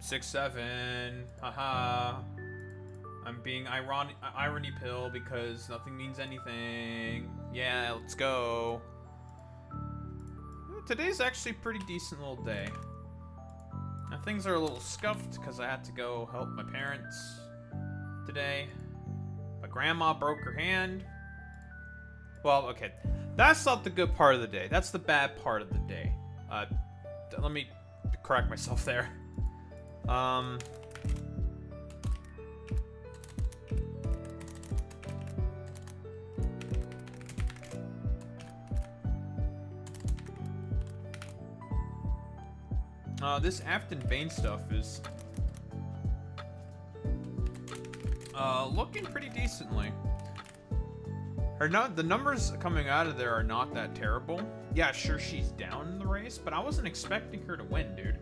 6-7. Haha. I'm being irony pill because nothing means anything. Yeah, let's go. Today's actually a pretty decent little day. Now things are a little scuffed because I had to go help my parents today. My grandma broke her hand. Well, okay. That's not the good part of the day. That's the bad part of the day. Let me correct myself there. This Afton Bane stuff is looking pretty decently. The numbers coming out of there are not that terrible. Yeah, sure, she's down in the race, but I wasn't expecting her to win, dude.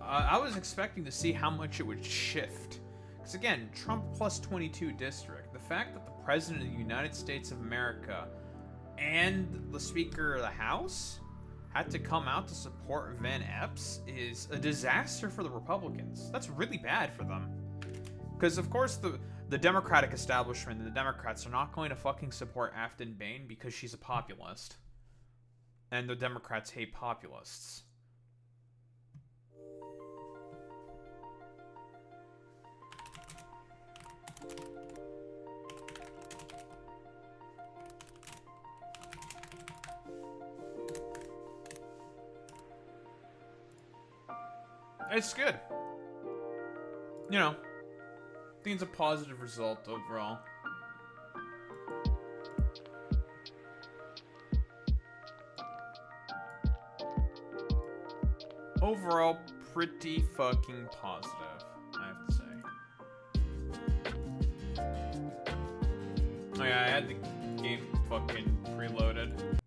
I was expecting to see how much it would shift. Because again, Trump plus 22 district. The fact that the President of the United States of America and the Speaker of the House had to come out to support Van Epps is a disaster for the Republicans. That's really bad for them. Because, of course, the Democratic establishment and the Democrats are not going to fucking support Afton Bane because she's a populist. And the Democrats hate populists. It's good. You know, I think it's a positive result overall. Overall, pretty fucking positive, I have to say. Oh yeah, I had the game fucking preloaded.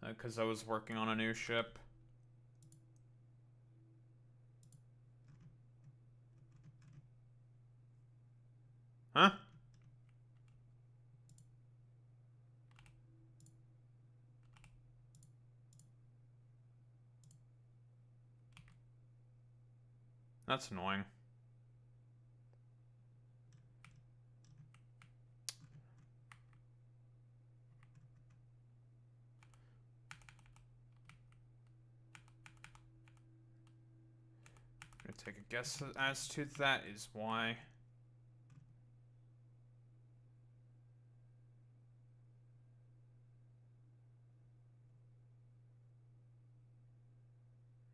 Because I was working on a new ship. Huh? That's annoying. I'm gonna take a guess as to that is why.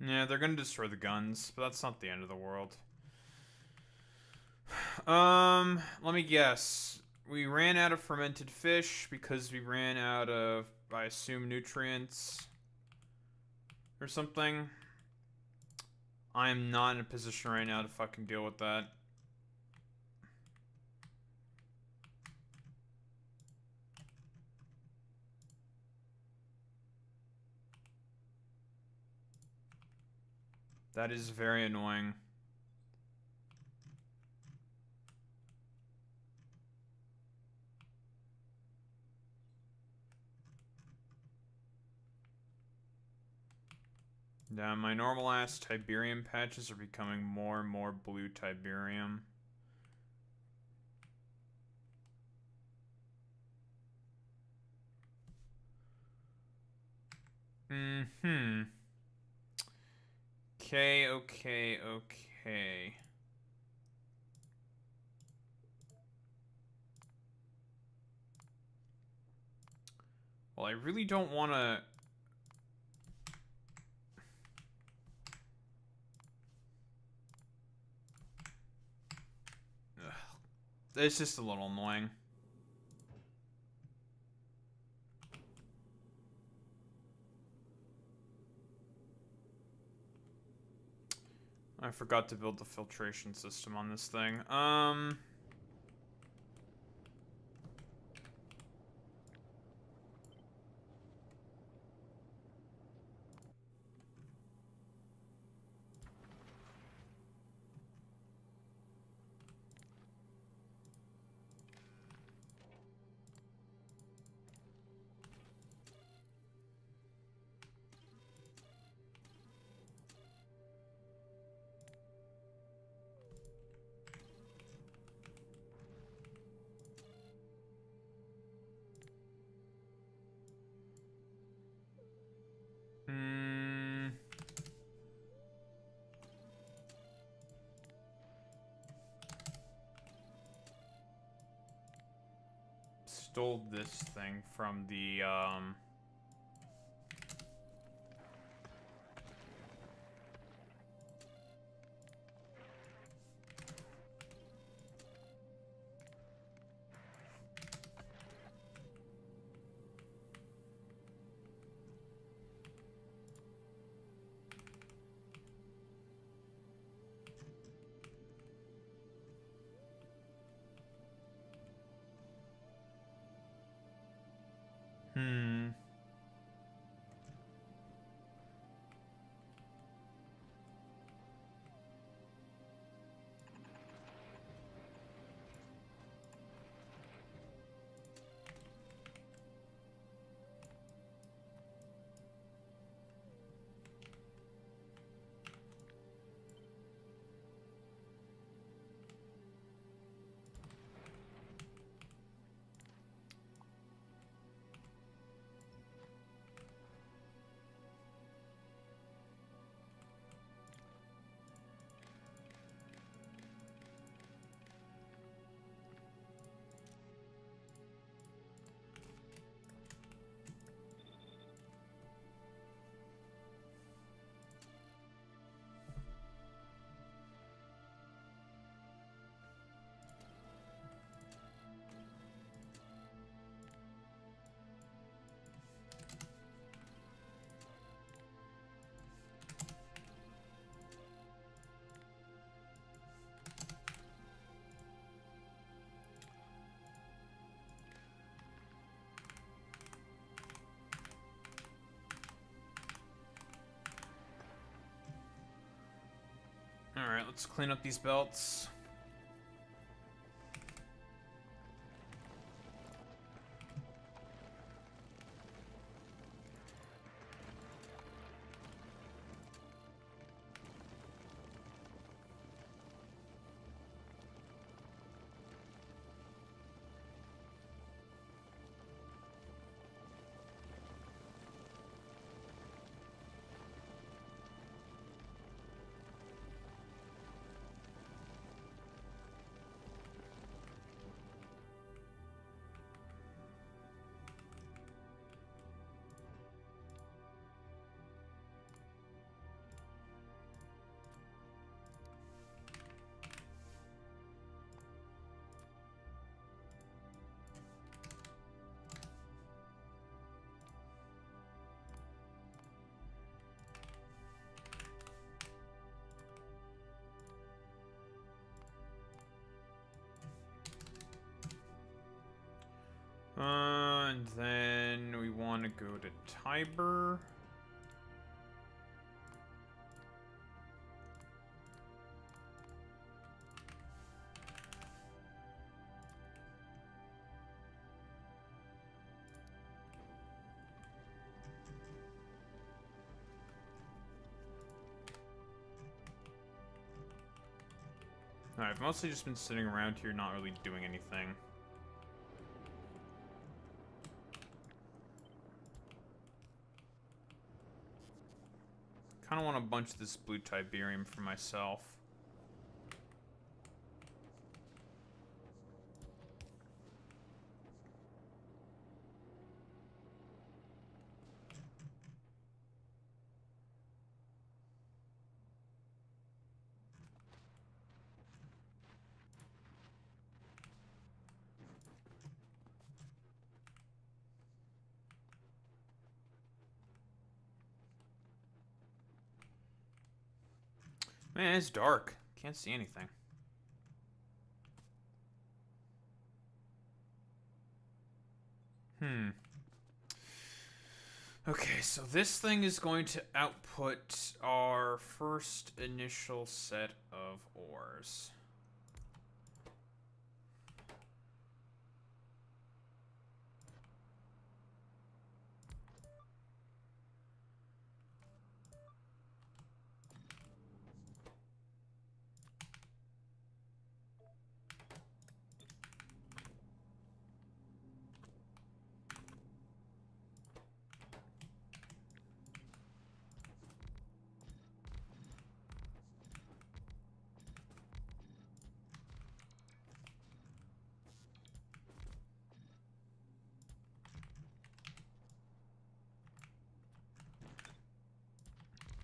Yeah, they're gonna destroy the guns, but that's not the end of the world. Let me guess. We ran out of fermented fish because we ran out of, I assume, nutrients or something. I am not in a position right now to fucking deal with that. That is very annoying. Yeah, my normal ass Tiberium patches are becoming more and more blue Tiberium. Okay. Well, I really don't want to... It's just a little annoying. I forgot to build the filtration system on this thing. stole this thing from the, Alright, let's clean up these belts. And then we want to go to Tiber. I've mostly just been sitting around here not really doing anything. Kind of want a bunch of this blue Tiberium for myself. Man, it's dark. Can't see anything. Okay, so this thing is going to output our first initial set of ores.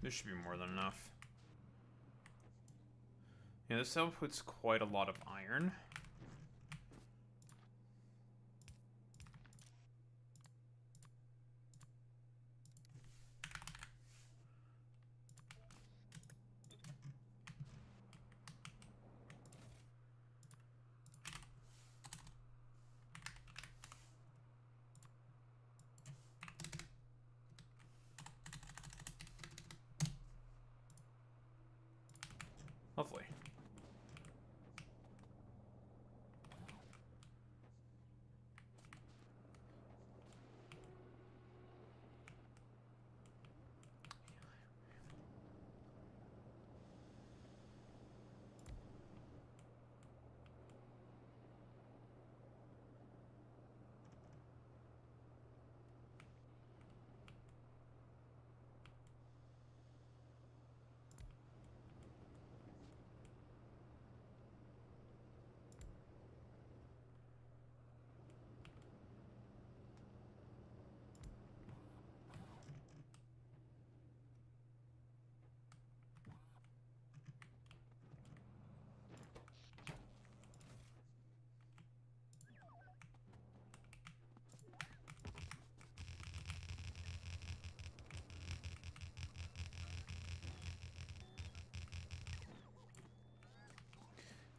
This should be more than enough. Yeah, this outputs quite a lot of iron. Lovely.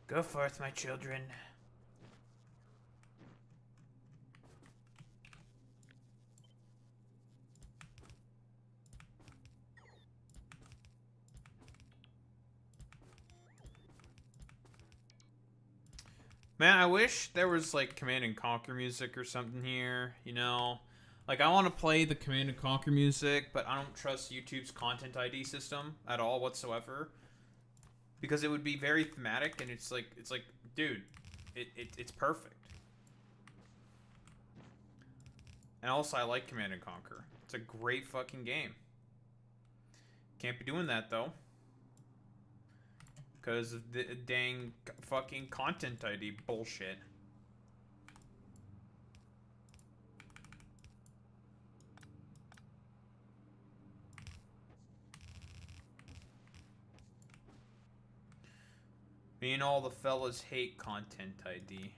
Go forth, my children. Man, I wish there was like Command and Conquer music or something here, you know? Like, I want to play the Command and Conquer music, but I don't trust YouTube's content ID system at all whatsoever. Because it would be very thematic, and it's like, dude, it's perfect. And also, I like Command and Conquer. It's a great fucking game. Can't be doing that, though. Because of the dang fucking content ID bullshit. Me and all the fellas hate content ID.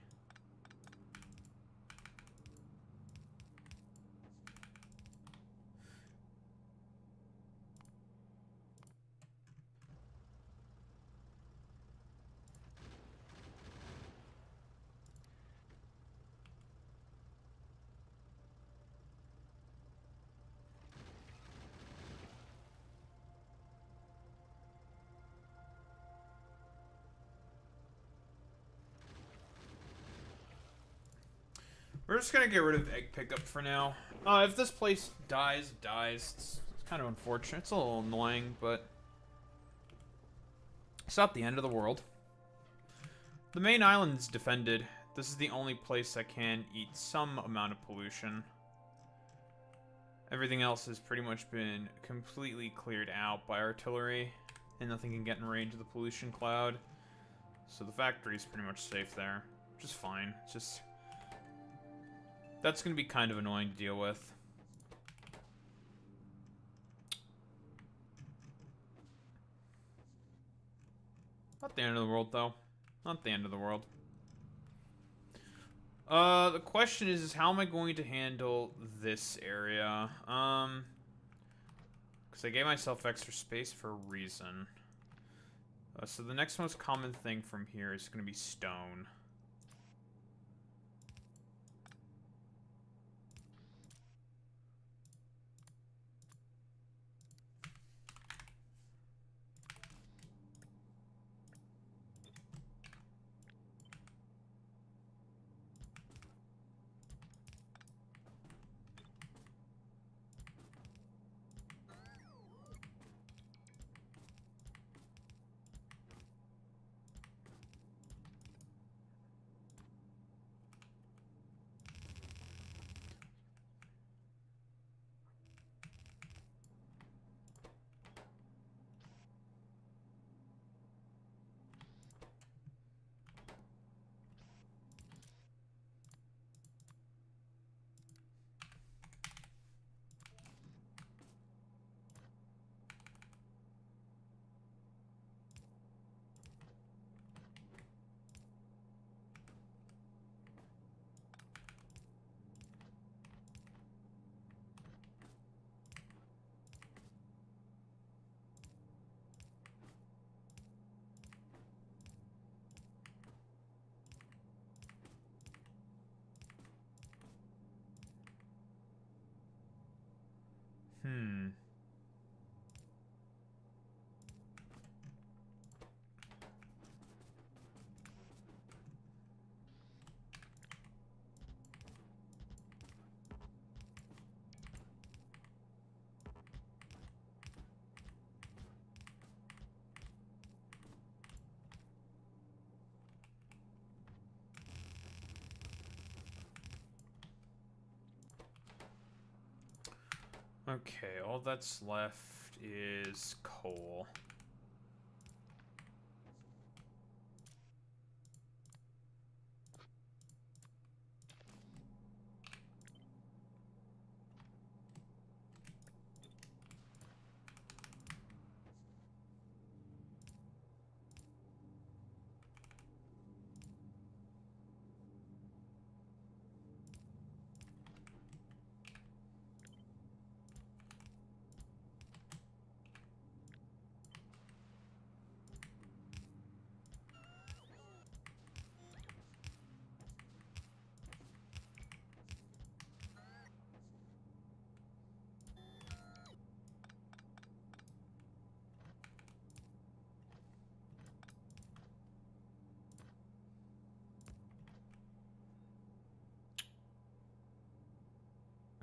We're just gonna get rid of egg pickup for now. If this place dies, it dies. It's kind of unfortunate. It's a little annoying, but it's not the end of the world. The main island's defended. This is the only place that can eat some amount of pollution. Everything else has pretty much been completely cleared out by artillery, and nothing can get in range of the pollution cloud. So the factory's pretty much safe there, which is fine. It's just... that's going to be kind of annoying to deal with. Not the end of the world, though. Not the end of the world. The question is how am I going to handle this area? Because I gave myself extra space for a reason. So the next most common thing from here is going to be stone. Hmm. Okay, all that's left is coal.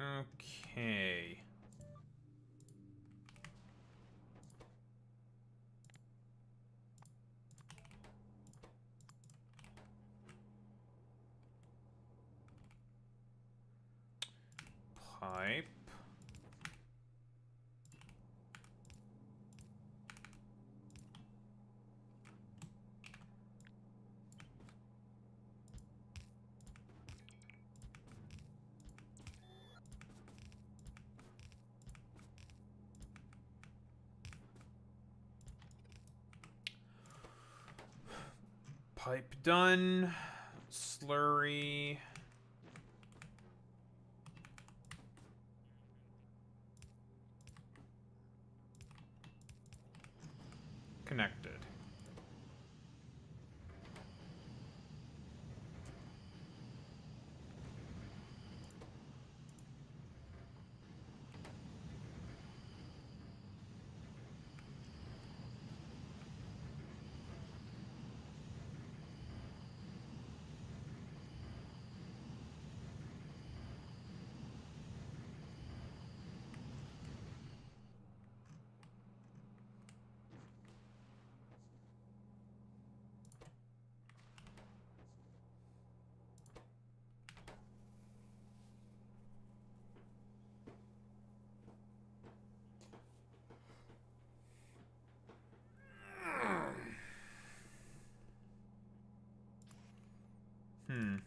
Okay. Pipe. Pipe done. Slurry. Connected. Hmm.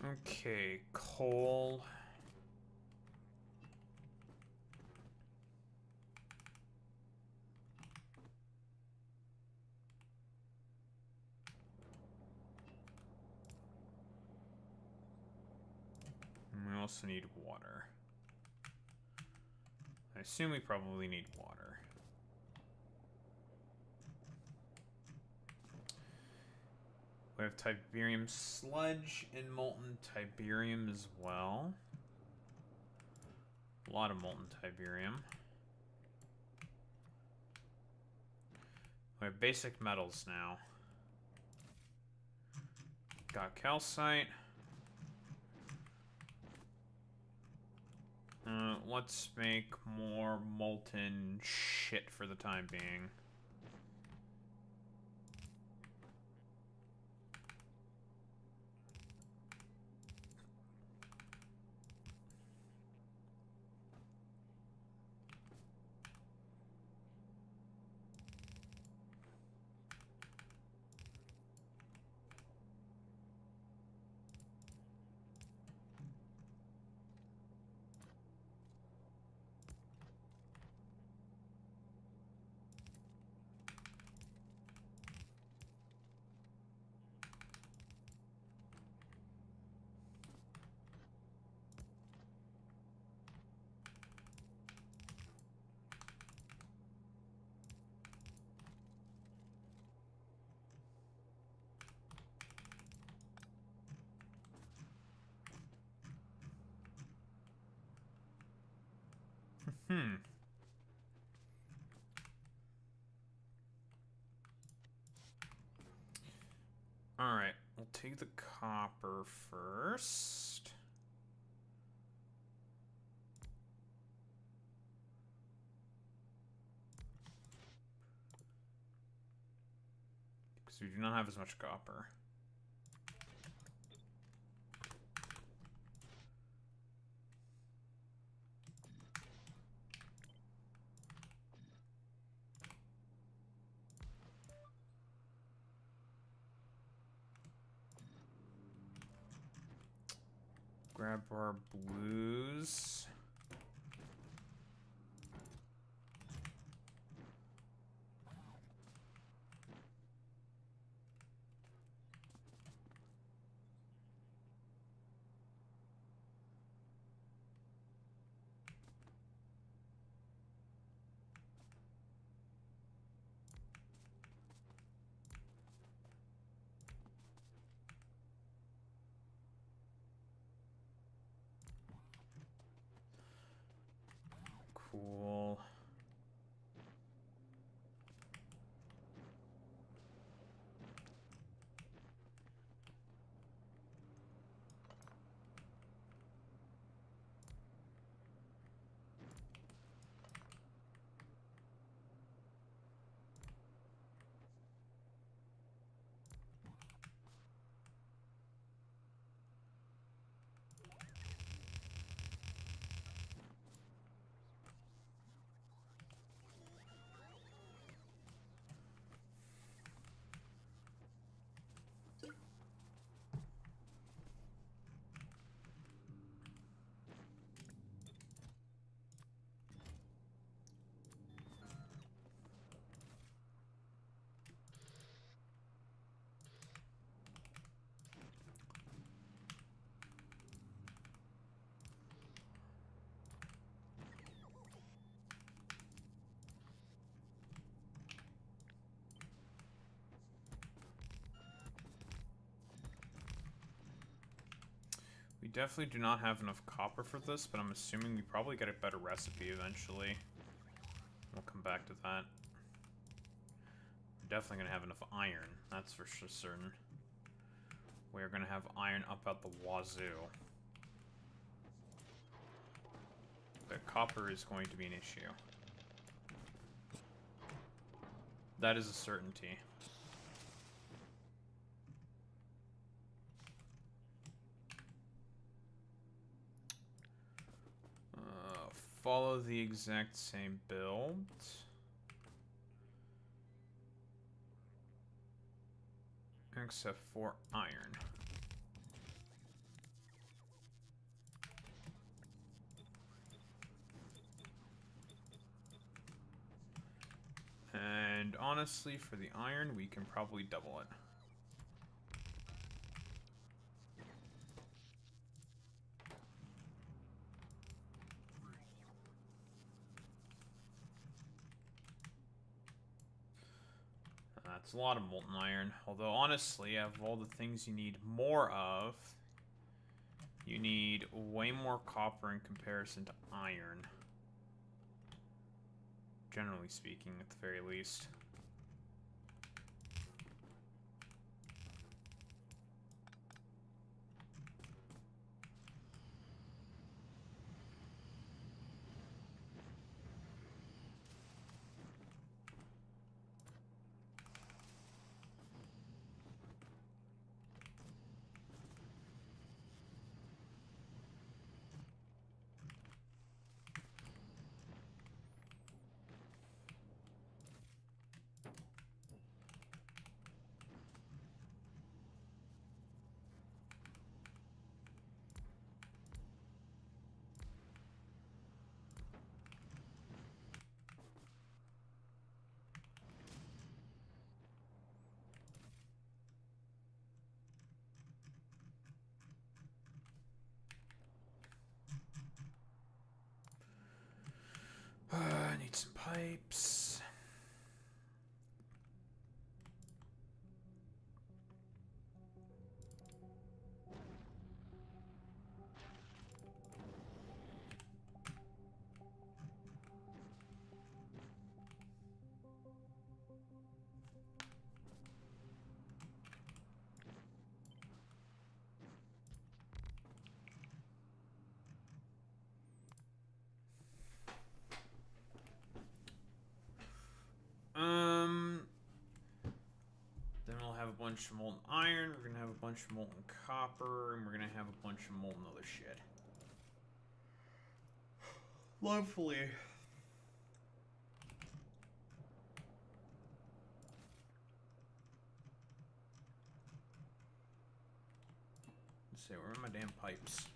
Okay, coal. And we also need water. I assume we probably need water. We have Tiberium sludge and molten Tiberium as well. A lot of molten Tiberium. We have basic metals now. Got calcite. Let's make more molten shit for the time being. Hmm. Alright, we'll take the copper first. Because we do not have as much copper. Grab our blues. Cool. We definitely do not have enough copper for this, but I'm assuming we probably get a better recipe eventually. We'll come back to that. We're definitely gonna have enough iron, that's for sure certain. We're gonna have iron up at the wazoo. But copper is going to be an issue. That is a certainty. Follow the exact same build. Except for iron. And honestly, for the iron, we can probably double it. That's a lot of molten iron. Although, honestly, of all the things you need more of, you need way more copper in comparison to iron. Generally speaking, at the very least. we'll have a bunch of molten iron, we're gonna have a bunch of molten copper, and we're gonna have a bunch of molten other shit. Lovely. Let's see, where are my damn pipes?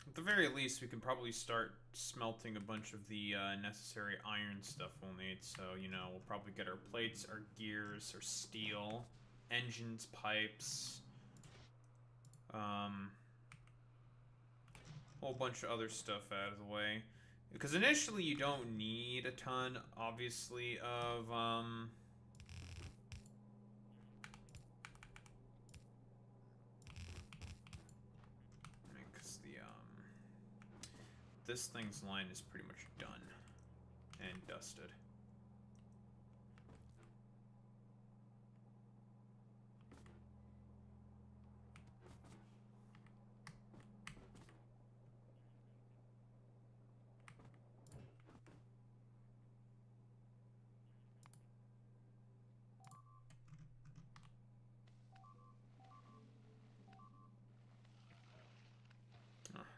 At the very least, we can probably start smelting a bunch of the necessary iron stuff we'll need. So, you know, we'll probably get our plates, our gears, our steel, engines, pipes, whole bunch of other stuff out of the way. Because initially you don't need a ton, obviously, of, because the, this thing's line is pretty much done and dusted.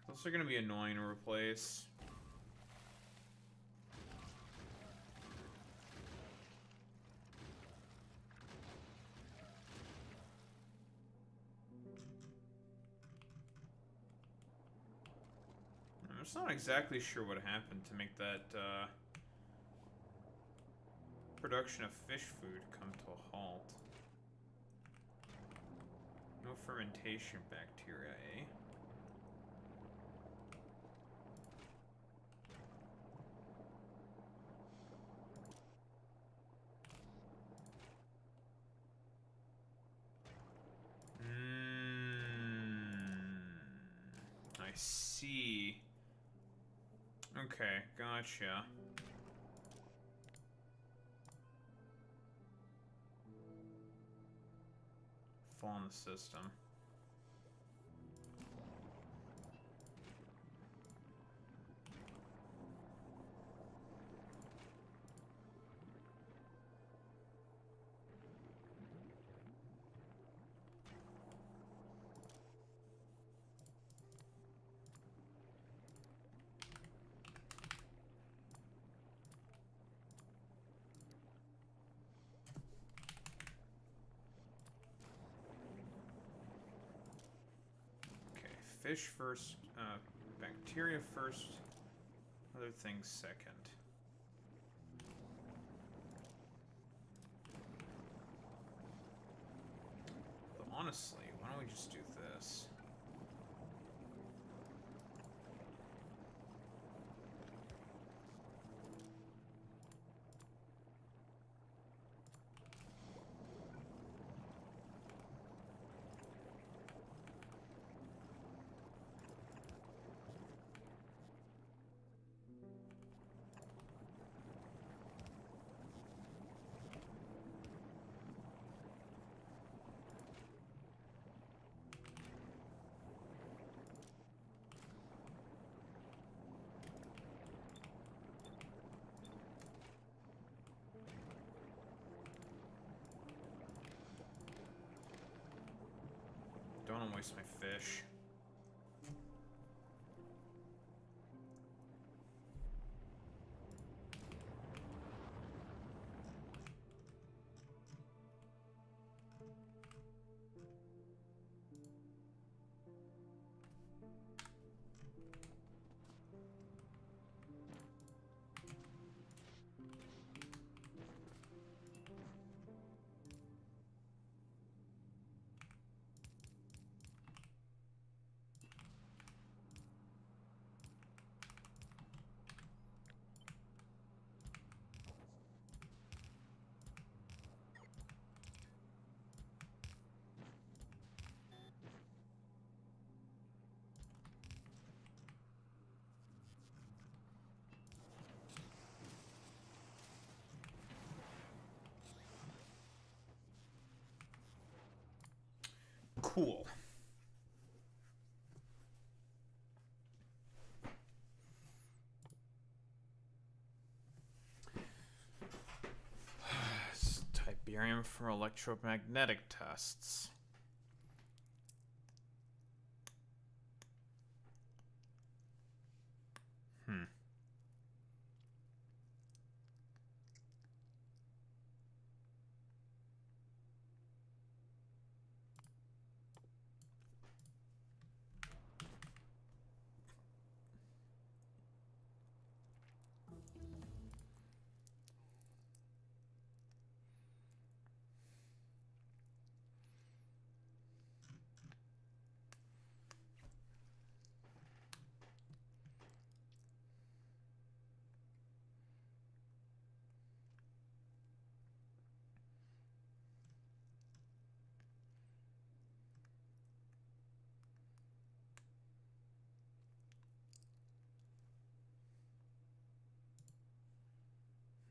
Those are gonna be annoying to replace. I'm just not exactly sure what happened to make that production of fish food come to a halt. No fermentation bacteria, eh? I see. Okay, gotcha. Fall in the system. Fish first, bacteria first, other things second. But honestly, why don't we just do this? Don't want to waste my fish. Cool. Tiberium for electromagnetic tests. Hmm.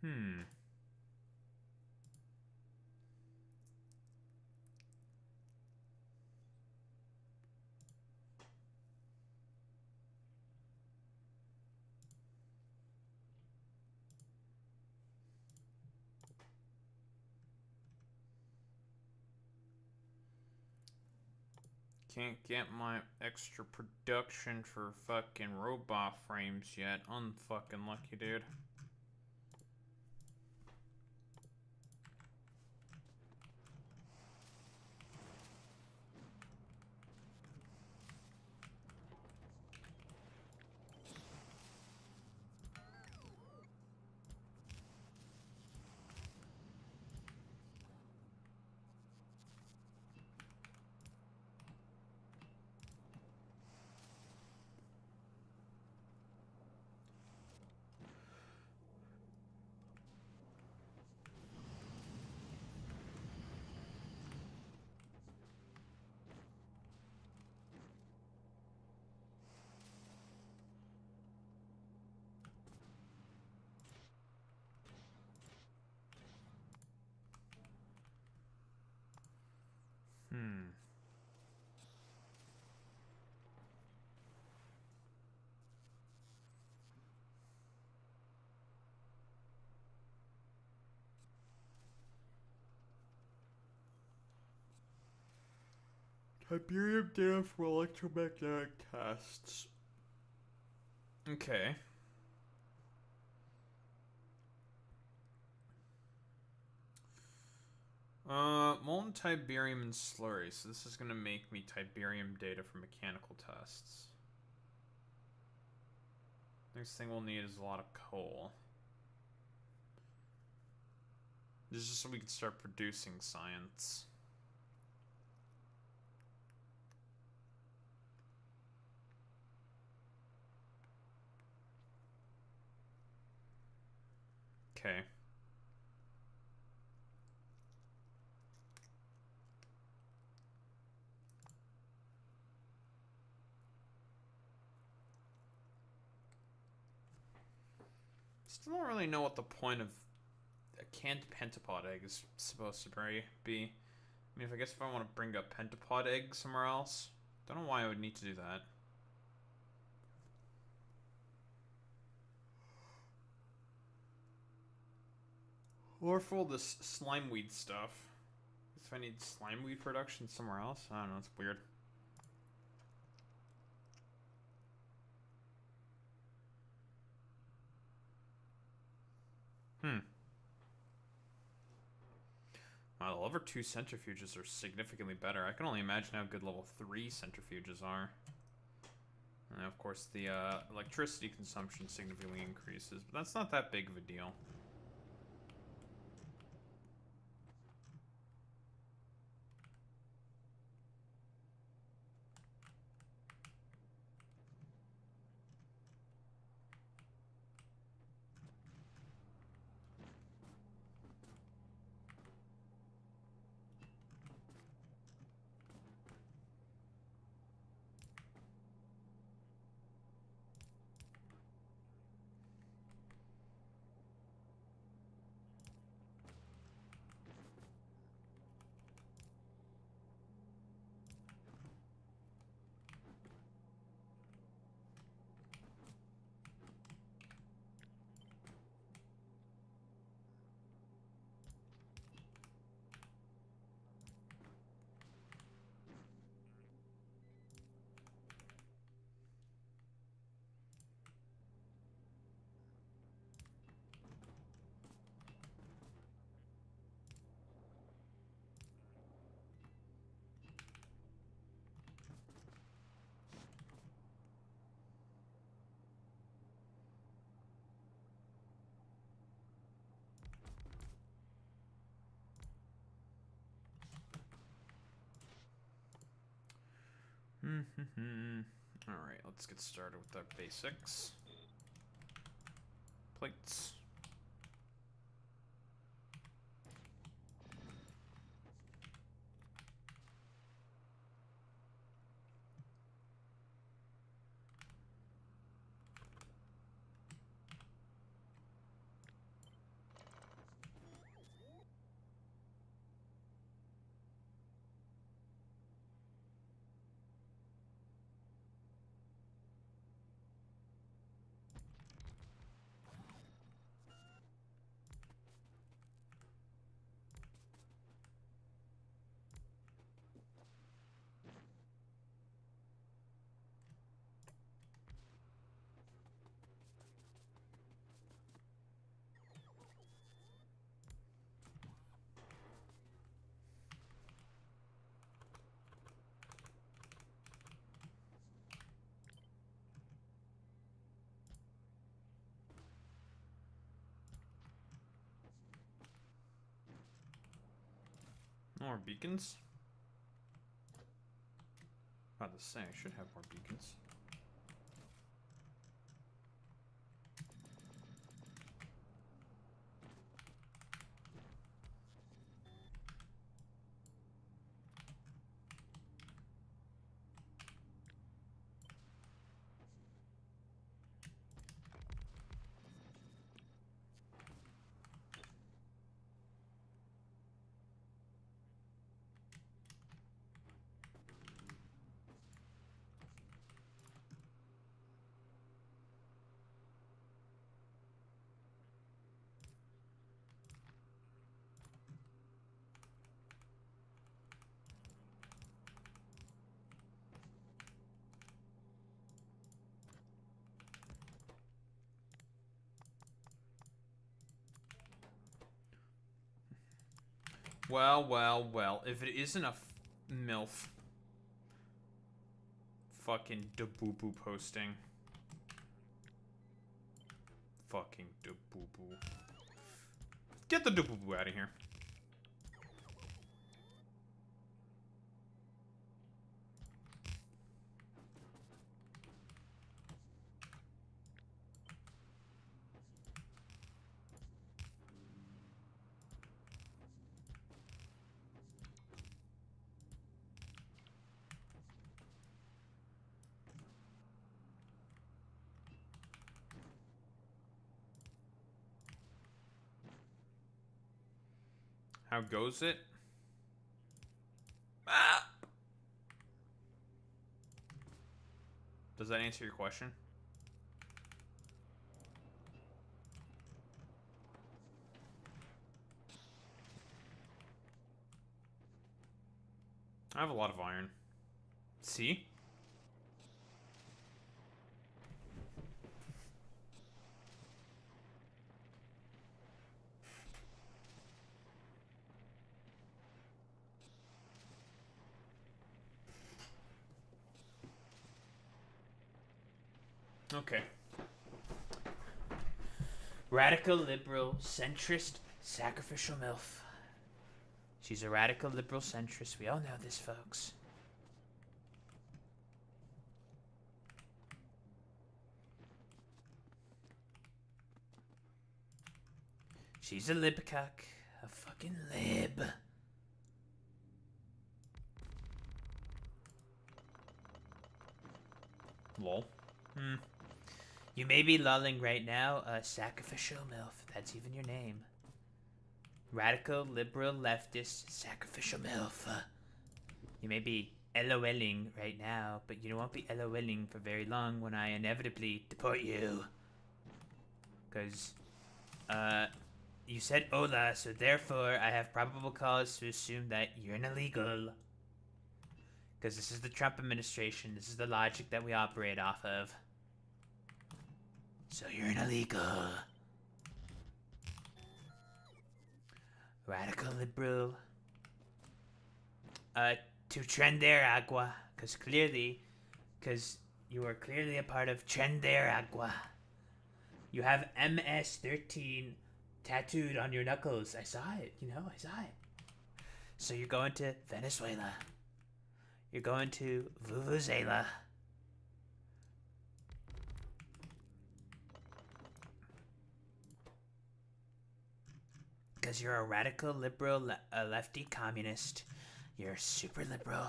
Hmm. Can't get my extra production for fucking robot frames yet. Unfucking lucky, dude. Hmm. Tiberium data for electromagnetic tests. Okay. Molten Tiberium and slurry. So this is gonna make me Tiberium data for mechanical tests. Next thing we'll need is a lot of coal. This is just so we can start producing science. Okay. Still don't really know what the point of a canned pentapod egg is supposed to be. I mean, I guess if I want to bring a pentapod egg somewhere else, don't know why I would need to do that. Or for all this slimeweed stuff. If I need slimeweed production somewhere else, I don't know. It's weird. Hmm. Wow, the level 2 centrifuges are significantly better. I can only imagine how good level 3 centrifuges are. And of course, the electricity consumption significantly increases, but that's not that big of a deal. Alright, let's get started with the basics. Plates. More beacons? About to say, I should have more beacons. Well, well, well. If it isn't a MILF fucking da-boo-boo posting. Fucking da-boo-boo. Get the da-boo-boo out of here. How goes it? Ah! Does that answer your question? I have a lot of iron. See? Okay. Radical liberal, centrist, sacrificial MILF. She's a radical liberal centrist. We all know this, folks. She's a libcock. A fucking lib. Lol. You may be lulling right now, sacrificial MILF. That's even your name. Radical, liberal, leftist, sacrificial MILF. You may be LOLing right now, but you won't be LOLing for very long when I inevitably deport you. Because, you said hola, so therefore I have probable cause to assume that you're an illegal. Because this is the Trump administration. This is the logic that we operate off of. So you're an illegal. Radical liberal. To Trender Agua. Because you are clearly a part of Trender Agua. You have MS-13 tattooed on your knuckles. I saw it, I saw it. So you're going to Venezuela. You're going to Vuvuzela. Because you're a radical liberal lefty communist. You're super liberal.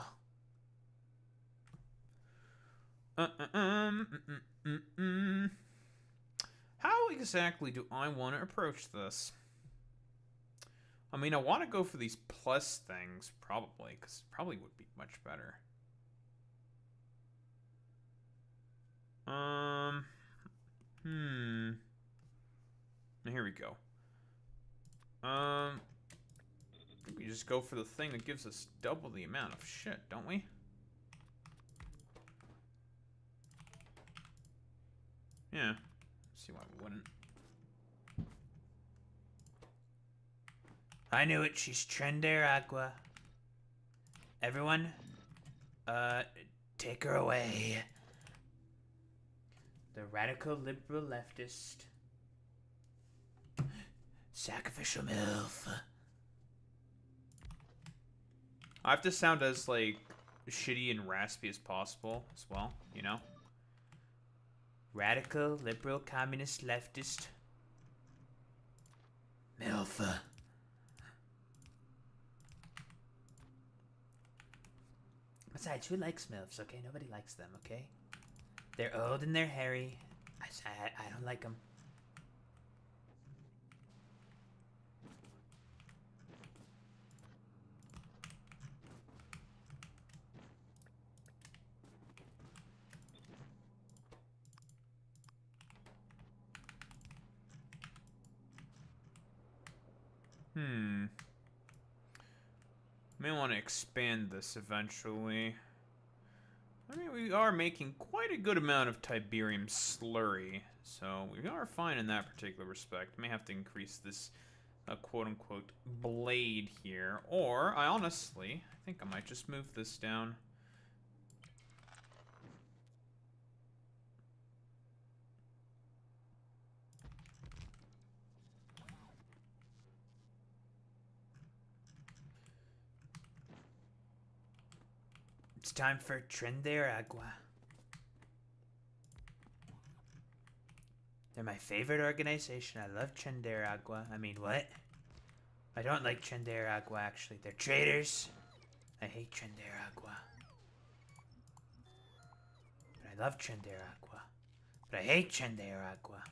How exactly do I want to approach this? I mean, I want to go for these plus things, probably, because it probably would be much better. Here we go. We just go for the thing that gives us double the amount of shit, don't we? Yeah. See why we wouldn't. I knew it. She's Trender Aqua. Everyone, take her away. The radical liberal leftist. Sacrificial MILF. I have to sound as, like, shitty and raspy as possible, as well, you know? Radical liberal communist leftist. MILF. Besides, who likes MILFs, okay? Nobody likes them, okay? They're old and they're hairy. I don't like them. May want to expand this eventually. I mean, we are making quite a good amount of Tiberium slurry, so we are fine in that particular respect. May have to increase this quote-unquote blade here, or I honestly, I think I might just move this down. It's time for Trender Agua. They're my favorite organization. I love Trender Agua. I mean, what? I don't like Trender Agua, actually. They're traitors. I hate Trender Agua. But I love Trender Agua. But I hate Trender Agua.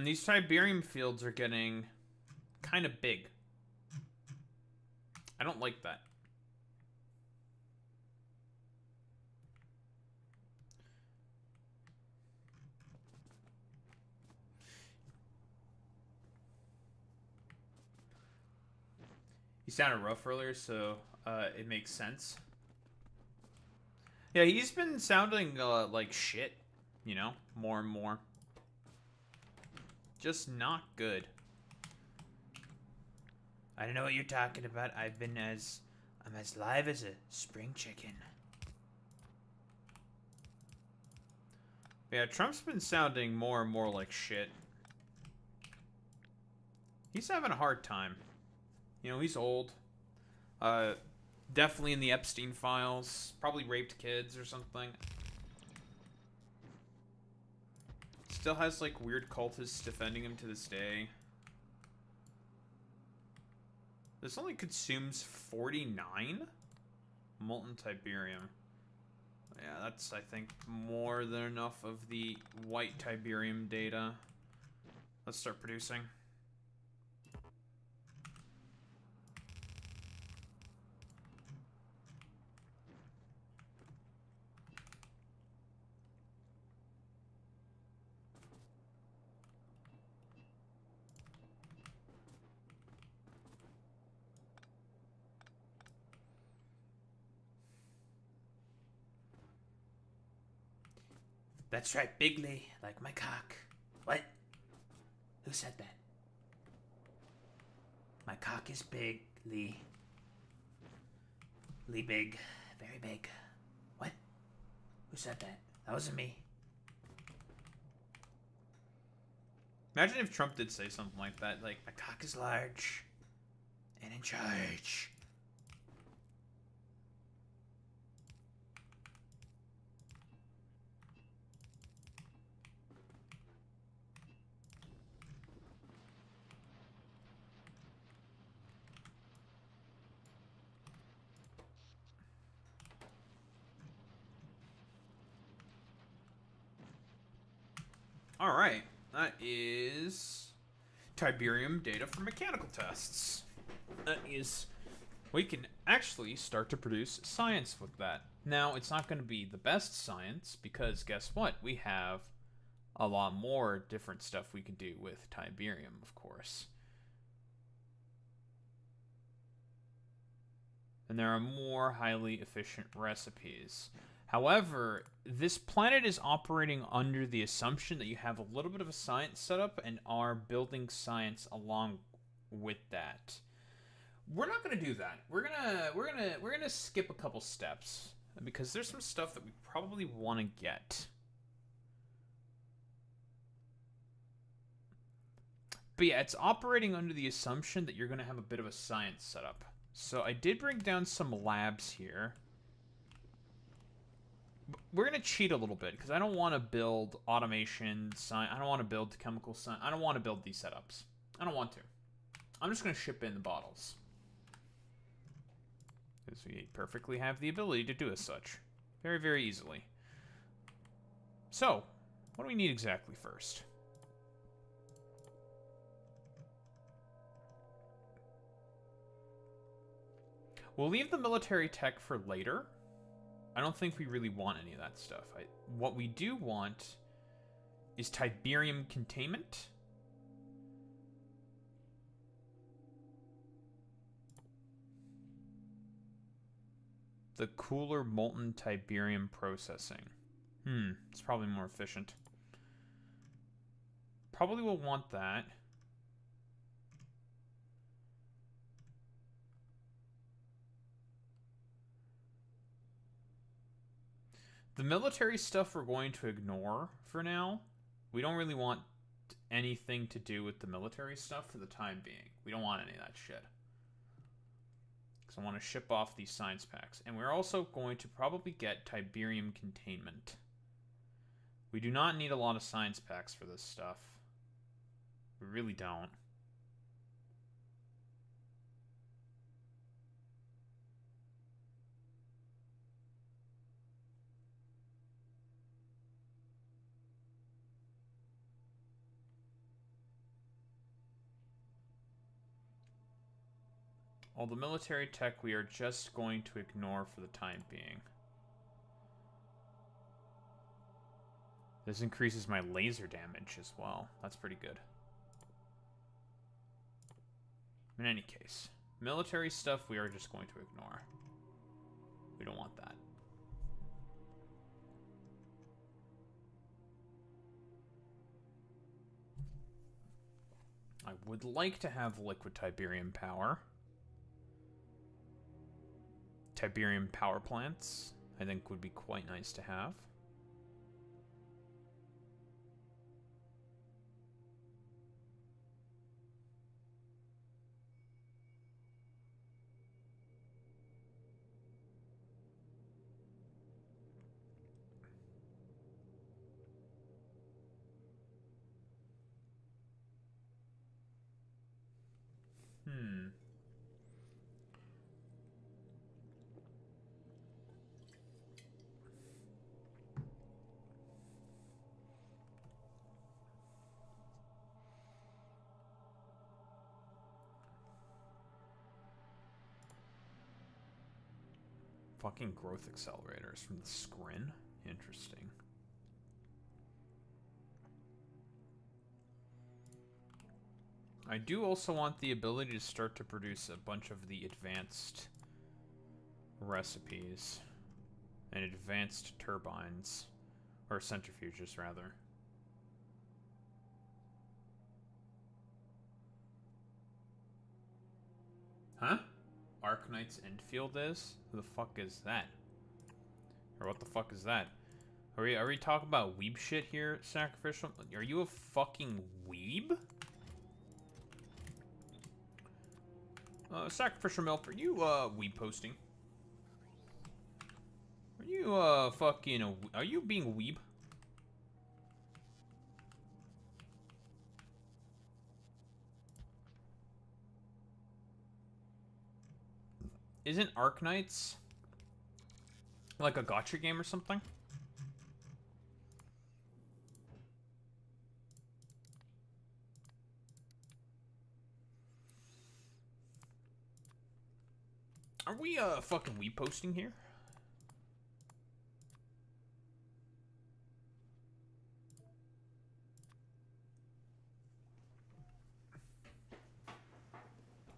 These Tiberium fields are getting kind of big. I don't like that. He sounded rough earlier, so it makes sense. Yeah, he's been sounding like shit, you know, more and more. Just not good. I don't know what you're talking about. I'm as live as a spring chicken. Yeah, Trump's been sounding more and more like shit. He's having a hard time. You know, he's old. Definitely in the Epstein files. Probably raped kids or something. Still has, like, weird cultists defending him to this day. This only consumes 49 molten Tiberium. Yeah, that's, I think, more than enough of the white Tiberium data. Let's start producing. That's right, bigly, like my cock. What? Who said that? My cock is big, Lee. Lee big. Very big. What? Who said that? That wasn't me. Imagine if Trump did say something like that, like, My cock is large and in charge. all right, that is Tiberium data for mechanical tests. That is, we can actually start to produce science with that. Now, it's not going to be the best science because guess what? We have a lot more different stuff we can do with Tiberium, of course. And there are more highly efficient recipes. However, this planet is operating under the assumption that you have a little bit of a science setup and are building science along with that. We're not going to do that. We're going to skip a couple steps because there's some stuff that we probably want to get. But yeah, it's operating under the assumption that you're going to have a bit of a science setup. So I did bring down some labs here. We're going to cheat a little bit because I don't want to build automation, I don't want to build chemical science. I don't want to build these setups. I don't want to. I'm just going to ship in the bottles. Because we perfectly have the ability to do as such. Very, very easily. So, what do we need exactly first? We'll leave the military tech for later. I don't think we really want any of that stuff. What we do want is Tiberium containment. The cooler molten Tiberium processing. It's probably more efficient. Probably will want that. The military stuff we're going to ignore for now. We don't really want anything to do with the military stuff for the time being. We don't want any of that shit. Because I want to ship off these science packs. And we're also going to probably get Tiberium containment. We do not need a lot of science packs for this stuff. We really don't. All the military tech we are just going to ignore for the time being. This increases my laser damage as well. That's pretty good. In any case, military stuff we are just going to ignore. We don't want that. I would like to have liquid Tiberium power. Tiberium power plants, I think, would be quite nice to have. Fucking growth accelerators from the scrin? Interesting. I do also want the ability to start to produce a bunch of the advanced recipes and advanced turbines. Or centrifuges, rather. Huh? Arknight's Enfield is? Who the fuck is that? Or what the fuck is that? Are we talking about weeb shit here, Sacrificial? Are you a fucking weeb? Sacrificial Milk, are you, weeb posting? Are you, fucking, are you being weeb? Isn't Arknights like a gacha game or something? Are we, fucking weeb posting here?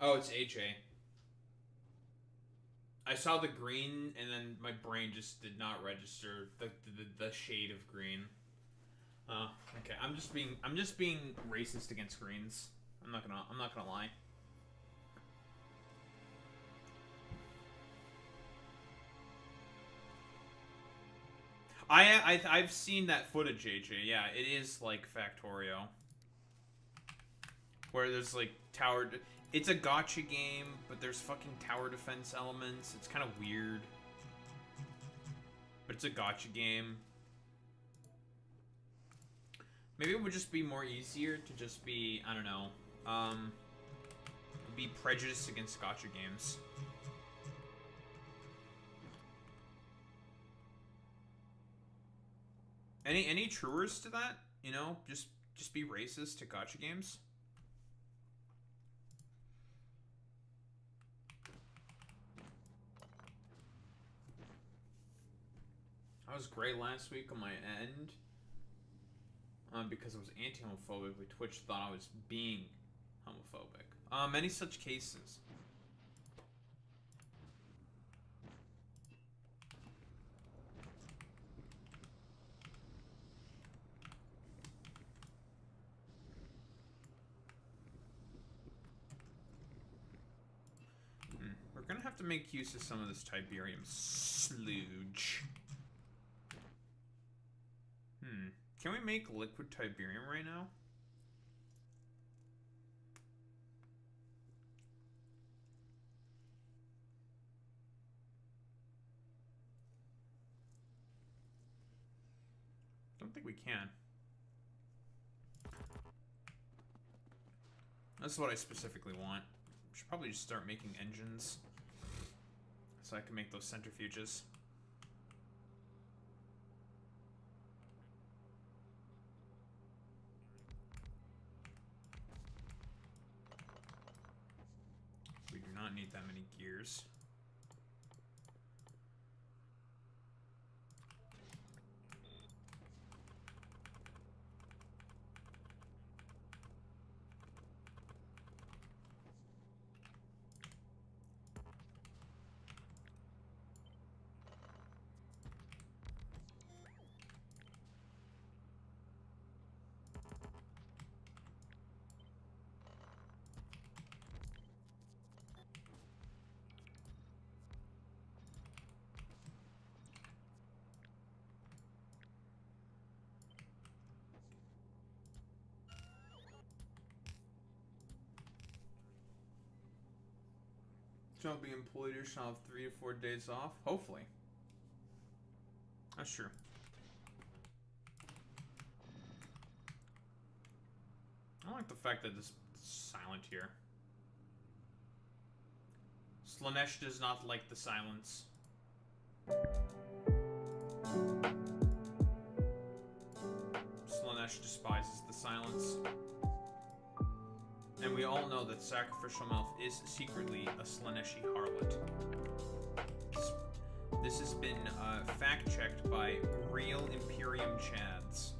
Oh, it's HA. I saw the green, and then my brain just did not register the shade of green. Okay. I'm just being racist against greens. I'm not gonna lie. I've seen that footage, AJ. Yeah, it is like Factorio, where there's like tower. It's a gotcha game, but there's fucking tower defense elements. It's kind of weird, but it's a gotcha game. Maybe it would just be more easier to just be, I don't know, be prejudiced against gotcha games. Any truers to that? You know, just be racist to gotcha games. I was great last week on my end because it was anti-homophobic, but Twitch thought I was being homophobic. Many such cases. We're gonna have to make use of some of this Tiberium sludge. Can we make liquid Tiberium right now? Don't think we can. That's what I specifically want. We should probably just start making engines so I can make those centrifuges. We do not need that many gears. Shall be employed or shall have 3 to 4 days off. Hopefully. That's true. I like the fact that it's silent here. Slanesh does not like the silence. Slanesh despises the silence. And we all know that Sacrificial Mouth is secretly a Slaneshi harlot. This has been fact-checked by real Imperium Chads.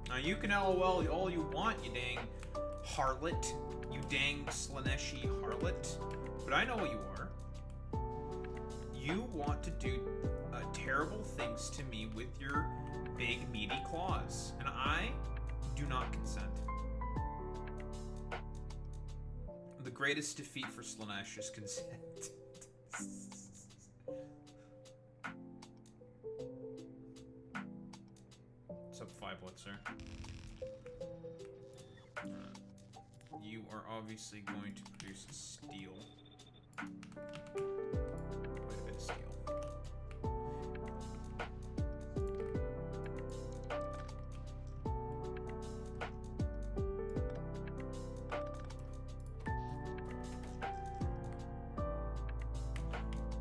Now you can LOL all you want, you dang harlot. You dang Slaneshi harlot. But I know what you are. You want to do terrible things to me with your big meaty claws. And I do not consent. The greatest defeat for Slanesh is consent. What's up, Five Blitzer? You are obviously going to produce steel. Quite a bit of steel.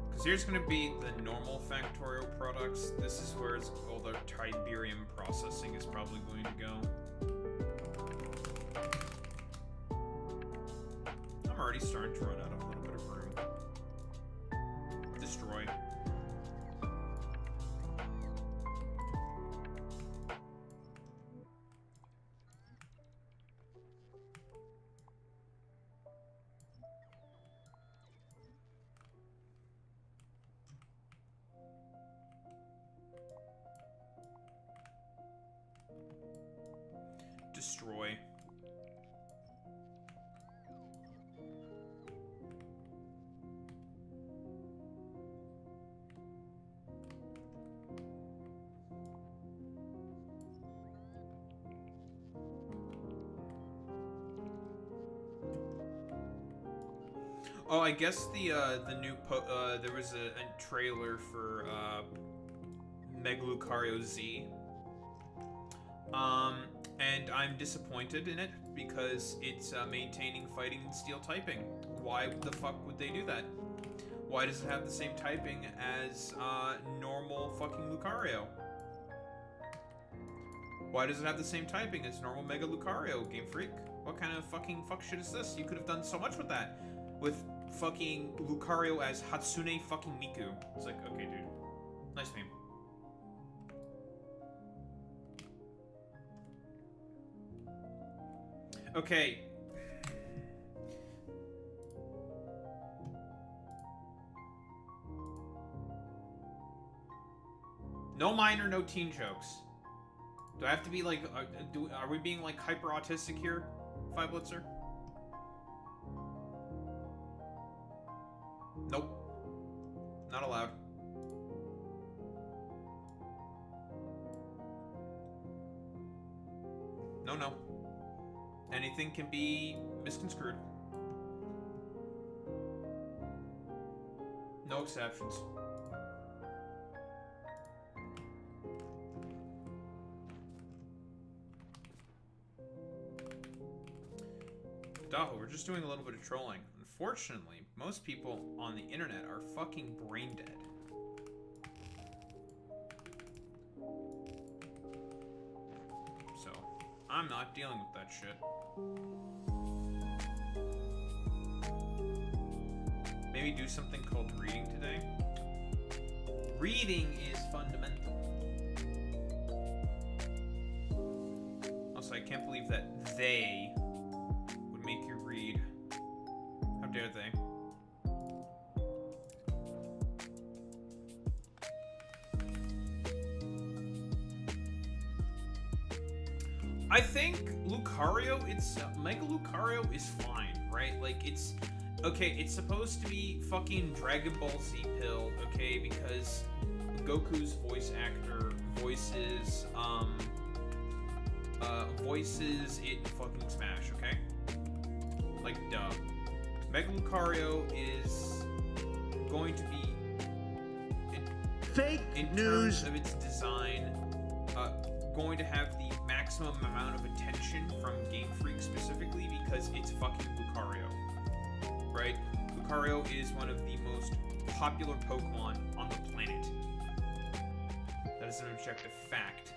Because here's going to be the normal Factorio products. This is where all the Tiberium processing is probably going to go. I'm already starting to run out of a little bit of room. Destroy. Destroy. Oh, I guess the new there was a trailer for Mega Lucario Z. And I'm disappointed in it because it's maintaining fighting and steel typing. Why the fuck would they do that? Why does it have the same typing as normal fucking Lucario? Why does it have the same typing as normal Mega Lucario, Game Freak? What kind of fucking fuck shit is this? You could have done so much with that. With fucking Lucario as Hatsune fucking Miku. It's like, okay, dude. Nice name. Okay. No minor, no teen jokes. Do I have to be like, are we being like hyper autistic here, Five Blitzer? Nope. Not allowed. No, no. Anything can be misconstrued. No exceptions. Daho, we're just doing a little bit of trolling. Unfortunately, most people on the internet are fucking brain dead. So, I'm not dealing with that shit. Maybe do something called reading today. Reading is fundamental. Also, I can't believe that they would make you read. How dare they? I think Lucario, Mega Lucario is fine, right? Like, it's, okay, it's supposed to be fucking Dragon Ball Z pill, okay, because Goku's voice actor voices it in fucking Smash, okay? Like, duh. Mega Lucario is going to be, in terms of its design, going to have the maximum amount of attention from Game Freak specifically because it's fucking Lucario, right? Lucario is one of the most popular Pokemon on the planet. That is an objective fact.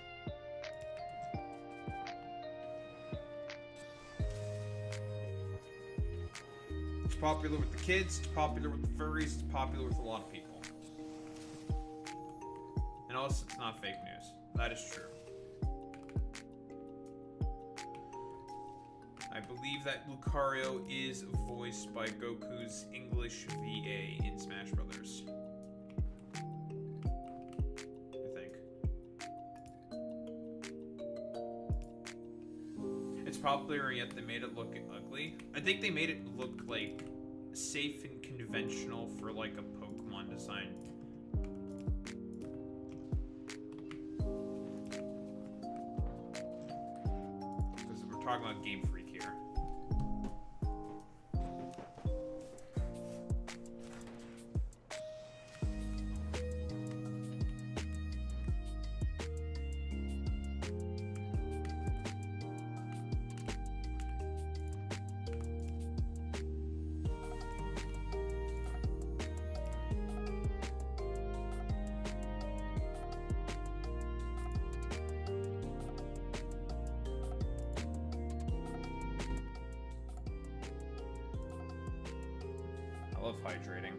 It's popular with the kids, it's popular with the furries, it's popular with a lot of people. And also, it's not fake news. That is true. I believe believe that Lucario is voiced by Goku's English VA in Smash Brothers. I think. It's popular, yet they made it look ugly. I think they made it look like safe and conventional for like a Pokemon design. Because we're talking about Game Freak here. I love hydrating.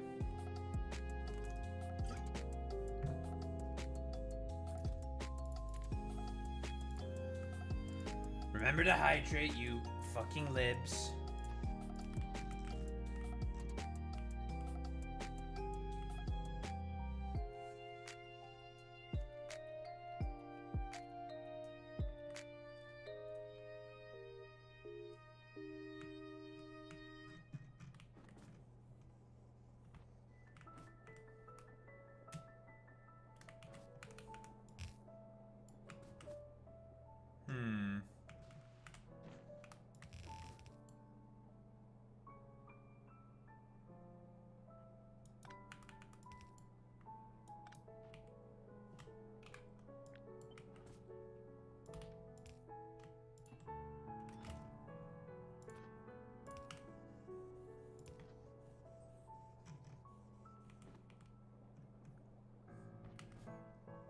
Remember to hydrate, you fucking libs.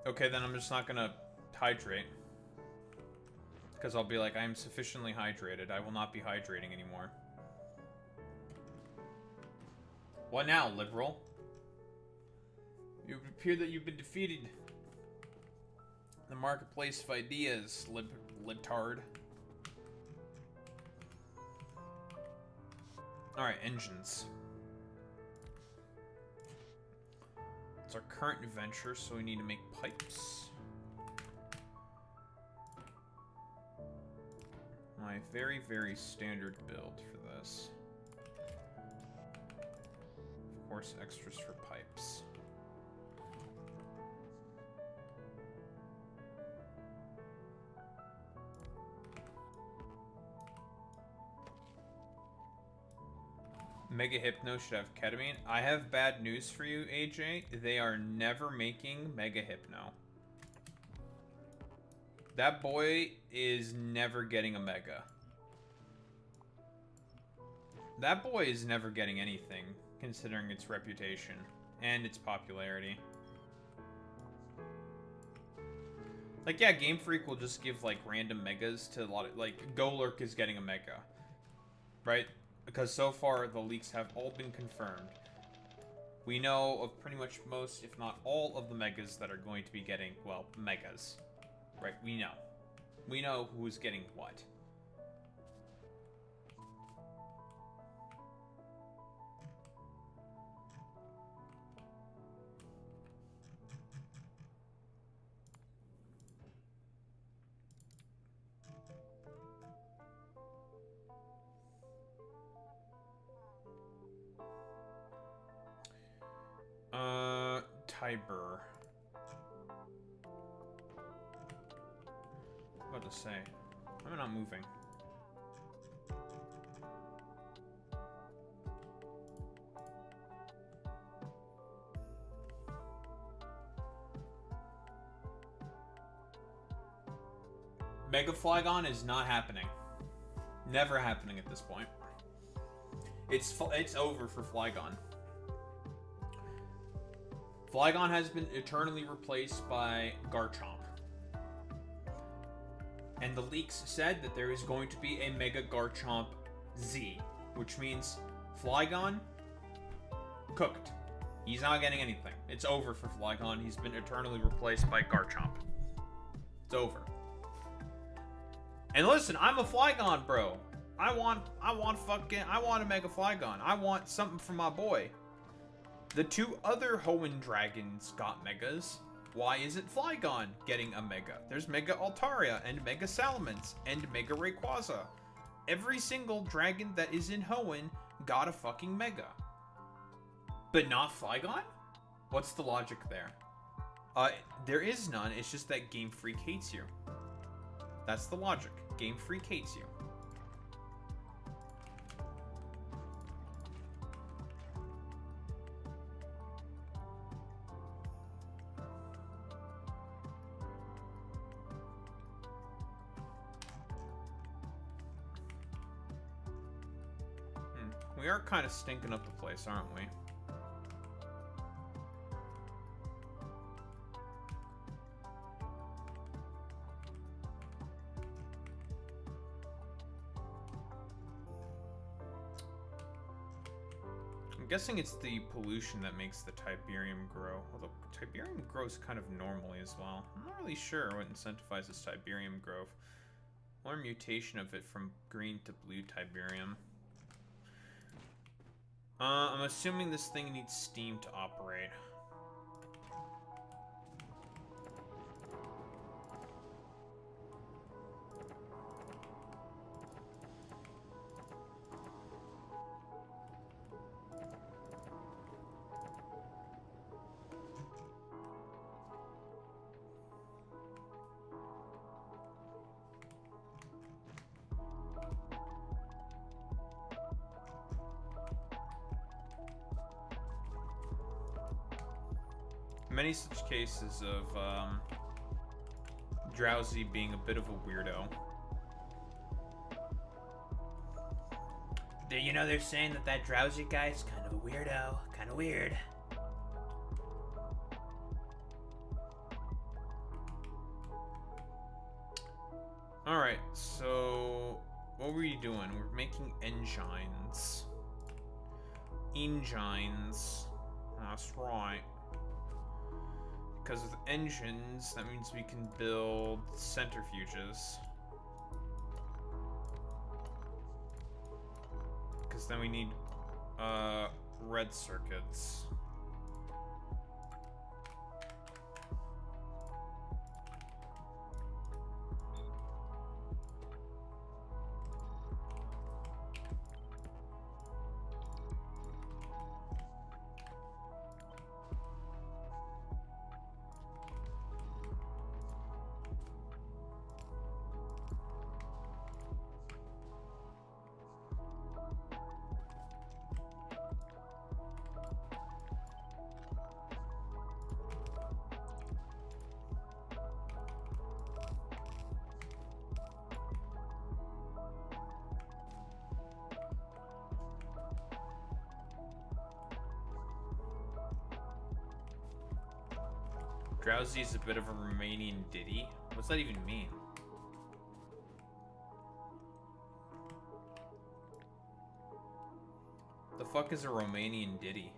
Okay, then I'm just not gonna hydrate. Because I'll be like, I am sufficiently hydrated. I will not be hydrating anymore. What now, liberal? You appear that you've been defeated. The marketplace of ideas, libtard. Alright, engines. It's our current adventure, so we need to make pipes. My very, very standard build for this. Of course, extras for pipes. Mega Hypno should have ketamine. I have bad news for you, AJ. They are never making Mega Hypno. That boy is never getting a Mega. That boy is never getting anything, considering its reputation and its popularity. Like, yeah, Game Freak will just give, like, random Megas to a lot of... Like, Golurk is getting a Mega. Right? Because so far, the leaks have all been confirmed. We know of pretty much most, if not all, of the Megas that are going to be getting, well, Megas. Right, we know. We know who's getting what. Tiber. What to say? Why am I not moving? Mega Flygon is not happening. Never happening at this point. It's over for Flygon. Flygon has been eternally replaced by Garchomp. And the leaks said that there is going to be a Mega Garchomp Z, which means Flygon, cooked. He's not getting anything. It's over for Flygon. He's been eternally replaced by Garchomp. It's over. And listen, I'm a Flygon bro. I want a Mega Flygon. I want something from my boy. The two other Hoenn dragons got Megas. Why isn't Flygon getting a Mega? There's Mega Altaria and Mega Salamence and Mega Rayquaza. Every single dragon that is in Hoenn got a fucking Mega. But not Flygon? What's the logic there? There is none. It's just that Game Freak hates you. That's the logic. Game Freak hates you. We are kind of stinking up the place, aren't we? I'm guessing it's the pollution that makes the Tiberium grow. Although Tiberium grows kind of normally as well. I'm not really sure what incentivizes Tiberium growth. Or mutation of it from green to blue Tiberium. I'm assuming this thing needs steam to operate. Many such cases of Drowsy being a bit of a weirdo. You know, they're saying that Drowsy guy's kind of a weirdo. Kind of weird. Alright, so what were you doing? We're making engines. Engines. That's right. Because with engines, that means we can build centrifuges. Because then we need red circuits. Drowsy is a bit of a Romanian ditty. What's that even mean? The fuck is a Romanian ditty?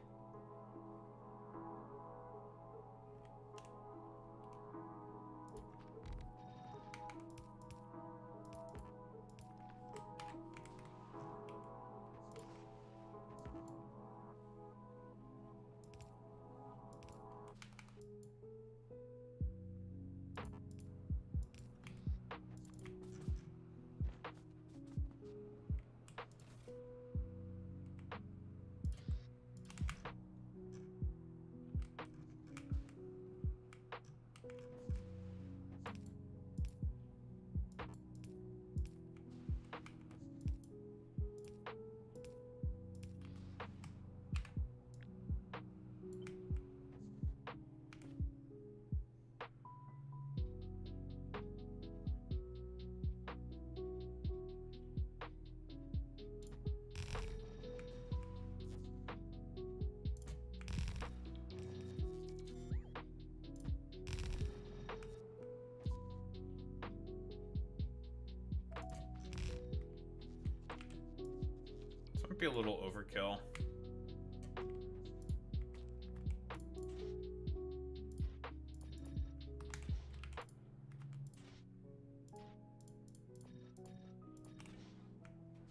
Be a little overkill.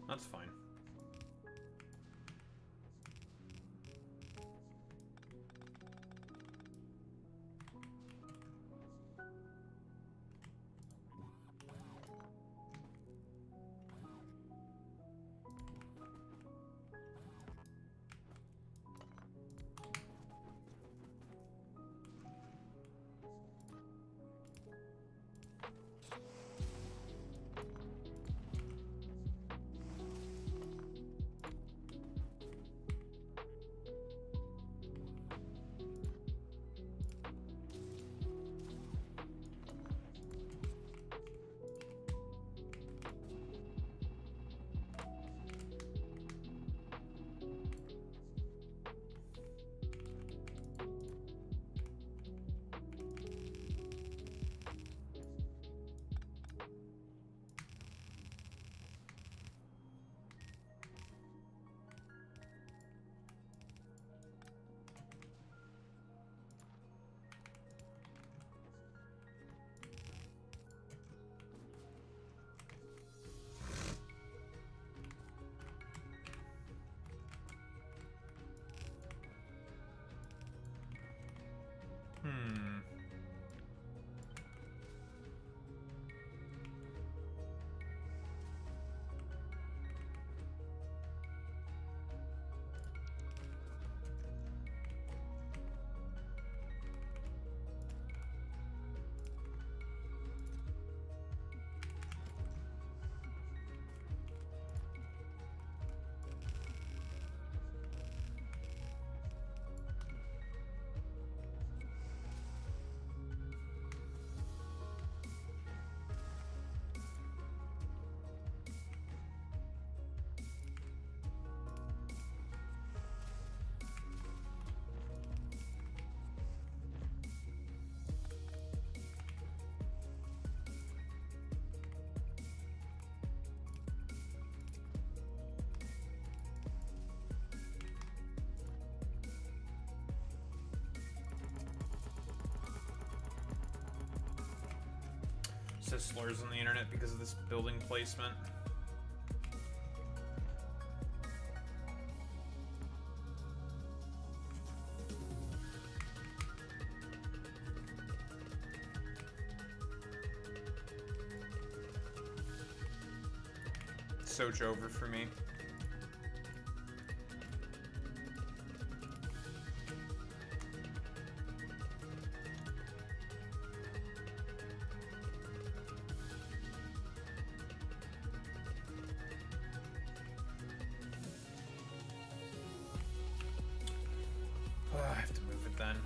That's fine. Hmm. Says slurs on the internet because of this building placement. Soch over for me. I have to move it then.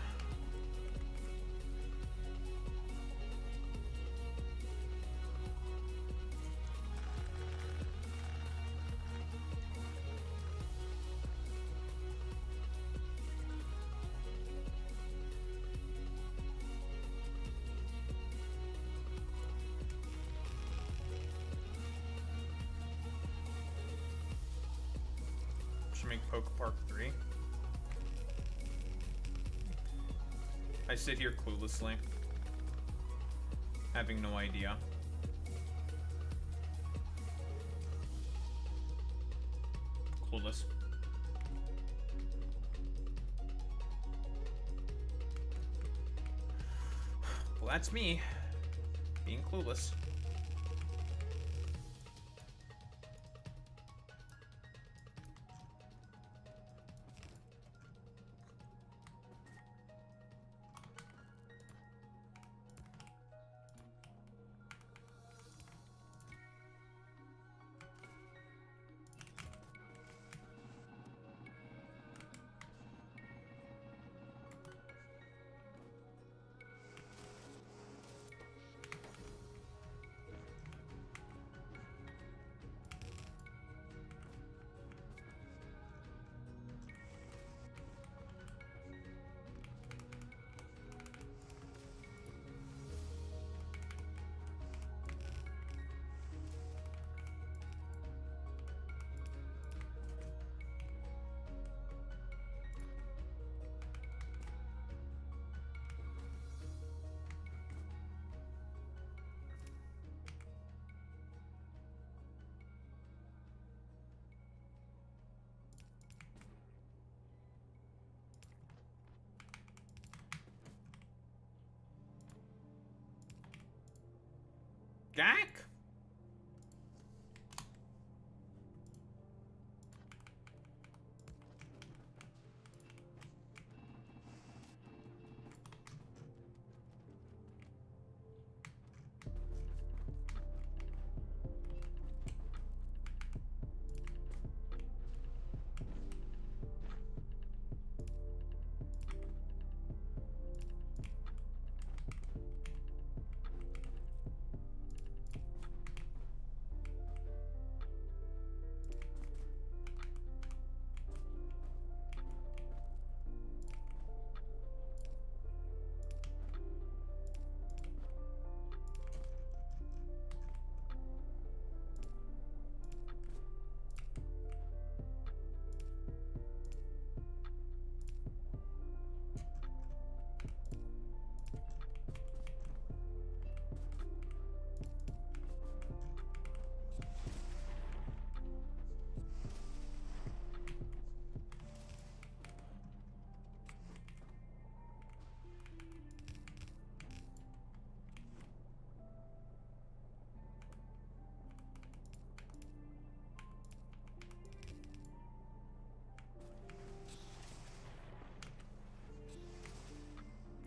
Should make Poke Park 3. I sit here cluelessly, having no idea. Clueless. Well, that's me, being clueless. Gak?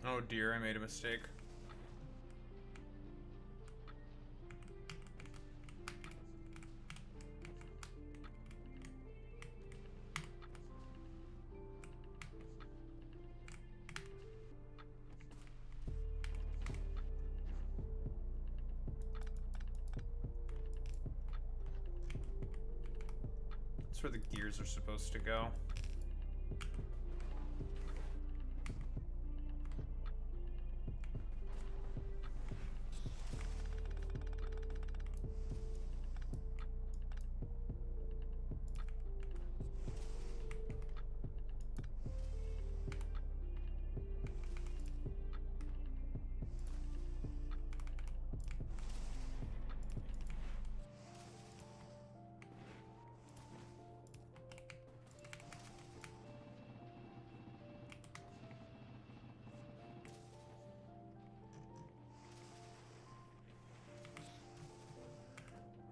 Oh dear, I made a mistake. That's where the gears are supposed to go.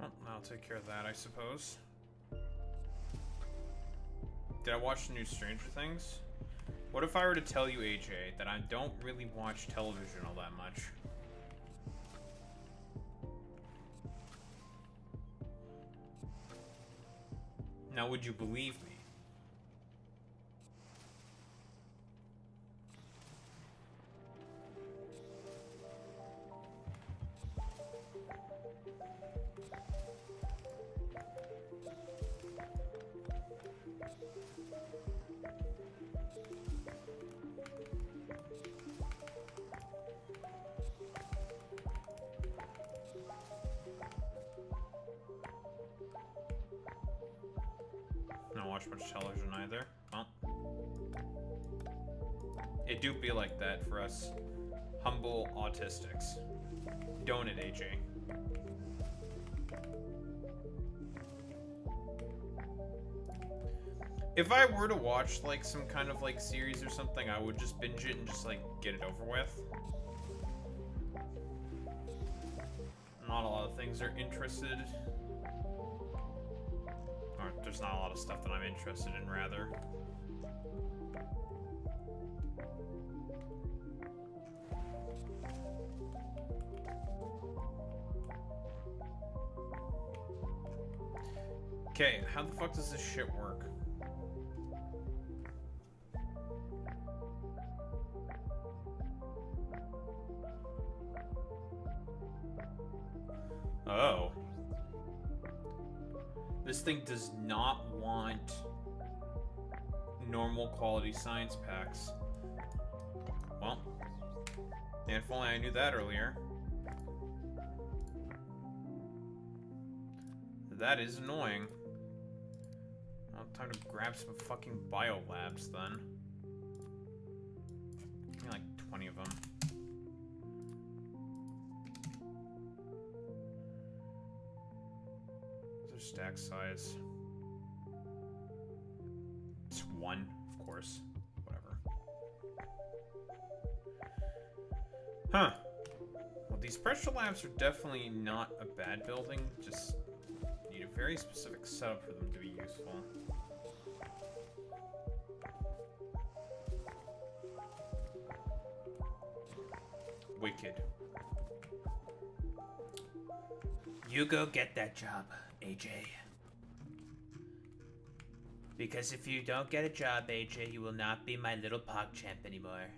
Well, I'll take care of that, I suppose. Did I watch the new Stranger Things? What if I were to tell you, AJ, that I don't really watch television all that much? Now, would you believe me? Don't watch much television either. Well, it do be like that for us humble autistics. Don't it, AJ? If I were to watch like some kind of like series or something, I would just binge it and just like get it over with. Not a lot of things are interested. Or there's not a lot of stuff that I'm interested in, rather. Okay, how the fuck does this shit work? Oh. This thing does not want normal quality science packs. Well, and if only I knew that earlier. That is annoying. Well, time to grab some fucking biolabs then. Give me like 20 of them. Stack size. It's 1, of course. Whatever. Huh. Well, these pressure labs are definitely not a bad building, just need a very specific setup for them to be useful. Wicked. You go get that job, AJ. Because if you don't get a job, AJ, you will not be my little PogChamp anymore.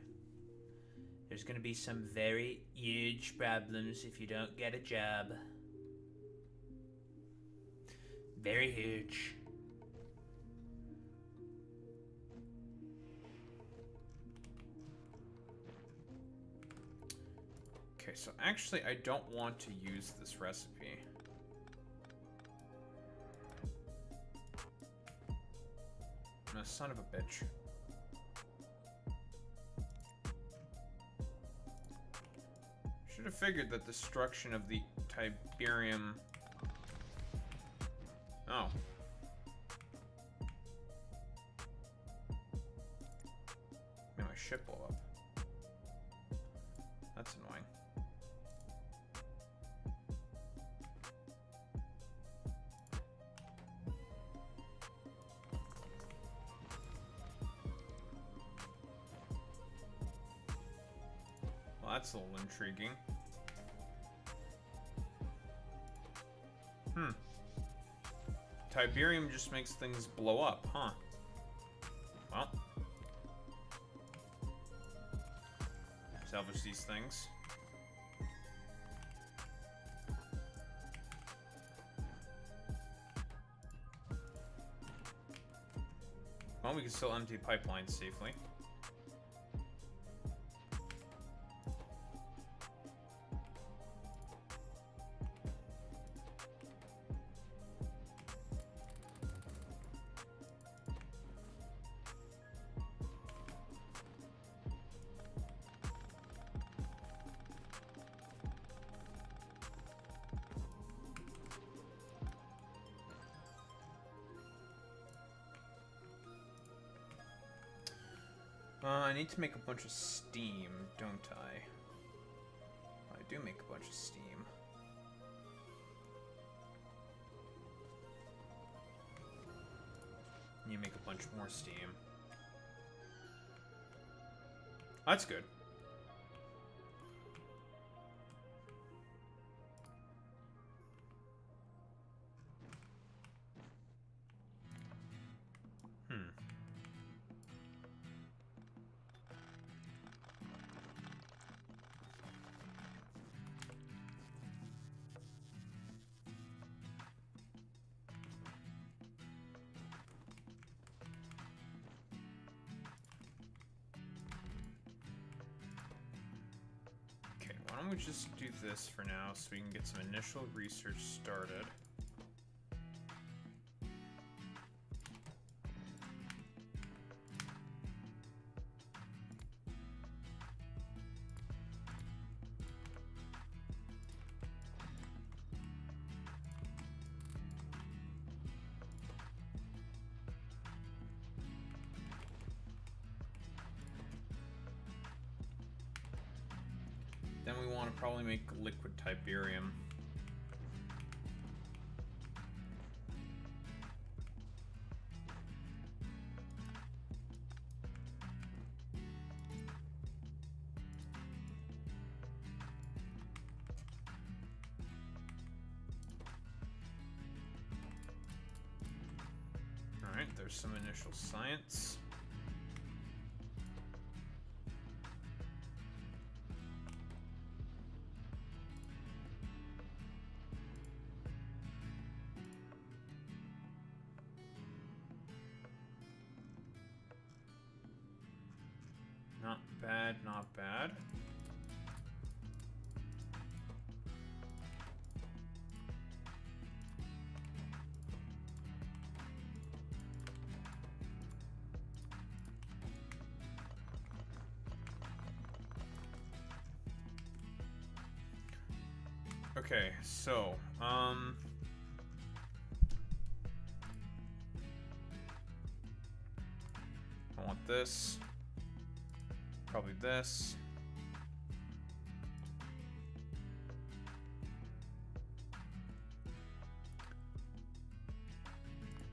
There's gonna be some very huge problems if you don't get a job. Very huge. Okay, so actually I don't want to use this recipe. I'm a son of a bitch. Should have figured that destruction of the Tiberium... Oh. Made my ship blow up. That's annoying. Well, that's a little intriguing. Tiberium just makes things blow up, huh? Well. Salvage these things. Well, we can still empty pipelines safely. I need to make a bunch of steam, don't I? I do make a bunch of steam. You make a bunch more steam. That's good. Why don't we just do this for now so we can get some initial research started. Then we want to probably make liquid Tiberium. Alright, there's some initial science. Not bad, not bad. Okay, so, I want this. Probably this.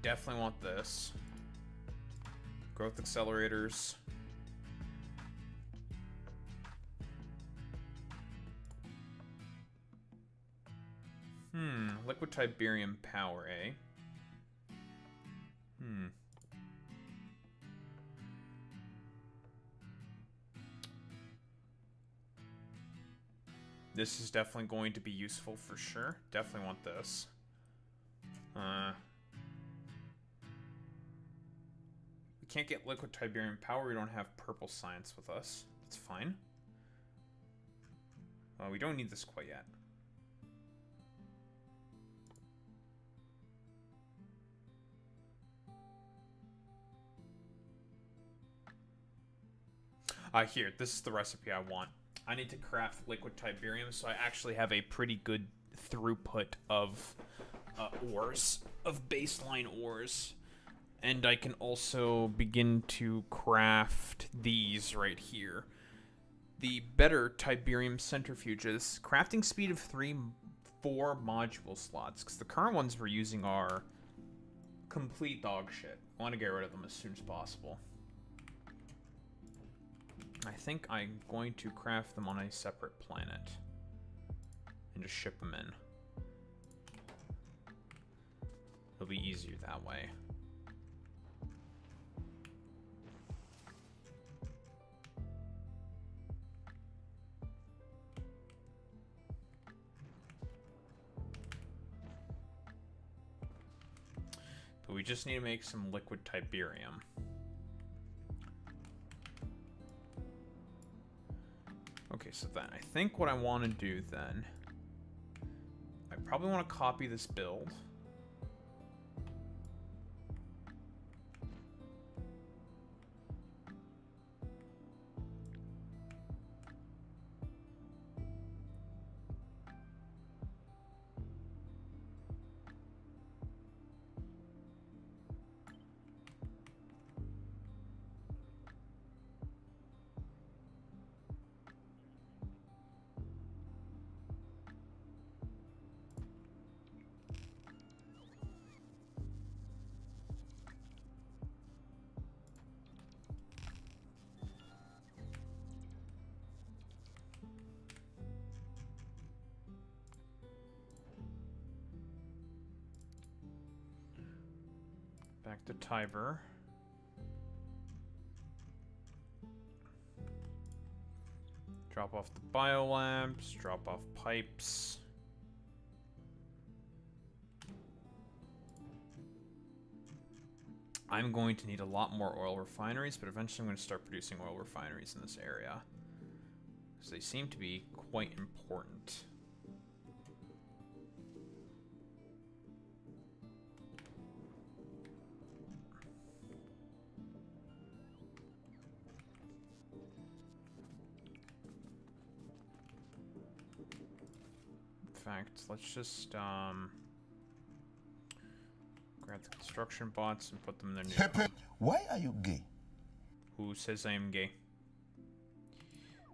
definitely want this. Growth accelerators. Liquid Tiberium power, eh? This is definitely going to be useful for sure. Definitely want this. We can't get Liquid Tiberium power. We don't have purple science with us. That's fine. We don't need this quite yet. Here, this is the recipe I want. I need to craft liquid Tiberium, so I actually have a pretty good throughput of ores, of baseline ores. And I can also begin to craft these right here. The better Tiberium centrifuges. Crafting speed of 4 module slots, because the current ones we're using are complete dog shit. I want to get rid of them as soon as possible. I think I'm going to craft them on a separate planet and just ship them in. It'll be easier that way. But we just need to make some liquid Tiberium. Okay, so then I think what I want to do then, I probably want to copy this build. Back to Tiber. Drop off the biolabs, drop off pipes. I'm going to need a lot more oil refineries, but eventually I'm going to start producing oil refineries in this area, because they seem to be quite important. In fact, let's just grab the construction bots and put them in their new home. Why are you gay? Who says I am gay?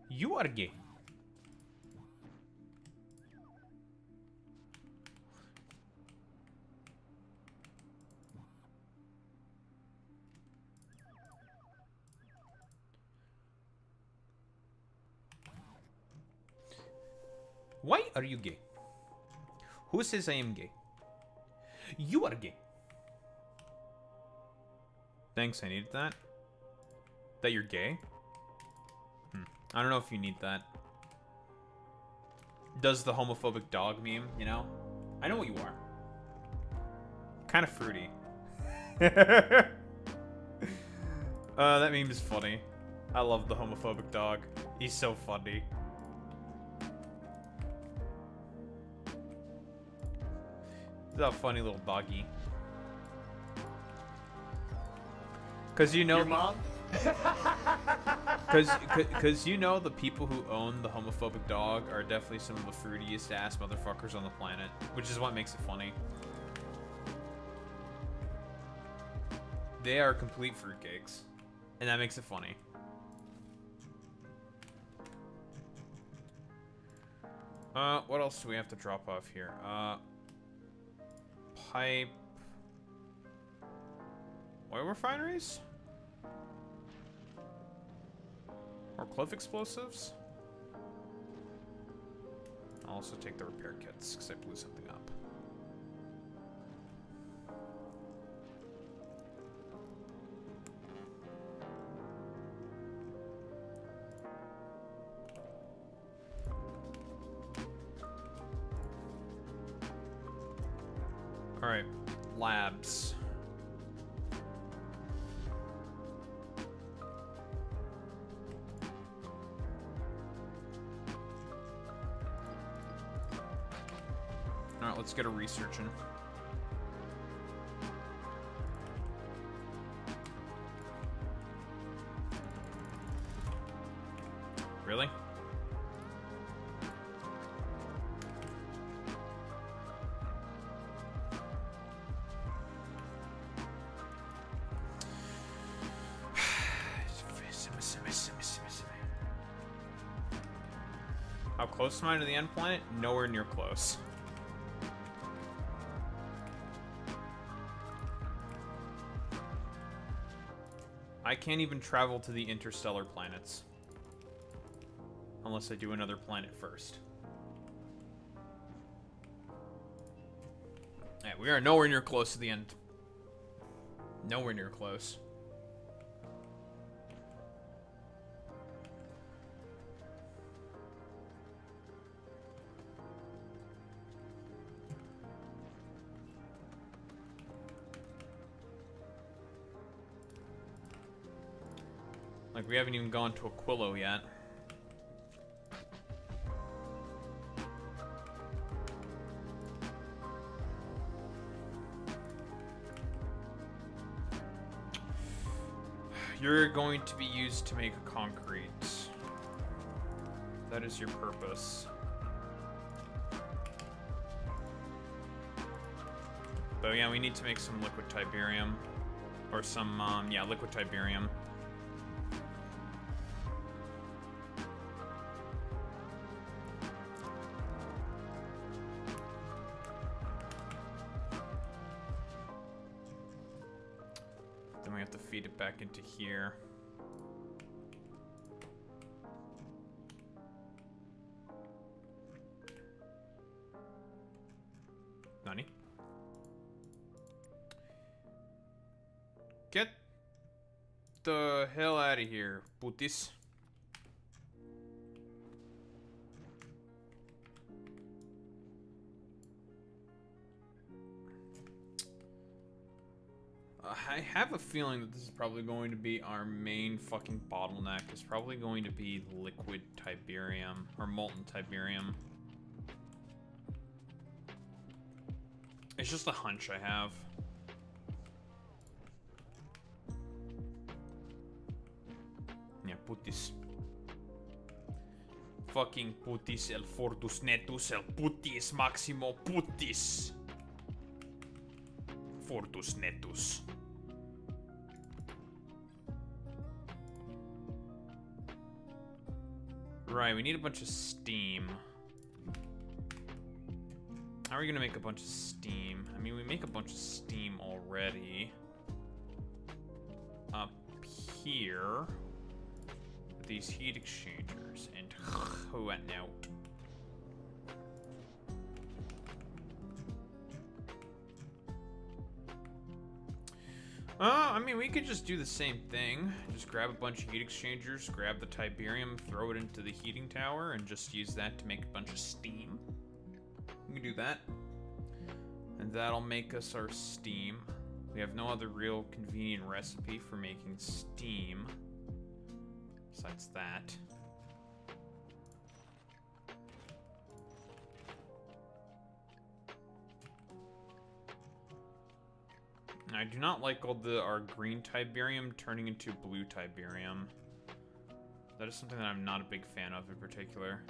You are gay. Why are you gay? Who says I am gay? You are gay. Thanks, I needed that. That you're gay? I don't know if you need that. Does the homophobic dog meme, you know? I know what you are. Kind of fruity. That meme is funny. I love the homophobic dog. He's so funny. That funny little doggy. Cause you know, your mom. cause you know the people who own the homophobic dog are definitely some of the fruitiest ass motherfuckers on the planet, which is what makes it funny. They are complete fruitcakes, and that makes it funny. What else do we have to drop off here? Pipe. Oil refineries? Or cliff explosives? I'll also take the repair kits, because I blew something up. Alright, labs. Alright, let's get a researching. Really? How close am I to the end planet? Nowhere near close. I can't even travel to the interstellar planets. Unless I do another planet first. Yeah, we are nowhere near close to the end. Nowhere near close. Like, we haven't even gone to Aquilo yet. You're going to be used to make a concrete. That is your purpose. But yeah, we need to make some liquid Tiberium. Or some, yeah, liquid Tiberium. Then we have to feed it back into here. Nani? Get the hell out of here, putis. I have a feeling that this is probably going to be our main fucking bottleneck. It's probably going to be liquid Tiberium, or molten Tiberium. It's just a hunch I have. Yeah, putis. Fucking putis, el fortus netus, el putis maximo putis. Fortus netus. Right, we need a bunch of steam. How are we gonna make a bunch of steam? I mean, we make a bunch of steam already. Up here. With these heat exchangers. And what now? I mean, we could just do the same thing. Just grab a bunch of heat exchangers, grab the Tiberium, throw it into the heating tower, and just use that to make a bunch of steam. We can do that. And that'll make us our steam. We have no other real convenient recipe for making steam. Besides that. I do not like all our green Tiberium turning into blue Tiberium. That is something that I'm not a big fan of in particular.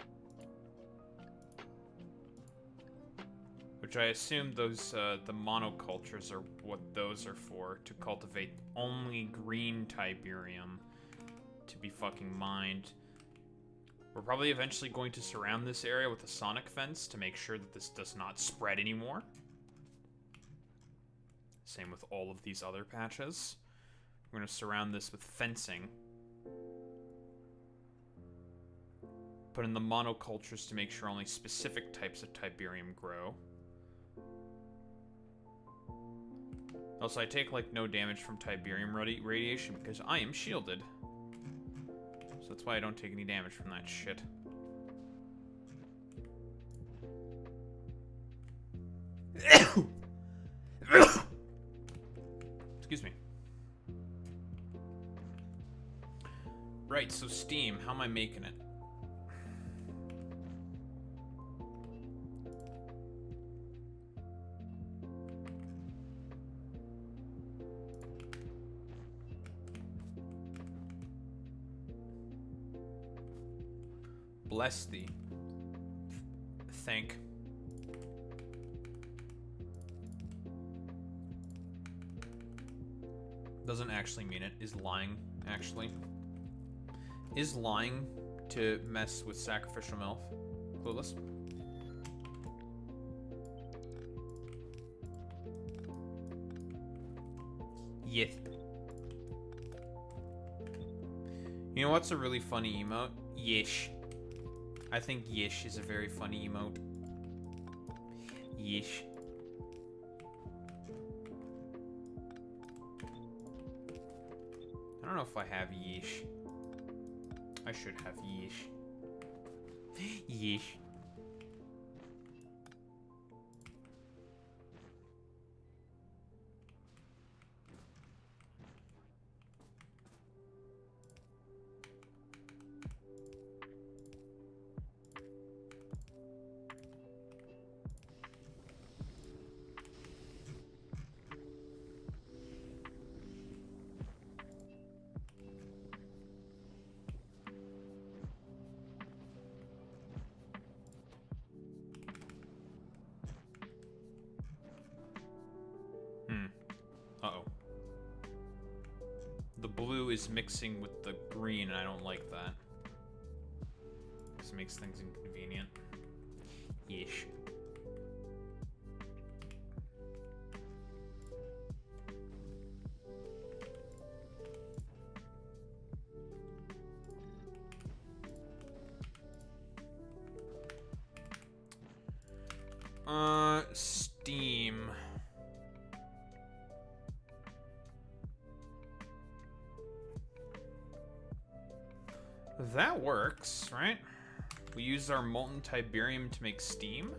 Which I assume those, the monocultures are what those are for, to cultivate only green Tiberium to be fucking mined. We're probably eventually going to surround this area with a sonic fence to make sure that this does not spread anymore. Same with all of these other patches. We're going to surround this with fencing. Put in the monocultures to make sure only specific types of Tiberium grow. Also, I take, like, no damage from Tiberium radiation because I am shielded. So that's why I don't take any damage from that shit. Excuse me. Right, so Steam, how am I making it? Bless thee. Thank. Doesn't actually mean it. Is lying, actually. Is lying to mess with sacrificial MILF. Clueless. Yes. You know what's a really funny emote? Yish. I think Yish is a very funny emote. Yish. I don't know if I have Yish. I should have Yish. Yish. Uh-oh. The blue is mixing with the green, and I don't like that. This makes things inconvenient. Yeesh. Steam. That works, right? We use our molten Tiberium to make steam.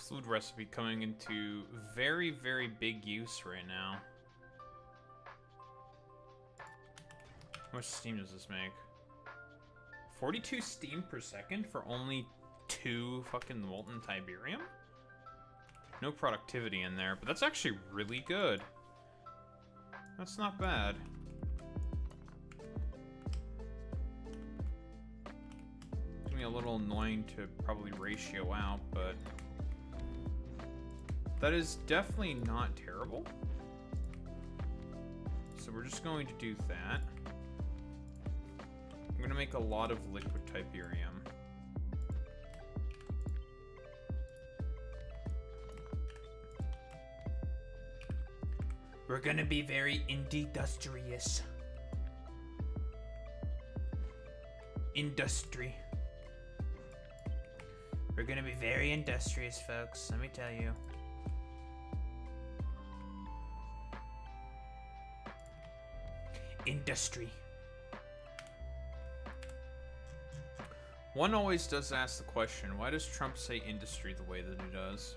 Food recipe coming into very, very big use right now. How much steam does this make? 42 steam per second for only 2 fucking molten Tiberium? No productivity in there, but that's actually really good. That's not bad. It's gonna be a little annoying to probably ratio out, but that is definitely not terrible. So we're just going to do that. I'm going to make a lot of liquid Tiberium. We're gonna be very industrious. Industry. We're gonna be very industrious, folks, let me tell you. Industry. One always does ask the question, why does Trump say industry the way that he does?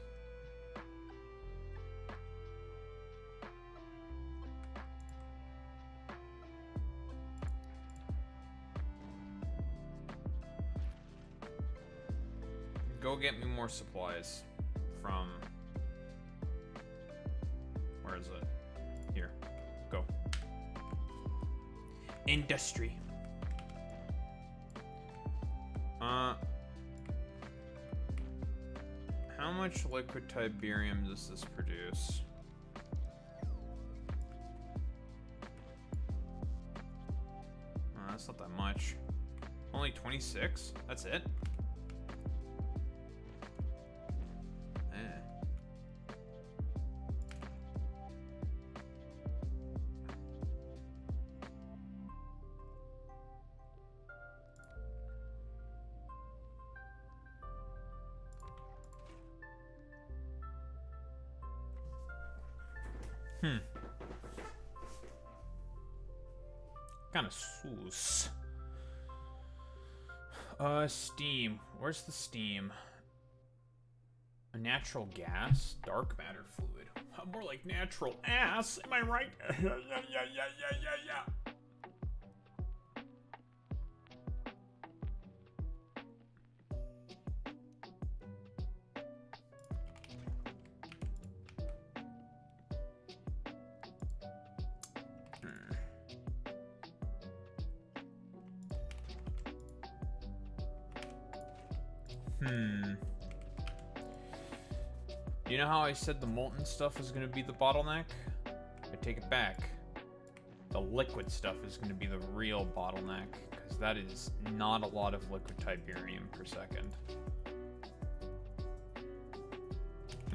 go get me more supplies from... Where is it? Here. Go. Industry. How much liquid Tiberium does this produce? That's not that much. Only 26? That's it? Kinda sus. Steam. Where's the steam? A natural gas? Dark matter fluid. More like natural ass, am I right? Yeah. You know how I said the molten stuff is going to be the bottleneck? I take it back. The liquid stuff is going to be the real bottleneck, because that is not a lot of liquid Tiberium per second.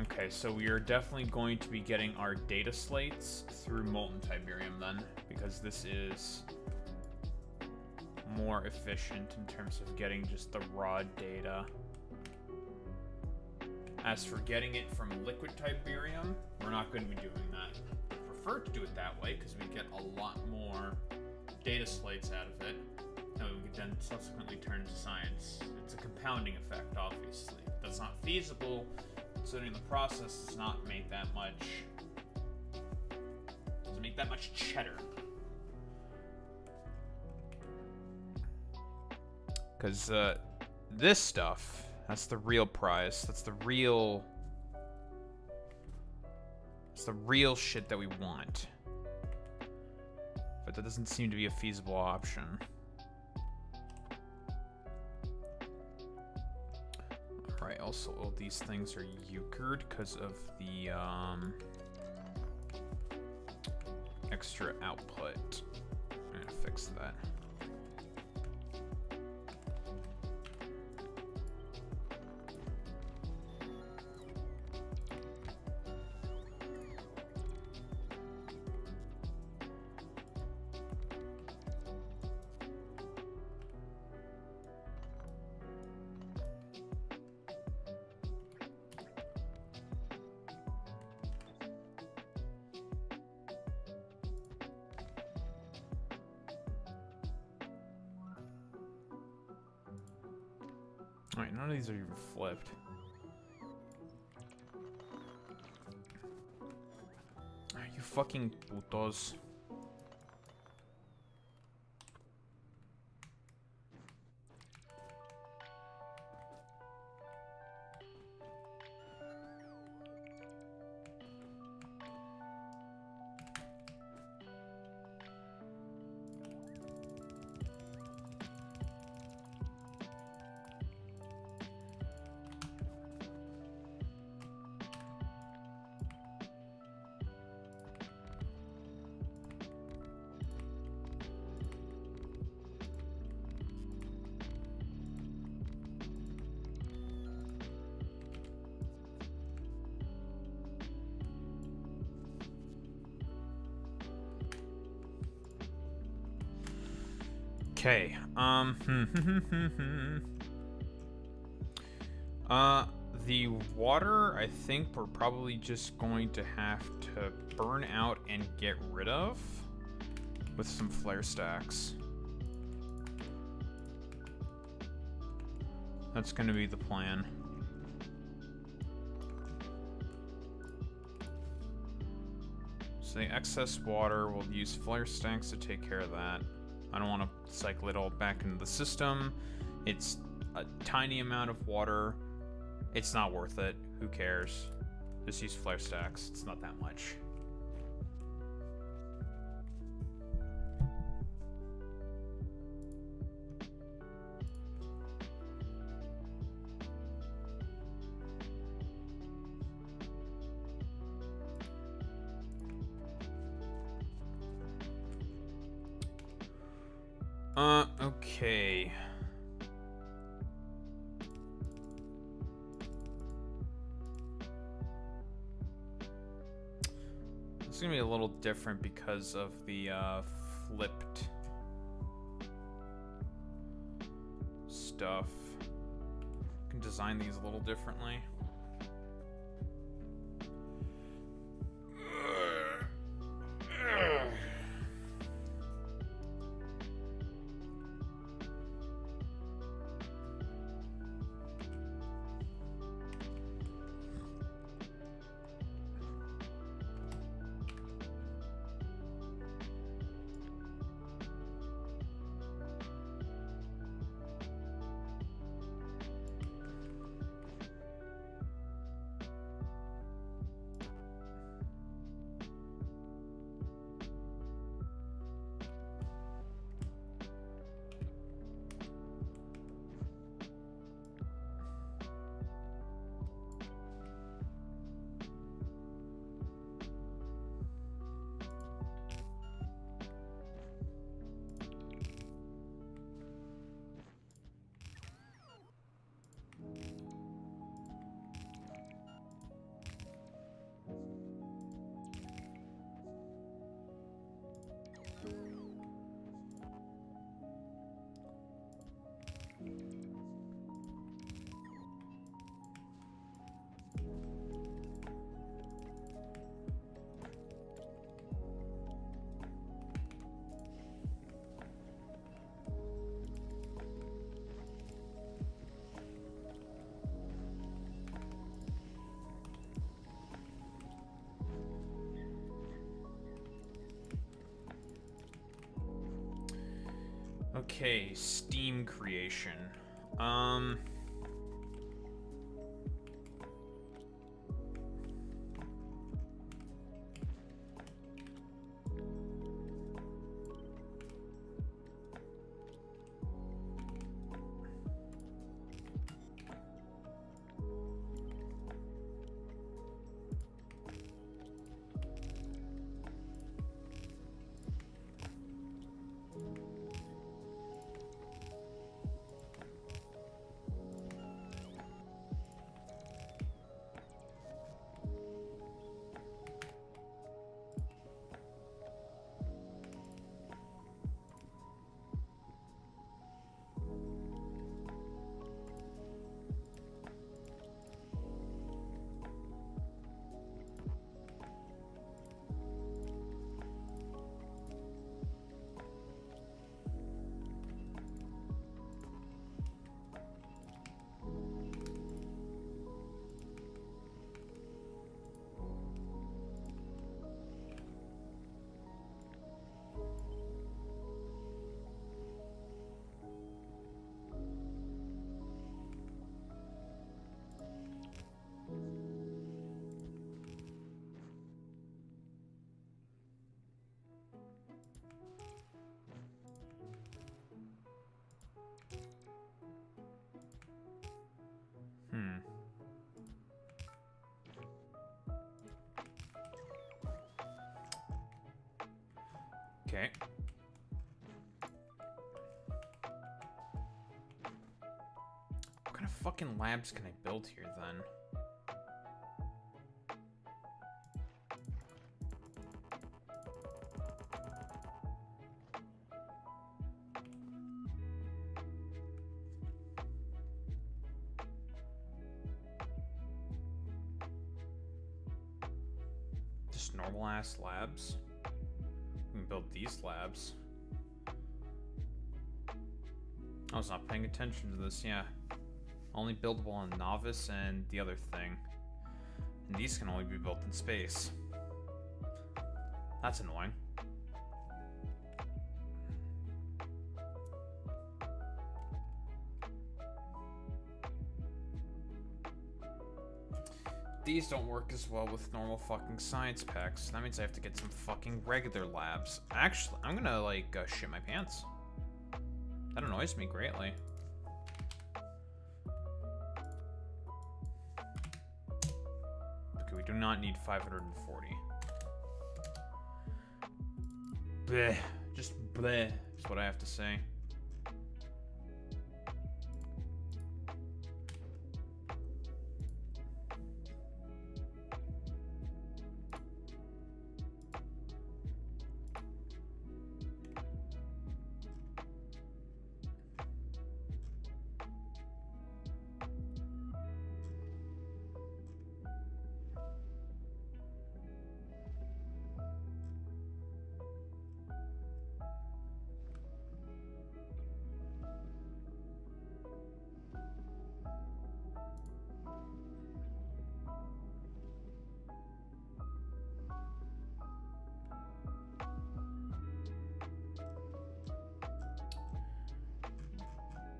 Okay, so we are definitely going to be getting our data slates through molten Tiberium then, because this is more efficient in terms of getting just the raw data. As for getting it from liquid Tiberium, we're not going to be doing that. I prefer to do it that way because we get a lot more data slates out of it that we could then subsequently turn into science. It's a compounding effect, obviously. That's not feasible, considering the process does not make that much... doesn't make that much cheddar. Because this stuff... that's the real prize. That's the real... it's the real shit that we want. But that doesn't seem to be a feasible option. Alright, also all these things are euchred because of the extra output. I'm gonna fix that. Alright, none of these are even flipped. Are you fucking putos? Okay, the water, I think we're probably just going to have to burn out and get rid of with some flare stacks. That's going to be the plan. So the excess water, we'll use flare stacks to take care of that. I don't want to cycle it all back into the system. It's a tiny amount of water. It's not worth it. Who cares? Just use flare stacks. It's not that much. Okay. It's gonna be a little different because of the flipped stuff. I can design these a little differently. Okay, Steam creation. Okay. What kind of fucking labs can I build here then? Just normal ass labs? We can build these labs. I was not paying attention to this, yeah. Only buildable on Novice and the other thing. And these can only be built in space. That's annoying. these don't work as well with normal fucking science packs. That means I have to get some fucking regular labs. Actually, I'm gonna, like, shit my pants. That annoys me greatly. Okay, we do not need 540. Bleh. Just bleh is what I have to say.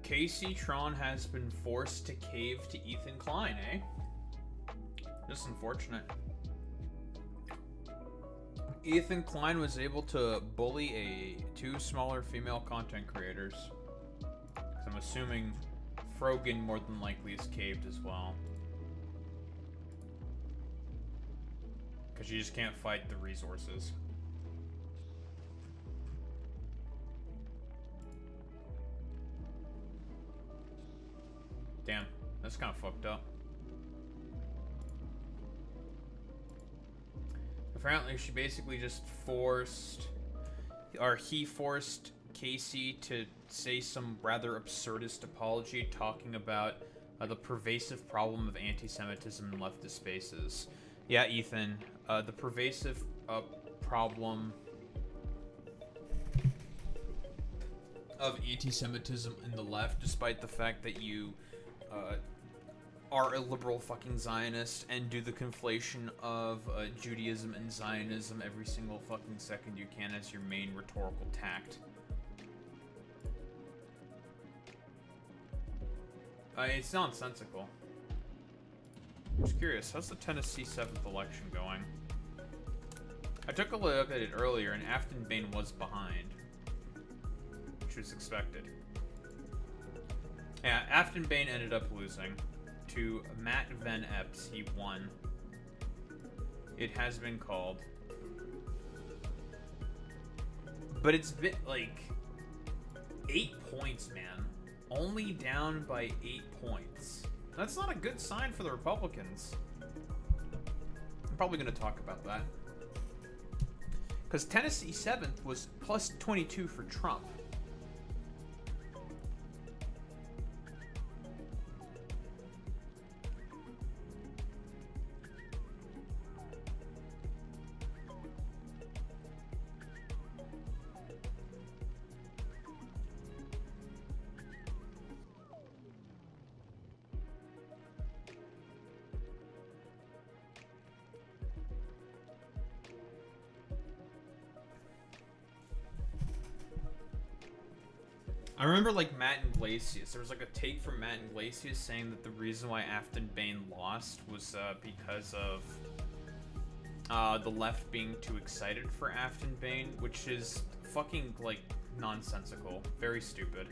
Casey Tron has been forced to cave to Ethan Klein, eh? Just unfortunate. Ethan Klein was able to bully two smaller female content creators. So I'm assuming Frogan more than likely is caved as well. Because you just can't fight the resources. Damn, that's kind of fucked up. Apparently she basically just forced, or he forced Casey to say some rather absurdist apology talking about the pervasive problem of anti-Semitism in leftist spaces. Yeah, Ethan, the pervasive problem of anti-Semitism in the left, despite the fact that you are a liberal fucking Zionist and do the conflation of Judaism and Zionism every single fucking second you can as your main rhetorical tact. It's nonsensical. I'm just curious, how's the Tennessee 7th election going? I took a look at it earlier and Afton Bain was behind, which was expected. Yeah, Afton Bain ended up losing to Matt Van Epps. He won. It has been called. But it's been like 8 points, man. Only down by 8 points. That's not a good sign for the Republicans. I'm probably going to talk about that. Because Tennessee 7th was plus 22 for Trump. I remember, like, Matt Iglesias. There was, like, a take from Matt Iglesias saying that the reason why Afton Bain lost was because of the left being too excited for Afton Bain, which is fucking, like, nonsensical. Very stupid.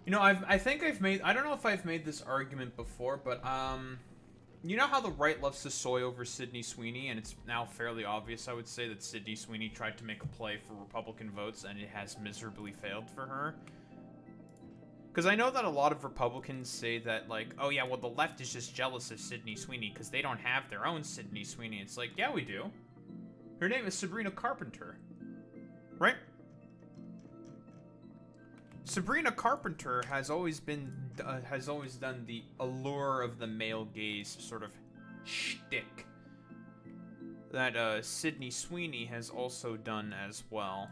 You know, I think I've made, I don't know if I've made this argument before, but, You know how the right loves to soy over Sydney Sweeney, and it's now fairly obvious, I would say, that Sydney Sweeney tried to make a play for Republican votes, and it has miserably failed for her. Because I know that a lot of Republicans say that, like, oh yeah, well, the left is just jealous of Sydney Sweeney because they don't have their own Sydney Sweeney. It's like, yeah, we do. Her name is Sabrina Carpenter. Right? Sabrina Carpenter has always been, has always done the allure of the male gaze sort of shtick that Sydney Sweeney has also done as well.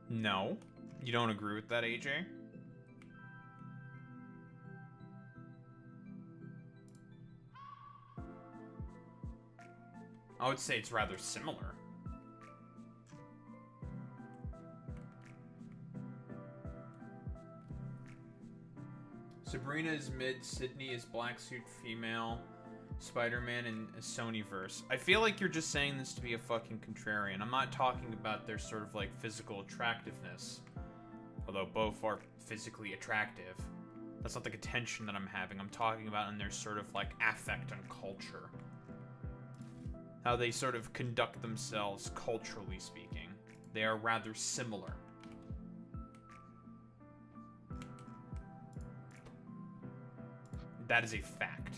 No, you don't agree with that, AJ? I would say it's rather similar. Sabrina is mid, Sydney is black suit female, Spider-Man and a Sonyverse. I feel like you're just saying this to be a fucking contrarian. I'm not talking about their sort of like physical attractiveness, although both are physically attractive. That's not the contention that I'm having. I'm talking about in their sort of like affect and culture. How they sort of conduct themselves culturally speaking. They are rather similar. That is a fact.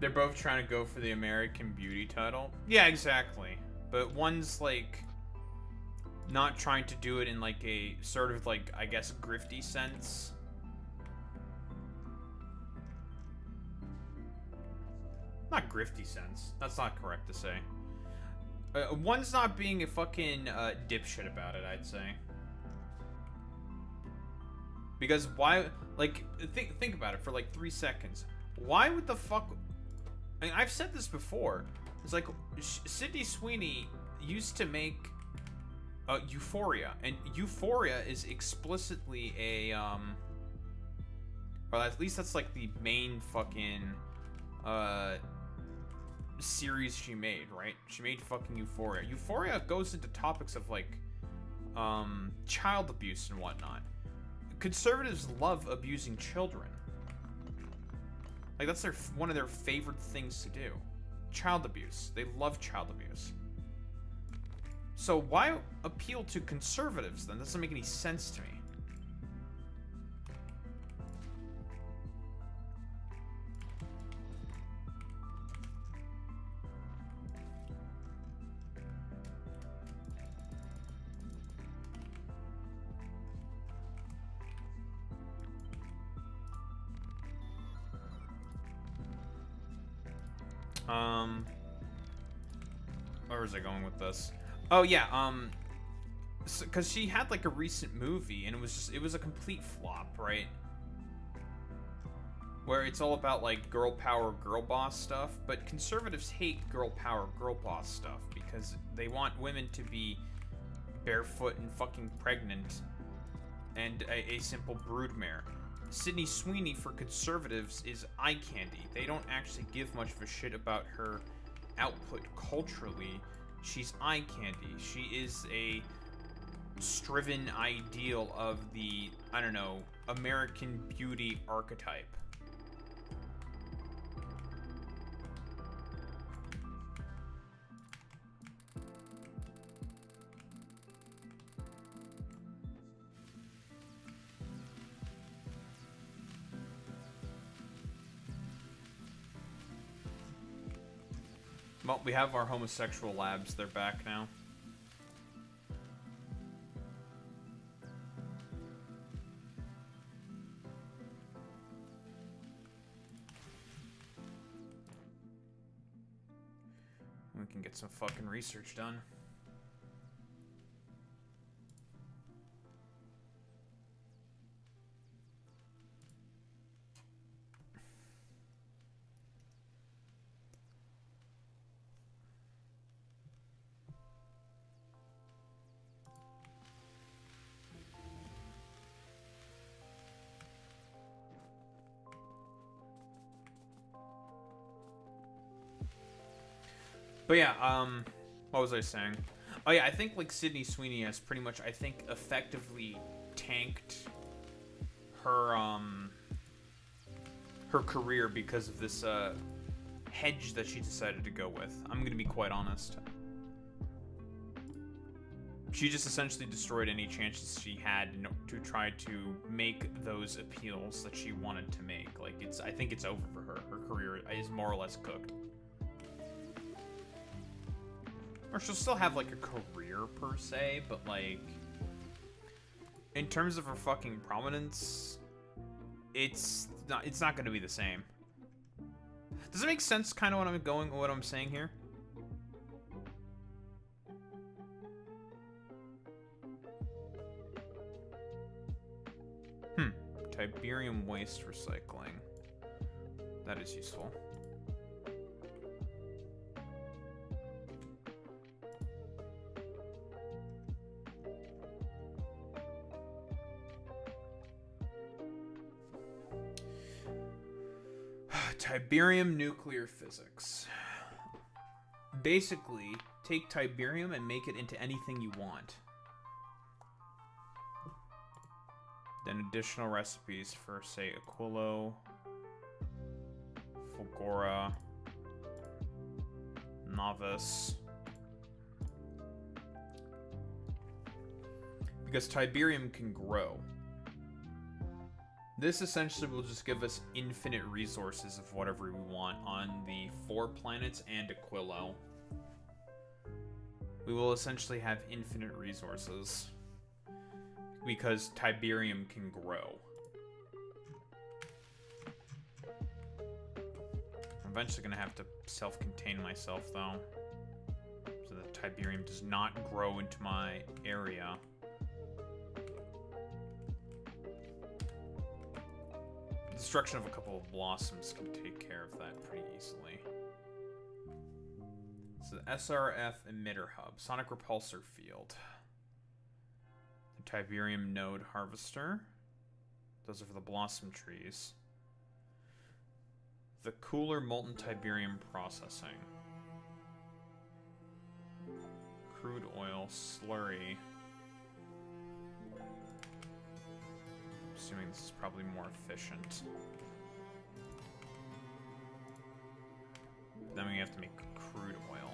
They're both trying to go for the American Beauty title. Yeah, exactly. But one's like not trying to do it in like a sort of like, I guess, grifty sense. Not grifty sense. That's not correct to say. One's not being a fucking dipshit about it, I'd say. Because why, like, think about it for like 3 seconds. Why would the fuck... I mean, I've said this before. It's like, Sydney Sweeney used to make Euphoria, and Euphoria is explicitly a, or at least that's like the main fucking, series she made, right? She made fucking Euphoria. Euphoria goes into topics of like, child abuse and whatnot. Conservatives love abusing children. Like, that's one of their favorite things to do. Child abuse. They love child abuse. So why appeal to conservatives then? That doesn't make any sense to me. Where was I going with this? Oh yeah, because she had like a recent movie and it was a complete flop, right? Where it's all about like girl power, girl boss stuff, but conservatives hate girl power, girl boss stuff because they want women to be barefoot and fucking pregnant and a simple broodmare. Sydney Sweeney for conservatives is eye candy. They don't actually give much of a shit about her output culturally. She's eye candy. She is a striven ideal of the, I don't know, American beauty archetype. Well, we have our homosexual labs. They're back now. We can get some fucking research done. But yeah, what was I saying? Oh yeah, I think like Sydney Sweeney has pretty much, I think, effectively tanked her her career because of this hedge that she decided to go with. I'm gonna be quite honest. She just essentially destroyed any chances she had to try to make those appeals that she wanted to make. Like, I think it's over for her. Her career is more or less cooked. Or she'll still have, like, a career, per se, but, like, in terms of her fucking prominence, it's not gonna be the same. Does it make sense, kind of, what I'm saying here? Tiberium waste recycling. That is useful. Tiberium nuclear physics. Basically, take Tiberium and make it into anything you want. Then additional recipes for, say, Aquilo, Fulgora, Novice. Because Tiberium can grow. This essentially will just give us infinite resources of whatever we want on the 4 planets and Aquilo. We will essentially have infinite resources. Because Tiberium can grow. I'm eventually going to have to self-contain myself, though. So that Tiberium does not grow into my area. Destruction of a couple of blossoms can take care of that pretty easily. So the SRF emitter hub, sonic repulsor field. The Tiberium node harvester. Those are for the blossom trees. The cooler molten Tiberium processing. Crude oil slurry. Assuming this is probably more efficient. Then we have to make crude oil.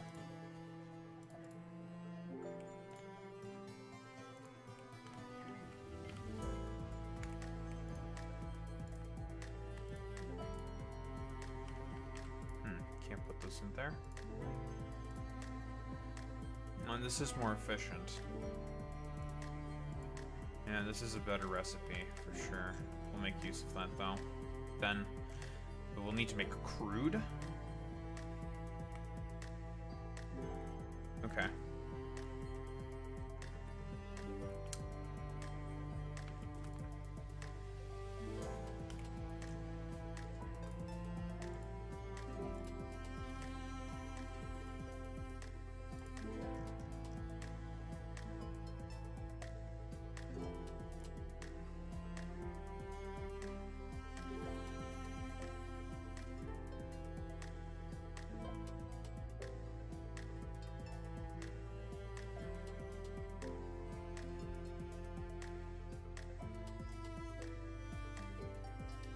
Can't put this in there. No, this is more efficient. Yeah, this is a better recipe, for sure. We'll make use of that, though. Then, we'll need to make crude. Okay.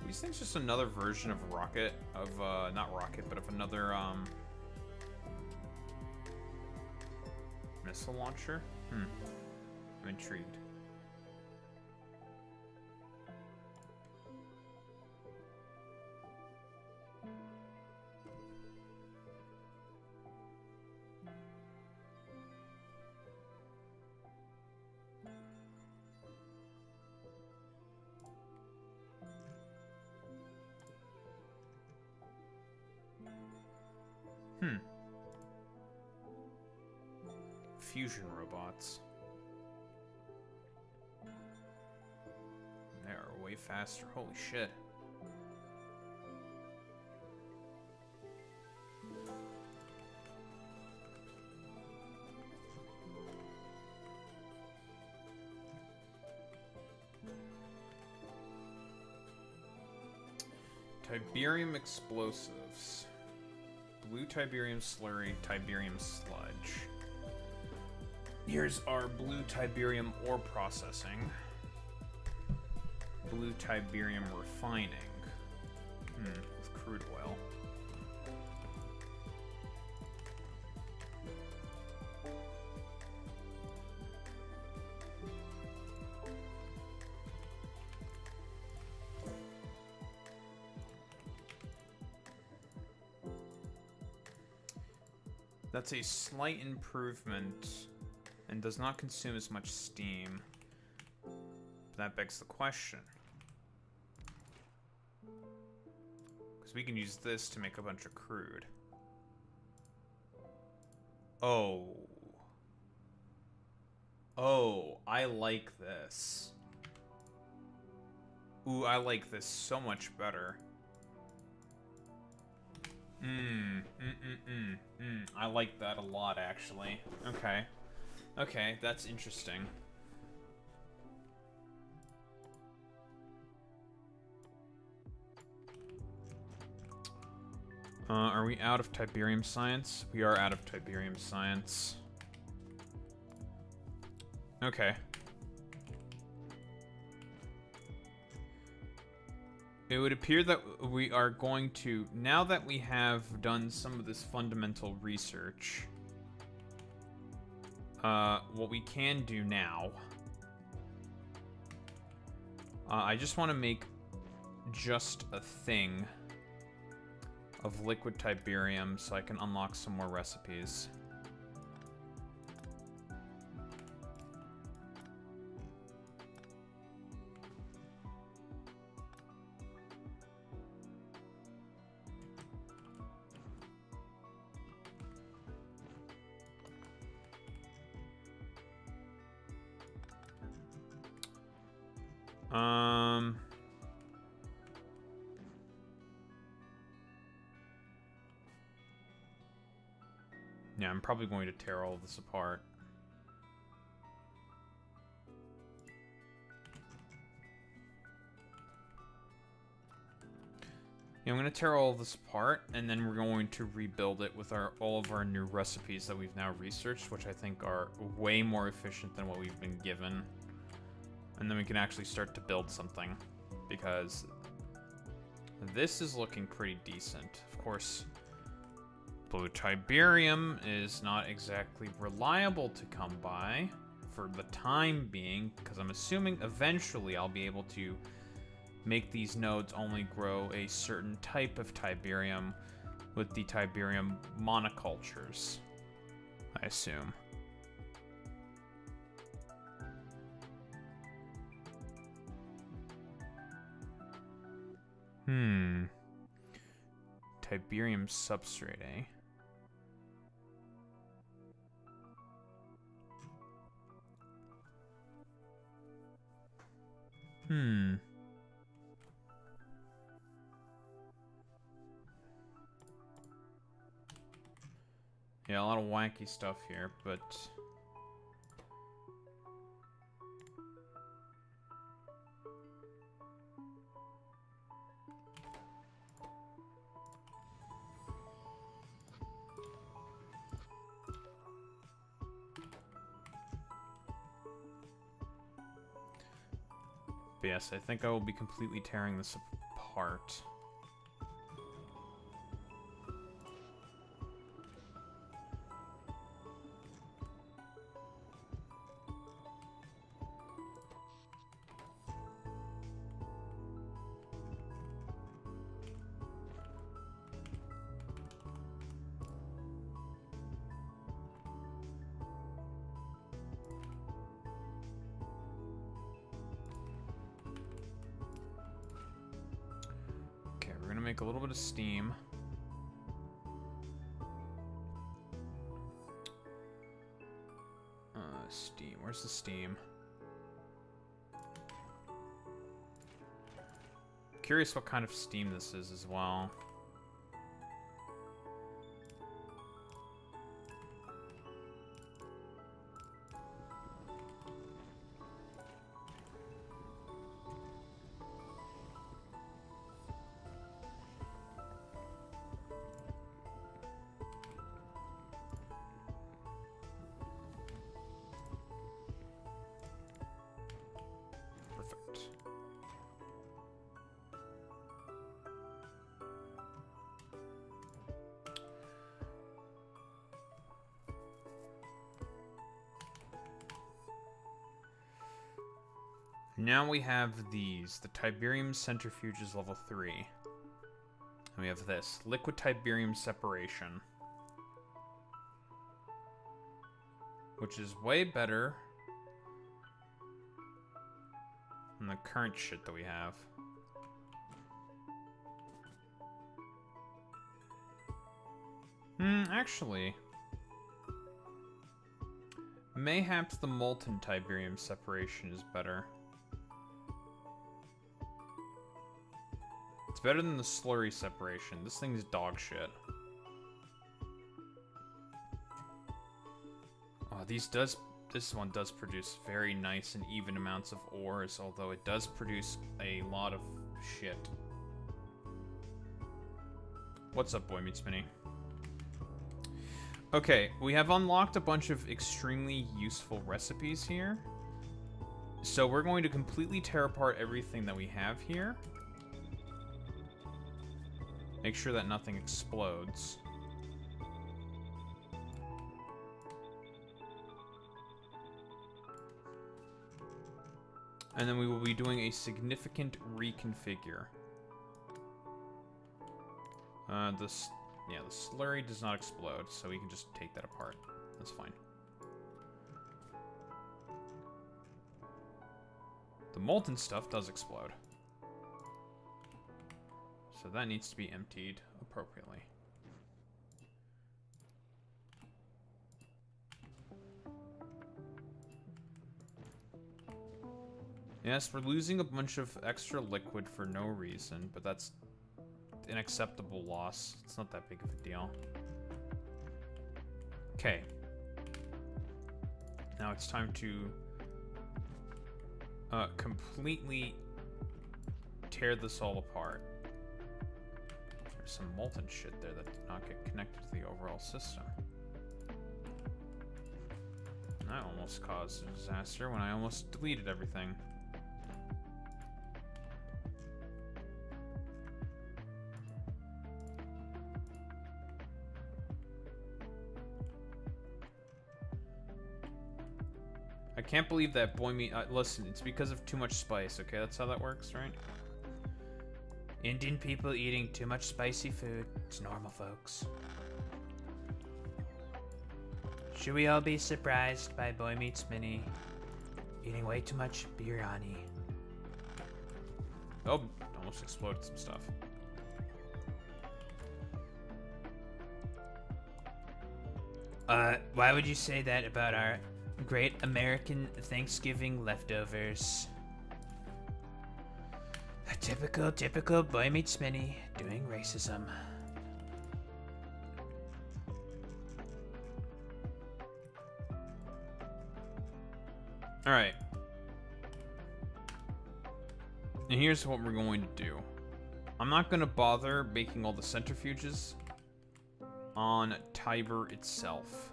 These things just another version of Rocket, not Rocket, but of another, missile launcher? I'm intrigued. fusion robots. They are way faster. Holy shit. Tiberium explosives. Blue Tiberium slurry, Tiberium sludge. Here's our blue Tiberium ore processing. Blue Tiberium refining. With crude oil. That's a slight improvement and does not consume as much steam. But that begs the question. Because we can use this to make a bunch of crude. Oh. Oh, I like this. Ooh, I like this so much better. I like that a lot, actually. Okay. Okay, that's interesting. Are we out of Tiberium science? We are out of Tiberium science. Okay. It would appear that we are going to, now that we have done some of this fundamental research, what we can do now, I just want to make just a thing of liquid Tiberium so I can unlock some more recipes. Yeah, I'm probably going to tear all of this apart. Yeah, I'm going to tear all of this apart, and then we're going to rebuild it with all of our new recipes that we've now researched, which I think are way more efficient than what we've been given. And then we can actually start to build something, because this is looking pretty decent. Of course, blue Tiberium is not exactly reliable to come by for the time being, because I'm assuming eventually I'll be able to make these nodes only grow a certain type of Tiberium with the Tiberium monocultures, I assume. Tiberium substrate, eh? Yeah, a lot of wacky stuff here, but... But yes, I think I will be completely tearing this apart. Make a little bit of steam. Steam. Where's the steam? Curious what kind of steam this is as well. Now we have these. The Tiberium Centrifuge is level 3. And we have this. Liquid Tiberium Separation. Which is way better than the current shit that we have. Actually. Mayhaps the Molten Tiberium Separation is better. It's better than the slurry separation. This thing's dog shit. Oh, this one does produce very nice and even amounts of ores, although it does produce a lot of shit. What's up, Boy Meets Mini? Okay, we have unlocked a bunch of extremely useful recipes here. So we're going to completely tear apart everything that we have here. Make sure that nothing explodes. And then we will be doing a significant reconfigure. The slurry does not explode, so we can just take that apart. That's fine. The molten stuff does explode. So that needs to be emptied appropriately. Yes, we're losing a bunch of extra liquid for no reason, but that's an acceptable loss. It's not that big of a deal. Okay. Now it's time to completely tear this all apart. There's some molten shit there that did not get connected to the overall system. And that almost caused a disaster when I almost deleted everything. I can't believe that boy meat. Listen, it's because of too much spice, okay? That's how that works, right? Indian people eating too much spicy food. It's normal, folks. Should we all be surprised by Boy Meets Mini eating way too much biryani? Oh, almost exploded some stuff. Why would you say that about our great American Thanksgiving leftovers? A typical Boy Meets Mini doing racism. Alright. And here's what we're going to do. I'm not going to bother making all the centrifuges on Tiber itself.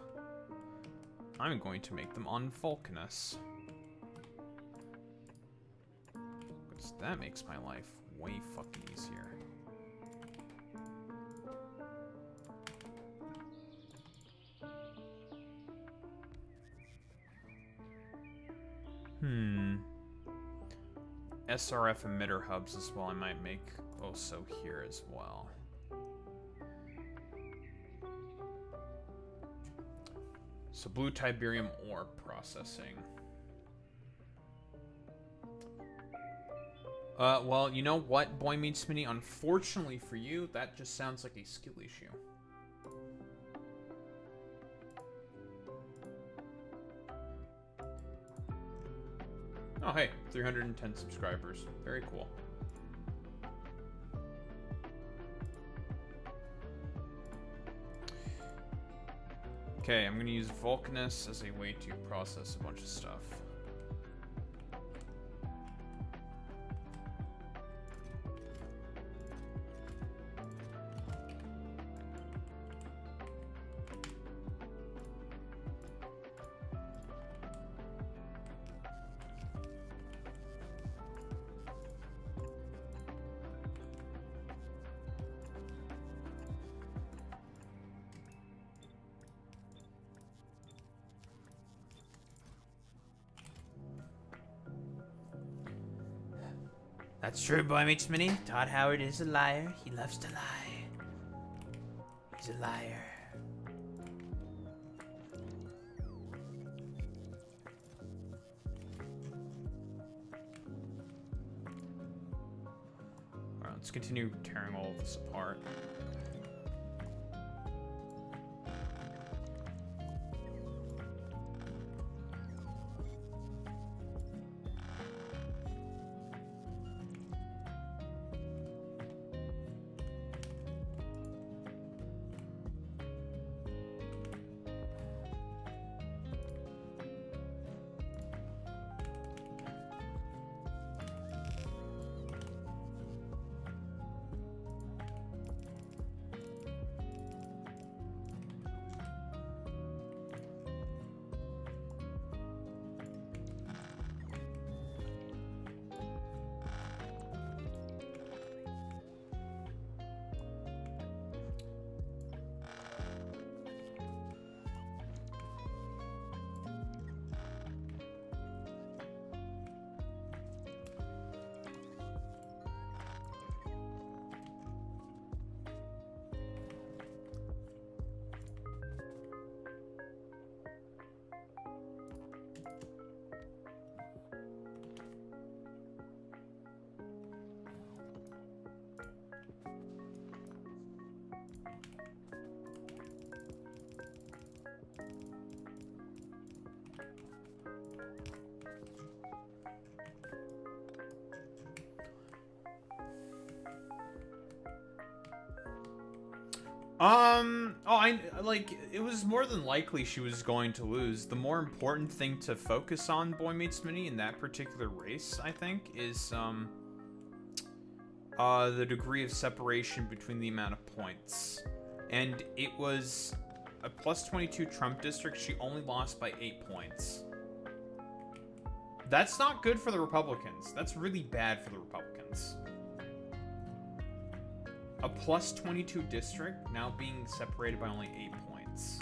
I'm going to make them on Vulcanus. Because that makes my life way fucking easier. SRF emitter hubs as well. I might make also here as well. So blue Tiberium ore processing. Well, you know what, Boy Meets Mini? Unfortunately for you, that just sounds like a skill issue. Oh, hey, 310 subscribers. Very cool. Okay, I'm gonna use Vulcanus as a way to process a bunch of stuff. That's true, Boy Meets Mini. Todd Howard is a liar. He loves to lie. He's a liar. Alright, let's continue tearing all of this apart. It was more than likely she was going to lose. The more important thing to focus on, Boy Meets Mini, in that particular race, I think, is, the degree of separation between the amount of points. And it was a plus 22 Trump district. She only lost by 8 points. That's not good for the Republicans. That's really bad for the Republicans. A plus 22 district now being separated by only 8 points.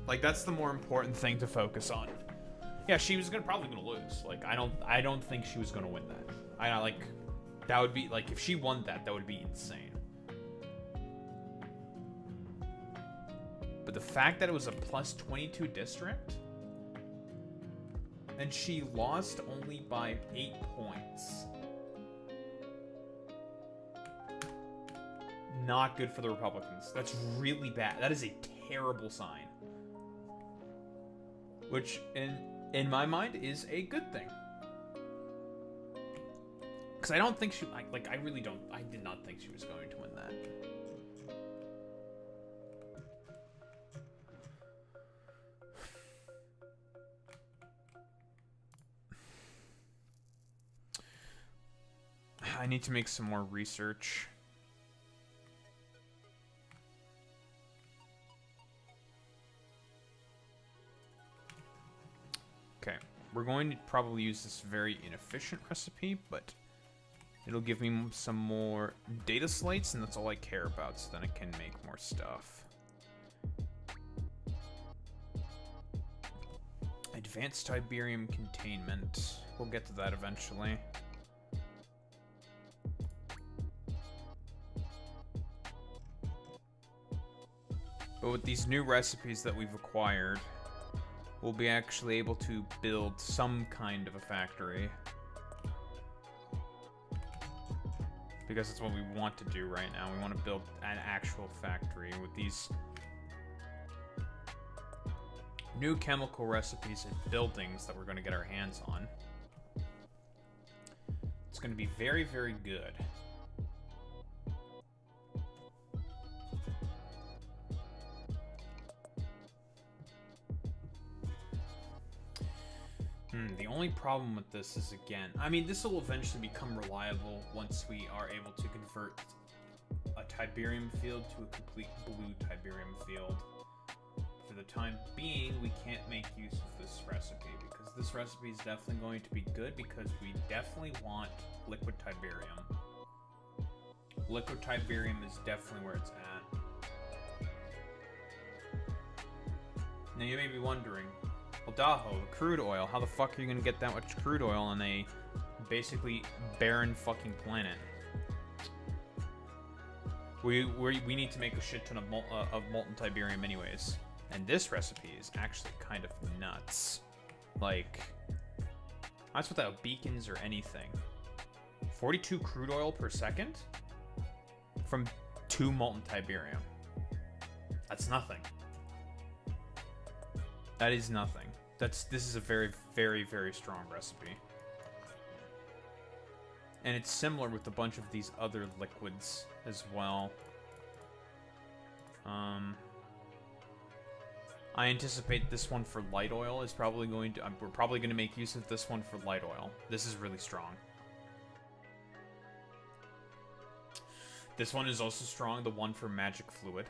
Like, that's the more important thing to focus on. Yeah, she was probably gonna lose. Like, I don't think she was gonna win that. That would be, like, if she won that would be insane. But the fact that it was a plus 22 district, and she lost only by 8 points. Not good for the Republicans. That's really bad. That is a terrible sign. Which, in my mind, is a good thing. Because I don't think she... I really don't... I did not think she was going to win that. I need to make some more research. Okay, we're going to probably use this very inefficient recipe, but it'll give me some more data slates, and that's all I care about, so then I can make more stuff. Advanced Tiberium containment. We'll get to that eventually. But with these new recipes that we've acquired, we'll be actually able to build some kind of a factory. Because that's what we want to do right now. We want to build an actual factory with these new chemical recipes and buildings that we're going to get our hands on. It's going to be very, very good. The only problem with this is, again, I mean, this will eventually become reliable once we are able to convert a Tiberium field to a complete blue Tiberium field. For the time being, we can't make use of this recipe, because this recipe is definitely going to be good, because we definitely want liquid Tiberium. Liquid Tiberium is definitely where it's at. Now you may be wondering, well, Daho, the crude oil, how the fuck are you gonna get that much crude oil on a basically barren fucking planet? We need to make a shit ton of molten Tiberium anyways. And this recipe is actually kind of nuts. Like, that's without beacons or anything. 42 crude oil per second from 2 molten Tiberium. That's nothing. That is nothing. This is a very, very, very strong recipe. And it's similar with a bunch of these other liquids as well. I anticipate this one for light oil is probably going to... we're probably going to make use of this one for light oil. This is really strong. This one is also strong, the one for magic fluid.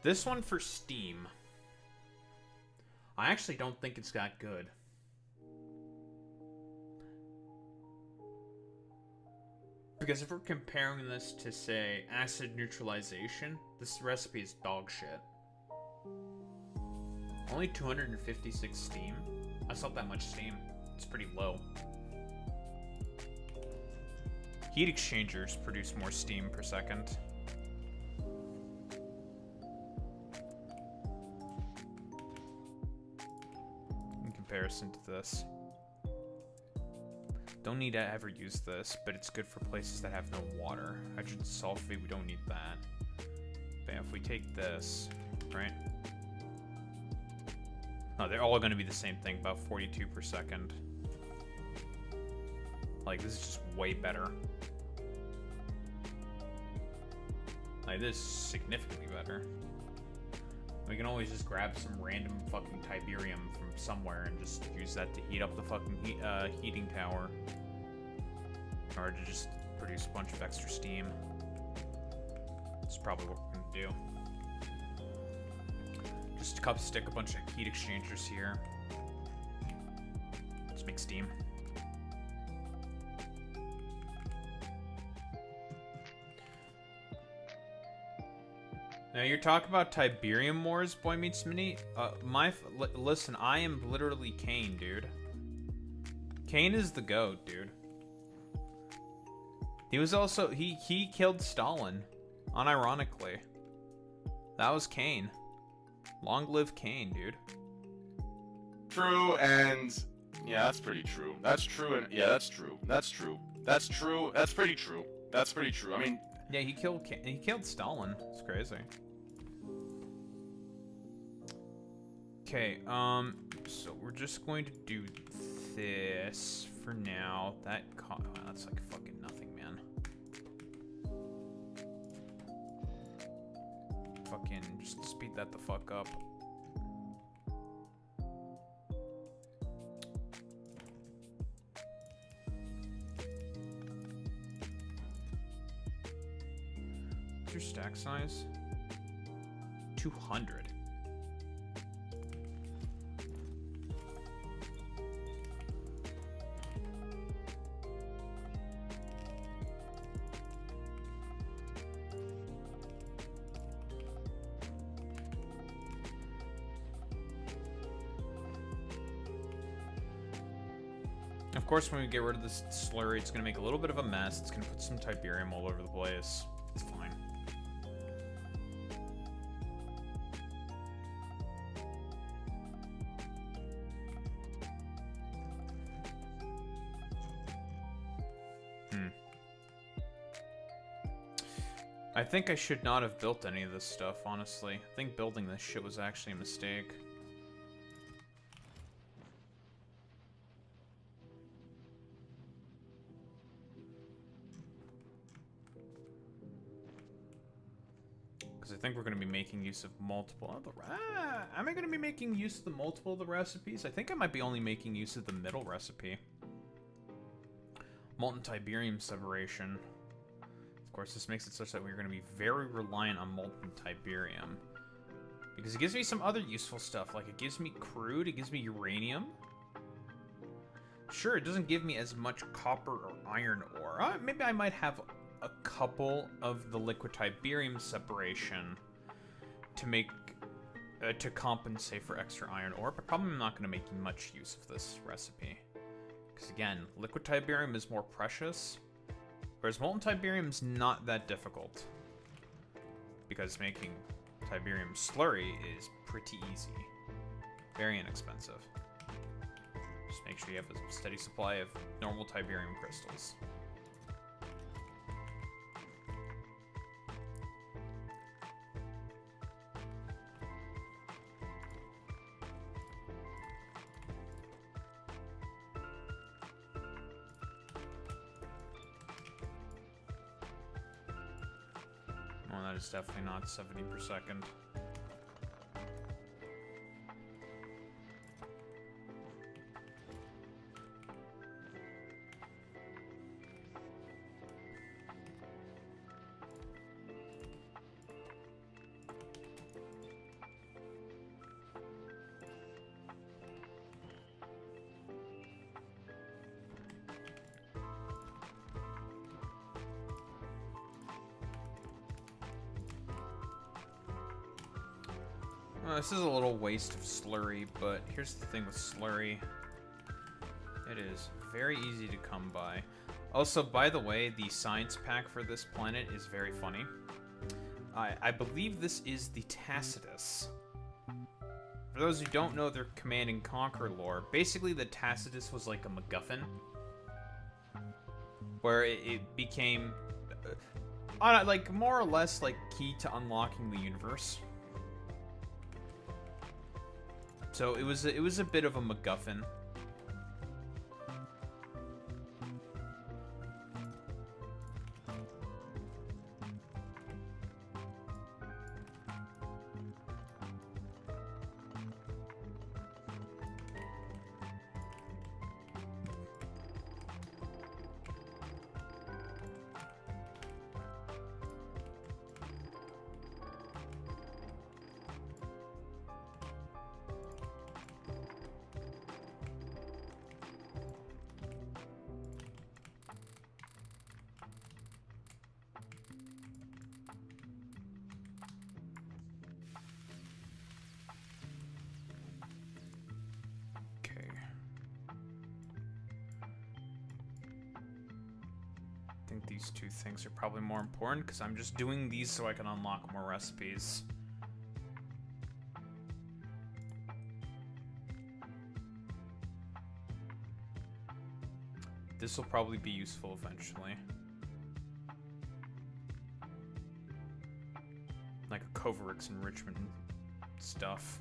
This one for steam. I actually don't think it's that good. Because if we're comparing this to, say, acid neutralization, this recipe is dog shit. Only 256 steam. That's not that much steam. It's pretty low. Heat exchangers produce more steam per second. In comparison to this. Don't need to ever use this, but it's good for places that have no water. Hydrogen sulfate, we don't need that. But if we take this, right? Oh, they're all going to be the same thing, about 42 per second. Like, this is just way better. Like, this is significantly better. We can always just grab some random fucking Tiberium from somewhere and just use that to heat up the fucking heating tower. Or to just produce a bunch of extra steam. That's probably what we're gonna do. Just stick a bunch of heat exchangers here. Let's make steam. Now you're talking about Tiberium wars, Boy Meets Mini. Listen, I am literally Kane, dude. Kane is the GOAT, dude. He was also he killed Stalin, unironically. That was Kane. Long live Kane, dude. True, and yeah, that's pretty true. That's true, and yeah, that's true. That's true. That's true. That's pretty true. That's pretty true. I mean, yeah, he killed Stalin. It's crazy. Okay, so we're just going to do this for now. That's like fucking nothing, man. Fucking just speed that the fuck up. What's your stack size? 200. Of course, when we get rid of this slurry, it's going to make a little bit of a mess. It's going to put some Tiberium all over the place. It's fine. I think I should not have built any of this stuff, honestly. I think building this shit was actually a mistake. Because I think we're going to be making use of multiple of the... am I going to be making use of the multiple of the recipes? I think I might be only making use of the middle recipe. Molten Tiberium separation. Of course, this makes it such that we're going to be very reliant on molten Tiberium. Because it gives me some other useful stuff, like it gives me crude, it gives me uranium. Sure, it doesn't give me as much copper or iron ore. Maybe I might have a couple of the liquid Tiberium separation to make... to compensate for extra iron ore, but probably I'm not going to make much use of this recipe. Because again, liquid Tiberium is more precious, whereas molten Tiberium's not that difficult. Because making Tiberium slurry is pretty easy. Very inexpensive. Just make sure you have a steady supply of normal Tiberium crystals. Well, that is definitely not 70 per second. This is a little waste of slurry, but here's the thing with slurry. It is very easy to come by. Also, by the way, the science pack for this planet is very funny. I believe this is the Tacitus. For those who don't know their Command and Conquer lore, basically the Tacitus was like a MacGuffin. Where it became, like, more or less, like, key to unlocking the universe. So it was a bit of a MacGuffin. I think these two things are probably more important because I'm just doing these so I can unlock more recipes. This will probably be useful eventually. Like a Coverix enrichment stuff.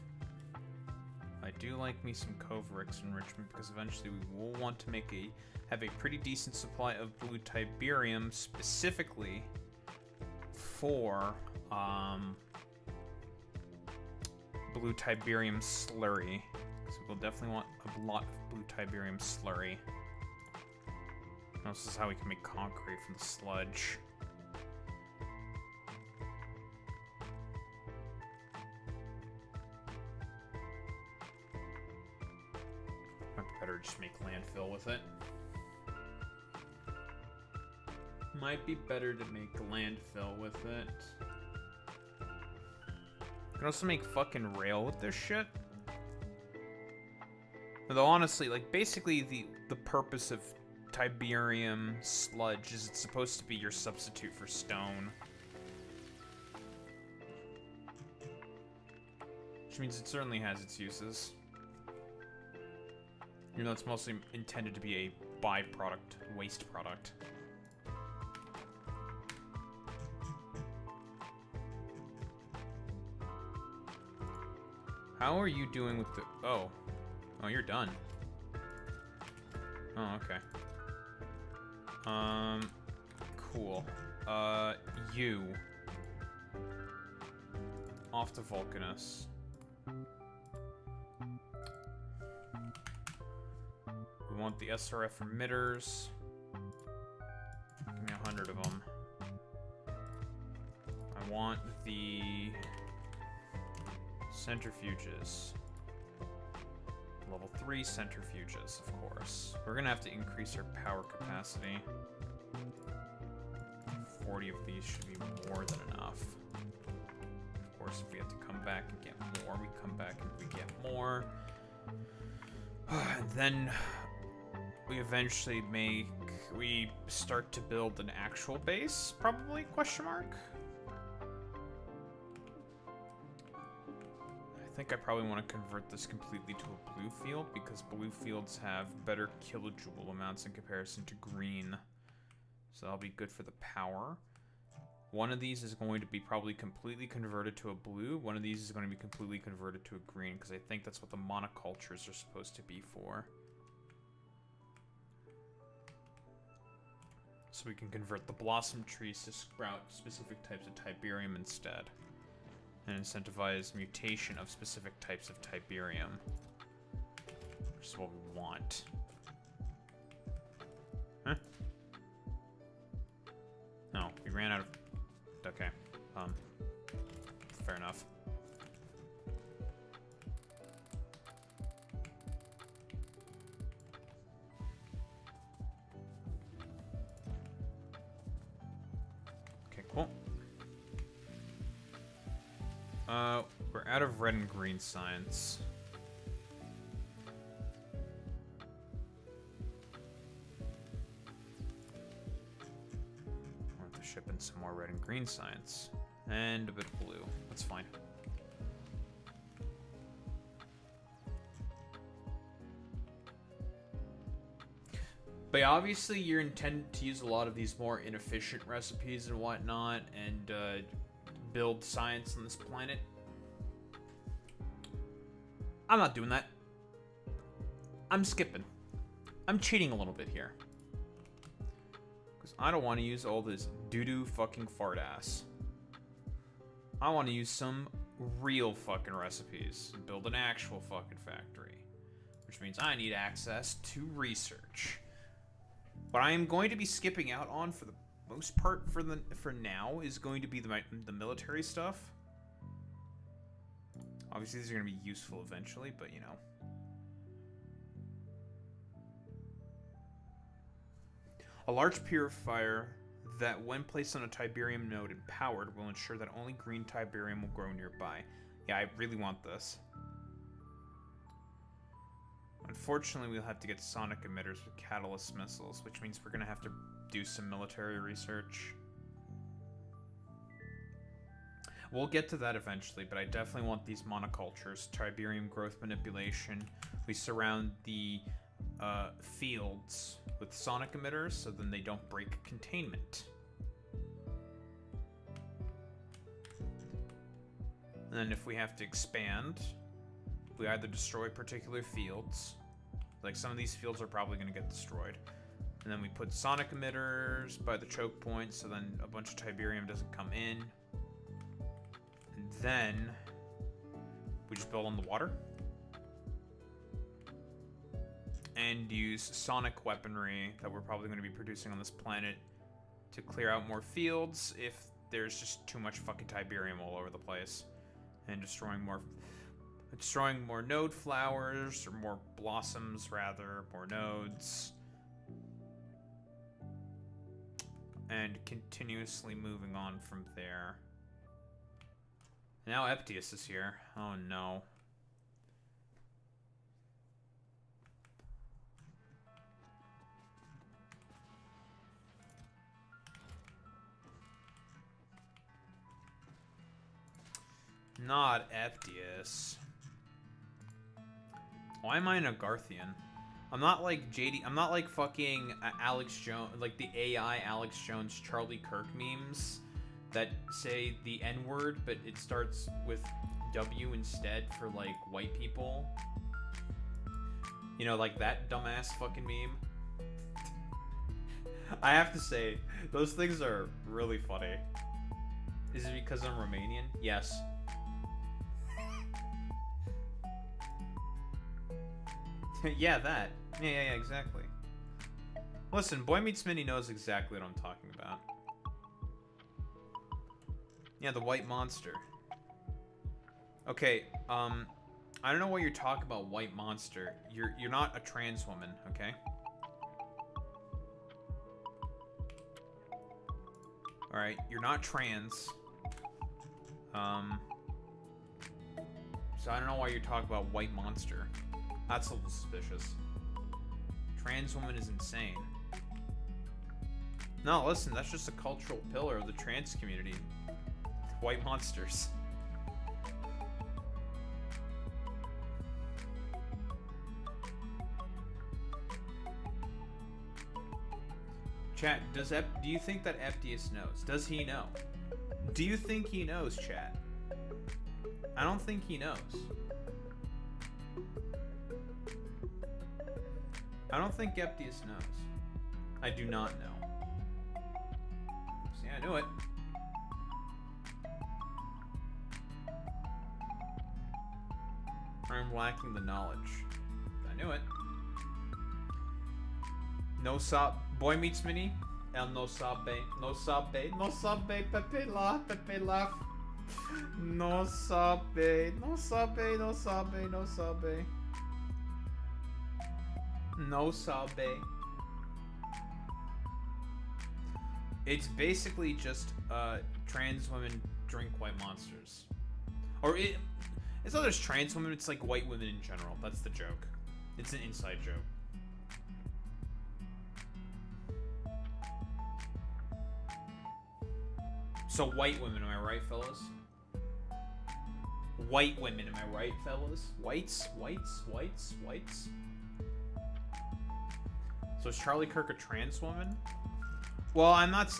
I do like me some Coverix enrichment because eventually we will want to have a pretty decent supply of blue Tiberium specifically for blue Tiberium slurry. So we'll definitely want a lot of blue Tiberium slurry. And this is how we can make concrete from the sludge. Might be better to just make landfill with it. Might be better to make landfill with it. You can also make fucking rail with this shit. Although honestly, like basically the purpose of Tiberium sludge is it's supposed to be your substitute for stone. Which means it certainly has its uses. Even though it's mostly intended to be a byproduct, waste product. How are you doing with the... Oh. Oh, you're done. Oh, okay. Cool. You. Off to Vulcanus. We want the SRF emitters. Give me 100 of them. I want the centrifuges. Level 3 centrifuges, of course. We're gonna have to increase our power capacity. 40 of these should be more than enough. Of course, if we have to come back and get more, we come back and we get more. And then we eventually we start to build an actual base, probably, question mark? I think I probably want to convert this completely to a blue field, because blue fields have better kilojoule amounts in comparison to green. So that'll be good for the power. One of these is going to be probably completely converted to a blue. One of these is going to be completely converted to a green, because I think that's what the monocultures are supposed to be for. So we can convert the blossom trees to sprout specific types of Tiberium instead. And incentivize mutation of specific types of Tiberium. Which is what we want. Huh? No, we ran out of... Okay. Fair enough. Okay, cool. We're out of red and green science. We'll have to ship in some more red and green science. And a bit of blue. That's fine. But yeah, obviously you're intended to use a lot of these more inefficient recipes and whatnot, and build science on this planet. I'm not doing that. I'm skipping. I'm cheating a little bit here. Because I don't want to use all this doo-doo fucking fart ass. I want to use some real fucking recipes. Build an actual fucking factory. Which means I need access to research. What I am going to be skipping out on for the most part for now is going to be the military stuff. Obviously, these are going to be useful eventually, but you know. A large purifier that, when placed on a Tiberium node and powered, will ensure that only green Tiberium will grow nearby. Yeah, I really want this. Unfortunately, we'll have to get sonic emitters with catalyst missiles, which means we're going to have to do some military research. We'll get to that eventually, but I definitely want these monocultures. Tiberium growth manipulation. We surround the fields with sonic emitters so then they don't break containment. And then if we have to expand, we either destroy particular fields. Like some of these fields are probably going to get destroyed. And then we put sonic emitters by the choke points so then a bunch of Tiberium doesn't come in. And then we just build on the water. And use sonic weaponry that we're probably going to be producing on this planet to clear out more fields if there's just too much fucking Tiberium all over the place. And destroying more node flowers, or more blossoms rather, more nodes. And continuously moving on from there. Now Eptius is here. Oh no. Not Eptius. Why am I an Agarthian? I'm not like JD. I'm not like fucking Alex Jones, like the AI Alex Jones Charlie Kirk memes that say the N-word, but it starts with W instead for like white people. You know, like that dumbass fucking meme. I have to say, those things are really funny. Is it because I'm Romanian? Yes. Yeah, that. Yeah, exactly. Listen, Boy Meets Mini knows exactly what I'm talking about. Yeah, the white monster. Okay, I don't know what you're talking about, white monster. You're not a trans woman, okay? Alright, you're not trans. So I don't know why you're talking about white monster. That's a little suspicious. Trans woman is insane. No, listen, that's just a cultural pillar of the trans community. White monsters. Chat, do you think that FDS knows? Does he know? Do you think he knows, chat? I don't think he knows. I don't think FDS knows. I do not know. See, I knew it. I'm lacking the knowledge. I knew it. No sop. Boy Meets Mini. El no sabe. No sabe. No sabe. Pepe la. Pepe la. No sabe. No sabe. No sabe. No sabe. No sabe. It's basically just trans women drink white monsters. Or it's not just trans women, it's like white women in general. That's the joke. It's an inside joke. So white women, am I right, fellas? White women, am I right, fellas? Whites? So is Charlie Kirk a trans woman? Well, I'm not...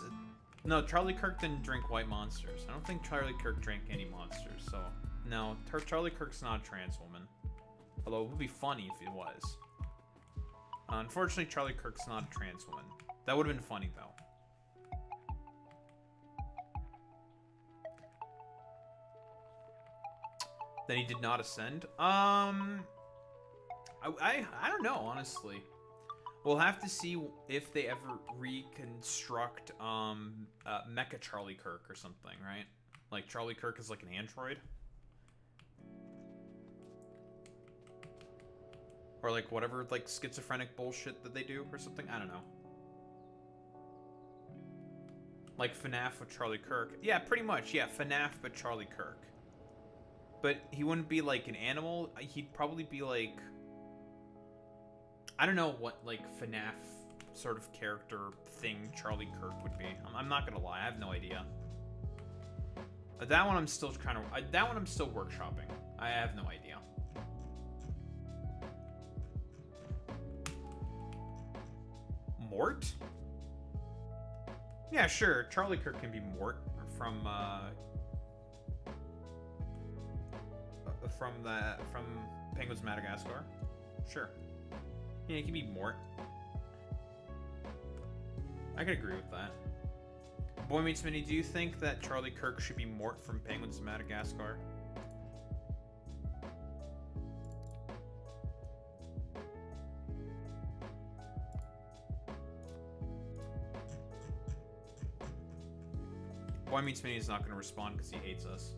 No, Charlie Kirk didn't drink white monsters. I don't think Charlie Kirk drank any monsters, so... No, Charlie Kirk's not a trans woman. Although it would be funny if it was. Unfortunately, Charlie Kirk's not a trans woman. That would have been funny, though. Then he did not ascend? I don't know, honestly. We'll have to see if they ever reconstruct Mecha Charlie Kirk or something, right? Like Charlie Kirk is like an android? Or like whatever like schizophrenic bullshit that they do or something? I don't know. Like FNAF with Charlie Kirk. Yeah, pretty much. Yeah, FNAF but Charlie Kirk. But he wouldn't be like an animal. He'd probably be like... I don't know what like FNAF sort of character thing Charlie Kirk would be. I'm not gonna lie, I have no idea. That one I'm still kind of... that one I'm still workshopping. I have no idea. Mort? Yeah, sure. Charlie Kirk can be Mort from Penguins of Madagascar. Sure. Yeah, he can be Mort. I can agree with that. Boy Meets Mini, do you think that Charlie Kirk should be Mort from Penguins of Madagascar? Boy Meets Mini is not going to respond because he hates us.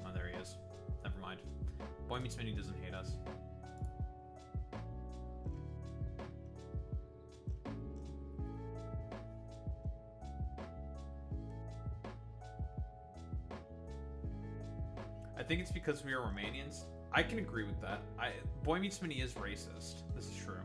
Oh, there he is. Never mind. Boy Meets Mini doesn't hate us. I think it's because we are Romanians. I can agree with that. Boy Meets Mini is racist. This is true.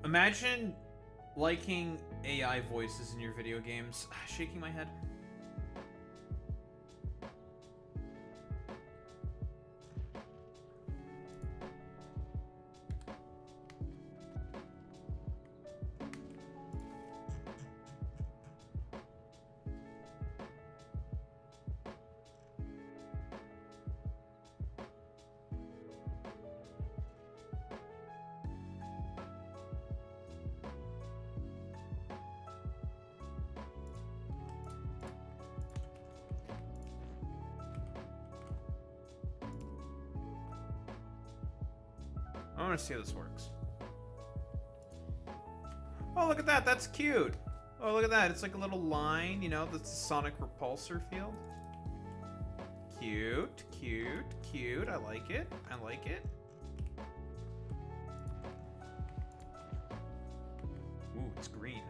Imagine liking AI voices in your video games. Shaking my head. I want to see how this works. Oh, look at that. That's cute. Oh, look at that. It's like a little line, you know, that's a sonic repulsor field. Cute, cute, cute. I like it. I like it. Ooh, it's green.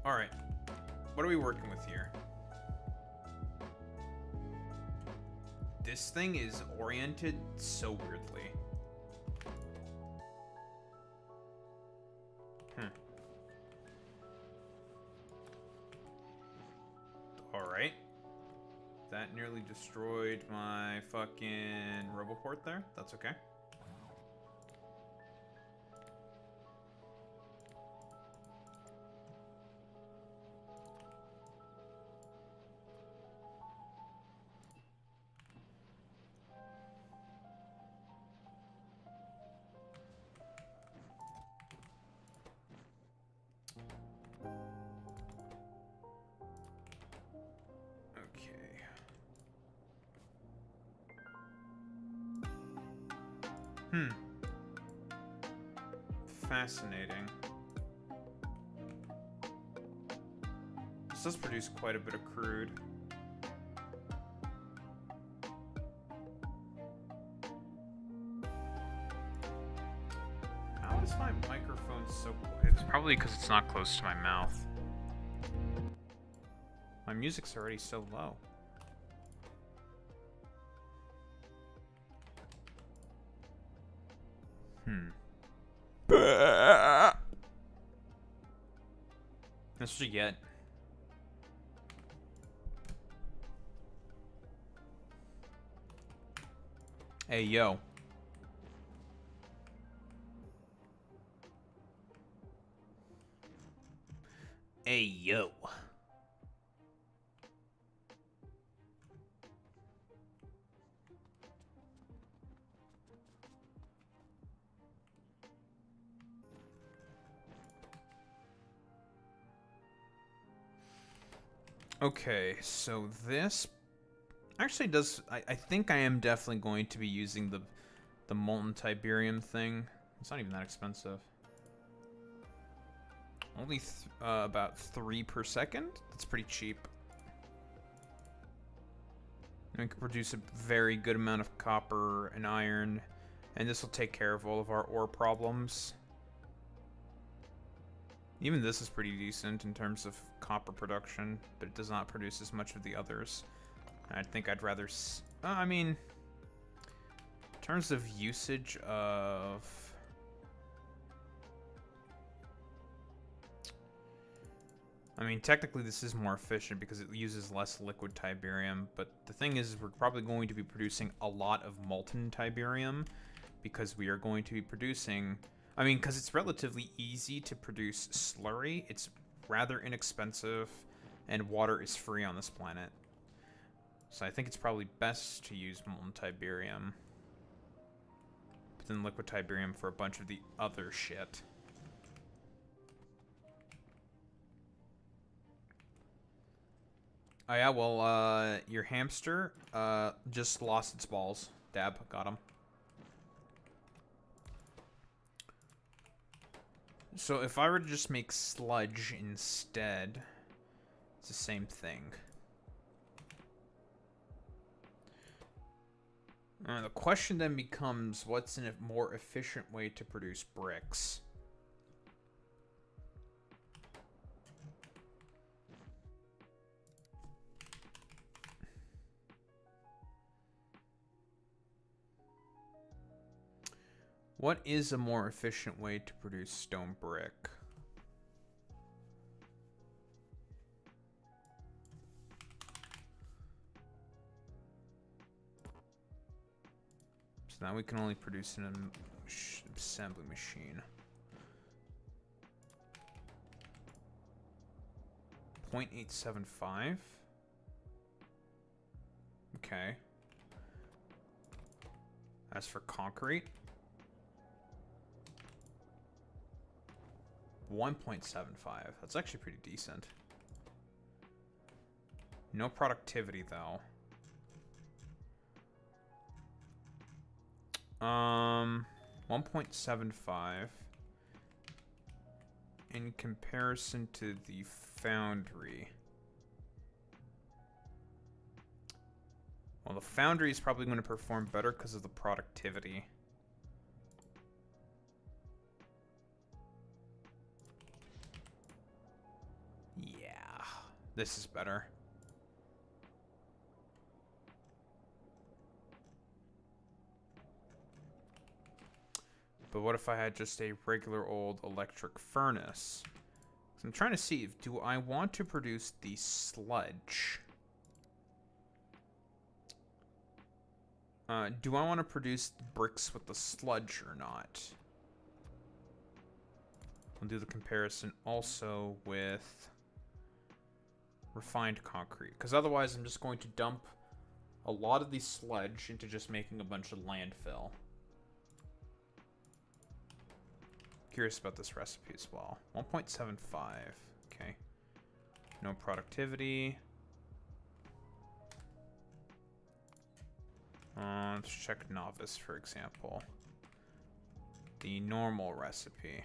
All right. What are we working with here? This thing is oriented so weirdly. Alright. That nearly destroyed my fucking Roboport there. That's okay. Fascinating. This does produce quite a bit of crude. How is my microphone so quiet? It's probably because it's not close to my mouth. My music's already so low. That's what you get. Hey, yo. Hey, yo. Okay, so this actually does... I think I am definitely going to be using the molten Tiberium thing. It's not even that expensive. Only about 3 per second? That's pretty cheap. And we can produce a very good amount of copper and iron. And this will take care of all of our ore problems. Even this is pretty decent in terms of copper production, but it does not produce as much of the others. I think I'd rather... I mean, in terms of usage of... I mean, technically this is more efficient because it uses less liquid Tiberium, but the thing is we're probably going to be producing a lot of molten Tiberium because we are going to be producing... I mean, because it's relatively easy to produce slurry, it's rather inexpensive, and water is free on this planet. So I think it's probably best to use molten Tiberium. But then liquid Tiberium for a bunch of the other shit. Oh yeah, well, your hamster, just lost its balls. Dab, got him. So if I were to just make sludge instead, it's the same thing. The question then becomes, what's a more efficient way to produce bricks? What is a more efficient way to produce stone brick? So now we can only produce in an assembly machine. 0.875. Okay. As for concrete, 1.75. That's actually pretty decent. No productivity, though. 1.75 in comparison to the foundry. Well, the foundry is probably going to perform better because of the productivity. Yeah, this is better. But what if I had just a regular old electric furnace? So I'm trying to see, do I want to produce the sludge? Do I want to produce bricks with the sludge or not? I'll do the comparison also with refined concrete, because otherwise I'm just going to dump a lot of the sludge into just making a bunch of landfill. Curious about this recipe as well. 1.75. Okay. No productivity. Let's check novice, for example. The normal recipe.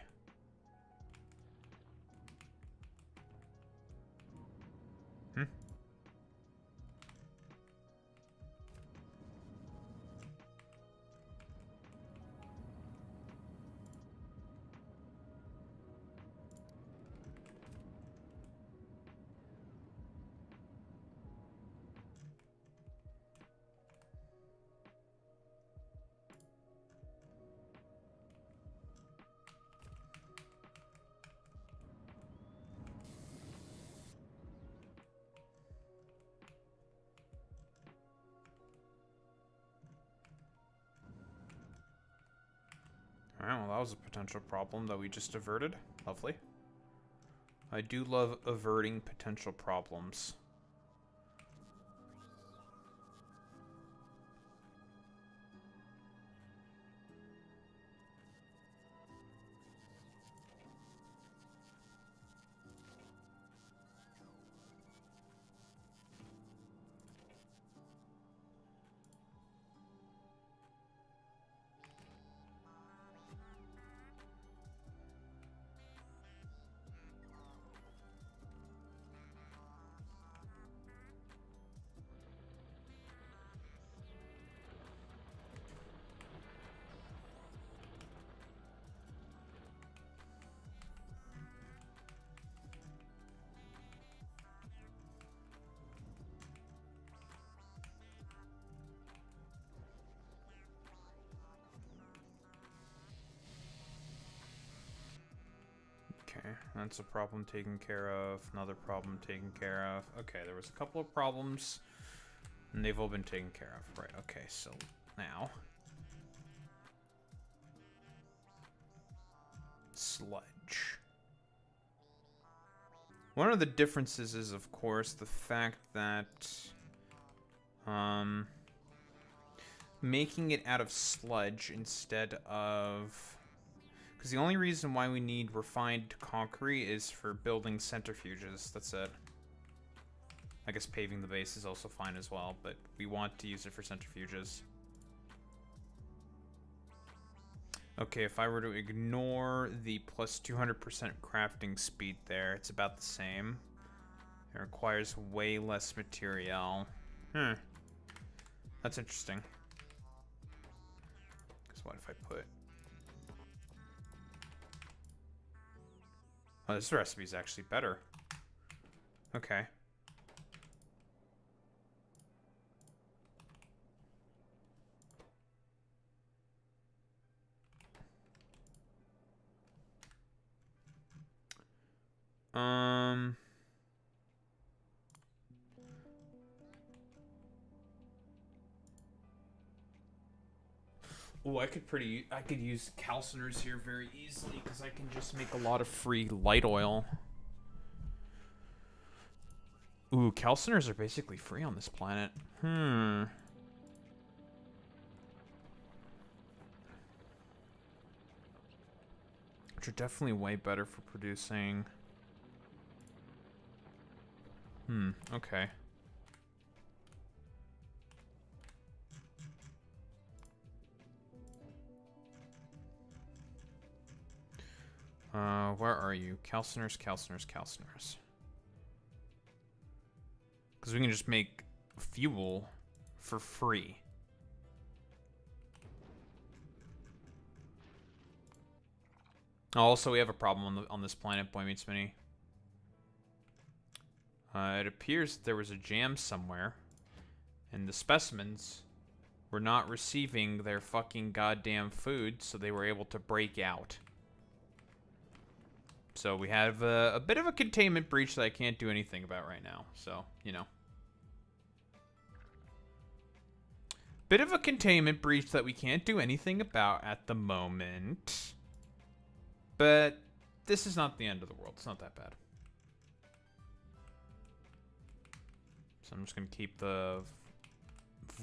Alright, well that was a potential problem that we just averted. Lovely. I do love averting potential problems. Okay, that's a problem taken care of. Another problem taken care of. Okay, there was a couple of problems, and they've all been taken care of. Right, okay, so now... sludge. One of the differences is, of course, the fact that... making it out of sludge instead of... Because the only reason why we need refined concrete is for building centrifuges. That's it. I guess paving the base is also fine as well, but we want to use it for centrifuges. Okay, if I were to ignore the plus 200% crafting speed there, it's about the same. It requires way less material. That's interesting. Because what if I put... Oh, this recipe is actually better. Okay. Oh, I could use calciners here very easily because I can just make a lot of free light oil. Ooh, calciners are basically free on this planet. Which are definitely way better for producing. Okay. Where are you? Calciners, calciners, calciners. Because we can just make fuel for free. Also, we have a problem on this planet, Boy Meets Mini. It appears there was a jam somewhere, and the specimens were not receiving their fucking goddamn food, so they were able to break out. So we have a bit of a containment breach that I can't do anything about right now. So, you know. Bit of a containment breach that we can't do anything about at the moment. But this is not the end of the world. It's not that bad. So I'm just going to keep the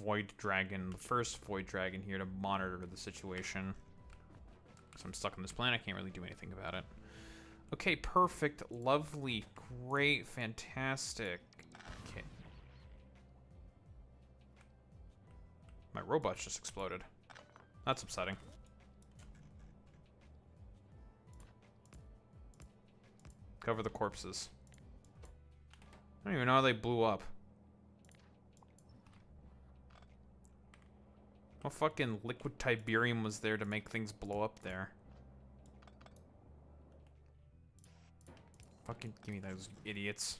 Void Dragon, the first Void Dragon here to monitor the situation. Because I'm stuck on this planet. I can't really do anything about it. Okay, perfect. Lovely. Great. Fantastic. Okay. My robot just exploded. That's upsetting. Cover the corpses. I don't even know how they blew up. What fucking liquid Tiberium was there to make things blow up there? Fucking give me those idiots.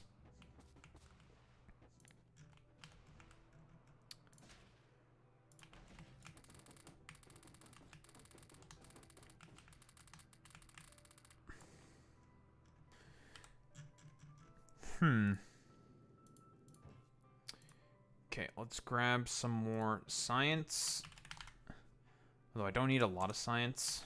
Okay, let's grab some more science. Although I don't need a lot of science.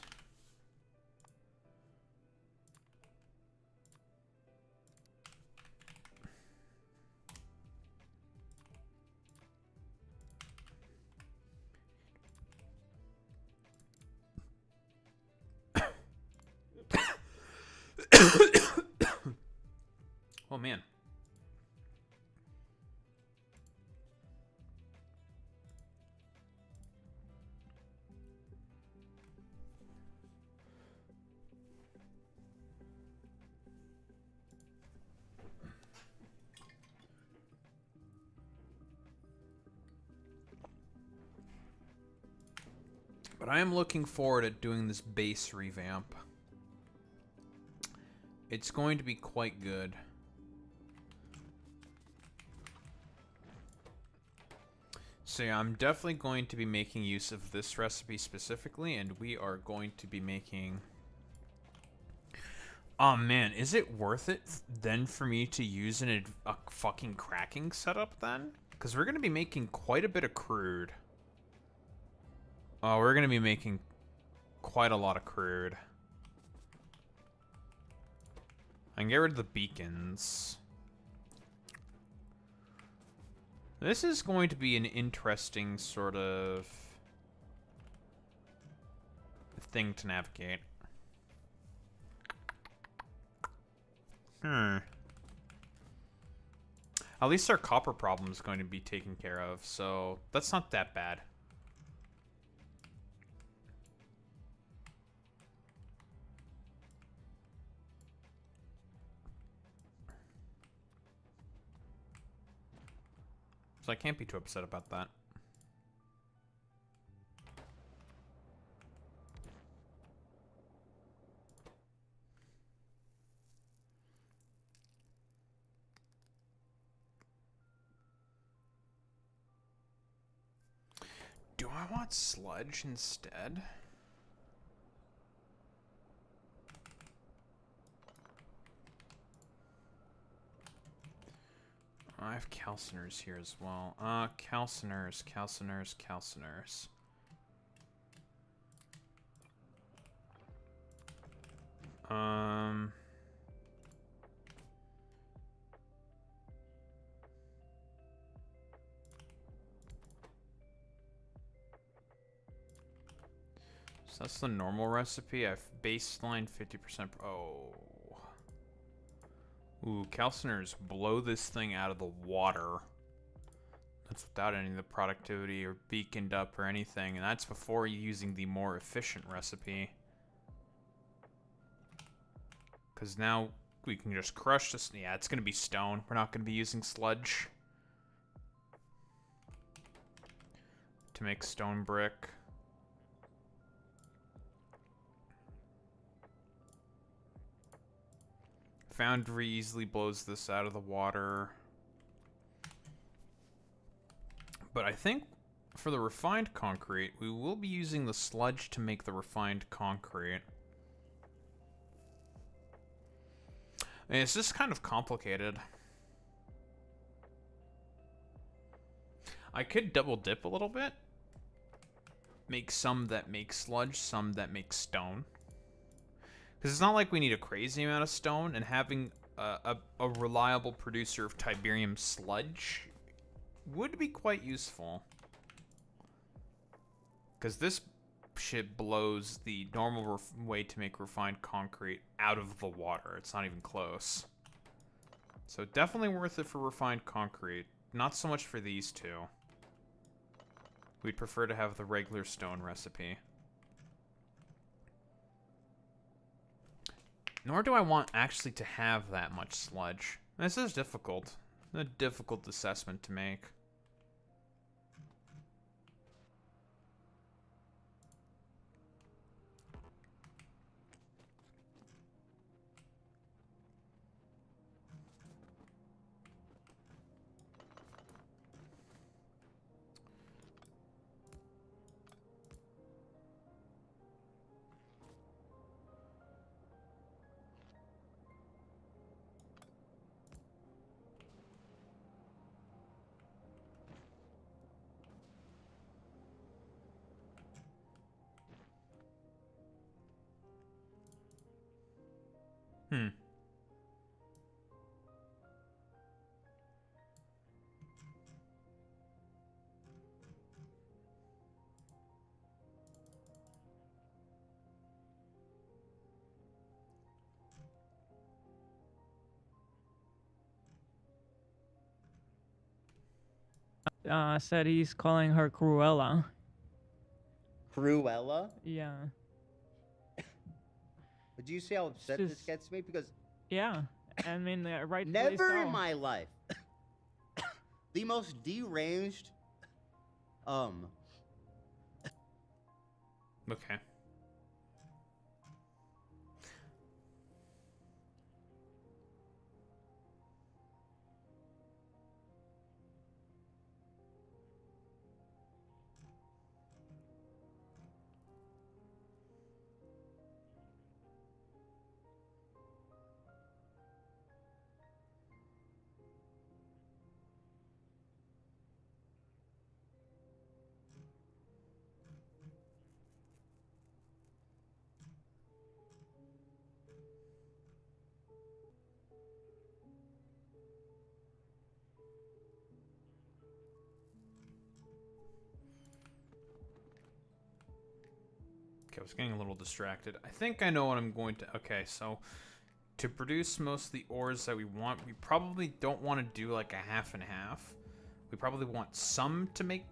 Oh man. But I am looking forward to doing this base revamp. It's going to be quite good. So yeah, I'm definitely going to be making use of this recipe specifically, and we are going to be making... Oh man, is it worth it then for me to use a fucking cracking setup then? Because we're going to be making quite a bit of crude. Oh, we're going to be making quite a lot of crude. I can get rid of the beacons. This is going to be an interesting sort of thing to navigate. At least our copper problem is going to be taken care of, so that's not that bad. So I can't be too upset about that. Do I want sludge instead? I have calciners here as well. Calciners, calciners, calciners. So that's the normal recipe. I've baseline 50%. Oh. Ooh, calciners blow this thing out of the water. That's without any of the productivity or beaconed up or anything. And that's before using the more efficient recipe. Because now we can just crush this. Yeah, it's going to be stone. We're not going to be using sludge to make stone brick. Foundry easily blows this out of the water. But I think for the refined concrete, we will be using the sludge to make the refined concrete. And it's just kind of complicated. I could double dip a little bit. Make some that make sludge, some that make stone. Because it's not like we need a crazy amount of stone, and having a reliable producer of Tiberium sludge would be quite useful. Because this shit blows the normal way to make refined concrete out of the water. It's not even close. So definitely worth it for refined concrete. Not so much for these two. We'd prefer to have the regular stone recipe. Nor do I want actually to have that much sludge. This is difficult. A difficult assessment to make. Said he's calling her Cruella. Cruella? Yeah. But do you see how upset It's this just- gets me? Because Yeah. I mean, rightfully never so. in my life, the most deranged, Okay. Okay, I was getting a little distracted. I think I know what I'm going to... Okay, so to produce most of the ores that we want, we probably don't want to do like a half and half. We probably want some to make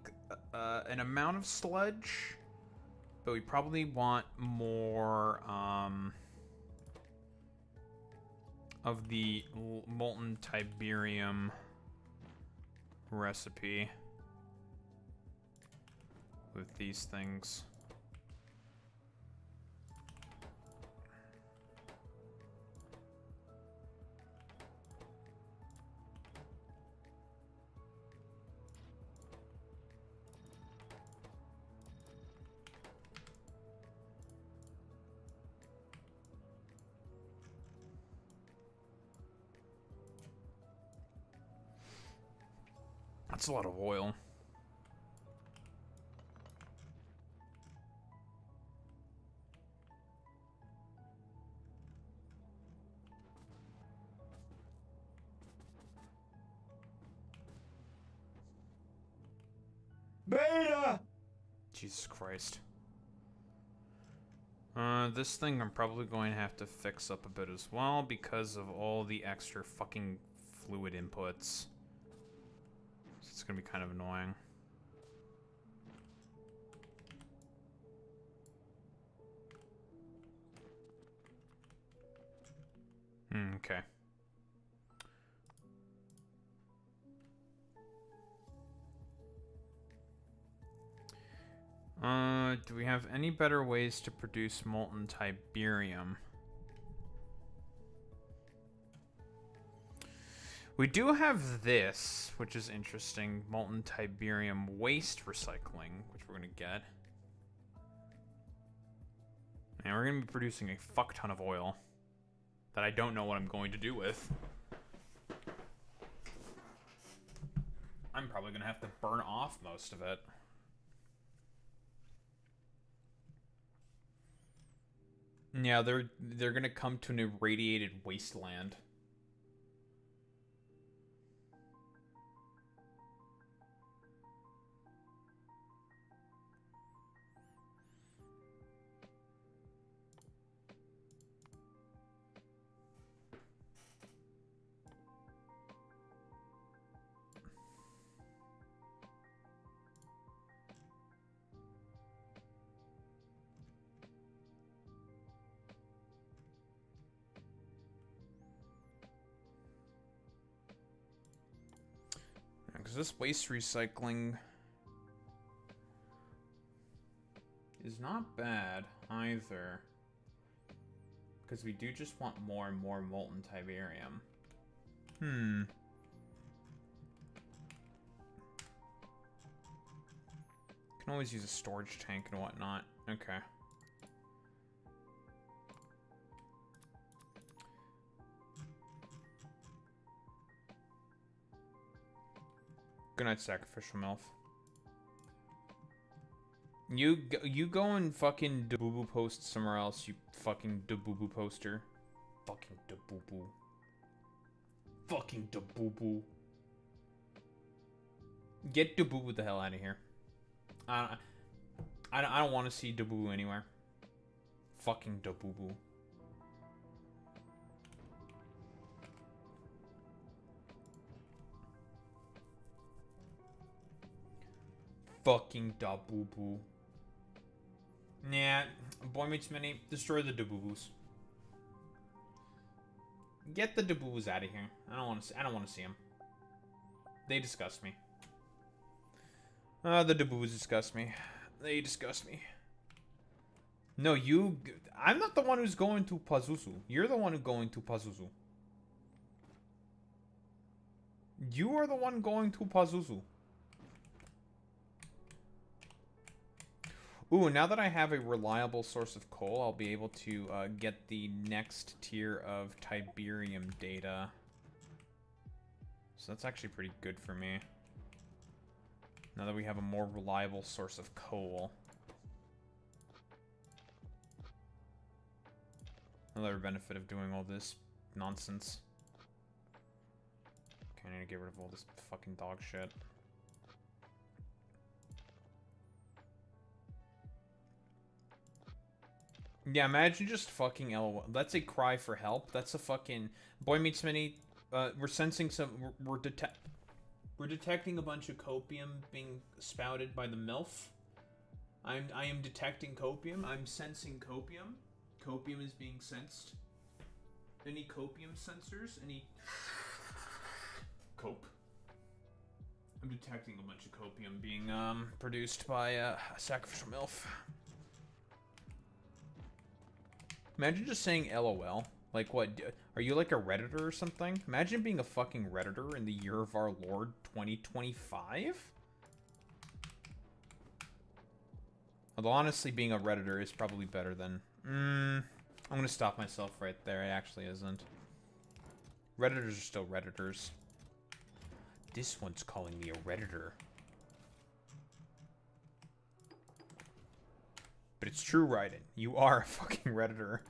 an amount of sludge, but we probably want more of the molten Tiberium recipe with these things. That's a lot of oil. Beta! Jesus Christ. This thing I'm probably going to have to fix up a bit as well because of all the extra fucking fluid inputs. It's gonna be kind of annoying. Okay. Do we have any better ways to produce molten Tiberium? We do have this, which is interesting. Molten Tiberium waste recycling, which we're going to get. And we're going to be producing a fuck ton of oil that I don't know what I'm going to do with. I'm probably going to have to burn off most of it. Yeah, they're going to come to an irradiated wasteland. Because this waste recycling is not bad either. Because we do just want more and more molten Tiberium. Can always use a storage tank and whatnot. Okay. Good night, sacrificial MILF. You go and fucking da-boo-boo post somewhere else, you fucking da-boo-boo poster. Fucking da-boo-boo. Fucking da-boo-boo. Get da-boo-boo the hell out of here. I don't want to see da-boo-boo anywhere. Fucking da-boo-boo. Fucking da-boo-boo. Nah, Boy Meets Mini, destroy the da-boo-boos. Get the da-boo-boos out of here. I don't want to see them. They disgust me. The da-boo-boos disgust me. They disgust me. No, I'm not the one who's going to Pazuzu. You're the one who's going to Pazuzu. You are the one going to Pazuzu. Ooh, now that I have a reliable source of coal, I'll be able to get the next tier of Tiberium data. So that's actually pretty good for me. Now that we have a more reliable source of coal. Another benefit of doing all this nonsense. Okay, I need to get rid of all this fucking dog shit. Yeah, imagine just fucking LOL. That's a cry for help. That's a fucking Boy Meets Mini. We're sensing some. We're detecting a bunch of copium being spouted by the MILF. I am detecting copium. I'm sensing copium. Copium is being sensed. Any copium sensors? Any cope? I'm detecting a bunch of copium being produced by a sacrificial MILF. Imagine just saying LOL. Like, what? Are you like a Redditor or something? Imagine being a fucking Redditor in the year of our Lord 2025? Although, honestly, being a Redditor is probably better than... I'm gonna stop myself right there. It actually isn't. Redditors are still Redditors. This one's calling me a Redditor. But it's true, Raiden. You are a fucking Redditor.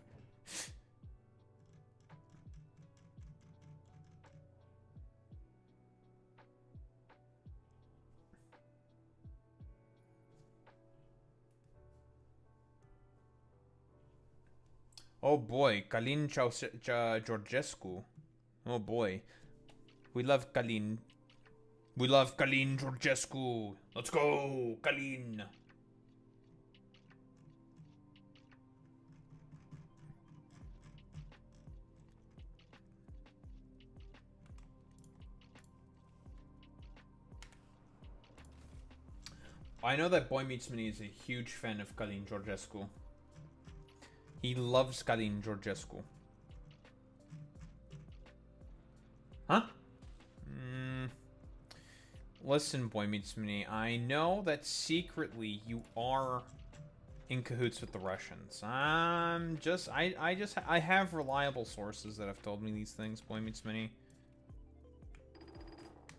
Oh boy, Kalin Georgescu. Oh boy. We love Kalin. We love Kalin Georgescu. Let's go, Kalin. I know that Boy Meets Mini is a huge fan of Călin Georgescu. He loves Călin Georgescu. Huh? Listen, Boy Meets Mini, I know that secretly you are in cahoots with the Russians. I have reliable sources that have told me these things, Boy Meets Mini.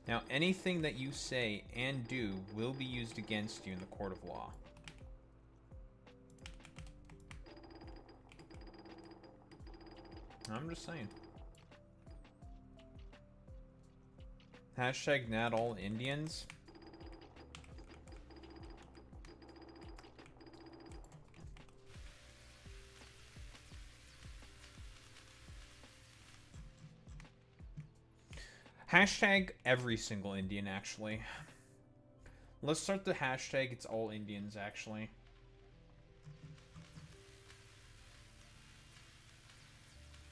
Now, anything that you say and do will be used against you in the court of law. I'm just saying. Hashtag not all Indians. Hashtag every single Indian, actually. Let's start the hashtag it's all Indians, actually.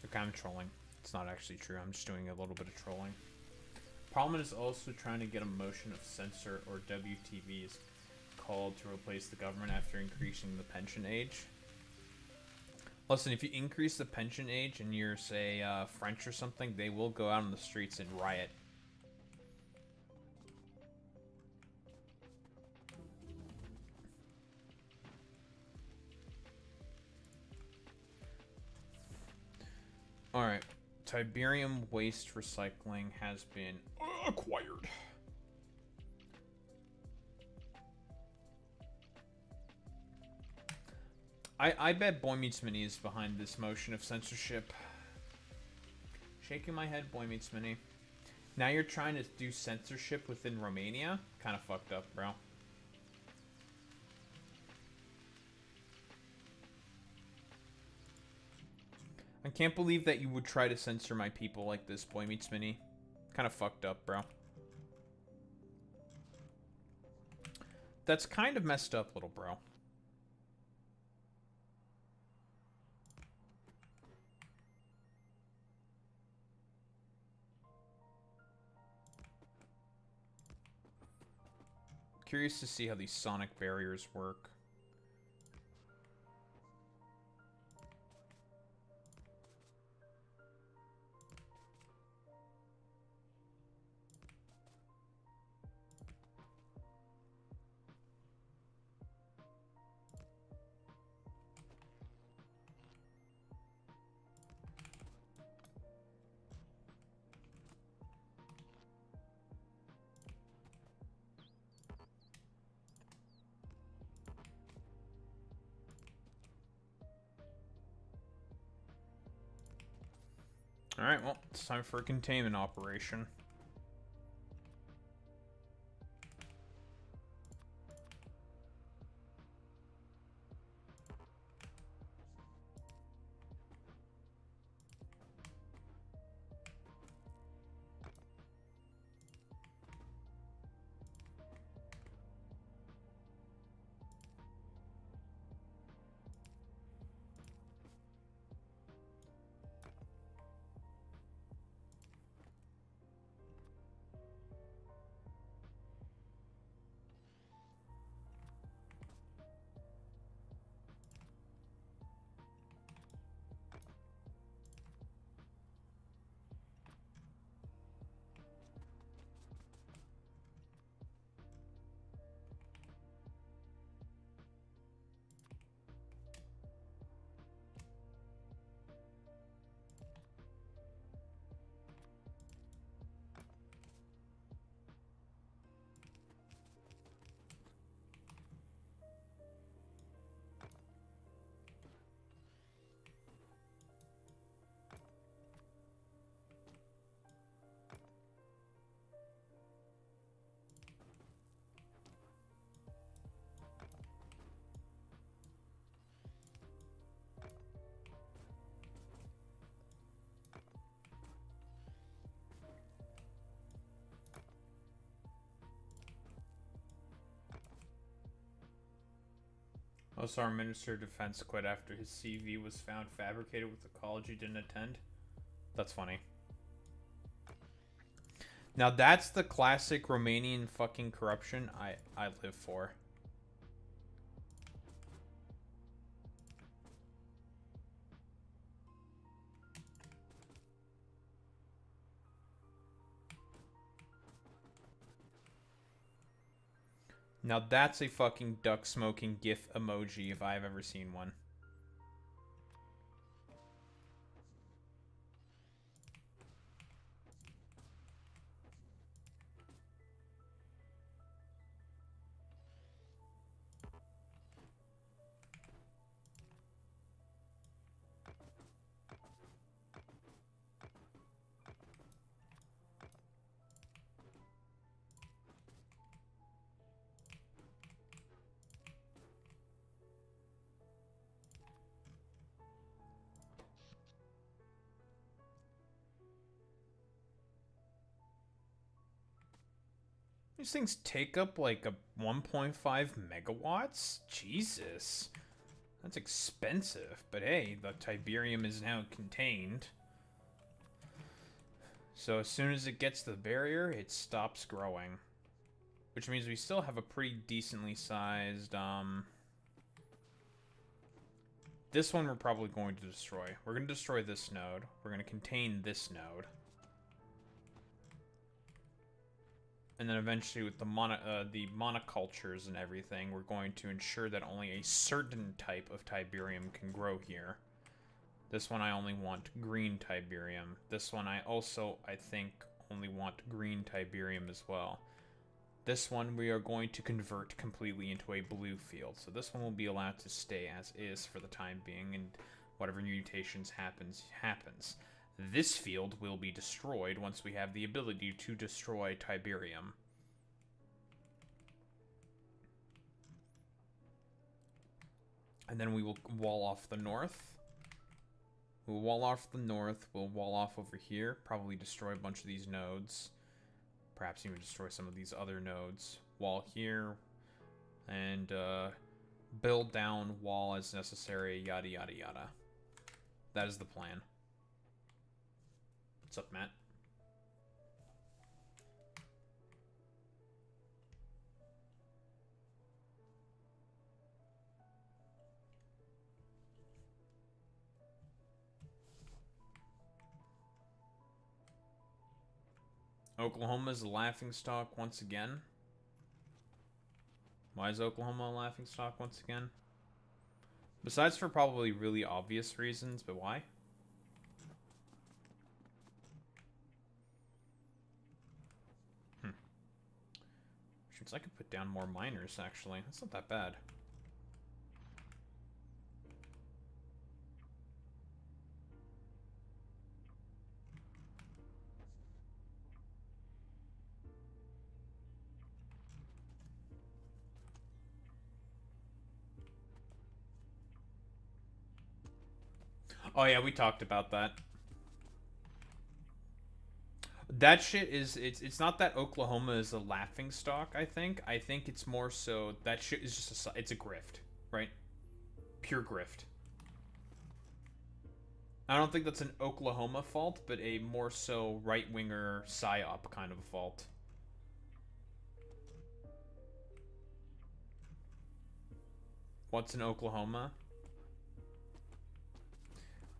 Okay, I'm trolling. It's not actually true. I'm just doing a little bit of trolling. Parliament is also trying to get a motion of censor, or WTV is called, to replace the government after increasing the pension age. Listen, if you increase the pension age and you're, say, French or something, they will go out on the streets and riot. Alright. Tiberium waste recycling has been acquired. I bet Boy Meets Mini is behind this motion of censorship. Shaking my head, Boy Meets Mini. Now you're trying to do censorship within Romania? Kind of fucked up, bro. I can't believe that you would try to censor my people like this, Boy Meets Mini. Kind of fucked up, bro. That's kind of messed up, little bro. Curious to see how these sonic barriers work. Alright, well, it's time for a containment operation. Also, our Minister of Defense quit after his CV was found fabricated with a college he didn't attend. That's funny. Now that's the classic Romanian fucking corruption I live for. Now that's a fucking duck smoking GIF emoji if I've ever seen one. These things take up like a 1.5 megawatts? Jesus. That's expensive. But hey, the Tiberium is now contained. So as soon as it gets to the barrier, it stops growing. Which means we still have a pretty decently sized, This one we're probably going to destroy. We're going to destroy this node. We're going to contain this node. And then eventually with the monocultures and everything, we're going to ensure that only a certain type of Tiberium can grow here. This one I only want green Tiberium. This one I also, I think, only want green Tiberium as well. This one we are going to convert completely into a blue field. So this one will be allowed to stay as is for the time being, and whatever mutations happens. This field will be destroyed once we have the ability to destroy Tiberium. And then we will wall off the north. We'll wall off the north. We'll wall off over here. Probably destroy a bunch of these nodes. Perhaps even destroy some of these other nodes. Wall here. And build down wall as necessary. Yada, yada, yada. That is the plan. What's up, Matt? Oklahoma is a laughingstock once again. Why is Oklahoma a laughingstock once again? Besides for probably really obvious reasons, but why? I could put down more miners, actually. That's not that bad. Oh yeah, we talked about that. That shit is, it's not that Oklahoma is a laughingstock, I think. I think it's more so that shit is just it's a grift, right? Pure grift. I don't think that's an Oklahoma fault, but a more so right-winger psyop kind of fault. What's in Oklahoma?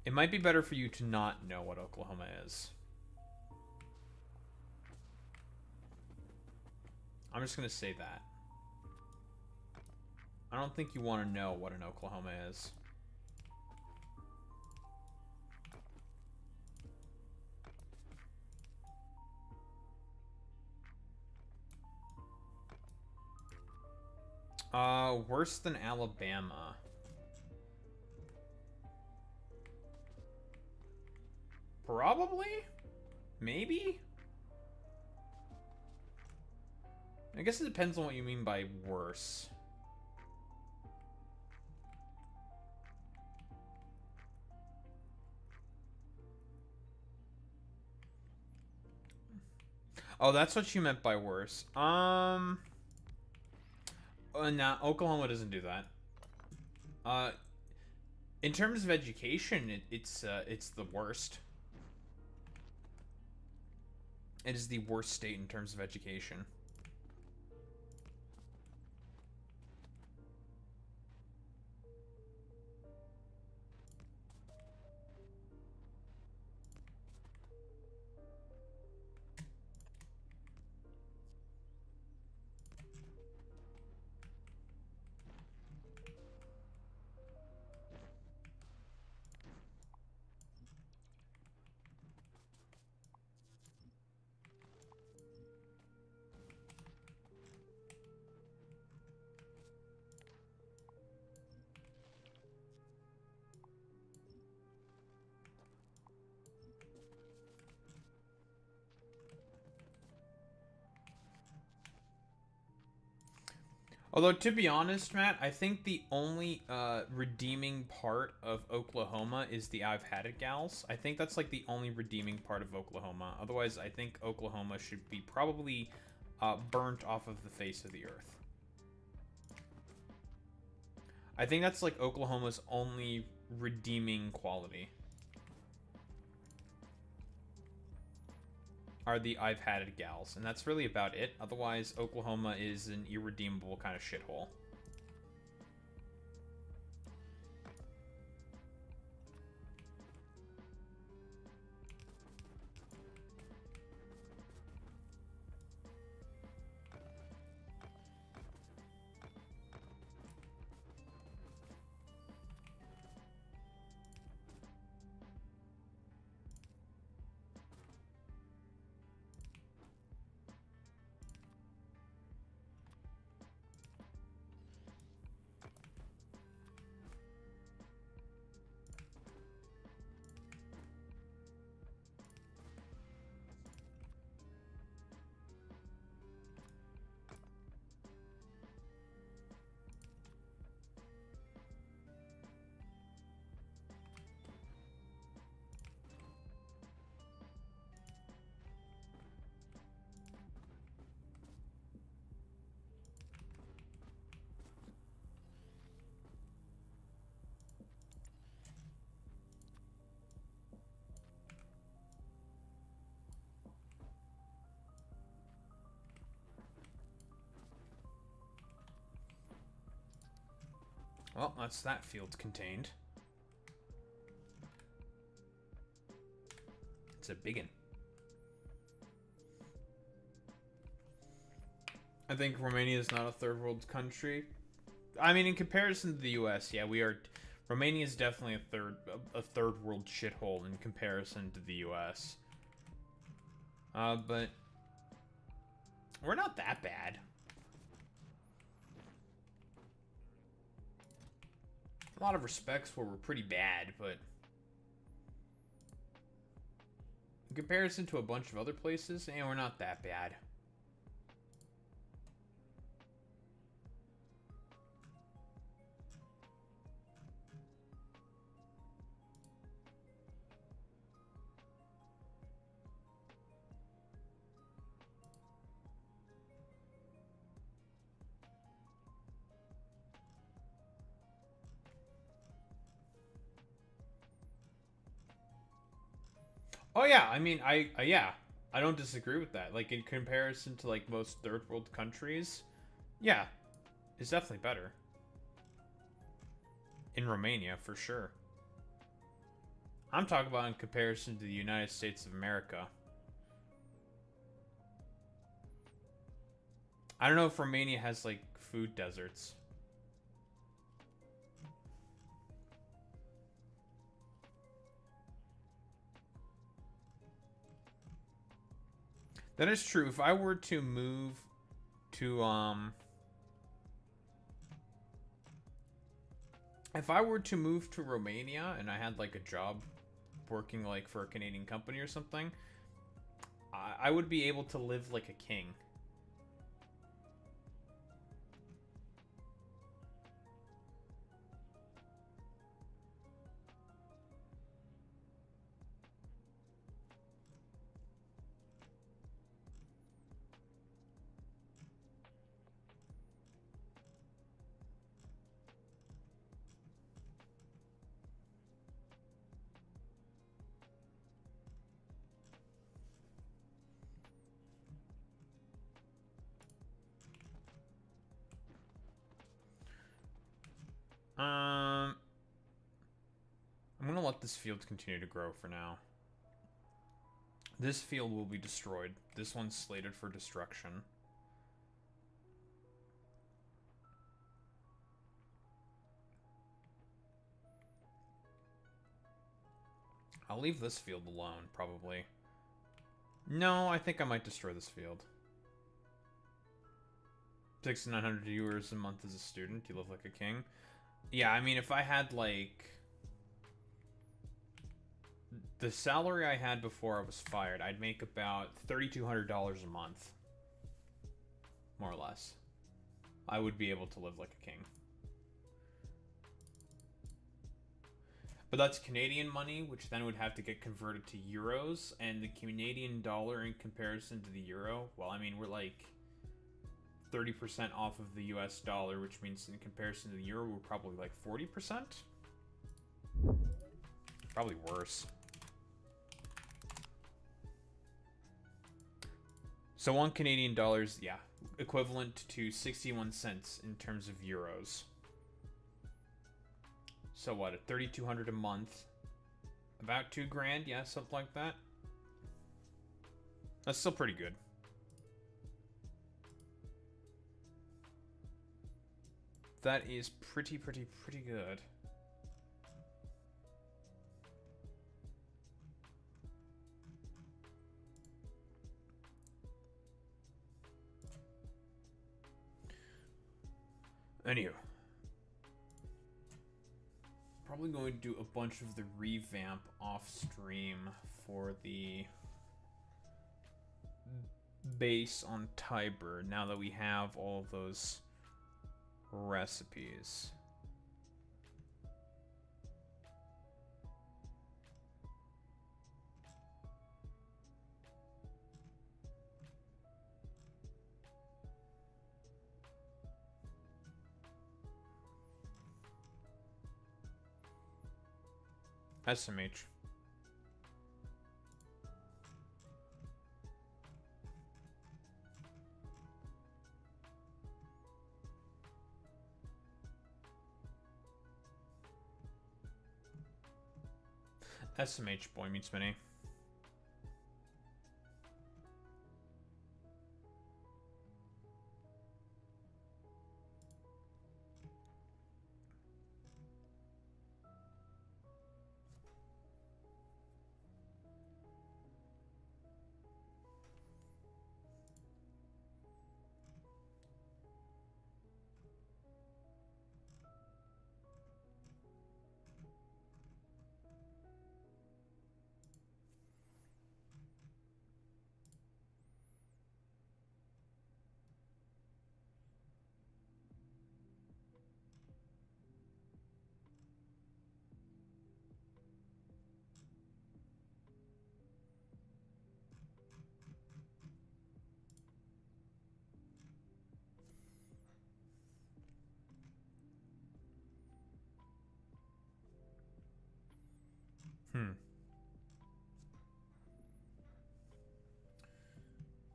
It might be better for you to not know what Oklahoma is. I'm just gonna say that. I don't think you want to know what an Oklahoma is. Worse than Alabama. Probably? Maybe? I guess it depends on what you mean by worse. Oh, that's what you meant by worse. Nah, Oklahoma doesn't do that. In terms of education, it's the worst. It is the worst state in terms of education. Although, to be honest, Matt, I think the only redeeming part of Oklahoma is the I've Had It gals. I think that's like the only redeeming part of Oklahoma. Otherwise, I think Oklahoma should be probably burnt off of the face of the earth. I think that's like Oklahoma's only redeeming quality. Are the I've Had It gals, and that's really about it. Otherwise, Oklahoma is an irredeemable kind of shithole. Well, that's that field contained. It's a biggin. I think Romania is not a third world country. I mean, in comparison to the U.S., yeah, we are. Romania is definitely a third world shithole in comparison to the U.S. But we're not that bad. A lot of respects where we're pretty bad, but in comparison to a bunch of other places, we're not that bad. Oh yeah, I mean, yeah, I don't disagree with that. Like in comparison to like most third world countries, yeah, it's definitely better. In Romania, for sure. I'm talking about in comparison to the United States of America. I don't know if Romania has like food deserts. That is true. If I were to move to if I were to move to Romania and I had like a job working like for a Canadian company or something, I would be able to live like a king. I'm gonna let this field continue to grow for now. This field will be destroyed. This one's slated for destruction. I'll leave this field alone, probably. No, I think I might destroy this field. 6,900 viewers a month as a student. You live like a king. Yeah, I mean, if I had, like... the salary I had before I was fired, I'd make about $3,200 a month. More or less. I would be able to live like a king. But that's Canadian money, which then would have to get converted to euros, and the Canadian dollar in comparison to the euro, well, I mean, we're like 30% off of the US dollar, which means in comparison to the euro, we're probably like 40%? Probably worse. So 1 Canadian dollars, yeah, equivalent to 61 cents in terms of euros. So what, at 3,200 a month? About 2 grand, yeah, something like that. That's still pretty good. That is pretty good. Anywho. Probably going to do a bunch of the revamp off stream for the base on Tiber now that we have all of those recipes. SMH. SMH boy meets Minnie.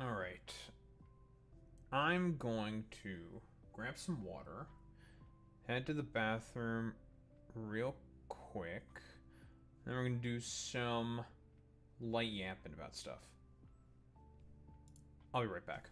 All right. I'm going to grab some water, head to the bathroom real quick, then we're going to do some light yapping about stuff. I'll be right back.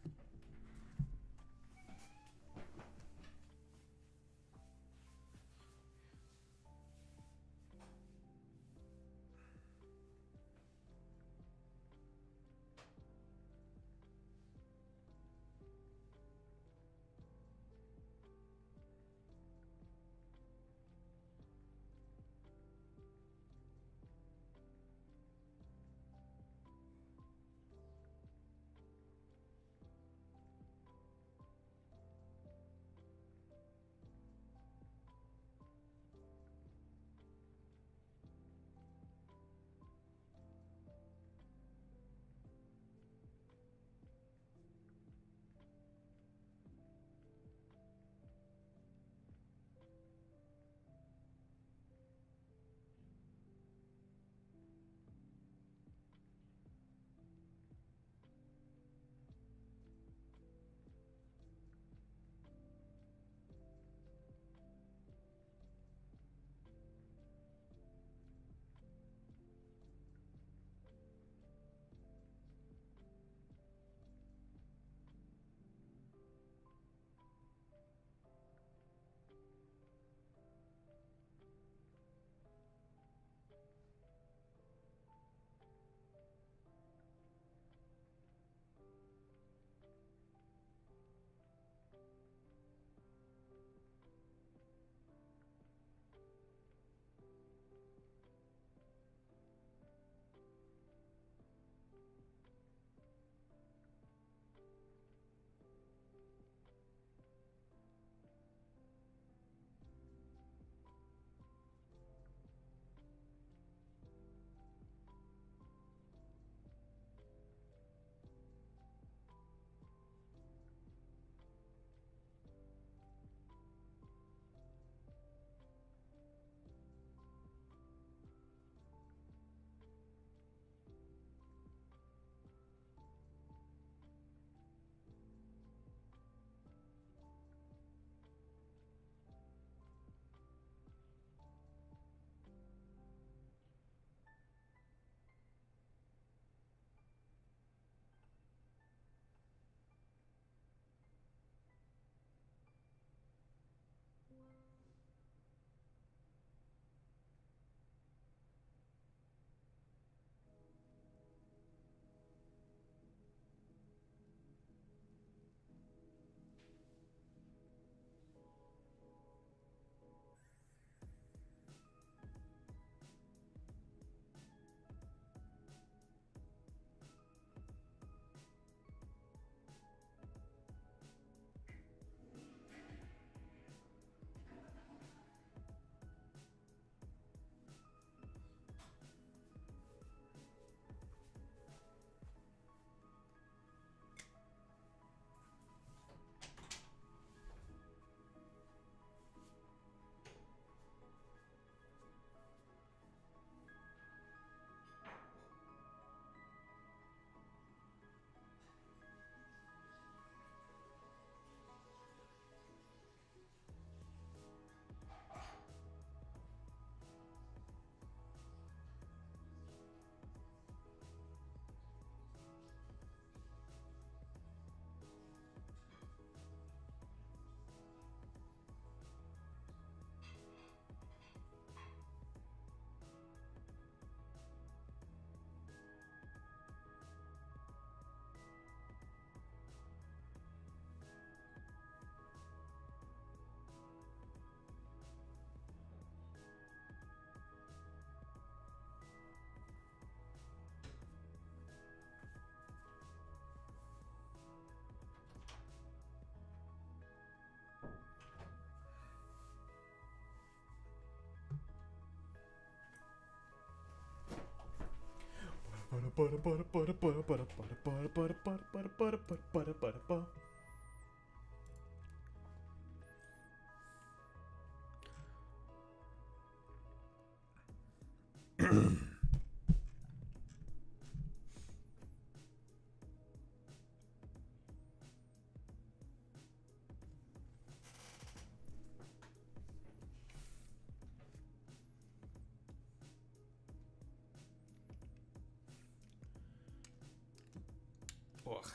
Ugh.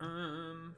Um.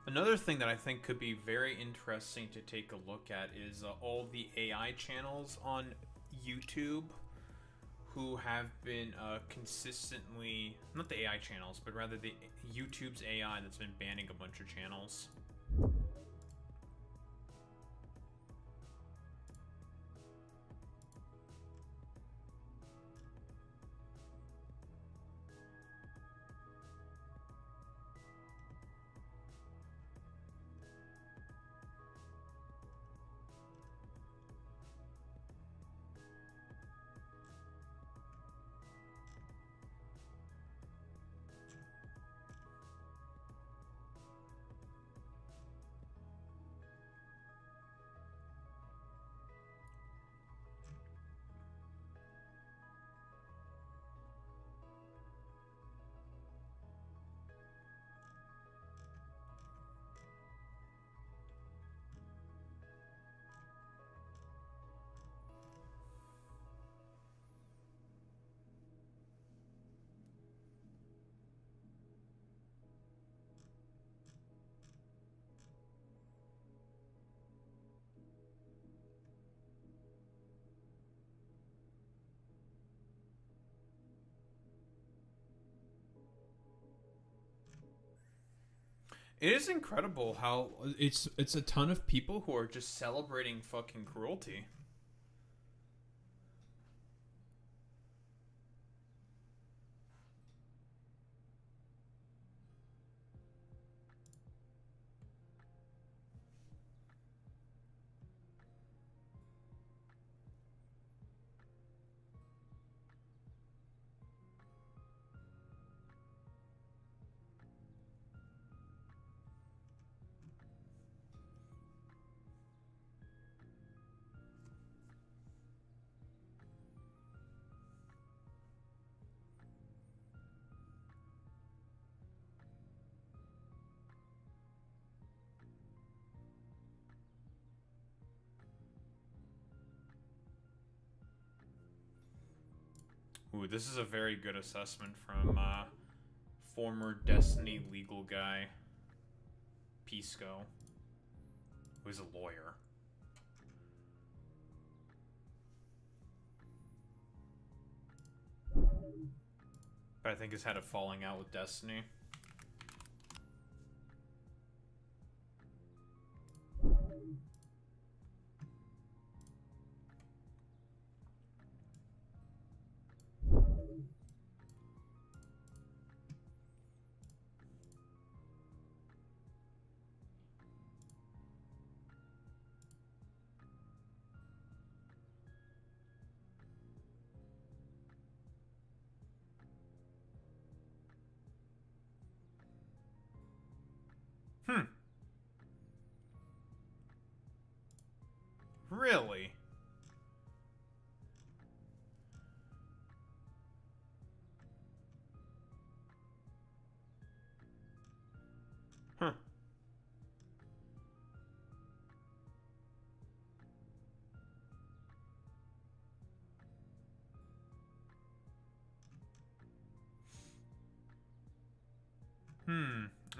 Another thing that I think could be very interesting to take a look at is all the AI channels on YouTube who have been consistently, not the AI channels, but rather the YouTube's AI that's been banning a bunch of channels. It is incredible how it's a ton of people who are just celebrating fucking cruelty. Ooh, this is a very good assessment from former Destiny legal guy, Pisco, who's a lawyer. But I think has had a falling out with Destiny. Really? Huh.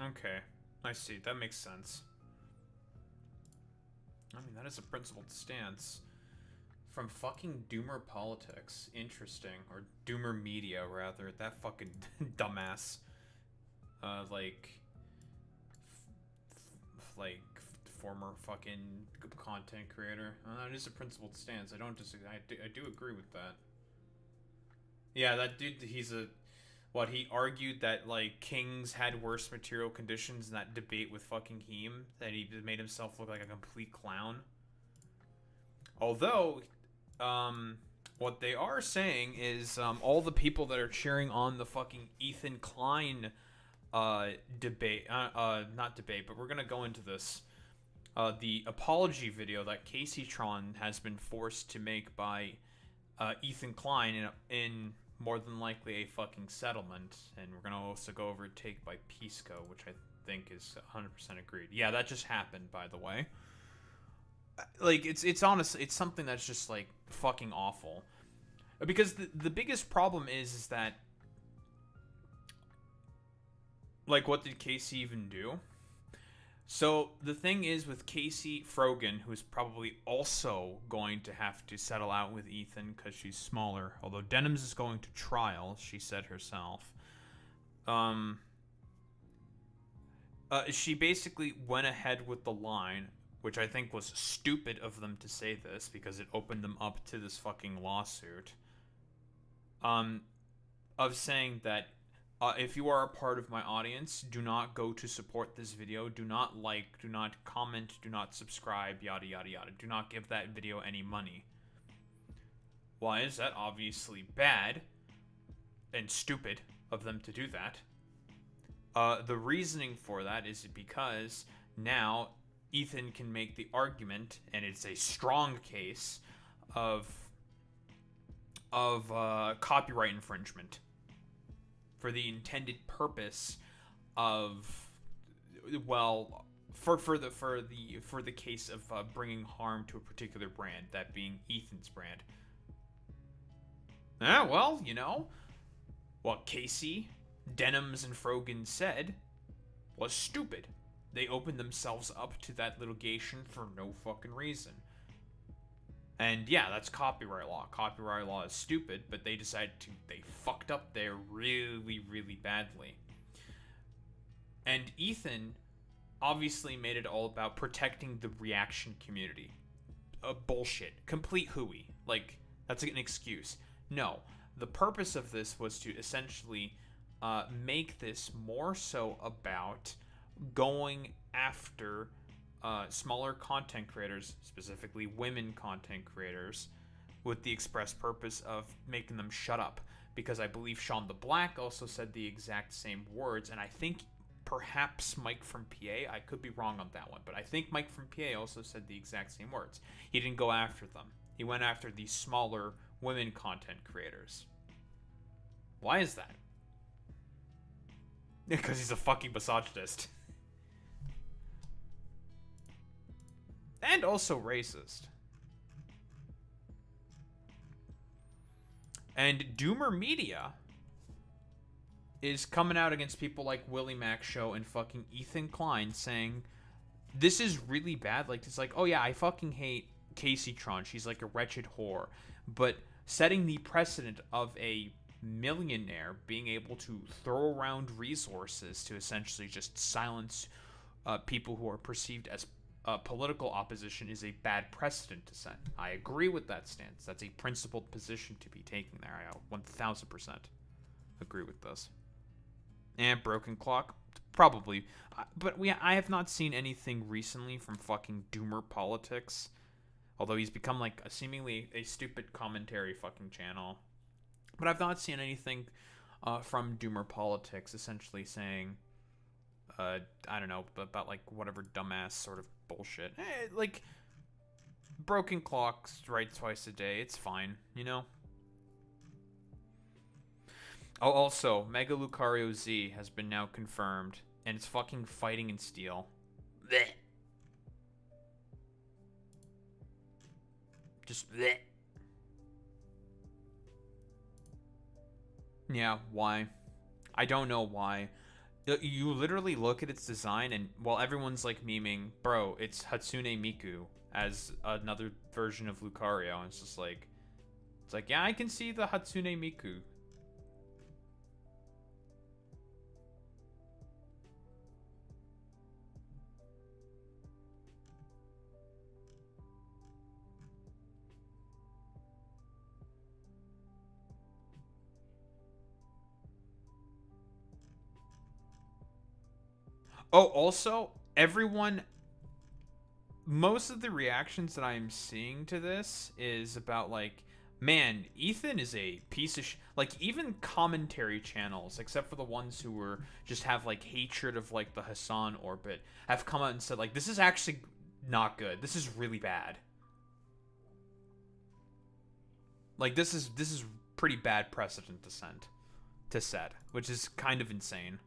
Okay. I see. That makes sense. I mean, that is a principled stance. From fucking Doomer Politics. Interesting. Or Doomer Media, rather. That fucking dumbass. Like... like, former fucking content creator. That is a principled stance. I don't disagree. I do agree with that. Yeah, that dude, he's a... What, he argued that, like, kings had worse material conditions in that debate with fucking Heem? That he made himself look like a complete clown? Although, what they are saying is, all the people that are cheering on the fucking Ethan Klein, debate, not debate, but we're gonna go into this, the apology video that Casey Tron has been forced to make by, Ethan Klein in more than likely a fucking settlement, and we're gonna also go over Take by Pisco, which I think is 100% agreed. Yeah, that just happened, by the way. Like, it's honestly, it's something that's just, like, fucking awful. Because the biggest problem is that, like, what did Casey even do? So, the thing is with Casey Frogan, who's probably also going to have to settle out with Ethan because she's smaller, although Denims is going to trial, she said herself. She basically went ahead with the line, which I think was stupid of them to say this because it opened them up to this fucking lawsuit, of saying that if you are a part of my audience, do not go to support this video, do not like, do not comment, do not subscribe, yada yada yada. Do not give that video any money. Why is that? Obviously bad and stupid of them to do that. The reasoning for that is because now Ethan can make the argument, and it's a strong case, of copyright infringement for the intended purpose of, well, for the case of bringing harm to a particular brand, that being Ethan's brand. Well, you know, what Casey, Denims, and Frogan said was stupid. They opened themselves up to that litigation for no fucking reason. And yeah, that's copyright law. Copyright law is stupid, but they fucked up there really, really badly. And Ethan obviously made it all about protecting the reaction community. Bullshit. Complete hooey. Like, that's an excuse. No. The purpose of this was to essentially make this more so about going after smaller content creators, specifically women content creators, with the express purpose of making them shut up. Because I believe Sean the Black also said the exact same words, and I think perhaps Mike from PA, I could be wrong on that one, but I think Mike from PA also said the exact same words. He didn't go after them. He went after the smaller women content creators. Why is that? Because he's a fucking misogynist. And also racist. And Doomer Media is coming out against people like Willie Mac Show and fucking Ethan Klein, saying this is really bad. Like, it's like, oh yeah, I fucking hate Casey Tron. She's like a wretched whore. But setting the precedent of a millionaire being able to throw around resources to essentially just silence people who are perceived as political opposition is a bad precedent to set. I agree with that stance. That's a principled position to be taking there. I 1000% agree with this. And Broken Clock, probably. But I have not seen anything recently from fucking Doomer Politics. Although he's become like seemingly a stupid commentary fucking channel. But I've not seen anything from Doomer Politics essentially saying I don't know, about like whatever dumbass sort of bullshit. Like broken clocks right twice a day. It's fine, you know. Oh, also, Mega Lucario Z has been now confirmed, and it's fucking fighting in steel. Blech. Just blech. Yeah, why? I don't know why. You literally look at its design, and while everyone's like memeing, bro, it's Hatsune Miku as another version of Lucario, and it's like, yeah, I can see the Hatsune Miku. Oh, also, most of the reactions that I'm seeing to this is about like, man, Ethan is a piece of like, even commentary channels, except for the ones who were just have like hatred of like the Hassan orbit, have come out and said like, this is actually not good. This is really bad. Like, this is pretty bad precedent to set, which is kind of insane.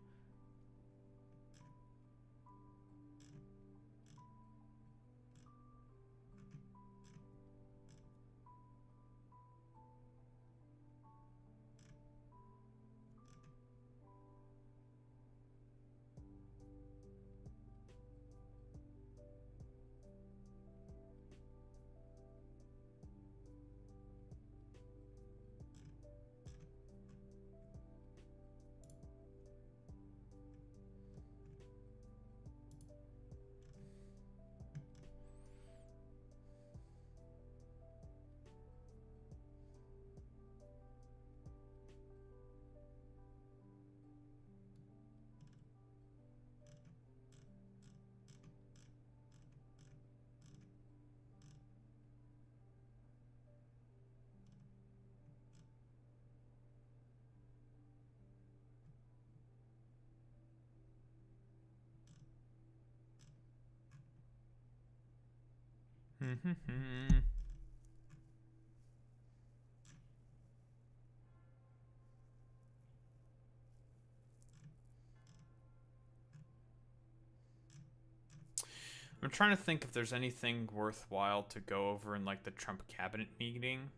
I'm trying to think if there's anything worthwhile to go over in like the Trump cabinet meeting.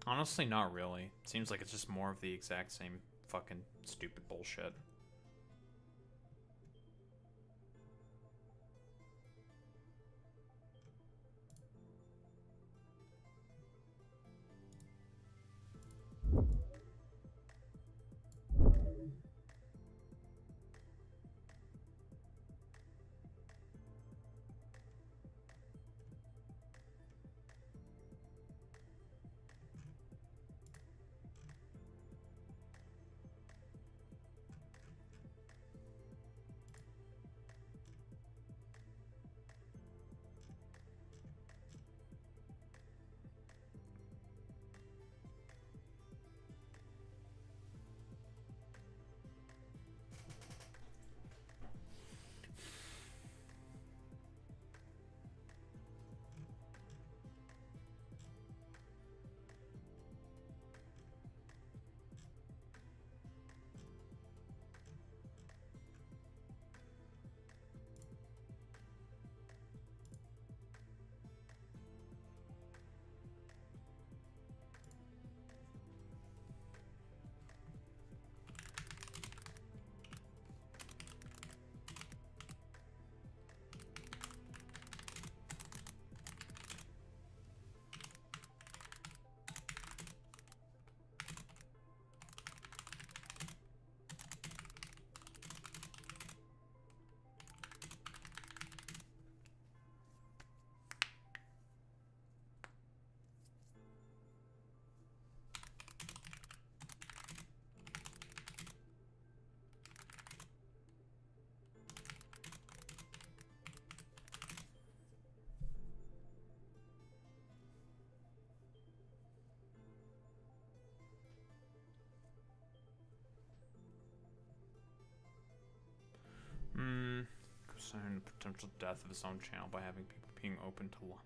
Honestly, not really. Seems like it's just more of the exact same fucking stupid bullshit. Concerning the potential death of his own channel by having people being open to law.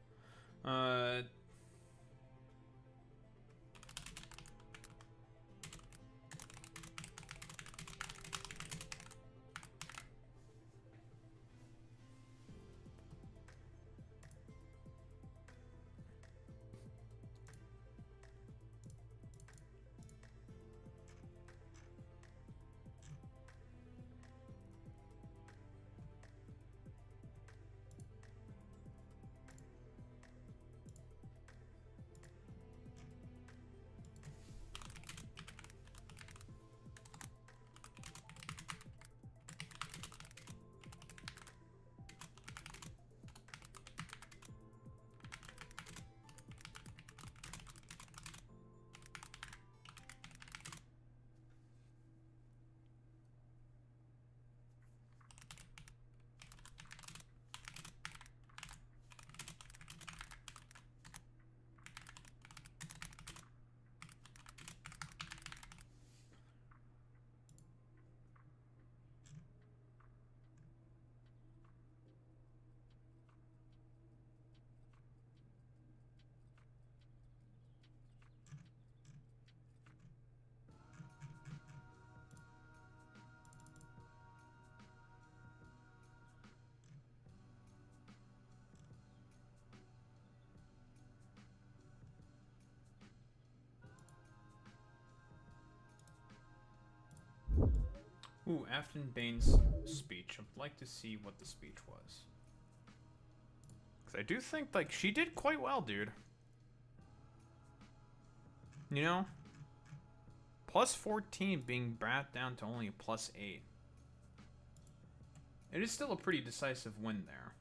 Ooh, Afton Bain's speech. I'd like to see what the speech was. Because I do think, like, she did quite well, dude. You know? Plus 14 being brought down to only a plus 8. It is still a pretty decisive win there.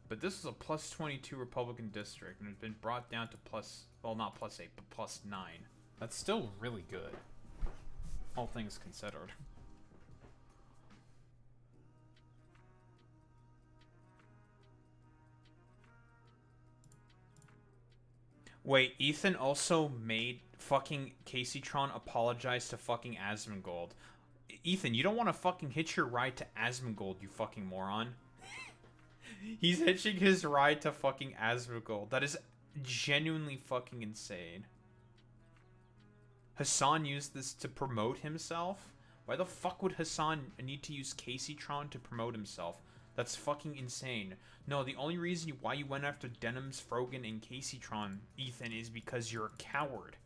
But this is a plus 22 Republican district, and it's been brought down to plus, well, not plus 8, but plus 9. That's still really good, all things considered. Wait, Ethan also made fucking Caseytron apologize to fucking Asmongold. Ethan, you don't want to fucking hitch your ride to Asmongold, you fucking moron. He's hitching his ride to fucking Asmongold. That is genuinely fucking insane. Hassan used this to promote himself? Why the fuck would Hassan need to use Caseytron to promote himself? That's fucking insane. No, the only reason why you went after Denims, Frogan, and Caseytron, Ethan, is because you're a coward.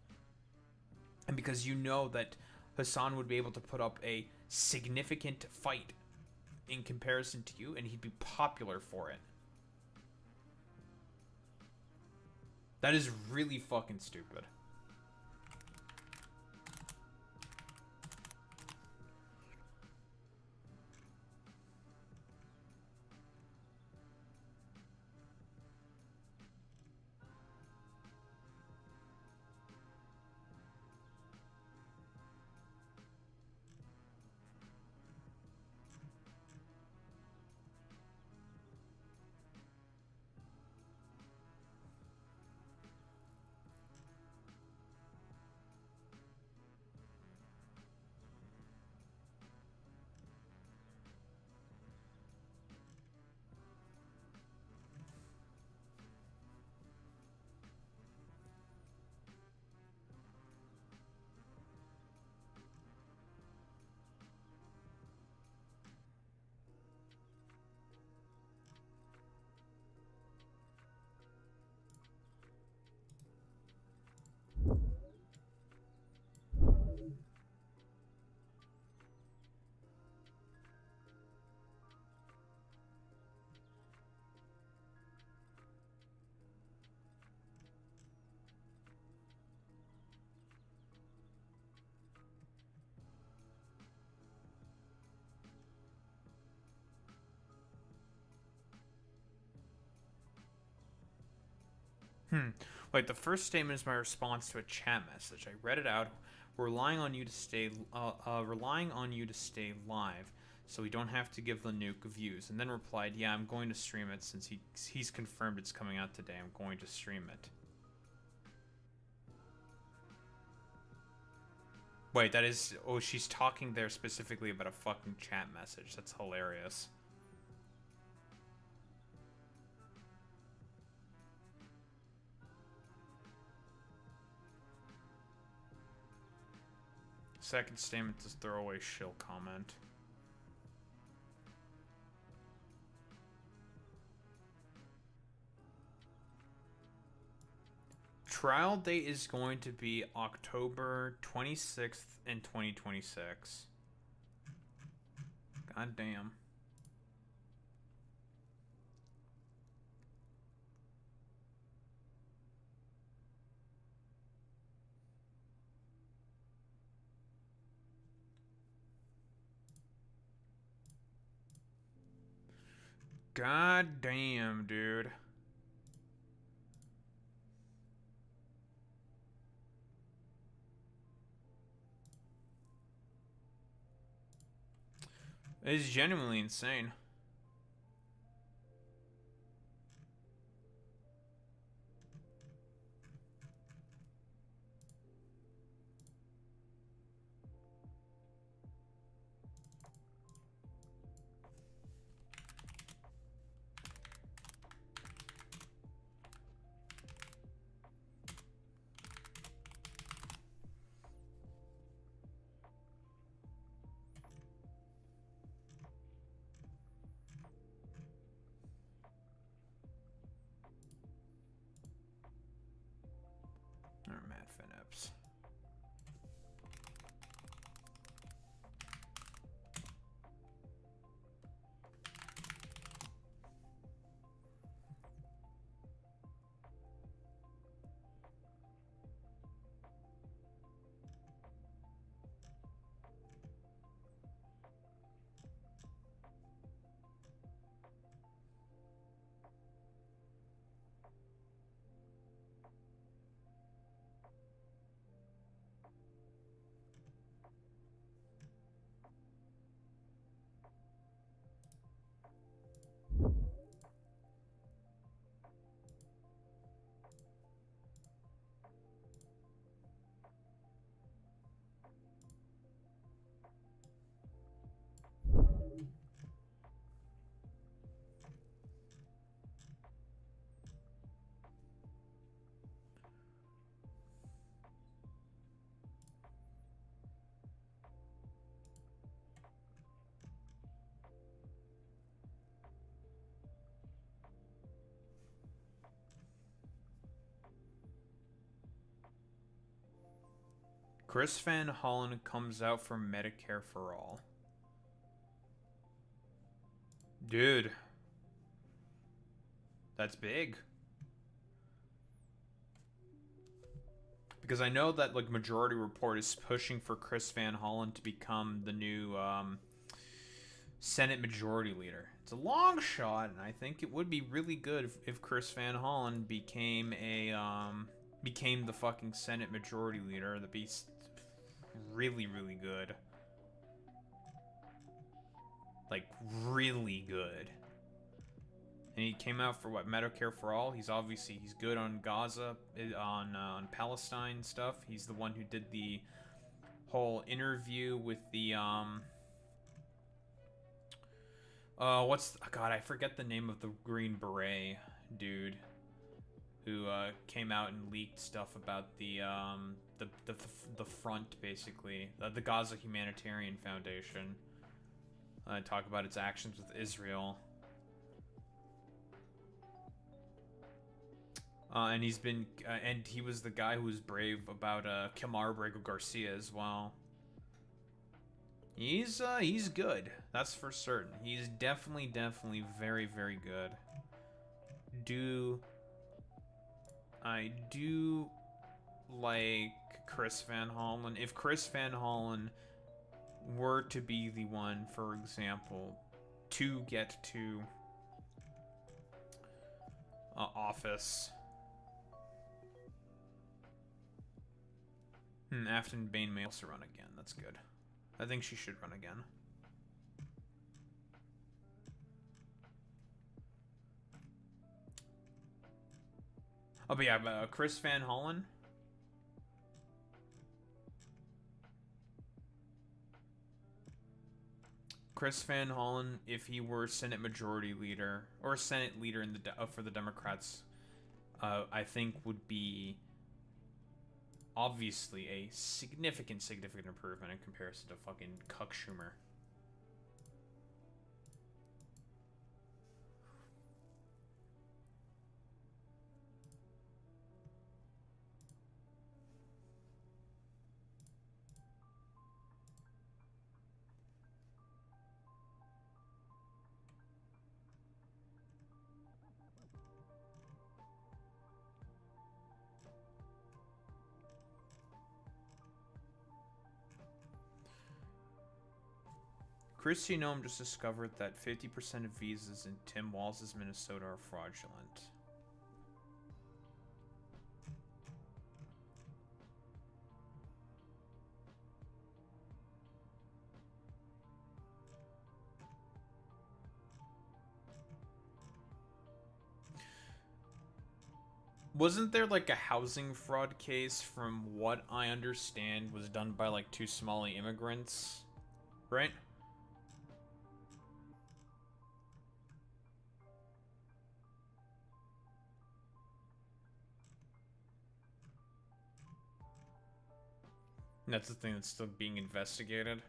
And because you know that Hassan would be able to put up a significant fight in comparison to you, and he'd be popular for it. That is really fucking stupid. Wait, the first statement is my response to a chat message. I read it out. We're relying on you to stay live, so we don't have to give the nuke views. And then replied, yeah, I'm going to stream it since he's confirmed it's coming out today. I'm going to stream it. Wait, that is... Oh, she's talking there specifically about a fucking chat message. That's hilarious. Second statement is throwaway shill comment. Trial date is going to be October 26th in 2026. God damn. God damn, dude. It is genuinely insane. Or Matt Phillips. Chris Van Hollen comes out for Medicare for All. Dude. That's big. Because I know that, like, Majority Report is pushing for Chris Van Hollen to become the new Senate Majority Leader. It's a long shot, and I think it would be really good if Chris Van Hollen became the fucking Senate Majority Leader. That'd be really, really good. Like, really good. And he came out for what, Medicare for All. He's good on Gaza, on Palestine stuff. He's the one who did the whole interview with the God, I forget the name of the Green Beret dude who came out and leaked stuff about the front, basically, the Gaza Humanitarian Foundation. Talk about its actions with Israel. And he's been, and he was the guy who was brave about Kilmar Abrego Garcia as well. He's good. That's for certain. He's definitely very, very good. I do like Chris Van Hollen. If Chris Van Hollen were to be the one, for example, to get to office. Afton Bain may also run again. That's good. I think she should run again. Oh, but yeah, Chris Van Hollen. Chris Van Hollen, if he were Senate Majority Leader or Senate Leader in the for the Democrats, I think would be obviously a significant improvement in comparison to fucking Cuck Schumer. Christy Nome just discovered that 50% of visas in Tim Walz' Minnesota are fraudulent. Wasn't there like a housing fraud case, from what I understand, was done by like 2 Somali immigrants, right? And that's the thing that's still being investigated.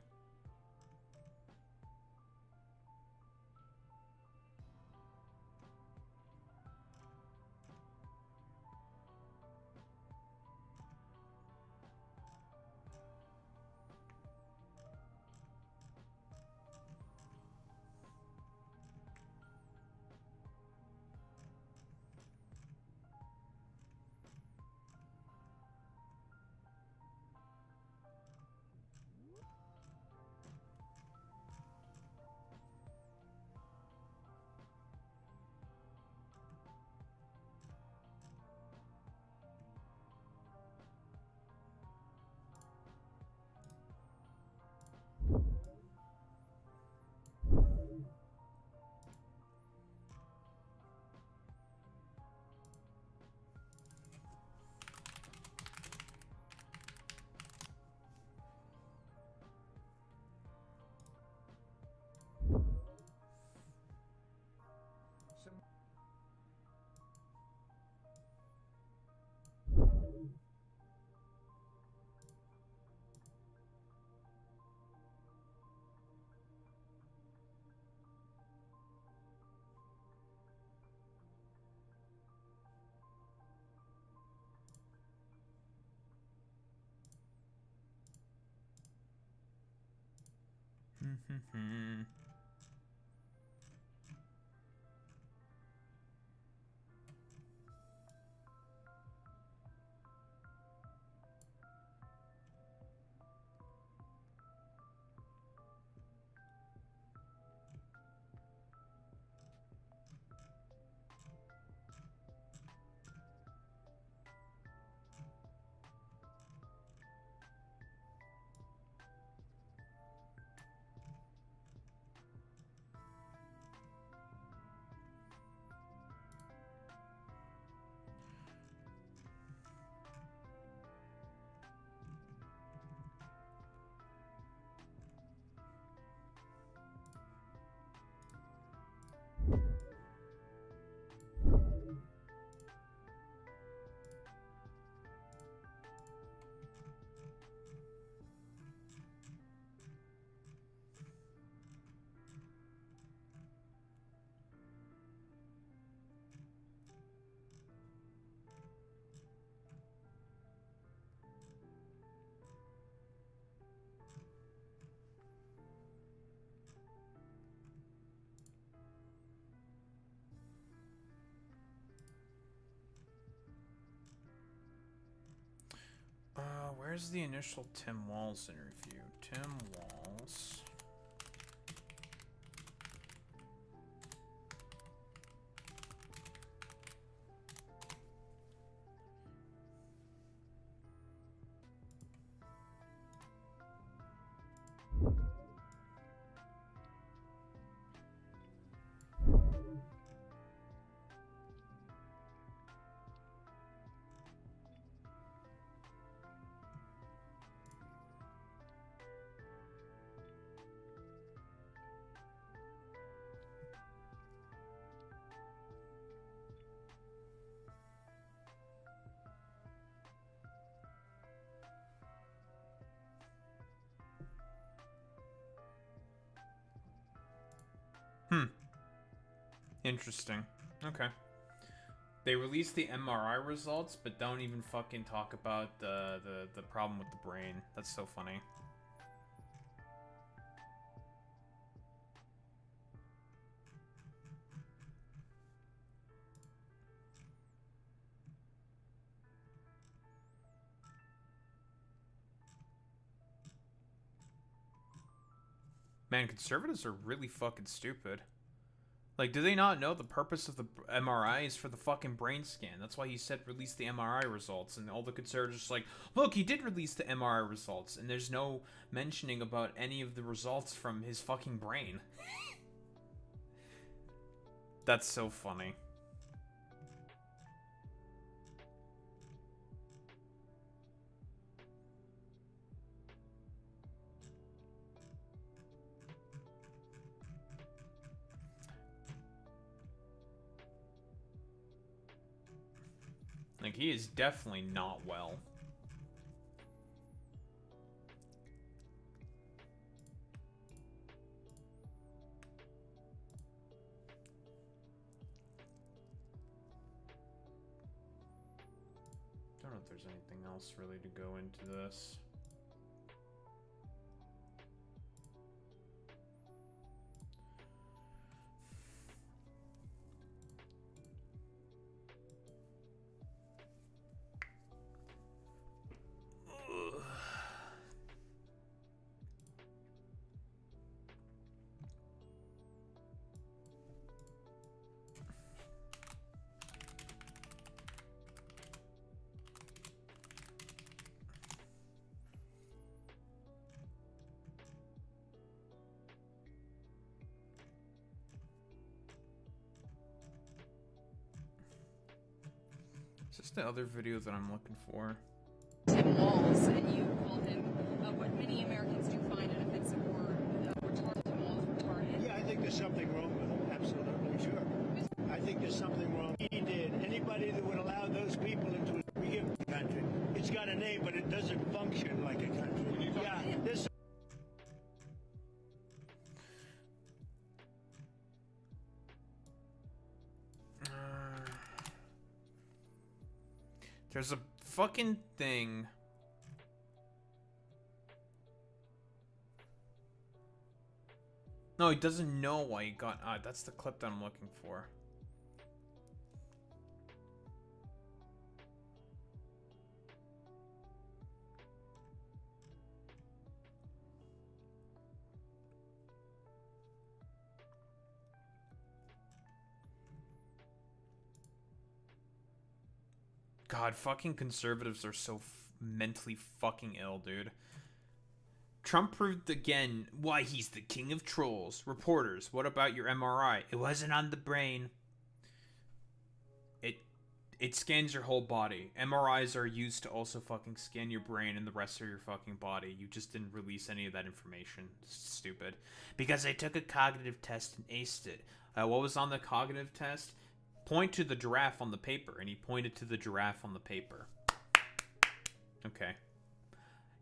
Where's the initial Tim Walz interview? Tim Walz. Interesting. Okay. They released the MRI results, but don't even fucking talk about the problem with the brain. That's so funny. Man, conservatives are really fucking stupid. Like, do they not know the purpose of the MRI is for the fucking brain scan? That's why he said release the MRI results, and all the conservatives are like, look, he did release the MRI results, and there's no mentioning about any of the results from his fucking brain. That's so funny. Like, he is definitely not well. Don't know if there's anything else really to go into this. Is this the other video that I'm looking for? Tim Walz, and you called him what many Americans do find an offensive word, retarded. Tim Walz retarded. Yeah, I think there's something wrong with him. Absolutely, sure. I think there's something wrong. He did. Anybody that would allow those people into a free country, it's got a name, but it doesn't function like a country. Yeah, this. There's a fucking thing. No, he doesn't know why he got. That's the clip that I'm looking for. God, fucking conservatives are so mentally fucking ill, dude. Trump proved again why he's the king of trolls. Reporters, what about your MRI? It wasn't on the brain. It scans your whole body. MRIs are used to also fucking scan your brain and the rest of your fucking body. You just didn't release any of that information. Stupid. Because I took a cognitive test and aced it. What was on the cognitive test? Point to the giraffe on the paper. And he pointed to the giraffe on the paper. Okay.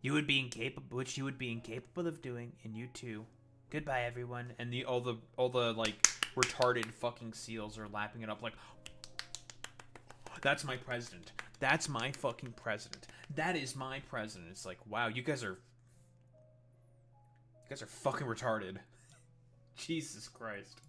You would be incapable, which you would be incapable of doing, and you too. Goodbye, everyone. And all the like retarded fucking seals are lapping it up like, that's my president. That's my fucking president. That is my president. It's like, wow, you guys are fucking retarded. Jesus Christ.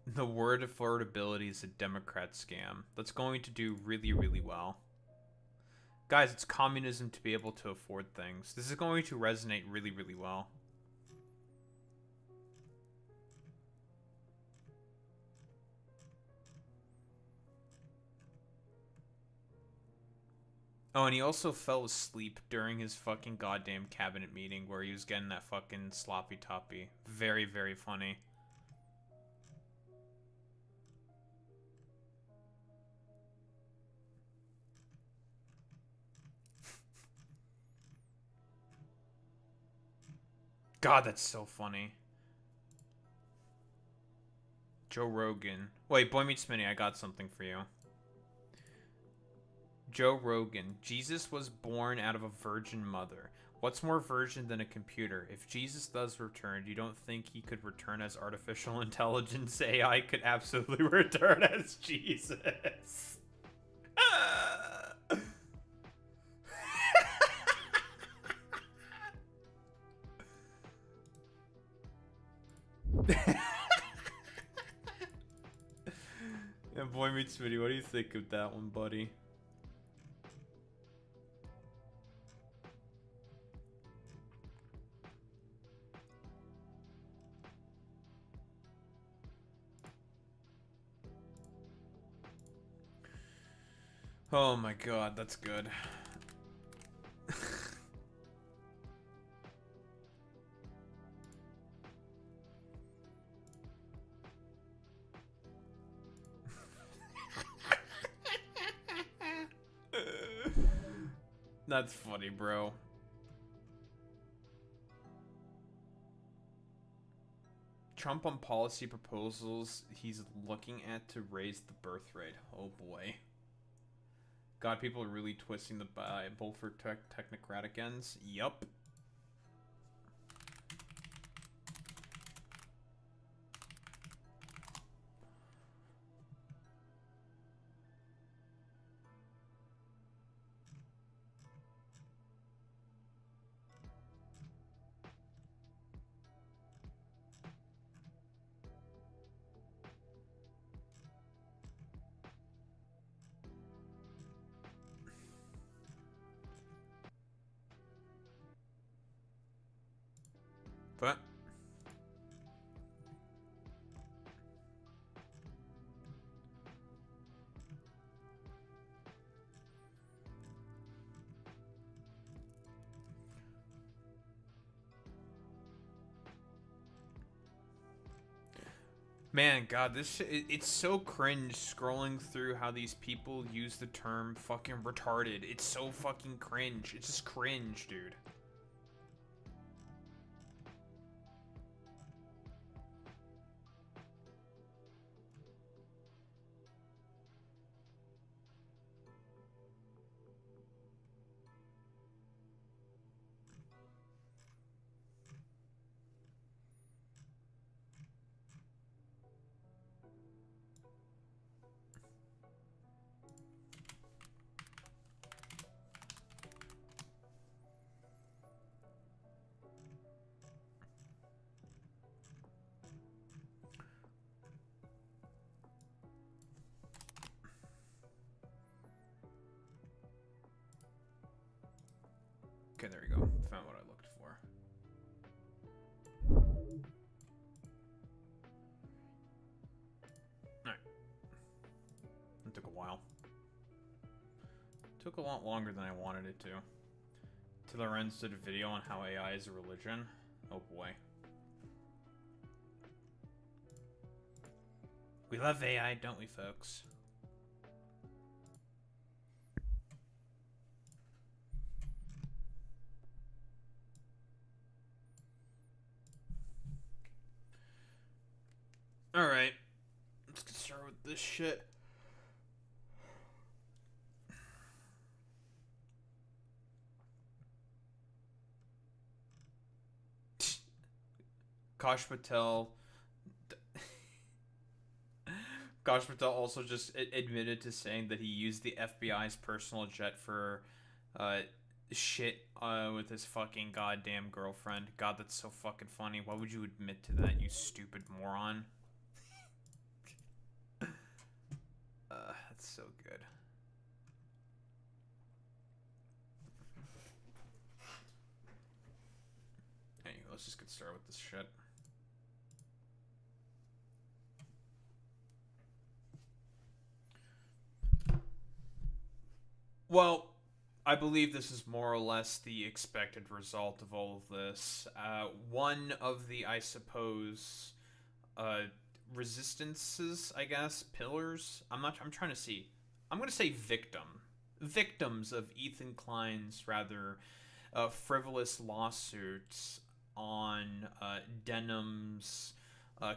The word affordability is a Democrat scam. That's going to do really, really well. Guys, it's communism to be able to afford things. This is going to resonate really, really well. Oh, and he also fell asleep during his fucking goddamn cabinet meeting where he was getting that fucking sloppy toppy. Very, very funny. God, that's so funny. Joe Rogan. Wait, Boy Meets Smitty, I got something for you. Joe Rogan. Jesus was born out of a virgin mother. What's more virgin than a computer? If Jesus does return, you don't think he could return as artificial intelligence? AI could absolutely return as Jesus. Yeah, Boy Meets Smitty, what do you think of that one, buddy? Oh my god, that's good. That's funny, bro. Trump on policy proposals he's looking at to raise the birth rate. Oh boy. God, people are really twisting the Bible for technocratic ends. Yup. But man, God, this shit, it's so cringe scrolling through how these people use the term fucking retarded. It's so fucking cringe. It's just cringe, dude. Okay, there we go. Found what I looked for. Alright. It took a while. Took a lot longer than I wanted it to. Till Lorenz did a video on how AI is a religion. Oh boy. We love AI, don't we, folks? Alright. Let's get started with this shit. Kash Patel. Kash Patel also just admitted to saying that he used the FBI's personal jet for shit with his fucking goddamn girlfriend. God, that's so fucking funny. Why would you admit to that, you stupid moron? That's so good. Anyway, let's just get started with this shit. Well, I believe this is more or less the expected result of all of this. One of the, I suppose, resistances, I guess, pillars. I'm trying to see. I'm going to say victims of Ethan Klein's rather frivolous lawsuits on Denham's,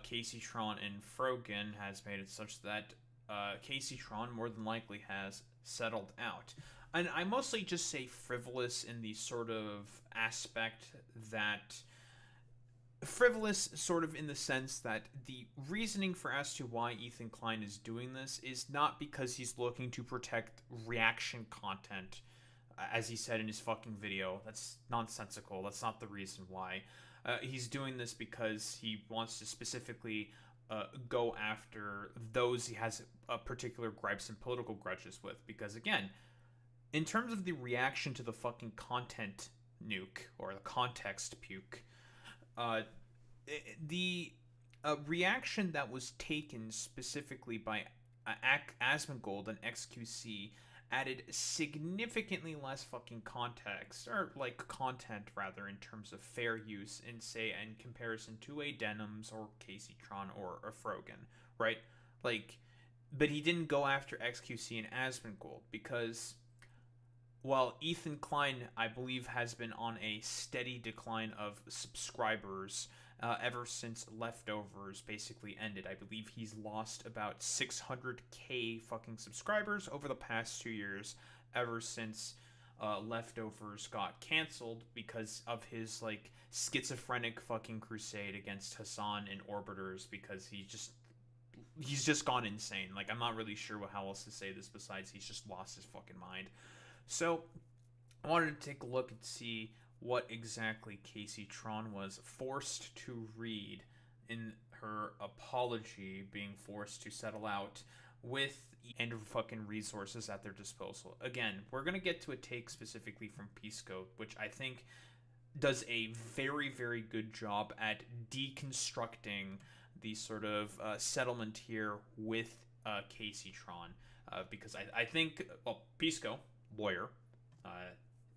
Casey Tron, and Frogan has made it such that Casey Tron more than likely has settled out. And I mostly just say frivolous in the sort of aspect that frivolous sort of in the sense that the reasoning for as to why Ethan Klein is doing this is not because he's looking to protect reaction content, as he said in his fucking video. That's nonsensical. That's not the reason why. He's doing this because he wants to specifically go after those he has particular gripes and political grudges with. Because again, in terms of the reaction to the fucking content nuke or the context puke, the reaction that was taken specifically by Asmongold and XQC added significantly less fucking context, or like content rather, in terms of fair use in, say, in comparison to a Denham's or Casey Tron or a Frogan, right? Like, but he didn't go after XQC and Asmongold because, well, Ethan Klein, I believe, has been on a steady decline of subscribers ever since Leftovers basically ended. I believe he's lost about 600k fucking subscribers over the past 2 years, ever since Leftovers got canceled because of his, like, schizophrenic fucking crusade against Hassan and Orbiters, because he's just gone insane. Like, I'm not really sure how else to say this besides he's just lost his fucking mind. So, I wanted to take a look and see what exactly Casey Tron was forced to read in her apology, being forced to settle out with and fucking resources at their disposal. Again, we're going to get to a take specifically from Pisco, which I think does a very, very good job at deconstructing the sort of settlement here with Casey Tron. Because I think, well, Pisco, lawyer,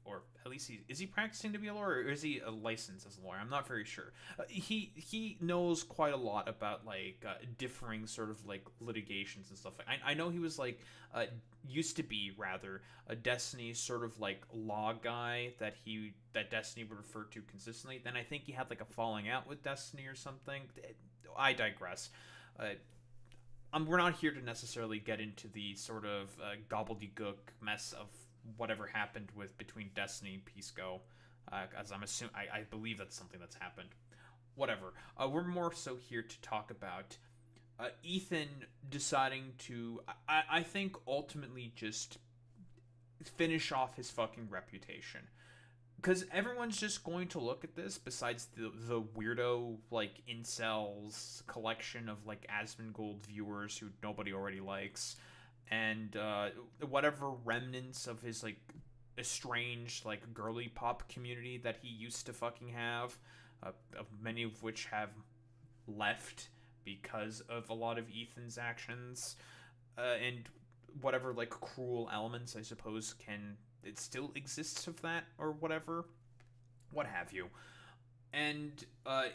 or at least is he practicing to be a lawyer, or is he licensed as a lawyer? I'm not very sure. He knows quite a lot about, like, differing sort of, like, litigations and stuff. I know he was, like, used to be rather a Destiny sort of, like, law guy that Destiny would refer to consistently. Then I think he had, like, a falling out with Destiny or something. I digress. We're not here to necessarily get into the sort of gobbledygook mess of whatever happened between Destiny and Pisco, as I'm assuming, I believe that's something that's happened. Whatever. We're more so here to talk about Ethan deciding to, I think, ultimately just finish off his fucking reputation. Because everyone's just going to look at this, besides the weirdo, like, incels collection of, like, Asmongold viewers who nobody already likes, and whatever remnants of his, like, estranged, like, girly pop community that he used to fucking have, many of which have left because of a lot of Ethan's actions, and whatever, like, cruel elements, I suppose, it still exists of that, or whatever, what have you. And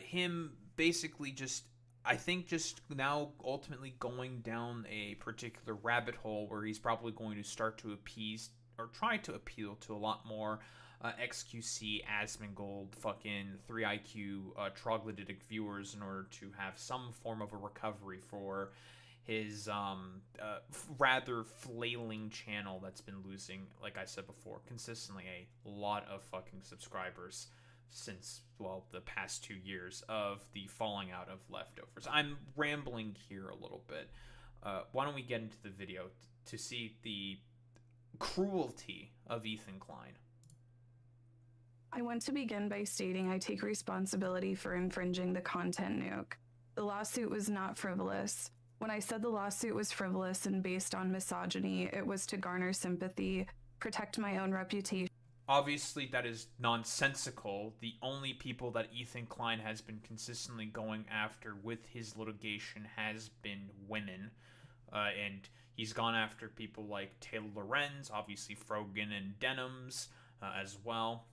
him basically just, I think, just now ultimately going down a particular rabbit hole where he's probably going to start to appease, or try to appeal to a lot more XQC, Asmongold, fucking 3IQ troglodytic viewers in order to have some form of a recovery for his rather flailing channel that's been losing, like I said before, consistently a lot of fucking subscribers since, well, the past 2 years of the falling out of Leftovers. I'm rambling here a little bit. Why don't we get into the video to see the cruelty of Ethan Klein? I want to begin by stating I take responsibility for infringing the content nuke. The lawsuit was not frivolous. When I said the lawsuit was frivolous and based on misogyny, it was to garner sympathy, protect my own reputation. Obviously, that is nonsensical. The only people that Ethan Klein has been consistently going after with his litigation has been women. And he's gone after people like Taylor Lorenz, obviously Frogan and Denims as well.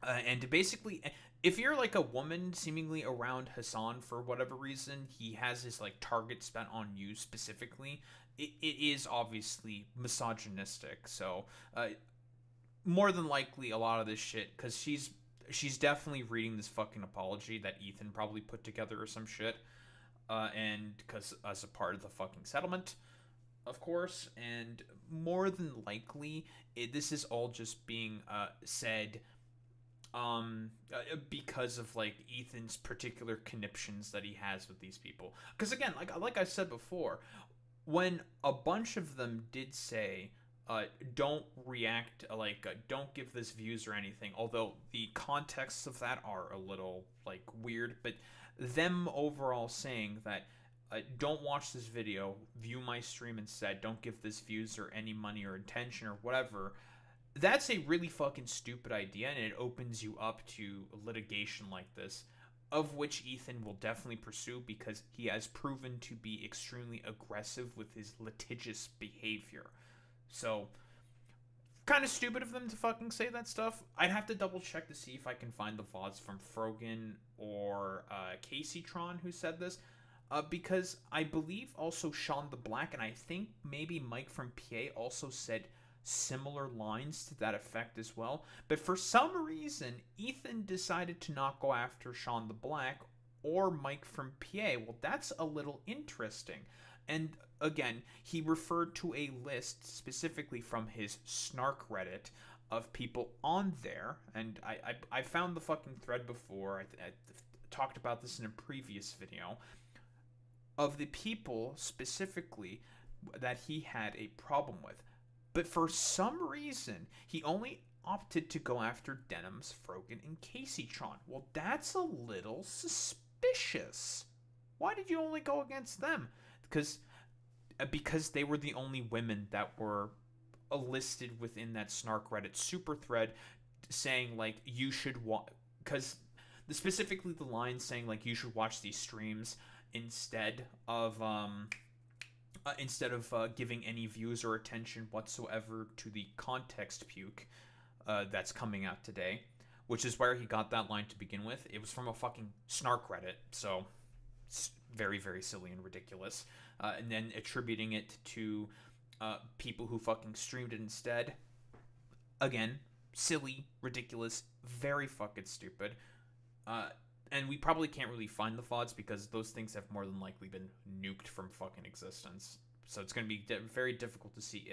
And basically, if you're like a woman seemingly around Hassan for whatever reason, he has his like target spent on you specifically. It is obviously misogynistic. So, more than likely, a lot of this shit, because she's definitely reading this fucking apology that Ethan probably put together or some shit, and because as a part of the fucking settlement, of course, and more than likely, this is all just being said because of like Ethan's particular conniptions that he has with these people. Because again, like I said before, when a bunch of them did say don't react, don't give this views or anything, although the contexts of that are a little like weird, but them overall saying that don't watch this video, view my stream instead, don't give this views or any money or attention or whatever, that's a really fucking stupid idea, and it opens you up to litigation like this, of which Ethan will definitely pursue because he has proven to be extremely aggressive with his litigious behavior. So, kind of stupid of them to fucking say that stuff. I'd have to double check to see if I can find the VODs from Frogan or Caseytron who said this. Because I believe also Sean the Black, and I think maybe Mike from PA also said similar lines to that effect as well. But for some reason, Ethan decided to not go after Sean the Black or Mike from PA. Well, that's a little interesting. And again, he referred to a list specifically from his Snark Reddit of people on there. And I found the fucking thread before. I talked about this in a previous video. Of the people specifically that he had a problem with. But for some reason, he only opted to go after Denims, Frogan, and Caseytron. Well, that's a little suspicious. Why did you only go against them? Because they were the only women that were listed within that Snark Reddit super thread saying, like, you should watch... Because specifically the line saying, like, you should watch these streams instead of giving any views or attention whatsoever to the context puke that's coming out today, which is where he got that line to begin with. It was from a fucking Snark Reddit, so it's very, very silly and ridiculous. And then attributing it to people who fucking streamed it instead. Again, silly, ridiculous, very fucking stupid. And we probably can't really find the VODs because those things have more than likely been nuked from fucking existence. So it's going to be very difficult to see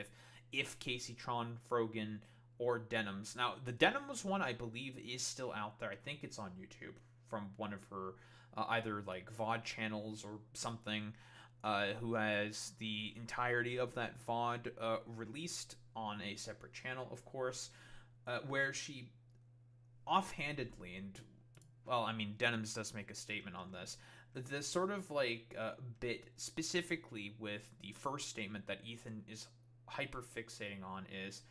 if Caseytron, Frogan, or Denims. Now, the Denims one, I believe, is still out there. I think it's on YouTube from one of her either like VOD channels or something, who has the entirety of that VOD released on a separate channel, of course, where she offhandedly and... Well, I mean, Denims does make a statement on this. The sort of like bit specifically with the first statement that Ethan is hyper fixating on is,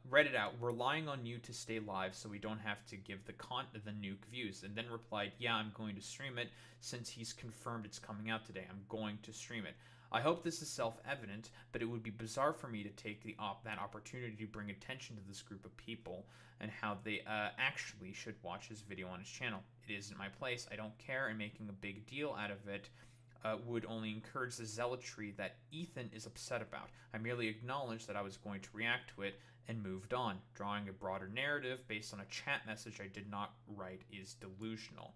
read it out, relying on you to stay live so we don't have to give the nuke views. And then replied, yeah, I'm going to stream it since he's confirmed it's coming out today. I'm going to stream it. I hope this is self-evident, but it would be bizarre for me to take that opportunity to bring attention to this group of people and how they actually should watch his video on his channel. It isn't my place. I don't care, and making a big deal out of it would only encourage the zealotry that Ethan is upset about. I merely acknowledged that I was going to react to it and moved on. Drawing a broader narrative based on a chat message I did not write is delusional.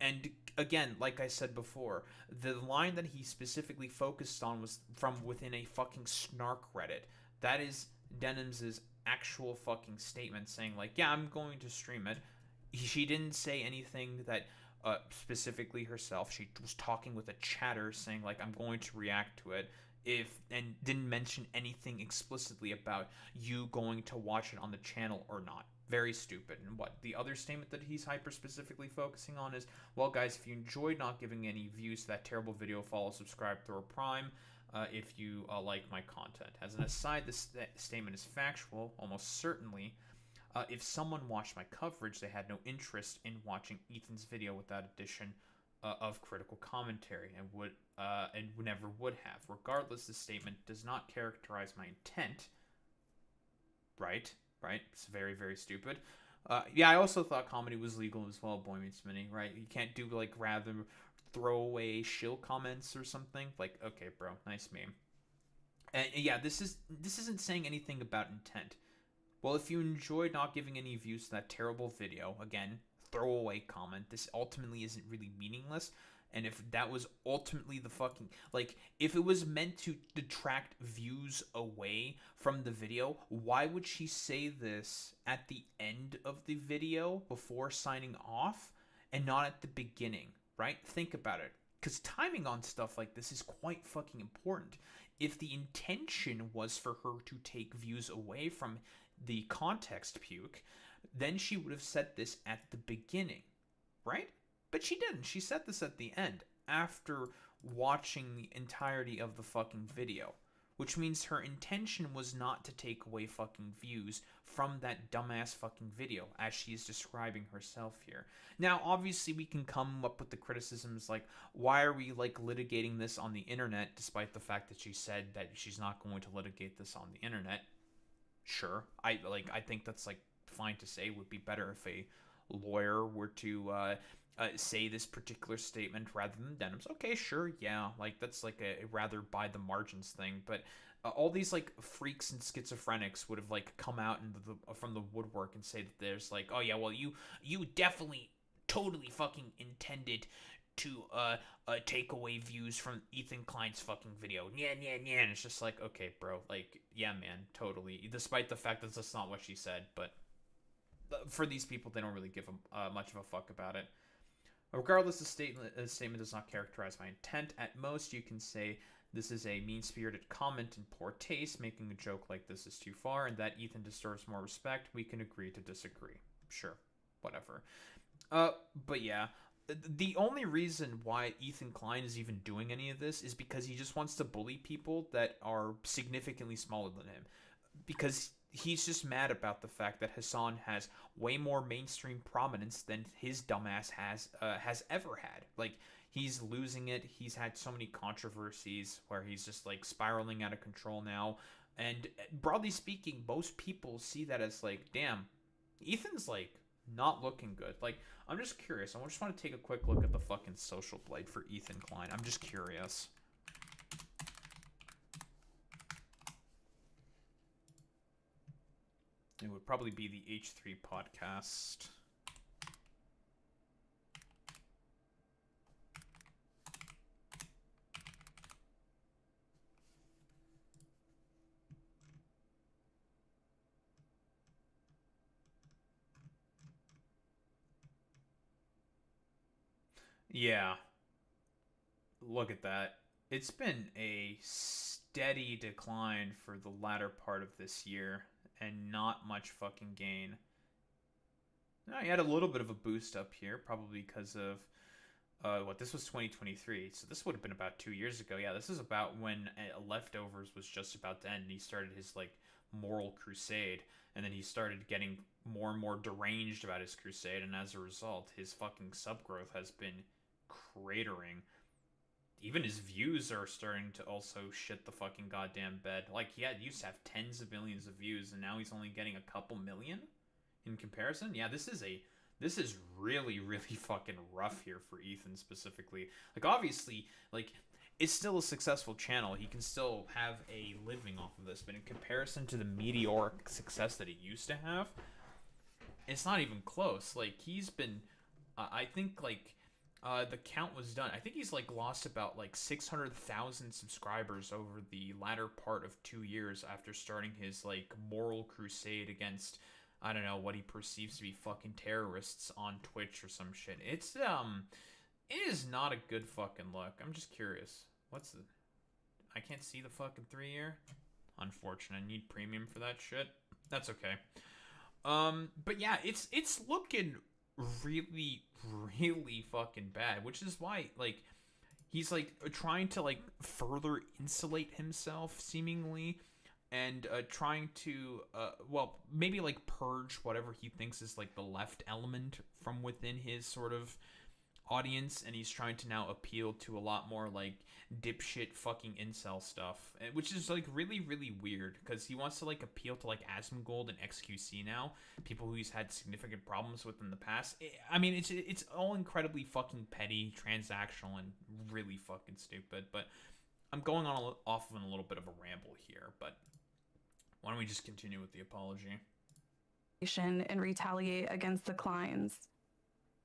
And again, like I said before, the line that he specifically focused on was from within a fucking Snark Reddit. That is Denims' actual fucking statement saying, like, yeah, I'm going to stream it. She didn't say anything that specifically herself. She was talking with a chatter saying, like, I'm going to react to it. And didn't mention anything explicitly about you going to watch it on the channel or not. Very stupid. And what the other statement that he's hyper specifically focusing on is, well, guys, if you enjoyed not giving any views to that terrible video, follow, subscribe, throw a prime if you like my content. As an aside, this statement is factual, almost certainly. If someone watched my coverage, they had no interest in watching Ethan's video without addition of critical commentary and never would have. Regardless, this statement does not characterize my intent. Right? It's very, very stupid. Yeah, I also thought comedy was legal as well, Boy Meets Mini, right? You can't do, like, rather throwaway shill comments or something. Like, okay, bro, nice meme. And yeah, this isn't saying anything about intent. Well, if you enjoyed not giving any views to that terrible video, again, throwaway comment, this ultimately isn't really meaningless. And if that was ultimately the fucking, like, if it was meant to detract views away from the video, why would she say this at the end of the video before signing off and not at the beginning, right? Think about it. Because timing on stuff like this is quite fucking important. If the intention was for her to take views away from the context puke, then she would have said this at the beginning, right? But she didn't. She said this at the end, after watching the entirety of the fucking video. Which means her intention was not to take away fucking views from that dumbass fucking video, as she is describing herself here. Now, obviously, we can come up with the criticisms like, why are we, like, litigating this on the internet, despite the fact that she said that she's not going to litigate this on the internet. Sure. I think that's, like, fine to say. It would be better if a lawyer were to say this particular statement rather than denims. Okay, sure, yeah, like that's like a rather by the margins thing, but all these like freaks and schizophrenics would have like come out from the woodwork and say that there's like, oh yeah, well you definitely totally fucking intended to take away views from Ethan Klein's fucking video. Yeah, and it's just like, okay, bro, like, yeah, man, totally. Despite the fact that that's not what she said, but for these people, they don't really give much of a fuck about it. Regardless, the statement does not characterize my intent. At most, you can say this is a mean-spirited comment in poor taste. Making a joke like this is too far, and that Ethan deserves more respect. We can agree to disagree. Sure, whatever. But yeah, the only reason why Ethan Klein is even doing any of this is because he just wants to bully people that are significantly smaller than him. Because he's just mad about the fact that Hassan has way more mainstream prominence than his dumbass has ever had. Like, he's losing it. He's had so many controversies where he's just like spiraling out of control now. And broadly speaking, most people see that as like, damn, Ethan's like not looking good. Like, I'm just curious. I just want to take a quick look at the fucking social blade for Ethan Klein. I'm just curious. It would probably be the H3 podcast. Yeah. Look at that. It's been a steady decline for the latter part of this year, and not much fucking gain. Now, he had a little bit of a boost up here, probably because of, this was 2023, so this would have been about 2 years ago. Yeah, this is about when Leftovers was just about to end, and he started his, like, moral crusade, and then he started getting more and more deranged about his crusade, and as a result, his fucking sub growth has been cratering. Even his views are starting to also shit the fucking goddamn bed. Like, he used to have tens of millions of views, and now he's only getting a couple million in comparison. Yeah, this is really, really fucking rough here for Ethan specifically. Like, obviously, like, it's still a successful channel. He can still have a living off of this, but in comparison to the meteoric success that he used to have, it's not even close. Like, he's been, I think, like, the count was done. I think he's like lost about like 600,000 subscribers over the latter part of 2 years after starting his like moral crusade against, I don't know, what he perceives to be fucking terrorists on Twitch or some shit. It is not a good fucking look. I'm just curious. I can't see the fucking 3-year. Unfortunate. I need premium for that shit. That's okay. But yeah, it's looking really, really fucking bad, which is why, like, he's, like, trying to, like, further insulate himself, seemingly, and trying to, well, maybe, like, purge whatever he thinks is, like, the left element from within his sort of audience, and he's trying to now appeal to a lot more like dipshit fucking incel stuff, which is like really really weird because he wants to like appeal to like Asmongold and XQC now, people who he's had significant problems with in the past. I mean, it's all incredibly fucking petty, transactional, and really fucking stupid. But I'm going on off on a little bit of a ramble here, but why don't we just continue with the apology? And retaliate against the Kleins.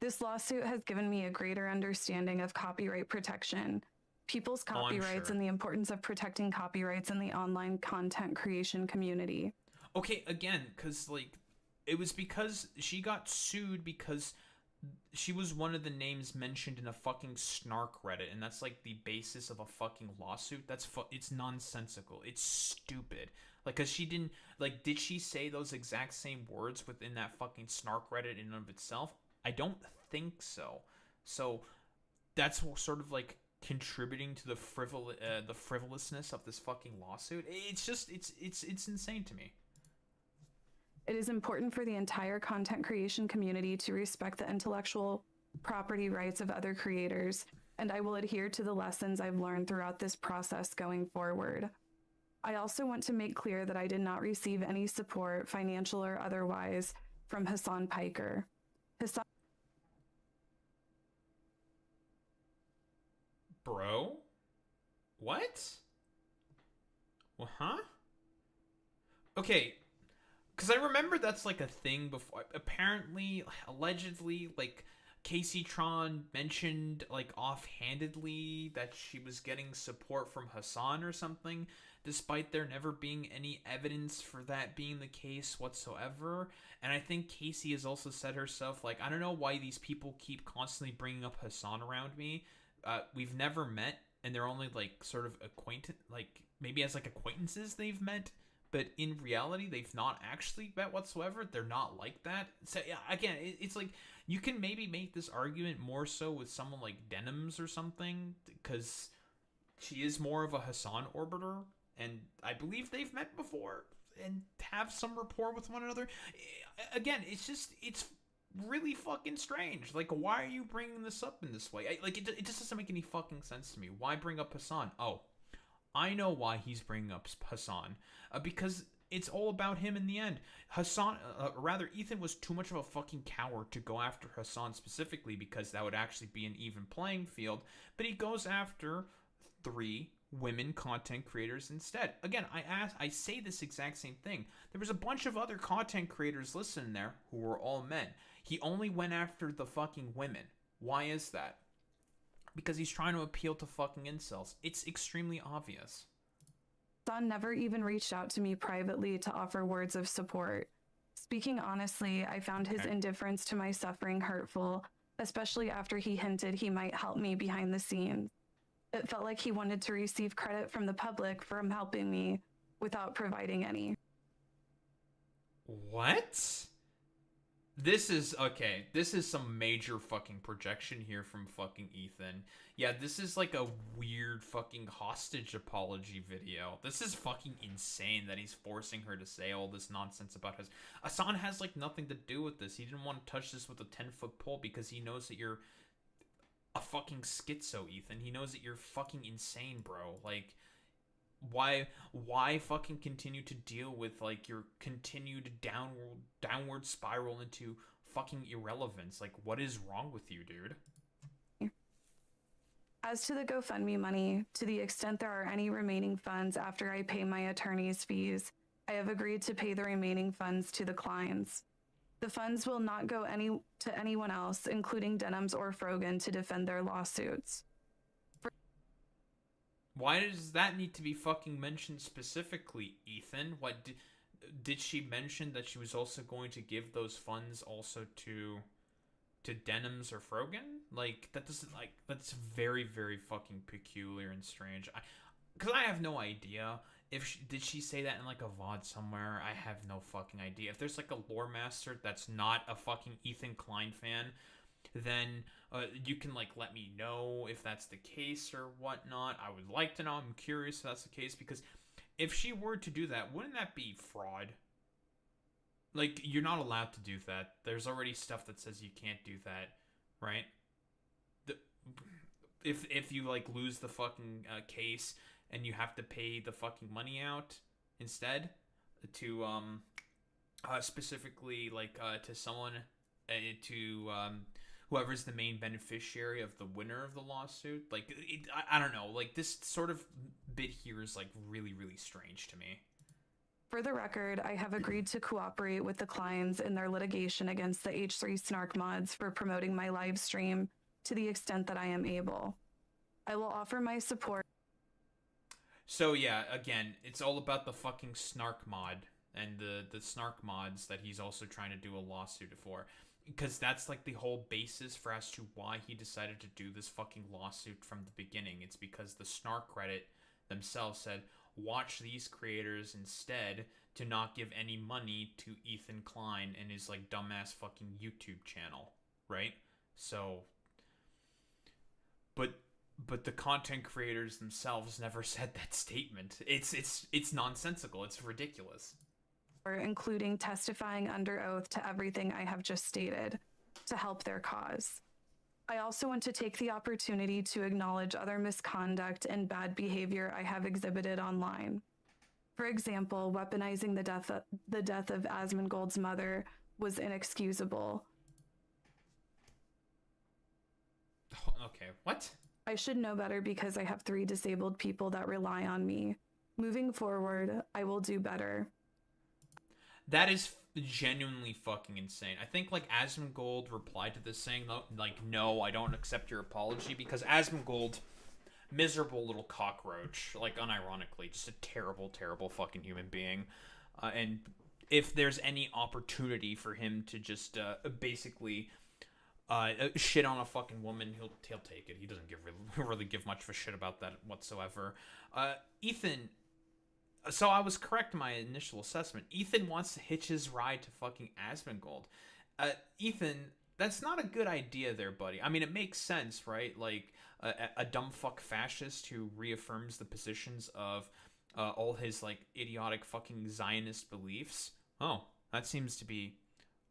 This lawsuit has given me a greater understanding of copyright protection, people's copyrights, sure. and the importance of protecting copyrights in the online content creation community. Okay, again, because like it was because she got sued because she was one of the names mentioned in a fucking snark Reddit, and that's like the basis of a fucking lawsuit. It's nonsensical. It's stupid. Like, cause she didn't like. Did she say those exact same words within that fucking snark Reddit in and of itself? I don't think so. So that's sort of like contributing to the frivolousness of this fucking lawsuit. It's just it's insane to me. It is important for the entire content creation community to respect the intellectual property rights of other creators, and I will adhere to the lessons I've learned throughout this process going forward. I also want to make clear that I did not receive any support, financial or otherwise, from Hassan Piker. Hassan Bro? What? Well, huh? Okay, because I remember that's like a thing before. Apparently, allegedly, like Casey Tron mentioned like offhandedly that she was getting support from Hassan or something, despite there never being any evidence for that being the case whatsoever. And I think Casey has also said herself, like, I don't know why these people keep constantly bringing up Hassan around me. We've never met, and they're only like sort of like maybe as like acquaintances they've met, but in reality they've not actually met whatsoever. They're not like that. So yeah, again, it's like you can maybe make this argument more so with someone like Denims or something, because she is more of a Hassan orbiter, and I believe they've met before and have some rapport with one another. Again, it's really fucking strange. Like, why are you bringing this up in this way? It just doesn't make any fucking sense to me. Why bring up Hassan? Oh, I know why he's bringing up Hassan. Because it's all about him in the end. Ethan was too much of a fucking coward to go after Hassan specifically, because that would actually be an even playing field. But he goes after 3 women content creators instead. Again, I say this exact same thing. There was a bunch of other content creators listening there who were all men. He only went after the fucking women. Why is that? Because he's trying to appeal to fucking incels. It's extremely obvious. Hassan never even reached out to me privately to offer words of support. Speaking honestly, I found his indifference to my suffering hurtful, especially after he hinted he might help me behind the scenes. It felt like he wanted to receive credit from the public for helping me without providing any. What? This is some major fucking projection here from fucking Ethan. Yeah, this is like a weird fucking hostage apology video. This is fucking insane that he's forcing her to say all this nonsense about his... Hassan has like nothing to do with this. He didn't want to touch this with a 10-foot pole because he knows that you're a fucking schizo, Ethan. He knows that you're fucking insane, bro. Like, why fucking continue to deal with like your continued downward spiral into fucking irrelevance? Like, what is wrong with you, dude? As to the GoFundMe money, to the extent there are any remaining funds after I pay my attorney's fees, I have agreed to pay the remaining funds to the clients. The funds will not go to anyone else, including Denims or Frogan, to defend their lawsuits. Why does that need to be fucking mentioned specifically, Ethan? What did she mention that she was also going to give those funds also to Denims or Frogan? Like, that doesn't, like, that's very, very fucking peculiar and strange. Because I have no idea if did she say that in like a VOD somewhere. I have no fucking idea. If there's like a lore master that's not a fucking Ethan Klein fan, then you can like let me know if that's the case or whatnot. I would like to know. I'm curious if that's the case, because if she were to do that, wouldn't that be fraud? Like, you're not allowed to do that. There's already stuff that says you can't do that, right? if you like lose the fucking case and you have to pay the fucking money out instead to specifically like to someone to whoever's the main beneficiary of the winner of the lawsuit. Like I don't know, like this sort of bit here is like really strange to me. For the record, I have agreed to cooperate with the clients in their litigation against the H3 Snark mods for promoting my live stream to the extent that I am able. I will offer my support. So yeah, again, it's all about the fucking Snark mod and the Snark mods that he's also trying to do a lawsuit for. Because that's like the whole basis for as to why he decided to do this fucking lawsuit from the beginning. It's because the Snark Reddit themselves said, watch these creators instead to not give any money to Ethan Klein and his like dumbass fucking YouTube channel, right? So, but the content creators themselves never said that statement. It's nonsensical. It's ridiculous. Including testifying under oath to everything I have just stated to help their cause. I also want to take the opportunity to acknowledge other misconduct and bad behavior I have exhibited online. For example, weaponizing the death of Asmongold's mother was inexcusable. Okay, what? I should know better because I have 3 disabled people that rely on me. Moving forward, I will do better. That is genuinely fucking insane. I think like Asmongold replied to this saying like, no, I don't accept your apology, because Asmongold, miserable little cockroach, like unironically, just a terrible fucking human being. And if there's any opportunity for him to just basically shit on a fucking woman, he'll take it. He doesn't really give much of a shit about that whatsoever. Ethan. So I was correct in my initial assessment. Ethan wants to hitch his ride to fucking Asmongold. Ethan, that's not a good idea there, buddy. I mean, it makes sense, right? Like, a dumb fuck fascist who reaffirms the positions of all his, like, idiotic fucking Zionist beliefs. Oh, that seems to be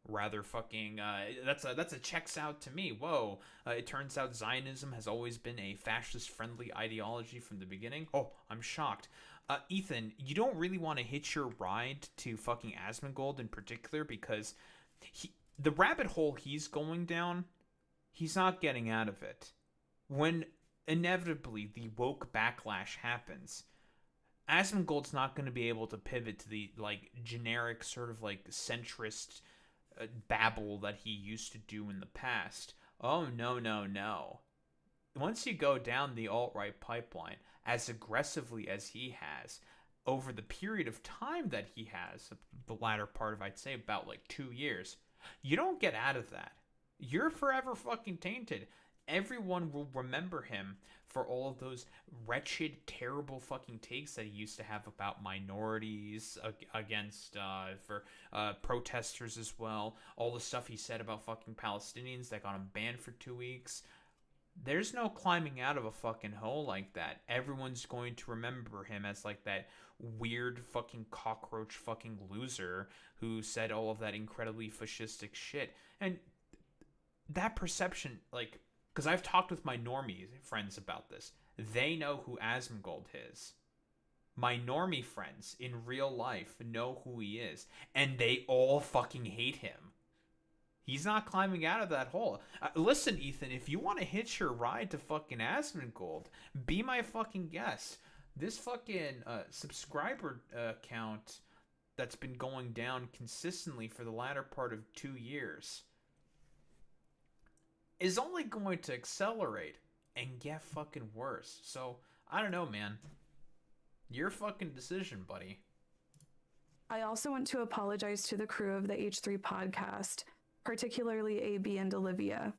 rather fucking... that's a checks out to me. Whoa. It turns out Zionism has always been a fascist-friendly ideology from the beginning. Oh, I'm shocked. Ethan, you don't really want to hitch your ride to fucking Asmongold in particular, because the rabbit hole he's going down, he's not getting out of it. When inevitably the woke backlash happens, Asmongold's not going to be able to pivot to the like generic sort of like centrist babble that he used to do in the past. Oh, no. Once you go down the alt-right pipeline as aggressively as he has over the period of time that he has, the latter part of, I'd say, about like 2 years, you don't get out of that. You're forever fucking tainted. Everyone will remember him for all of those wretched, terrible fucking takes that he used to have about minorities, against for protesters as well. All the stuff he said about fucking Palestinians that got him banned for 2 weeks. There's no climbing out of a fucking hole like that. Everyone's going to remember him as like that weird fucking cockroach fucking loser who said all of that incredibly fascistic shit. And that perception, like, because I've talked with my normie friends about this. They know who Asmongold is. My normie friends in real life know who he is. And they all fucking hate him. He's not climbing out of that hole. Listen, Ethan, if you want to hitch your ride to fucking Asmongold, be my fucking guest. This fucking subscriber count that's been going down consistently for the latter part of 2 years is only going to accelerate and get fucking worse. So, I don't know, man. Your fucking decision, buddy. I also want to apologize to the crew of the H3 podcast, particularly AB and Olivia.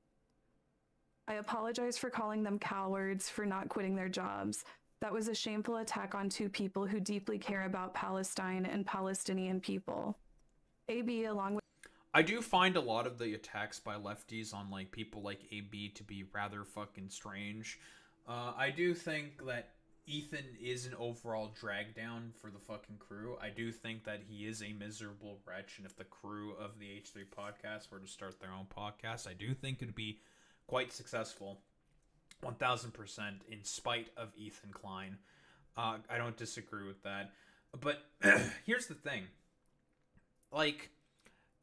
I apologize for calling them cowards for not quitting their jobs. That was a shameful attack on 2 people who deeply care about Palestine and Palestinian people. AB, along with... I do find a lot of the attacks by lefties on like people like AB to be rather fucking strange. I do think that Ethan is an overall drag down for the fucking crew. I do think that he is a miserable wretch, and if the crew of the H3 podcast were to start their own podcast, I do think it'd be quite successful. 1000% in spite of Ethan Klein. I don't disagree with that. But here's the thing. Like,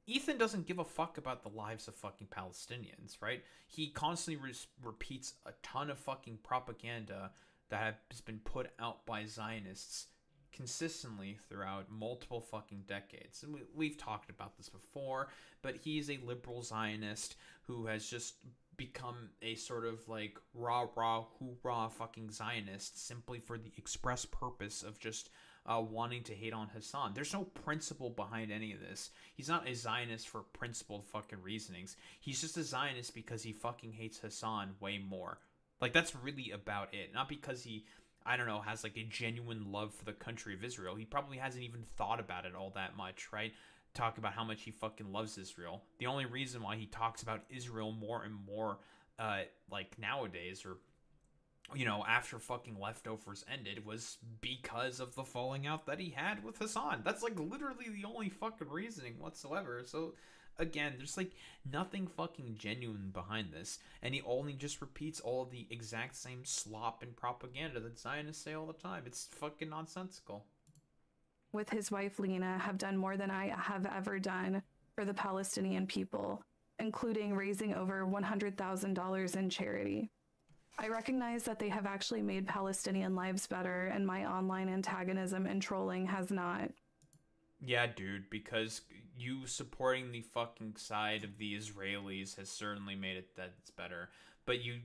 Ethan doesn't give a fuck about the lives of fucking Palestinians, right? He constantly repeats a ton of fucking propaganda that has been put out by Zionists consistently throughout multiple fucking decades. And we've talked about this before, but he's a liberal Zionist who has just become a sort of like rah hoorah fucking Zionist simply for the express purpose of just wanting to hate on Hassan. There's no principle behind any of this. He's not a Zionist for principled fucking reasonings. He's just a Zionist because he fucking hates Hassan way more. Like, that's really about it. Not because he, I don't know, has like a genuine love for the country of Israel. He probably hasn't even thought about it all that much, right? Talk about how much he fucking loves Israel. The only reason why he talks about Israel more and more, like nowadays, or you know, after fucking Leftovers ended, was because of the falling out that he had with Hassan. That's like literally the only fucking reasoning whatsoever. So again, there's like nothing fucking genuine behind this, and he only just repeats all the exact same slop and propaganda that Zionists say all the time. It's fucking nonsensical. With his wife Lena, have done more than I have ever done for the Palestinian people, including raising over $100,000 in charity. I recognize that they have actually made Palestinian lives better, and my online antagonism and trolling has not. Yeah, dude, because you supporting the fucking side of the Israelis has certainly made it that it's better. But you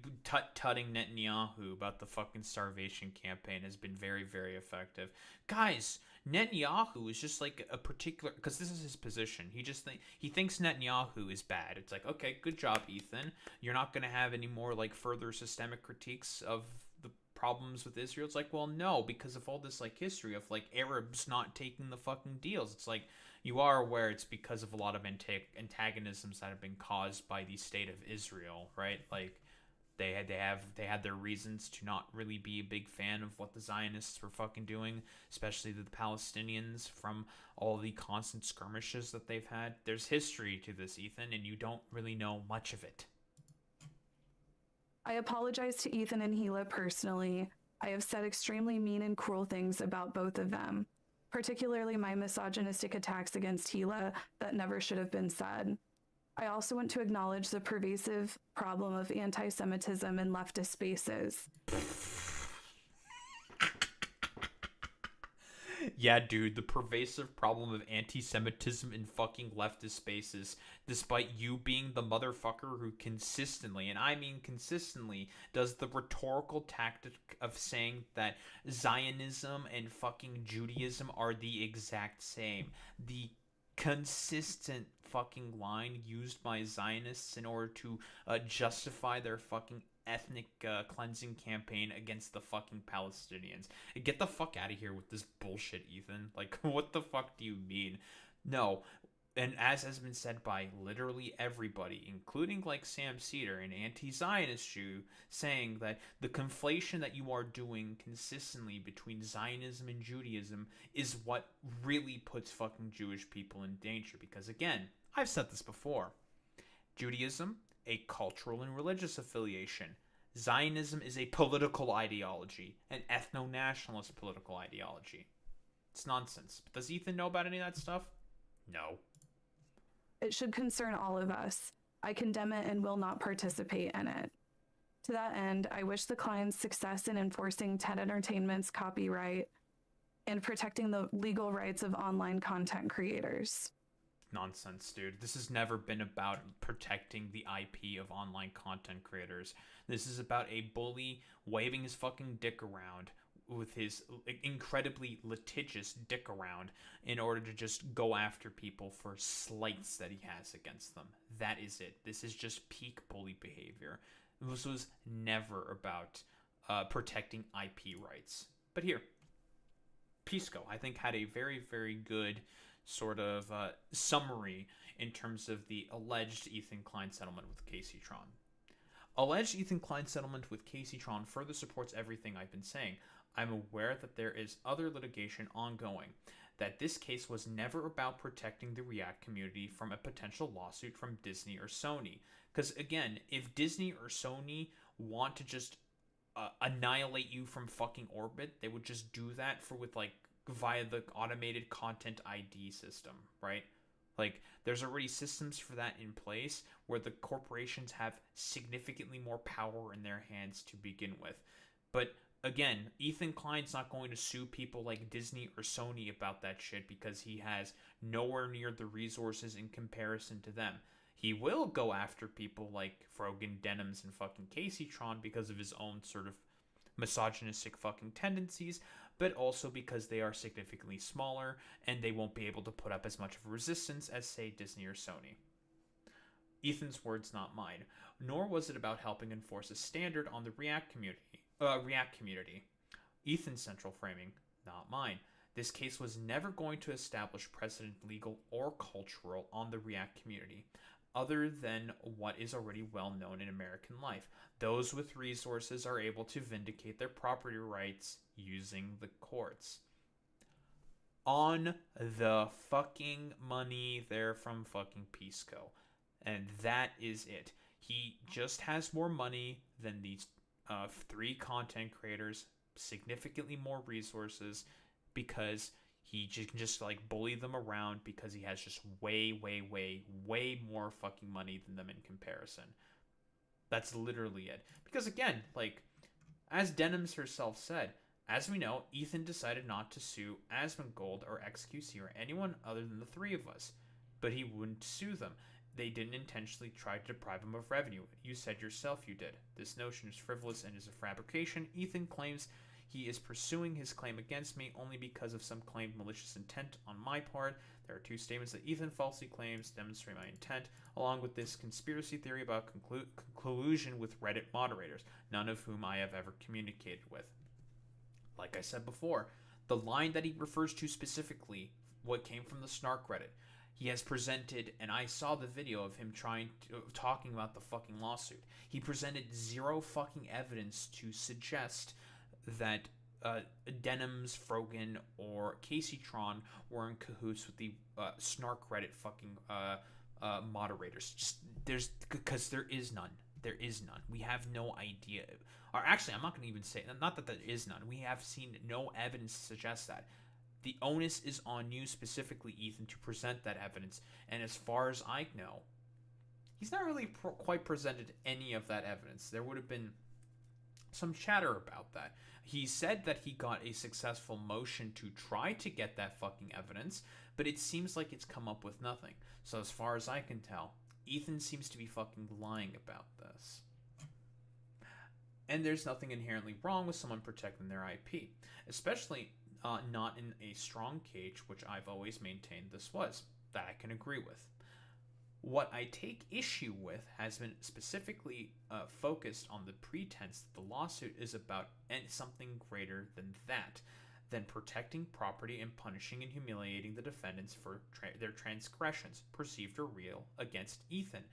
tutting Netanyahu about the fucking starvation campaign has been very, very effective. Guys, Netanyahu is just like a particular, because this is his position. He thinks Netanyahu is bad. It's like, okay, good job, Ethan. You're not gonna have any more like further systemic critiques of the problems with Israel. It's like, well, no, because of all this like history of like Arabs not taking the fucking deals. It's like, you are aware it's because of a lot of antagonisms that have been caused by the state of Israel, right? Like, they had their reasons to not really be a big fan of what the Zionists were fucking doing, especially the Palestinians, from all the constant skirmishes that they've had. There's history to this, Ethan, and you don't really know much of it. I apologize to Ethan and Gila personally. I have said extremely mean and cruel things about both of them, particularly my misogynistic attacks against Gila that never should have been said. I also want to acknowledge the pervasive problem of anti-Semitism in leftist spaces. Yeah, dude, the pervasive problem of anti-Semitism in fucking leftist spaces, despite you being the motherfucker who consistently, and I mean consistently, does the rhetorical tactic of saying that Zionism and fucking Judaism are the exact same. The consistent fucking line used by Zionists in order to justify their fucking ethnic cleansing campaign against the fucking Palestinians. Get the fuck out of here with this bullshit, Ethan. Like, what the fuck do you mean? No. And as has been said by literally everybody, including like Sam Cedar, an anti-Zionist Jew, saying that the conflation that you are doing consistently between Zionism and Judaism is what really puts fucking Jewish people in danger. Because again, I've said this before. Judaism, a cultural and religious affiliation. Zionism is a political ideology, an ethno-nationalist political ideology. It's nonsense. But does Ethan know about any of that stuff? No. It should concern all of us. I condemn it and will not participate in it. To that end, I wish the client's success in enforcing TED Entertainment's copyright and protecting the legal rights of online content creators. Nonsense, dude. This has never been about protecting the IP of online content creators. This is about a bully waving his fucking dick around with his incredibly litigious dick around in order to just go after people for slights that he has against them. That is it. This is just peak bully behavior. This was never about protecting IP rights. But here, Pisco, I think, had a very, very good sort of summary in terms of the alleged Ethan Klein settlement with Casey Tron. Alleged Ethan Klein settlement with Casey Tron further supports everything I've been saying. I'm aware that there is other litigation ongoing, that this case was never about protecting the React community from a potential lawsuit from Disney or Sony. Because again, if Disney or Sony want to just annihilate you from fucking orbit. They would just do that via the automated content ID system, right? Like, there's already systems for that in place where the corporations have significantly more power in their hands to begin with. But again, Ethan Klein's not going to sue people like Disney or Sony about that shit because he has nowhere near the resources in comparison to them. He will go after people like Frogan, Denims, and fucking Caseytron because of his own sort of misogynistic fucking tendencies, but also because they are significantly smaller and they won't be able to put up as much of a resistance as, say, Disney or Sony. Ethan's words, not mine. Nor was it about helping enforce a standard on the React community. Ethan's central framing, not mine. This case was never going to establish precedent, legal or cultural, on the React community, other than what is already well known in American life. Those with resources are able to vindicate their property rights using the courts. On the fucking money there from fucking Pisco. And that is it. He just has more money than these 3 content creators, significantly more resources, because he can just like bully them around because he has just way more fucking money than them in comparison. That's literally it. Because again, like, as Denims herself said, as we know, Ethan decided not to sue Asmongold or XQC or anyone other than the 3 of us. But he wouldn't sue them. They didn't intentionally try to deprive him of revenue. You said yourself you did. This notion is frivolous and is a fabrication. Ethan claims he is pursuing his claim against me only because of some claimed malicious intent on my part. There are 2 statements that Ethan falsely claims demonstrate my intent, along with this conspiracy theory about collusion with Reddit moderators, none of whom I have ever communicated with. Like I said before, the line that he refers to specifically, what came from the Snark Reddit, he has presented, and I saw the video of him talking about the fucking lawsuit. He presented 0 fucking evidence to suggest that Denims, Frogan, or Caseytron were in cahoots with the Snark Reddit fucking moderators. Because there is none. There is none. We have no idea. Or actually, I'm not going to even say, not that there is none. We have seen no evidence to suggest that. The onus is on you specifically, Ethan, to present that evidence. And as far as I know, he's not really quite presented any of that evidence. There would have been some chatter about that. He said that he got a successful motion to try to get that fucking evidence, but it seems like it's come up with nothing. So as far as I can tell, Ethan seems to be fucking lying about this. And there's nothing inherently wrong with someone protecting their IP, especially not in a strong cage, which I've always maintained this was, that I can agree with. What I take issue with has been specifically focused on the pretense that the lawsuit is about something greater than that, than protecting property and punishing and humiliating the defendants for their transgressions, perceived or real, against Ethan.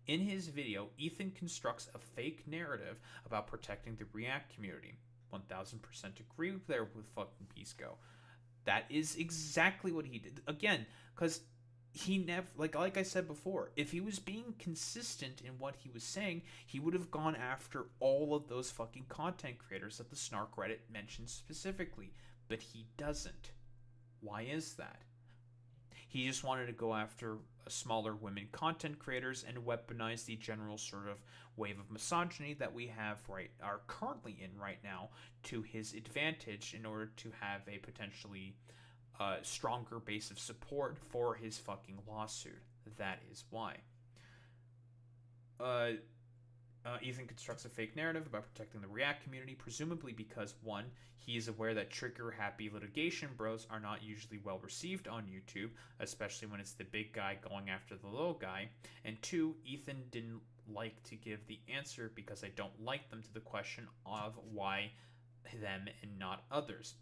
In his video, Ethan constructs a fake narrative about protecting the React community. 1000% agree there with fucking Pisco. That is exactly what he did. Again, because he never, like I said before, if he was being consistent in what he was saying, he would have gone after all of those fucking content creators that the Snark Reddit mentions specifically. But he doesn't. Why is that? He just wanted to go after smaller women content creators and weaponize the general sort of wave of misogyny that we are currently in right now to his advantage in order to have a potentially stronger base of support for his fucking lawsuit. That is why. Ethan constructs a fake narrative about protecting the React community, presumably because 1, he is aware that trigger-happy litigation bros are not usually well received on YouTube, especially when it's the big guy going after the little guy, and 2, Ethan didn't like to give the answer because I don't like them to the question of why them and not others.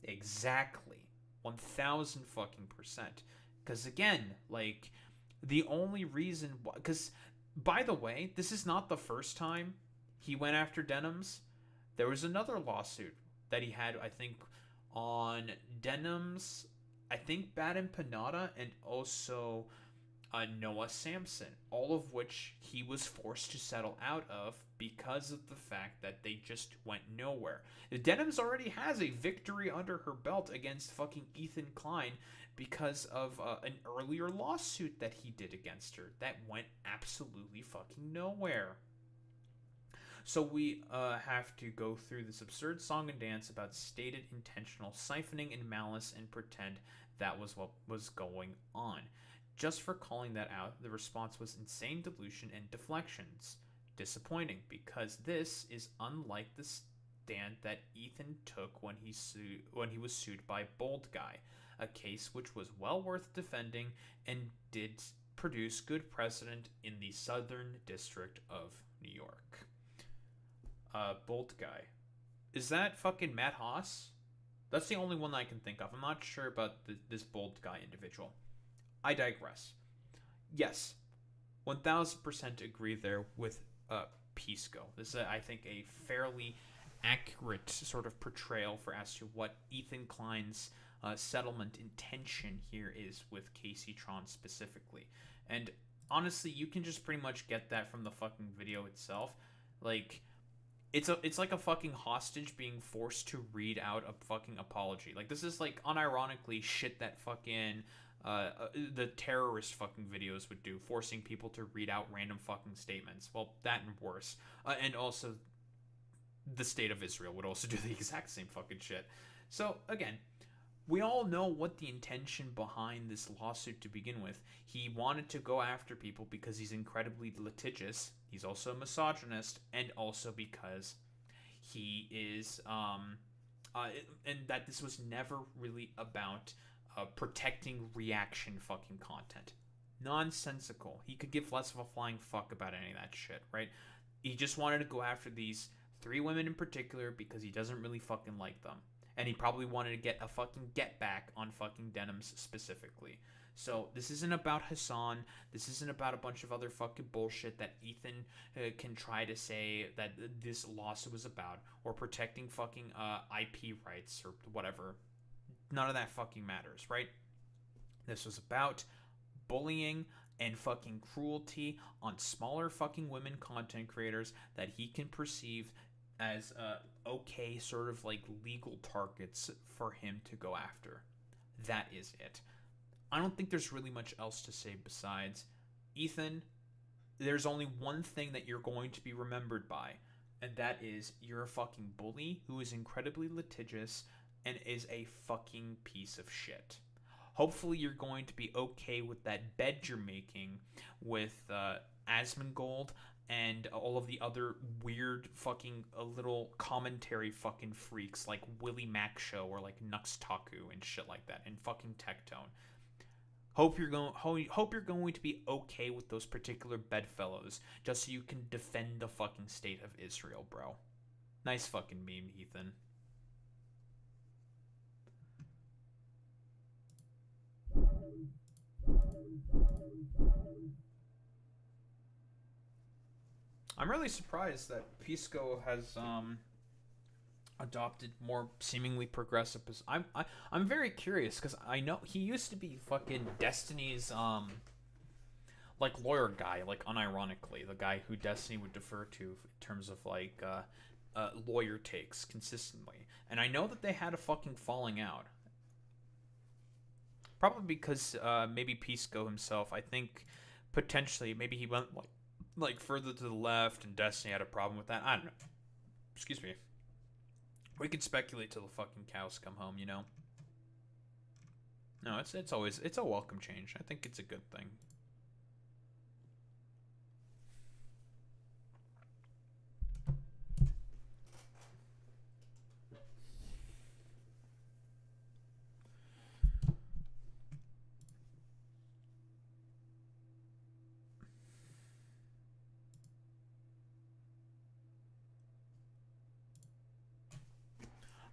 Exactly. 1000 fucking percent. Because again, like, the only reason why, because by the way, this is not the first time he went after Denims. There was another lawsuit that he had, I think, on Denims, I think Bad and Panada, and also Noah Samson, all of which he was forced to settle out of because of the fact that they just went nowhere. Denims already has a victory under her belt against fucking Ethan Klein because of an earlier lawsuit that he did against her that went absolutely fucking nowhere. So we have to go through this absurd song and dance about stated intentional siphoning and malice and pretend that was what was going on. Just for calling that out, the response was insane delusion and deflections. Disappointing, because this is unlike the stand that Ethan took when he was sued by Bold Guy, a case which was well worth defending and did produce good precedent in the Southern District of New York. Bold Guy. Is that fucking Matt Haas? That's the only one I can think of. I'm not sure about this Bold Guy individual. I digress. Yes, 1000% agree there with Pisco. This is, I think, a fairly accurate sort of portrayal for as to what Ethan Klein's settlement intention here is with Casey Tron specifically. And honestly, you can just pretty much get that from the fucking video itself. Like, it's like a fucking hostage being forced to read out a fucking apology. Like, this is like unironically shit that fucking the terrorist fucking videos would do, forcing people to read out random fucking statements. Well, that and worse. And also, the state of Israel would also do the exact same fucking shit. So, again, we all know what the intention behind this lawsuit to begin with. He wanted to go after people because he's incredibly litigious. He's also a misogynist, and also because he is, and that this was never really about protecting reaction fucking content. Nonsensical. He could give less of a flying fuck about any of that shit, right? He just wanted to go after these 3 women in particular because he doesn't really fucking like them. And he probably wanted to get a fucking get back on fucking Denims specifically. So this isn't about Hassan. This isn't about a bunch of other fucking bullshit that Ethan can try to say that this lawsuit was about, or protecting fucking IP rights or whatever. None of that fucking matters, right? This was about bullying and fucking cruelty on smaller fucking women content creators that he can perceive as okay sort of like legal targets for him to go after. That is it. I don't think there's really much else to say besides, Ethan, there's only one thing that you're going to be remembered by, and that is you're a fucking bully who is incredibly litigious and is a fucking piece of shit. Hopefully you're going to be okay with that bed you're making with Asmongold and all of the other weird fucking little commentary fucking freaks like Willie Mac Show or like Nux Taku and shit like that, and fucking Tectone. Hope you're going to be okay with those particular bedfellows just so you can defend the fucking state of Israel, bro. Nice fucking meme, Ethan. I'm really surprised that Pisco has adopted more seemingly progressive. I'm very curious because I know he used to be fucking Destiny's like lawyer guy, like unironically the guy who Destiny would defer to in terms of like lawyer takes consistently, and I know that they had a fucking falling out. Probably because maybe Pisco himself, I think potentially maybe he went like further to the left and Destiny had a problem with that. I don't know. Excuse me. We could speculate till the fucking cows come home, you know? No, it's always a welcome change. I think it's a good thing.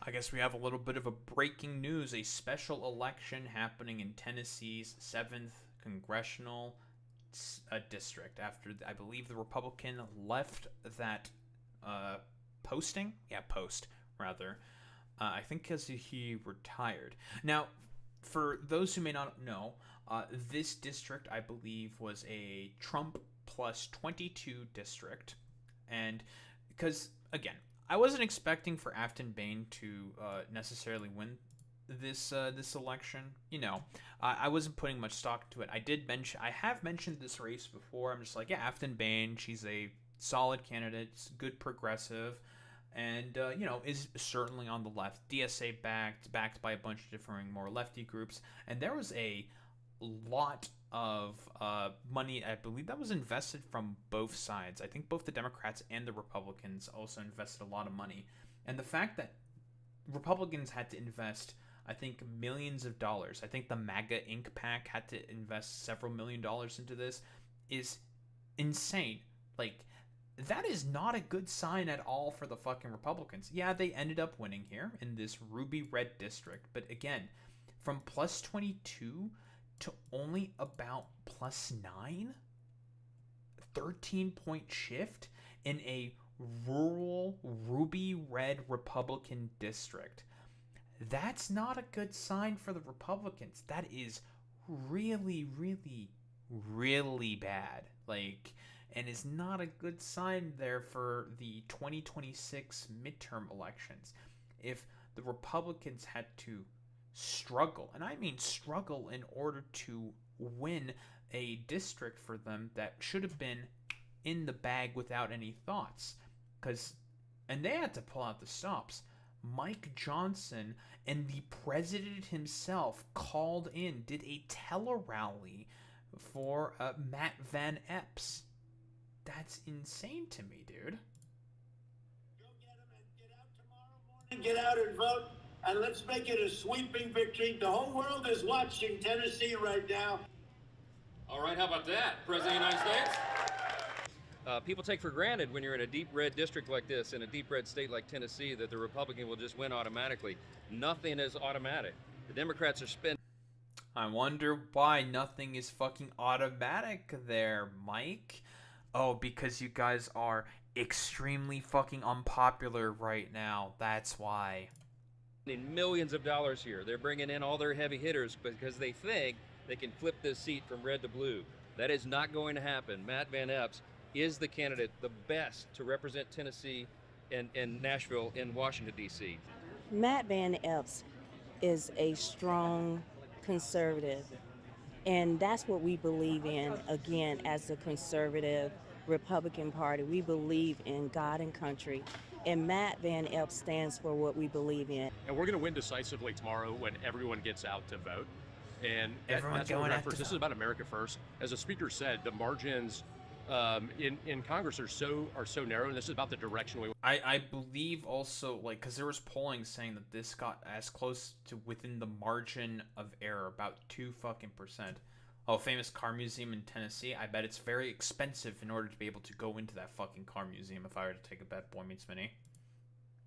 I guess we have a little bit of a breaking news. A special election happening in Tennessee's 7th congressional district after, I believe, the Republican left that posting? Yeah, post, rather. I think because he retired. Now, for those who may not know, This district, I believe, was a Trump plus 22 district. And because, again, I wasn't expecting for Afton Bain to necessarily win this election. I wasn't putting much stock into it. I have mentioned this race before. I'm just like, yeah, Afton Bain, she's a solid candidate, good progressive, and is certainly on the left. DSA backed by a bunch of different more lefty groups, and there was a lot of money, I believe, that was invested from both sides. I think both the Democrats and the Republicans also invested a lot of money, and the fact that Republicans had to invest, I think, millions of dollars. I think the MAGA Inc. PAC had to invest several $1,000,000 into this is insane. Like, that is not a good sign at all for the fucking Republicans. Yeah, they ended up winning here in this ruby red district, but again, from plus 22 to only about plus 9, 13-point shift in a rural ruby red Republican district. That's not a good sign for the Republicans. That is really, really, really bad. And is not a good sign there for the 2026 midterm elections. If the Republicans had to struggle, and I mean struggle, in order to win a district for them that should have been in the bag without any thoughts, and they had to pull out the stops. Mike Johnson and the president himself did a tele-rally for Matt Van Epps. That's insane to me, dude. Go get them and get out tomorrow morning. Get out and vote, and let's make it a sweeping victory. The whole world is watching Tennessee right now. All right, how about that, President of the United States? People take for granted when you're in a deep red district like this, in a deep red state like Tennessee, that the Republican will just win automatically. Nothing is automatic. The Democrats are spending. I wonder why nothing is fucking automatic there, Mike. Oh, because you guys are extremely fucking unpopular right now. That's why. Millions of dollars here. They're bringing in all their heavy hitters because they think they can flip this seat from red to blue. That is not going to happen. Matt Van Epps is the candidate, the best to represent Tennessee and Nashville in Washington, D.C. Matt Van Epps is a strong conservative, and that's what we believe in. Again, as a conservative Republican Party, we believe in God and country, and Matt Van Epps stands for what we believe in. And we're going to win decisively tomorrow when everyone gets out to vote. And Everyone that's what going we're out to This is vote. about America first. As the speaker said, the margins in Congress are so narrow, and this is about the direction we. I believe also, because there was polling saying that this got as close to within the margin of error, about 2% fucking. Oh, famous car museum in Tennessee. I bet it's very expensive in order to be able to go into that fucking car museum if I were to take a bet, Boy Meets Mini.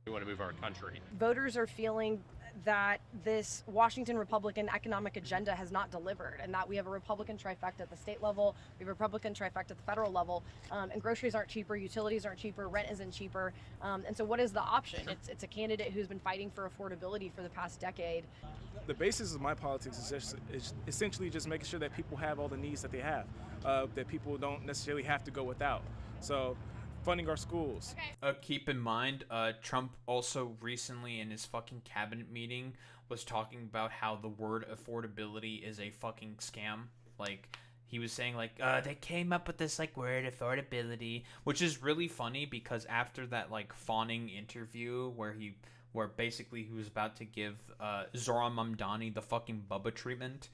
We want to move our country. Voters are feeling that this Washington Republican economic agenda has not delivered, and that we have a Republican trifecta at the state level, we have a Republican trifecta at the federal level, and groceries aren't cheaper, utilities aren't cheaper, rent isn't cheaper, and so what is the option? It's a candidate who's been fighting for affordability for the past decade. The basis of my politics is essentially just making sure that people have all the needs that they have, that people don't necessarily have to go without. So funding our schools. Keep in mind, Trump also recently in his fucking cabinet meeting was talking about how the word affordability is a fucking scam. He was saying they came up with this word affordability, which is really funny because after that fawning interview where basically he was about to give Zohran Mamdani the fucking Bubba treatment,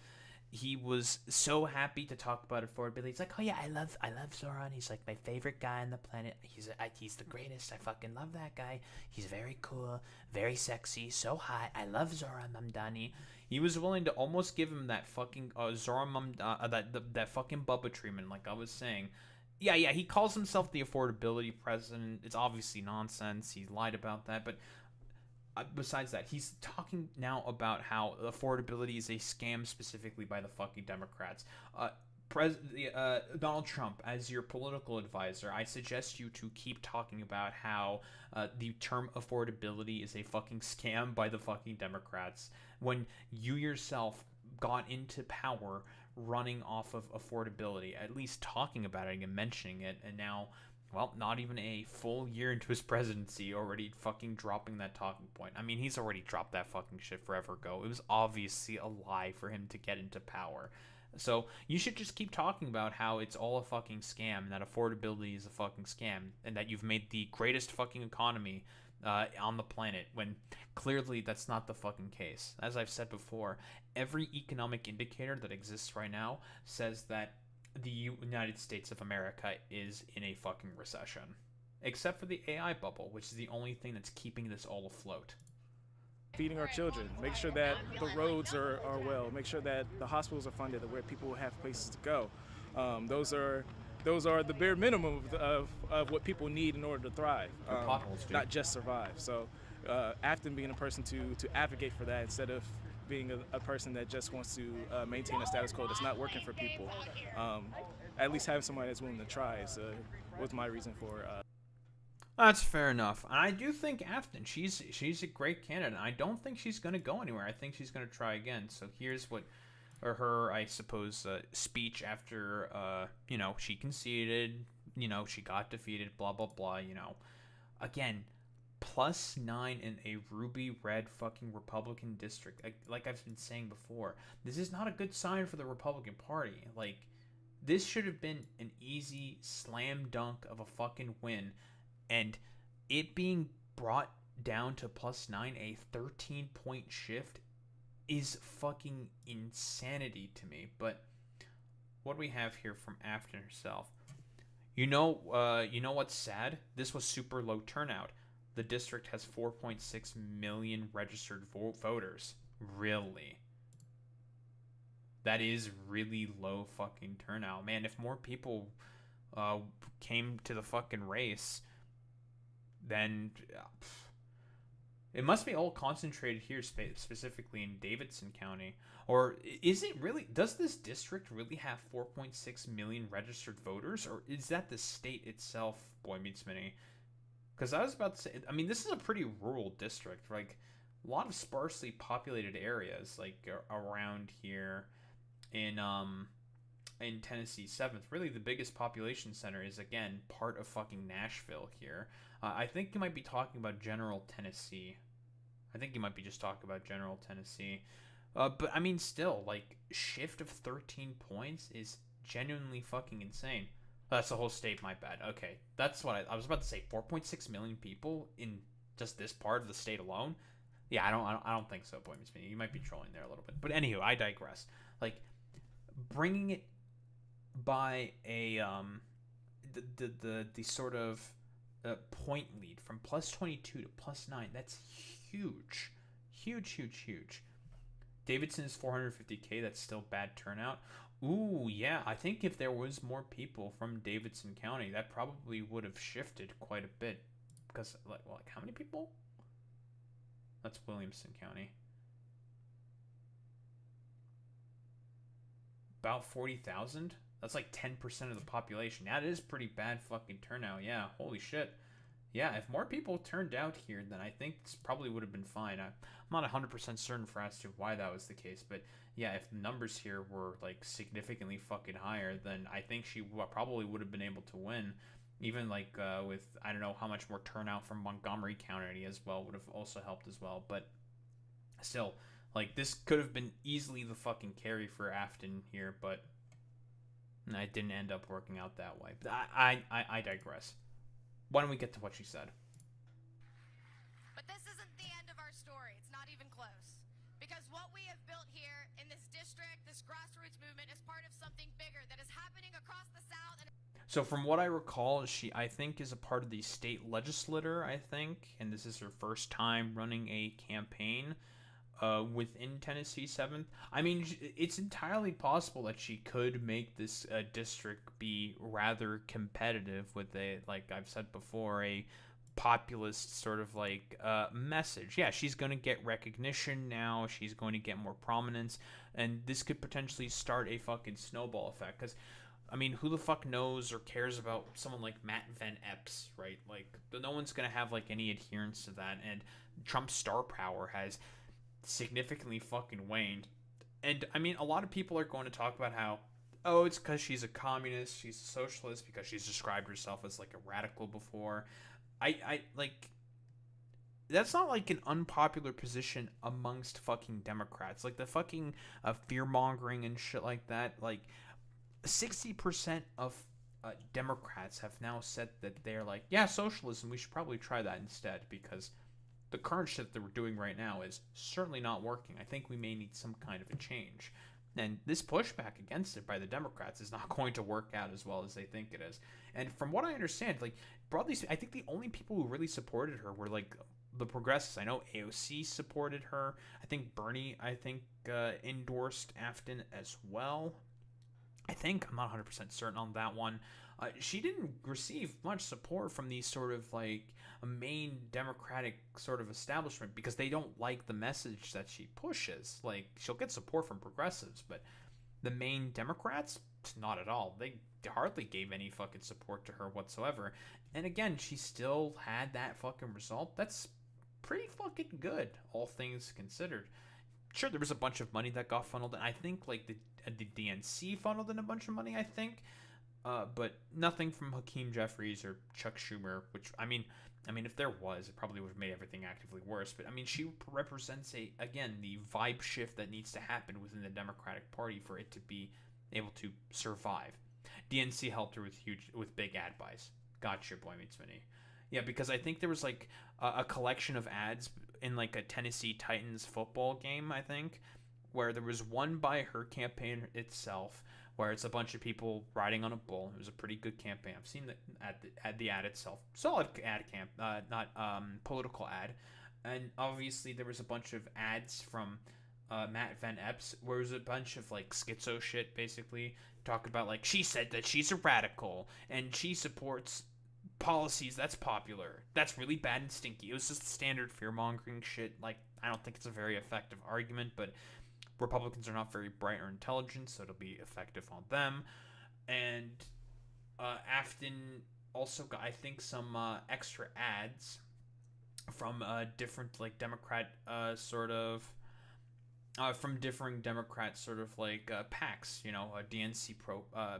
he was so happy to talk about affordability. He's like, oh yeah, I love Zohran. He's my favorite guy on the planet. He's the greatest. I fucking love that guy. He's very cool, very sexy, so hot. I love Zohran Mamdani. He was willing to almost give him that fucking Zohran Mamdani, that fucking Bubba treatment, like I was saying. Yeah, he calls himself the affordability president. It's obviously nonsense. He lied about that, but besides that, he's talking now about how affordability is a scam specifically by the fucking Democrats. Donald Trump, as your political advisor, I suggest you to keep talking about how the term affordability is a fucking scam by the fucking Democrats when you yourself got into power running off of affordability, at least talking about it and mentioning it, and now, well, not even a full year into his presidency, already fucking dropping that talking point. I mean, he's already dropped that fucking shit forever ago. It was obviously a lie for him to get into power. So you should just keep talking about how it's all a fucking scam, and that affordability is a fucking scam, and that you've made the greatest fucking economy on the planet, when clearly that's not the fucking case. As I've said before, every economic indicator that exists right now says that the United States of America is in a fucking recession. Except for the AI bubble, which is the only thing that's keeping this all afloat. Feeding our children, make sure that the roads are well, make sure that the hospitals are funded, where people have places to go. Those are the bare minimum of what people need in order to thrive, not just survive. So Afton being a person to advocate for that, instead of being a person that just wants to maintain a status quo that's not working for people, at least having somebody that's willing to try was my reason for. That's fair enough. I do think Afton, she's a great candidate. I don't think she's going to go anywhere. I think she's going to try again. So here's what her, I suppose, speech after, she conceded, she got defeated, blah, blah, blah, Again, +9 in a ruby red fucking Republican district. Like I've been saying before, this is not a good sign for the Republican Party. Like, this should have been an easy slam dunk of a fucking win. And it being brought down to +9, a 13-point shift, is fucking insanity to me. But what do we have here from Afton herself? You know what's sad? This was super low turnout. The district has 4.6 million registered voters. Really? That is really low fucking turnout. Man, if more people came to the fucking race, then it must be all concentrated here, specifically in Davidson County. Or is it really? Does this district really have 4.6 million registered voters? Or is that the state itself, Boy Meets Mini? Because I was about to say, I mean, this is a pretty rural district. Like, a lot of sparsely populated areas, like, around here in Tennessee 7th. Really, the biggest population center is, again, part of fucking Nashville here. I think you might be talking about General Tennessee. I think you might be just talking about General Tennessee. But, I mean, still, like, shift of 13 points is genuinely fucking insane. That's the whole state, my bad. Okay, that's what I was about to say. 4.6 million people in just this part of the state alone? Yeah, I don't think so, Boy Meets Mini. You might be trolling there a little bit. But anywho, I digress. Like, bringing it by a, the sort of point lead from +22 to +9, that's huge. Huge. Davidson is 450K. That's still bad turnout. Ooh, yeah. I think if there was more people from Davidson County, that probably would have shifted quite a bit. Because, like how many people? That's Williamson County. About 40,000? That's like 10% of the population. That is pretty bad fucking turnout. Yeah, holy shit. Yeah, if more people turned out here, then I think this probably would have been fine. I'm not 100% certain for as to why that was the case, but yeah, if the numbers here were like significantly fucking higher, then I think she probably would have been able to win. Even like with, I don't know how much more turnout from Montgomery County as well would have also helped as well, but still, like, this could have been easily the fucking carry for Afton here, but it didn't end up working out that way. But I digress. Why don't we get to what she said? But this isn't the end of our story. It's not even close. Because what we have built here in this district, this grassroots movement, is part of something bigger that is happening across the South. So from what I recall, she, I think, is a part of the state legislature, I think, and this is her first time running a campaign within Tennessee 7th. I mean, it's entirely possible that she could make this district be rather competitive with a, like I've said before, a populist sort of like message. Yeah, she's going to get recognition now. She's going to get more prominence, and this could potentially start a fucking snowball effect. Because, I mean, who the fuck knows or cares about someone like Matt Van Epps, right? Like, no one's going to have like any adherence to that, and Trump's star power has significantly fucking waned. And I mean, a lot of people are going to talk about how, oh, it's because she's a communist, she's a socialist, because she's described herself as like a radical before. I like, that's not like an unpopular position amongst fucking Democrats. Like the fucking fear mongering and shit like that. Like 60% of Democrats have now said that they're like, yeah, socialism, we should probably try that instead, because the current shit that we're doing right now is certainly not working. I think we may need some kind of a change. And this pushback against it by the Democrats is not going to work out as well as they think it is. And from what I understand, like, broadly speaking, I think the only people who really supported her were, like, the progressives. I know AOC supported her. I think Bernie, endorsed Afton as well. I think, I'm not 100% certain on that one. She didn't receive much support from these sort of like main Democratic sort of establishment because they don't like the message that she pushes. Like, she'll get support from progressives, but the main Democrats, not at all. They hardly gave any fucking support to her whatsoever. And again, she still had that fucking result. That's pretty fucking good, all things considered. Sure, there was a bunch of money that got funneled, and I think like the DNC funneled in a bunch of money, I think. But nothing from Hakeem Jeffries or Chuck Schumer, which, I mean, if there was, it probably would have made everything actively worse. But, I mean, she represents, the vibe shift that needs to happen within the Democratic Party for it to be able to survive. DNC helped her with big ad buys. Gotcha, Boy Meets Minnie. Yeah, because I think there was, like, a collection of ads in, like, a Tennessee Titans football game, I think, where there was one by her campaign itself, where it's a bunch of people riding on a bull. It was a pretty good campaign. I've seen the ad itself. Solid ad not political ad. And obviously there was a bunch of ads from Matt Van Epps, where it was a bunch of like schizo shit, basically. Talk about like, she said that she's a radical, and she supports policies that's popular. That's really bad and stinky. It was just standard fear-mongering shit. Like, I don't think it's a very effective argument, but Republicans are not very bright or intelligent, so it'll be effective on them. And Afton also got, I think, some extra ads from different like Democrat from differing Democrat sort of like PACs, DNC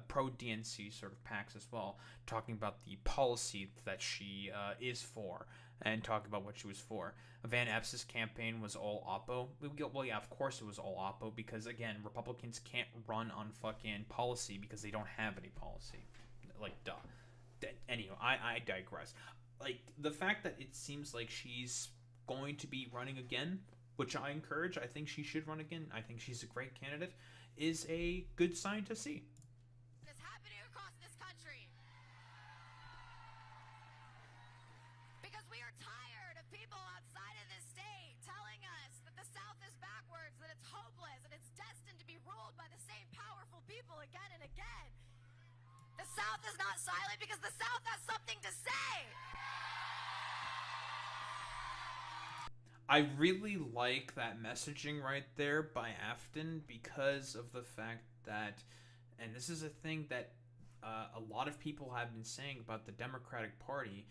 pro DNC sort of PACs as well, talking about the policy that she is for and talking about what she was for. Van Epps' campaign was all oppo. Well, yeah, of course it was all oppo because, again, Republicans can't run on fucking policy because they don't have any policy. Like, duh. Anyway, I digress. Like, the fact that it seems like she's going to be running again, which I encourage, I think she should run again, I think she's a great candidate, is a good sign to see. It's happening across this country. Because we are tired of people outside of this state telling us that the South is backwards, that it's hopeless, and it's destined to be ruled by the same powerful people again and again. The South is not silent because the South has something to say. I really like that messaging right there by Afton because of the fact that, and this is a thing that a lot of people have been saying about the Democratic Party,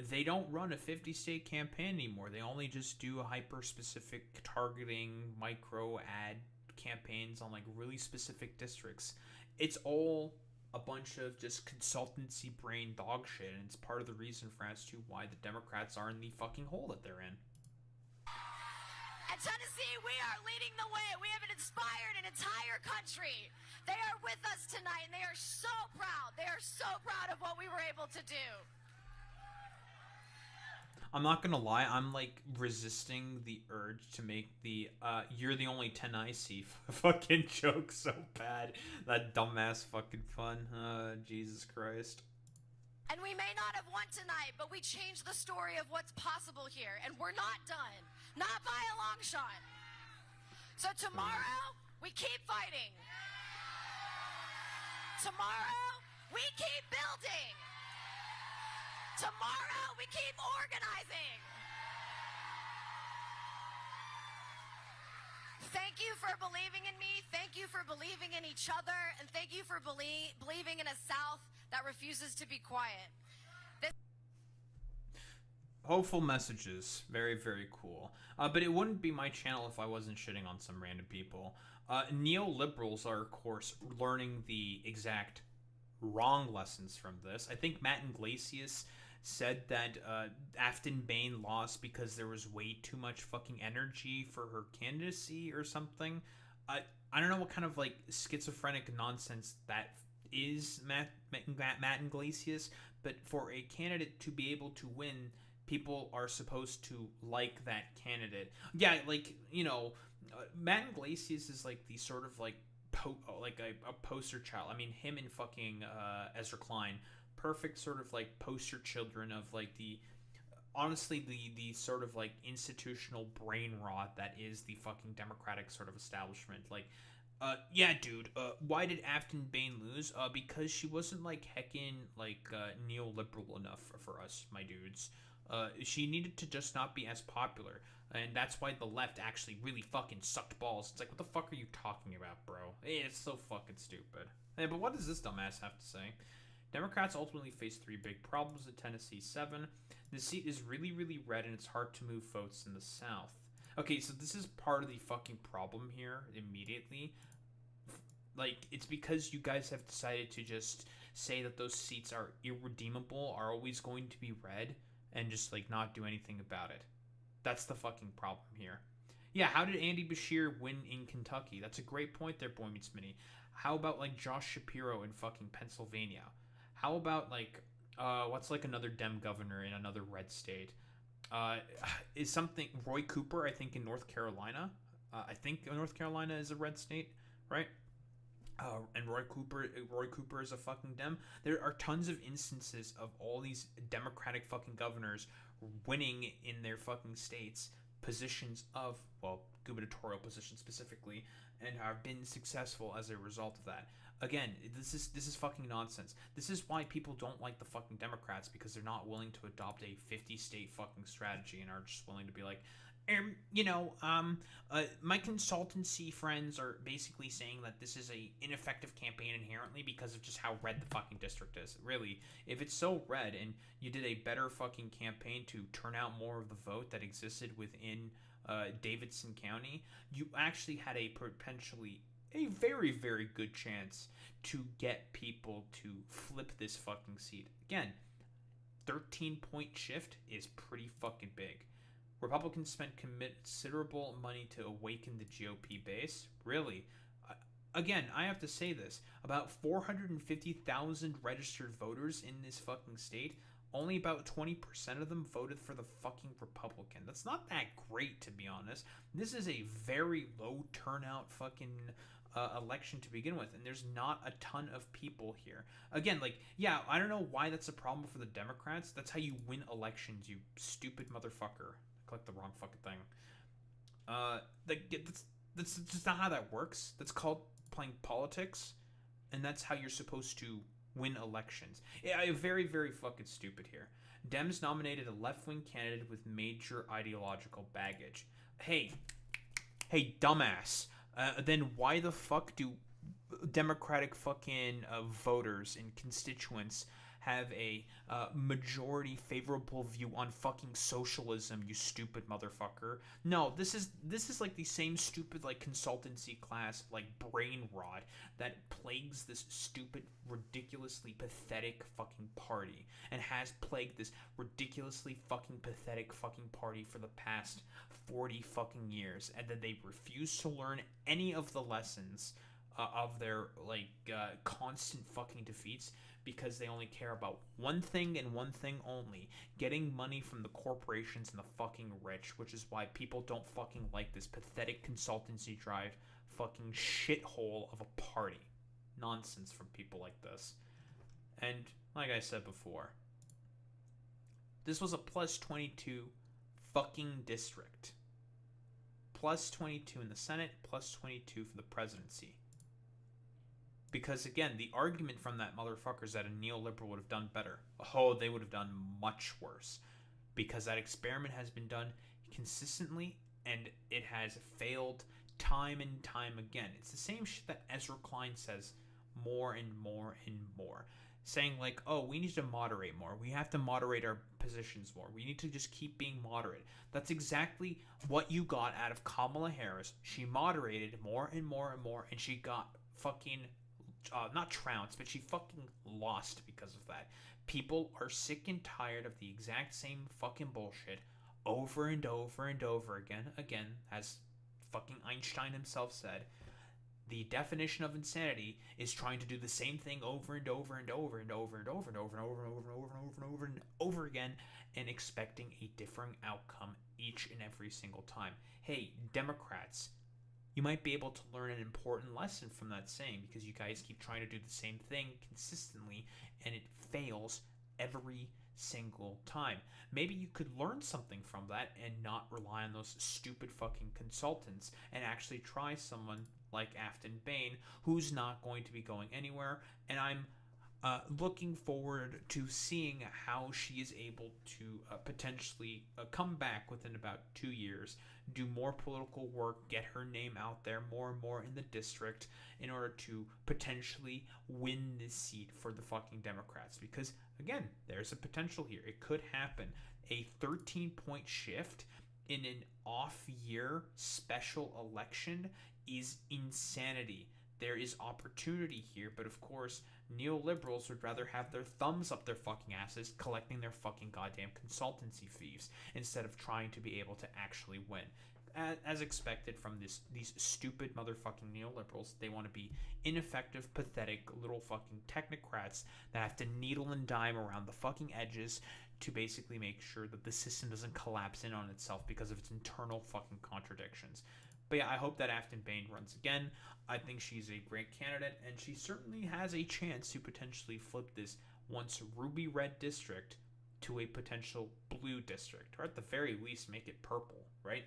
they don't run a 50-state campaign anymore. They only just do hyper-specific targeting micro ad campaigns on like really specific districts. It's all a bunch of just consultancy brain dog shit, and it's part of the reason for as to why the Democrats are in the fucking hole that they're in. At Tennessee, we are leading the way. We have inspired an entire country. They are with us tonight, and they are so proud. They are so proud of what we were able to do. I'm not gonna lie, I'm like resisting the urge to make the you're the only 10 I see fucking joke so bad. That dumbass fucking fun. Jesus Christ. And we may not have won tonight, but we changed the story of what's possible here, and we're not done. Not by a long shot. So tomorrow, we keep fighting. Tomorrow, we keep building. Tomorrow, we keep organizing. Thank you for believing in me. Thank you for believing in each other. And thank you for believing in a South that refuses to be quiet. Hopeful messages. Very, very cool. But it wouldn't be my channel if I wasn't shitting on some random people. Neoliberals are, of course, learning the exact wrong lessons from this. I think Matt Iglesias said that Afton Bain lost because there was way too much fucking energy for her candidacy or something. I don't know what kind of like schizophrenic nonsense that is, Matt Iglesias, but for a candidate to be able to win, people are supposed to like that candidate. Yeah, like, you know, Matt Iglesias is like the sort of like a poster child. I mean, him and fucking Ezra Klein, perfect sort of like poster children of like the honestly the sort of like institutional brain rot that is the fucking Democratic sort of establishment. Like, yeah, dude. Why did Afton Bain lose? Because she wasn't like heckin' like neoliberal enough for us, my dudes. She needed to just not be as popular, and that's why the left actually really fucking sucked balls. It's like, what the fuck are you talking about, bro? It's so fucking stupid. Hey, but what does this dumbass have to say? Democrats ultimately face 3 big problems in Tennessee 7. The seat is really, really red, and it's hard to move votes in the South. Okay, so this is part of the fucking problem here immediately. Like, it's because you guys have decided to just say that those seats are irredeemable, are always going to be red, and just, like, not do anything about it. That's the fucking problem here. Yeah, how did Andy Bashir win in Kentucky? That's a great point there, Boy Meets Mini. How about, like, Josh Shapiro in fucking Pennsylvania? How about, like, what's, like, another Dem governor in another red state? Is something... Roy Cooper, I think, in North Carolina? I think North Carolina is a red state, right? And Roy Cooper is a fucking Dem. There are tons of instances of all these Democratic fucking governors winning in their fucking states positions of, well, gubernatorial positions specifically, and have been successful as a result of that. Again, this is fucking nonsense. This is why people don't like the fucking Democrats, because they're not willing to adopt a 50-state fucking strategy and are just willing to be like, my consultancy friends are basically saying that this is a ineffective campaign inherently because of just how red the fucking district is. Really, if it's so red and you did a better fucking campaign to turn out more of the vote that existed within Davidson County, you actually had a potentially a very, very good chance to get people to flip this fucking seat. Again, 13-point shift is pretty fucking big. Republicans spent considerable money to awaken the GOP base. Really? Again, I have to say this. About 450,000 registered voters in this fucking state. Only about 20% of them voted for the fucking Republican. That's not that great, to be honest. This is a very low turnout fucking election to begin with, and there's not a ton of people here. Again, like, yeah, I don't know why that's a problem for the Democrats. That's how you win elections, you stupid motherfucker. Click the wrong fucking thing. That's just not how that works. That's called playing politics, and that's how you're supposed to win elections. Yeah, very, very fucking stupid here. Dems nominated a left-wing candidate with major ideological baggage. Hey, dumbass. Then why the fuck do Democratic fucking voters and constituents have a majority favorable view on fucking socialism, you stupid motherfucker? No, this is like the same stupid like consultancy class like brain rot that plagues this stupid, ridiculously pathetic fucking party, and has plagued this ridiculously fucking pathetic fucking party for the past 40 fucking years, and that they refuse to learn any of the lessons of their like constant fucking defeats, because they only care about one thing and one thing only: getting money from the corporations and the fucking rich, which is why people don't fucking like this pathetic consultancy drive fucking shithole of a party. Nonsense from people like this. And like I said before, this was a plus 22 fucking district. Plus 22 in the Senate, plus 22 for the presidency. Because, again, the argument from that motherfucker is that a neoliberal would have done better. Oh, they would have done much worse. Because that experiment has been done consistently, and it has failed time and time again. It's the same shit that Ezra Klein says more and more and more. saying like, oh, we need to moderate more. We have to moderate our positions more. We need to just keep being moderate. That's exactly what you got out of Kamala Harris. She moderated more and more and more, and she got fucking, not trounced, but she fucking lost because of that. People are sick and tired of the exact same fucking bullshit over and over and over again. Again, as fucking Einstein himself said, the definition of insanity is trying to do the same thing over and over and over and over and over and over and over and over and over and over and over and over again, and expecting a different outcome each and every single time. Hey, Democrats, you might be able to learn an important lesson from that saying, because you guys keep trying to do the same thing consistently and it fails every single time. Maybe you could learn something from that and not rely on those stupid fucking consultants and actually try someone like Afton Bain, who's not going to be going anywhere. And I'm looking forward to seeing how she is able to potentially come back within about 2 years, do more political work, get her name out there more and more in the district in order to potentially win this seat for the fucking Democrats. Because, again, there's a potential here. It could happen. A 13-point shift in an off-year special election is insanity. There is opportunity here, but of course, neoliberals would rather have their thumbs up their fucking asses collecting their fucking goddamn consultancy fees instead of trying to be able to actually win. As expected from these stupid motherfucking neoliberals, they want to be ineffective, pathetic little fucking technocrats that have to needle and dime around the fucking edges to basically make sure that the system doesn't collapse in on itself because of its internal fucking contradictions. But yeah, I hope that Afton Bain runs again. I think she's a great candidate, and she certainly has a chance to potentially flip this once ruby red district to a potential blue district, or at the very least make it purple, right?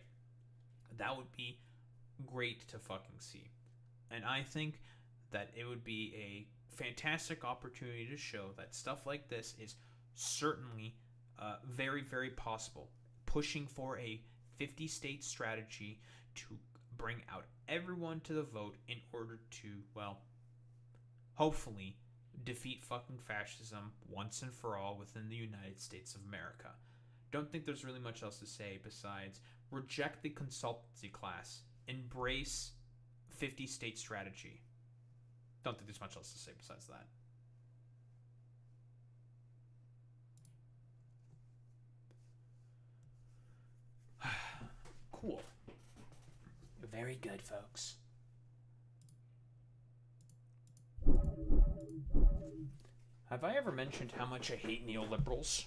That would be great to fucking see. And I think that it would be a fantastic opportunity to show that stuff like this is certainly very, very possible. Pushing for a 50-state strategy to bring out everyone to the vote in order to, well, hopefully defeat fucking fascism once and for all within the United States of America. Don't think there's really much else to say besides reject the consultancy class, embrace 50-state strategy. Don't think there's much else to say besides that. Cool. Very good, folks. Have I ever mentioned how much I hate neoliberals?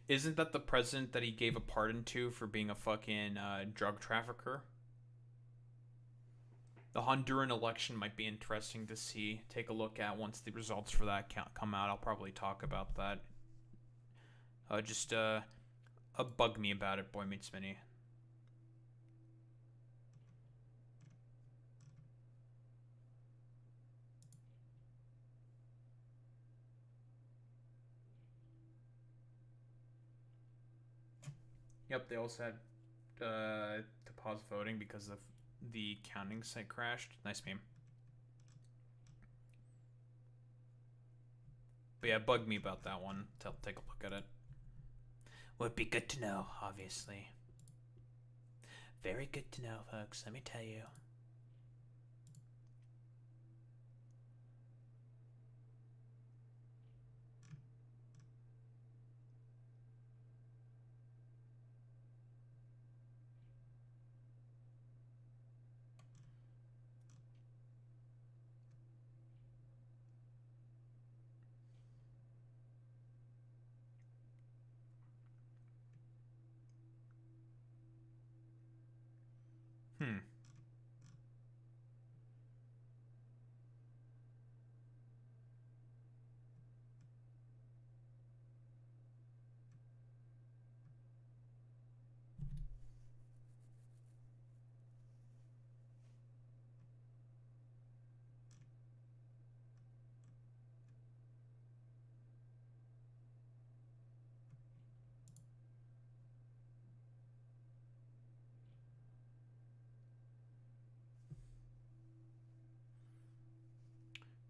Isn't that the president that he gave a pardon to for being a fucking drug trafficker? The Honduran election might be interesting to see. Take a look at once the results for that come out. I'll probably talk about that. Just bug me about it, Boy Meets Mini. Yep, they also had to pause voting because of the counting site crashed. Nice meme. But yeah, bug me about that one. Take a look at it. Would be good to know, obviously. Very good to know, folks, let me tell you.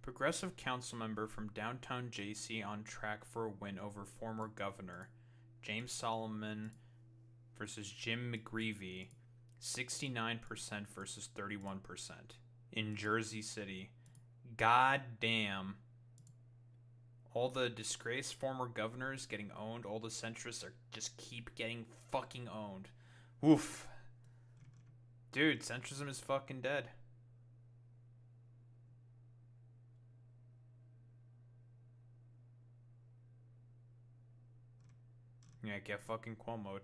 Progressive council member from downtown JC on track for a win over former governor James Solomon versus Jim McGreevey, 69% versus 31% in Jersey City. God damn. All the disgraced former governors getting owned. All the centrists are just keep getting fucking owned. Oof. Dude, centrism is fucking dead. Yeah, get fucking Cuomo.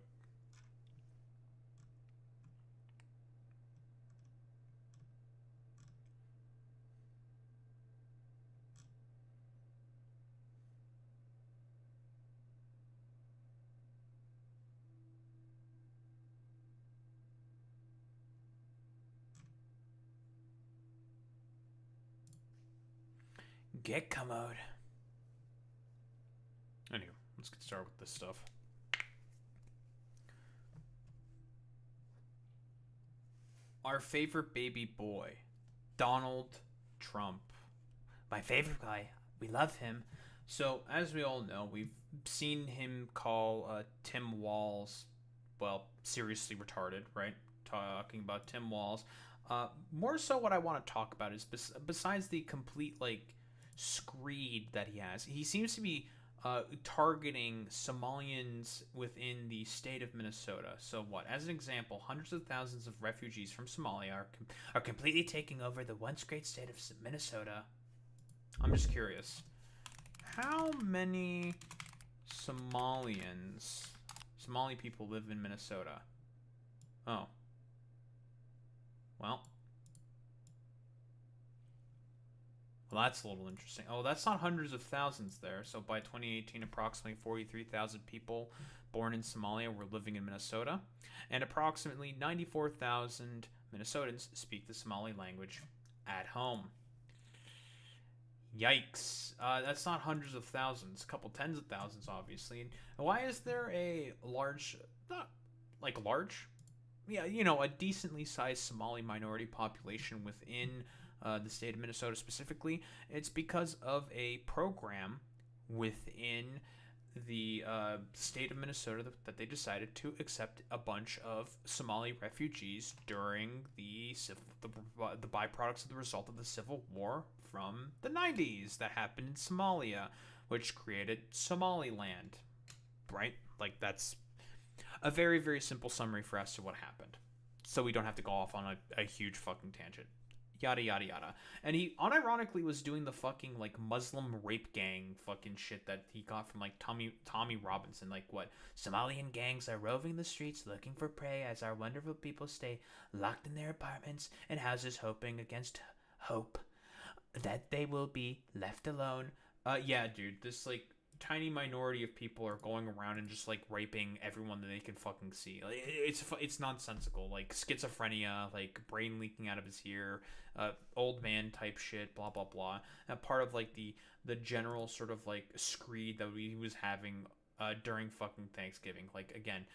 Get commode. Anyway, let's get started with this stuff. Our favorite baby boy, Donald Trump. My favorite guy. We love him. So, as we all know, we've seen him call Tim Walz, well, seriously retarded, right? Talking about Tim Walz. More so what I want to talk about is besides the complete, like, screed that he seems to be targeting Somalians within the state of Minnesota. So what? As an example, hundreds of thousands of refugees from Somalia are completely taking over the once great state of Minnesota. I'm just curious. How many Somali people live in Minnesota? Oh. Well, that's a little interesting. Oh, that's not hundreds of thousands there. So by 2018, approximately 43,000 people born in Somalia were living in Minnesota, and approximately 94,000 Minnesotans speak the Somali language at home. Yikes. That's not hundreds of thousands, a couple tens of thousands, obviously. And why is there a large, not like large? Yeah, you know, a decently sized Somali minority population within the state of Minnesota specifically? It's because of a program within the state of Minnesota that they decided to accept a bunch of Somali refugees during the byproducts of the result of the civil war from the 90s that happened in Somalia, which created Somaliland, right? Like, that's a very, very simple summary for as to what happened, so we don't have to go off on a huge fucking tangent. Yada yada yada. And he unironically was doing the fucking like Muslim rape gang fucking shit that he got from like Tommy Robinson. Like, what? Somalian gangs are roving the streets looking for prey as our wonderful people stay locked in their apartments and houses, hoping against hope that they will be left alone. Yeah, dude, this like tiny minority of people are going around and just like raping everyone that they can fucking see. Like, it's nonsensical. Like schizophrenia, like brain leaking out of his ear, old man type shit, blah blah blah. And part of like the general sort of like screed that he was having during fucking Thanksgiving. Like, again,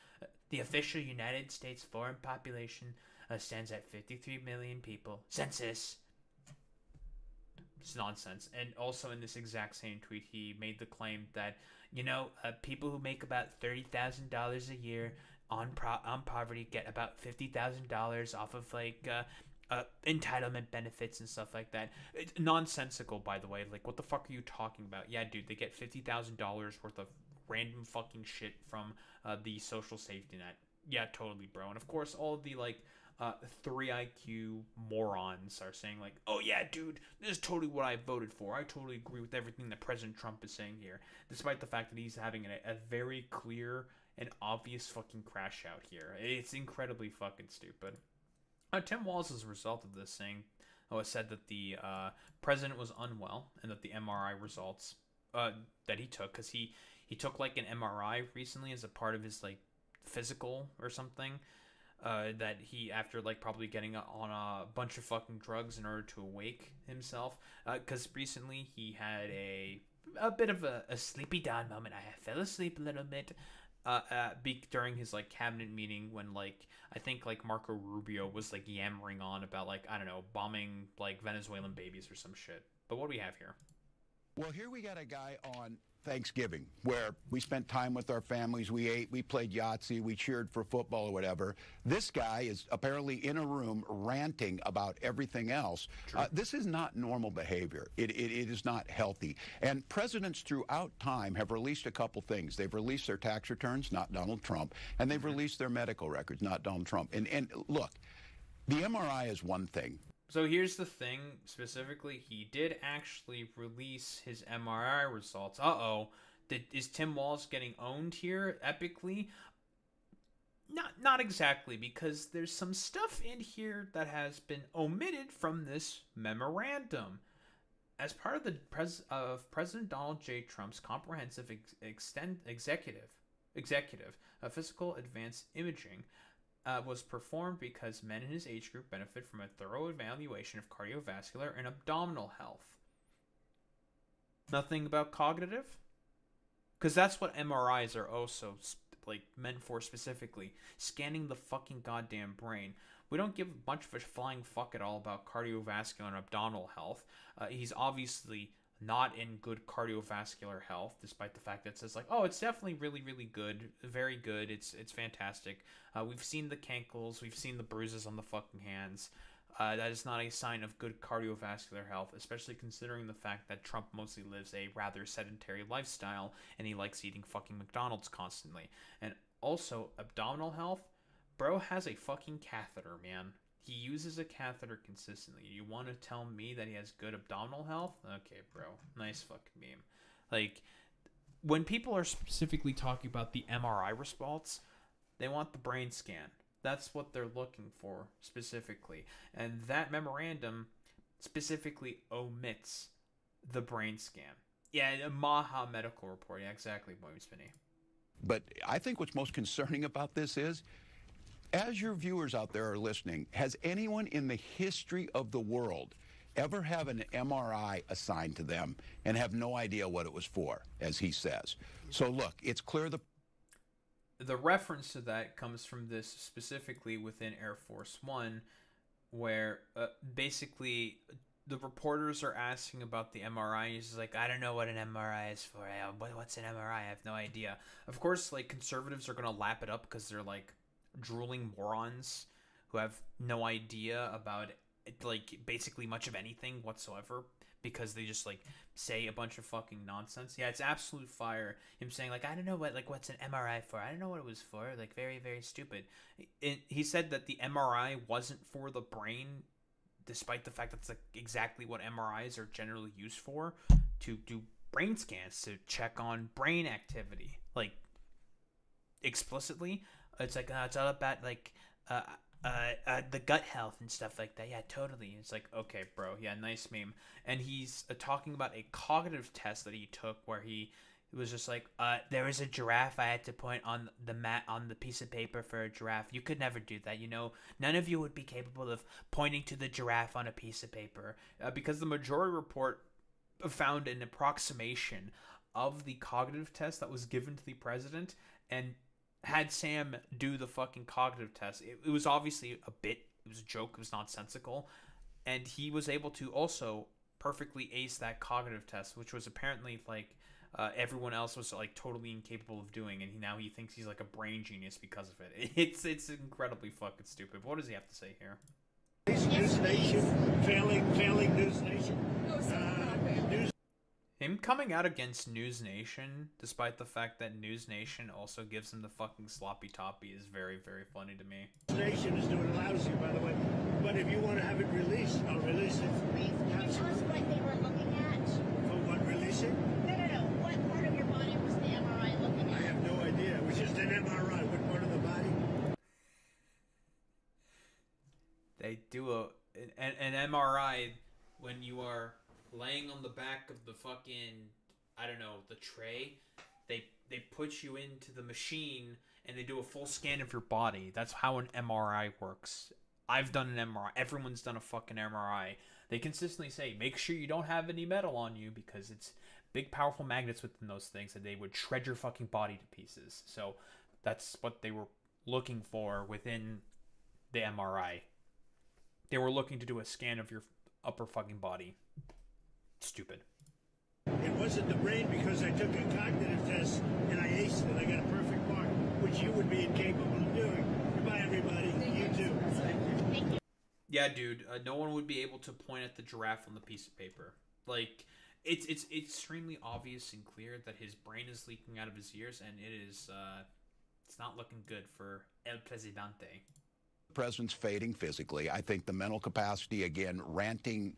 the official United States foreign population stands at 53 million people. Census. It's nonsense. And also in this exact same tweet, he made the claim that, you know, people who make about $30,000 a year on poverty get about $50,000 off of like entitlement benefits and stuff like that. It's nonsensical, by the way. Like, what the fuck are you talking about? Yeah, dude, they get $50,000 worth of random fucking shit from the social safety net. Yeah, totally, bro. And of course, all of the like 3 IQ morons are saying like, oh yeah, dude, this is totally what I voted for. I totally agree with everything that President Trump is saying here, despite the fact that he's having a very clear and obvious fucking crash out here. It's incredibly fucking stupid. Tim Walz, as a result of this, said that the president was unwell and that the MRI results that he took, because he took like an MRI recently as a part of his like physical or something, that he, after like probably getting on a bunch of fucking drugs in order to awake himself, because recently he had a bit of a sleepy down moment. I fell asleep a little bit during his like cabinet meeting when like I think like Marco Rubio was like yammering on about like, I don't know, bombing like Venezuelan babies or some shit. But what do we have here? Well, here we got a guy on Thanksgiving where we spent time with our families, we ate, we played Yahtzee, we cheered for football or whatever. This guy is apparently in a room ranting about everything else. This is not normal behavior. It is not healthy. And presidents throughout time have released a couple things. They've released their tax returns, not Donald Trump, and they've released their medical records, not Donald Trump. And look, the MRI is one thing. So here's the thing, specifically, he did actually release his MRI results. Uh-oh. Is Tim Walz getting owned here, epically? Not exactly, because there's some stuff in here that has been omitted from this memorandum. As part of President Donald J. Trump's comprehensive executive physical advanced imaging, was performed because men in his age group benefit from a thorough evaluation of cardiovascular and abdominal health. Nothing about cognitive? Because that's what MRIs are also like meant for specifically. Scanning the fucking goddamn brain. We don't give much of a flying fuck at all about cardiovascular and abdominal health. He's obviously not in good cardiovascular health, despite the fact that it says like, oh, it's definitely really, really good, very good, it's fantastic. We've seen the cankles, we've seen the bruises on the fucking hands. That is not a sign of good cardiovascular health, especially considering the fact that Trump mostly lives a rather sedentary lifestyle and he likes eating fucking McDonald's constantly. And also, abdominal health, bro has a fucking catheter, man. He uses a catheter consistently. You want to tell me that he has good abdominal health? Okay, bro. Nice fucking meme. Like, when people are specifically talking about the MRI results, they want the brain scan. That's what they're looking for, specifically. And that memorandum specifically omits the brain scan. Yeah, a Maha medical report. Yeah, exactly, Boy Spinny. But I think what's most concerning about this is, as your viewers out there are listening, has anyone in the history of the world ever have an MRI assigned to them and have no idea what it was for, as he says? So look, it's clear the reference to that comes from this specifically within Air Force One, where basically the reporters are asking about the MRI. He's like, I don't know what an MRI is for. What's an MRI? I have no idea. Of course, like, conservatives are going to lap it up because they're like drooling morons who have no idea about like basically much of anything whatsoever, because they just like say a bunch of fucking nonsense. Yeah, it's absolute fire. Him saying like, I don't know what's an MRI for. I don't know what it was for. Like, very, very stupid. He said that the MRI wasn't for the brain, despite the fact that's like exactly what MRIs are generally used for, to do brain scans, to check on brain activity. Like, explicitly, it's like it's all about like the gut health and stuff like that. Yeah, totally. It's like, okay, bro. Yeah, nice meme. And he's talking about a cognitive test that he took where he was just like, there was a giraffe. I had to point on the piece of paper for a giraffe. You could never do that. You know, none of you would be capable of pointing to the giraffe on a piece of paper, because the majority report found an approximation of the cognitive test that was given to the president, and had Sam do the fucking cognitive test. It was obviously a bit. It was a joke. It was nonsensical. And he was able to also perfectly ace that cognitive test, which was apparently like everyone else was like totally incapable of doing. And now he thinks he's like a brain genius because of it. It's incredibly fucking stupid. What does he have to say here? News Nation, failing News Nation. News. Him coming out against News Nation, despite the fact that News Nation also gives him the fucking sloppy toppy, is very, very funny to me. News Nation is doing lousy, by the way. But if you want to have it released, I'll release it. Can you tell us what they were looking at? For what, releasing? No. What part of your body was the MRI looking at? I have no idea. It was just an MRI. What part of the body? They do an MRI when you are laying on the back of the fucking, I don't know, the tray. They put you into the machine and they do a full scan of your body. That's how an MRI works. I've done an MRI. Everyone's done a fucking MRI. They consistently say, make sure you don't have any metal on you, because it's big, powerful magnets within those things, and they would shred your fucking body to pieces. So that's what they were looking for within the MRI. They were looking to do a scan of your upper fucking body. Stupid. It wasn't the brain because I took a cognitive test and I aced it. I got a perfect mark, which you would be incapable of doing. Goodbye, everybody. You too. Thank you. Yeah, dude. No one would be able to point at the giraffe on the piece of paper. Like, it's extremely obvious and clear that his brain is leaking out of his ears, and it's not looking good for El Presidente. The president's fading physically. I think the mental capacity, again, ranting,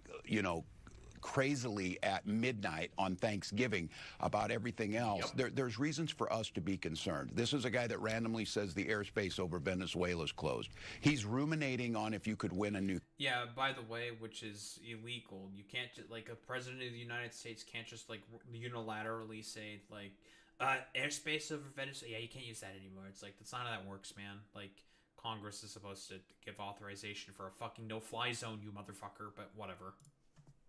crazily at midnight on Thanksgiving about everything else. There's reasons for us to be concerned. This is a guy that randomly says the airspace over Venezuela is closed. He's ruminating on if you could win a new. Yeah, by the way, which is illegal. You can't just, like, a president of the United States can't just, like, unilaterally say, like, airspace over Venezuela. Yeah, you can't use that anymore. It's like, that's not how that works, man. Like, Congress is supposed to give authorization for a fucking no-fly zone, you motherfucker, but whatever.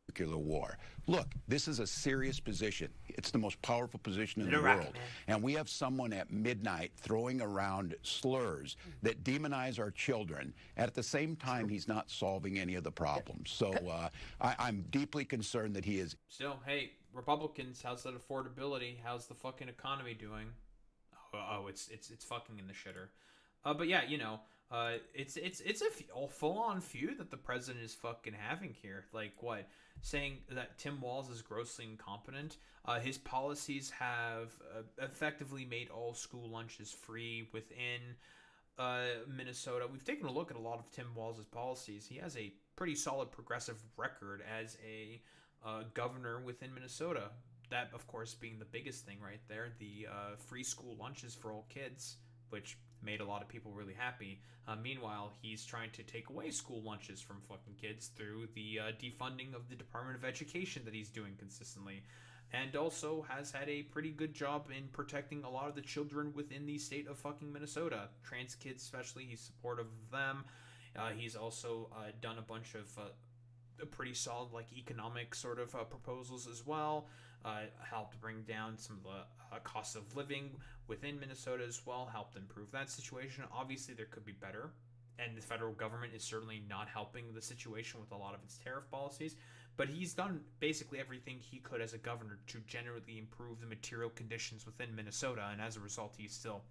Nuclear war. Look, this is a serious position. It's the most powerful position in the world. And we have someone at midnight throwing around slurs that demonize our children. At the same time, he's not solving any of the problems. So I'm deeply concerned that he is. Still, hey, Republicans, how's that affordability? How's the fucking economy doing? Oh, it's fucking in the shitter. But yeah, it's a full-on feud that the president is fucking having here. Like, what? Saying that Tim Walz is grossly incompetent. His policies have effectively made all school lunches free within Minnesota. We've taken a look at a lot of Tim Walz's policies. He has a pretty solid progressive record as a governor within Minnesota. That, of course, being the biggest thing right there, the free school lunches for all kids, which made a lot of people really happy. Meanwhile, he's trying to take away school lunches from fucking kids through the defunding of the Department of Education that he's doing consistently. And also has had a pretty good job in protecting a lot of the children within the state of fucking Minnesota. Trans kids especially, he's supportive of them. He's also done a bunch of pretty solid, like, economic sort of proposals as well. Helped bring down some of the costs of living within Minnesota as well, helped improve that situation. Obviously, there could be better, and the federal government is certainly not helping the situation with a lot of its tariff policies, but he's done basically everything he could as a governor to generally improve the material conditions within Minnesota, and as a result, he's still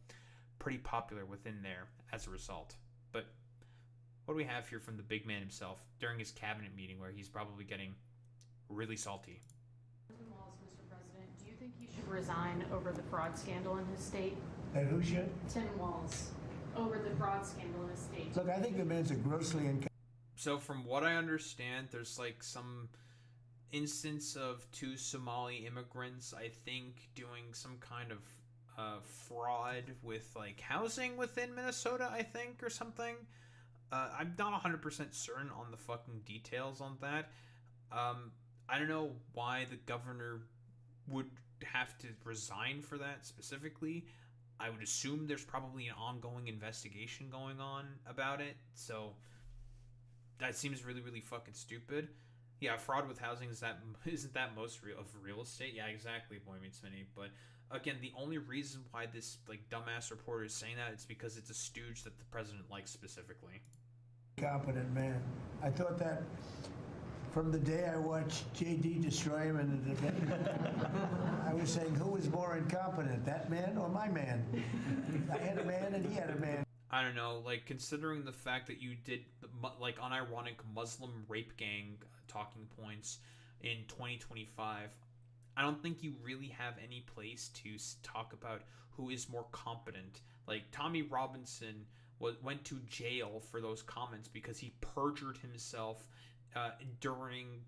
pretty popular within there as a result. But what do we have here from the big man himself during his cabinet meeting where he's probably getting really salty? Resign over the fraud scandal in his state? And who should? Tim Walz. Over the fraud scandal in his state. Look, I think the man's a grossly incompetent. So from what I understand, there's like some instance of 2 Somali immigrants, I think, doing some kind of fraud with like housing within Minnesota, I think, or something. I'm not 100% certain on the fucking details on that. I don't know why the governor would have to resign for that specifically. I would assume there's probably an ongoing investigation going on about it, so that seems really, really fucking stupid. Yeah, fraud with housing isn't that most real of real estate? Yeah, exactly, Boy Meets Minnie. But again, the only reason why this like dumbass reporter is saying that is because it's a stooge that the president likes specifically. Competent man. I thought that from the day I watched JD destroy him in the debate. I was saying, who was more incompetent, that man or my man? I had a man and he had a man. I don't know, like, considering the fact that you did, like, unironic Muslim rape gang talking points in 2025, I don't think you really have any place to talk about who is more competent. Like, Tommy Robinson went to jail for those comments because he perjured himself during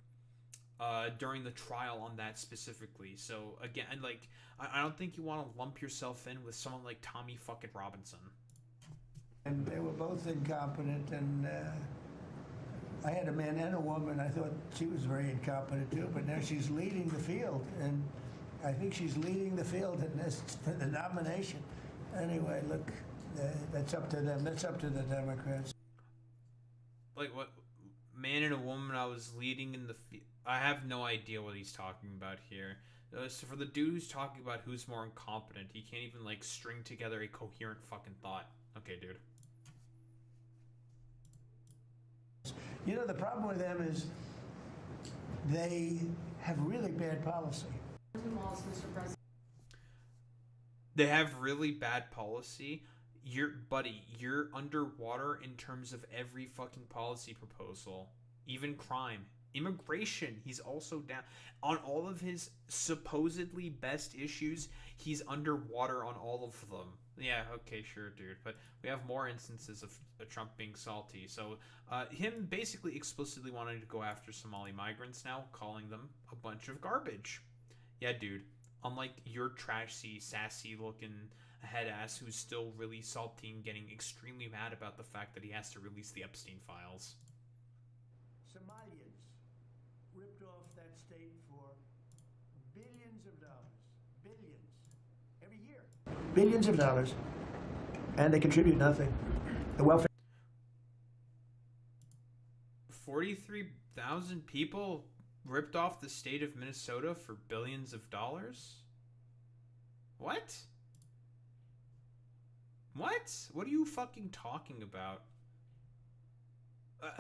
the trial on that specifically. So again, like, I don't think you want to lump yourself in with someone like Tommy fucking Robinson. And they were both incompetent, and I had a man and a woman. I thought she was very incompetent too, but now she's leading the field, and I think she's leading the field in this for the nomination. Anyway, look, that's up to them. That's up to the Democrats. Like, what? Man and a woman, I was leading in the I have no idea what he's talking about here. So for the dude who's talking about who's more incompetent, he can't even, like, string together a coherent fucking thought. Okay, dude. You know, the problem with them is They have really bad policy. Malls, Mr. President. They have really bad policy. You're underwater in terms of every fucking policy proposal. Even crime. Immigration, he's also down. On all of his supposedly best issues, he's underwater on all of them. Yeah, okay, sure, dude. But we have more instances of Trump being salty. So, him basically explicitly wanting to go after Somali migrants now, calling them a bunch of garbage. Yeah, dude. Unlike your trashy, sassy-looking head ass who's still really salty and getting extremely mad about the fact that he has to release the Epstein files. Somalians ripped off that state for billions of dollars. Billions. Every year. Billions of dollars. And they contribute nothing. The welfare. 43,000 people ripped off the state of Minnesota for billions of dollars? What? What? What are you fucking talking about?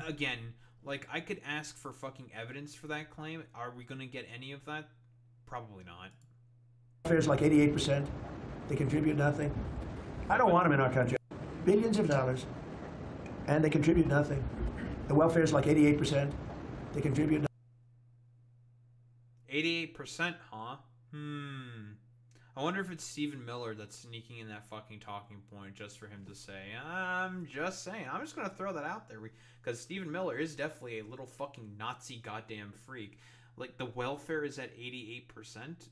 Again, like, I could ask for fucking evidence for that claim. Are we gonna get any of that? Probably not. Welfare is like 88%. They contribute nothing. I don't want them in our country. Billions of dollars. And they contribute nothing. The welfare is like 88%. They contribute nothing. 88%, huh? I wonder if it's Stephen Miller that's sneaking in that fucking talking point just for him to say, I'm just saying. I'm just going to throw that out there. Because Stephen Miller is definitely a little fucking Nazi goddamn freak. Like, the welfare is at 88%?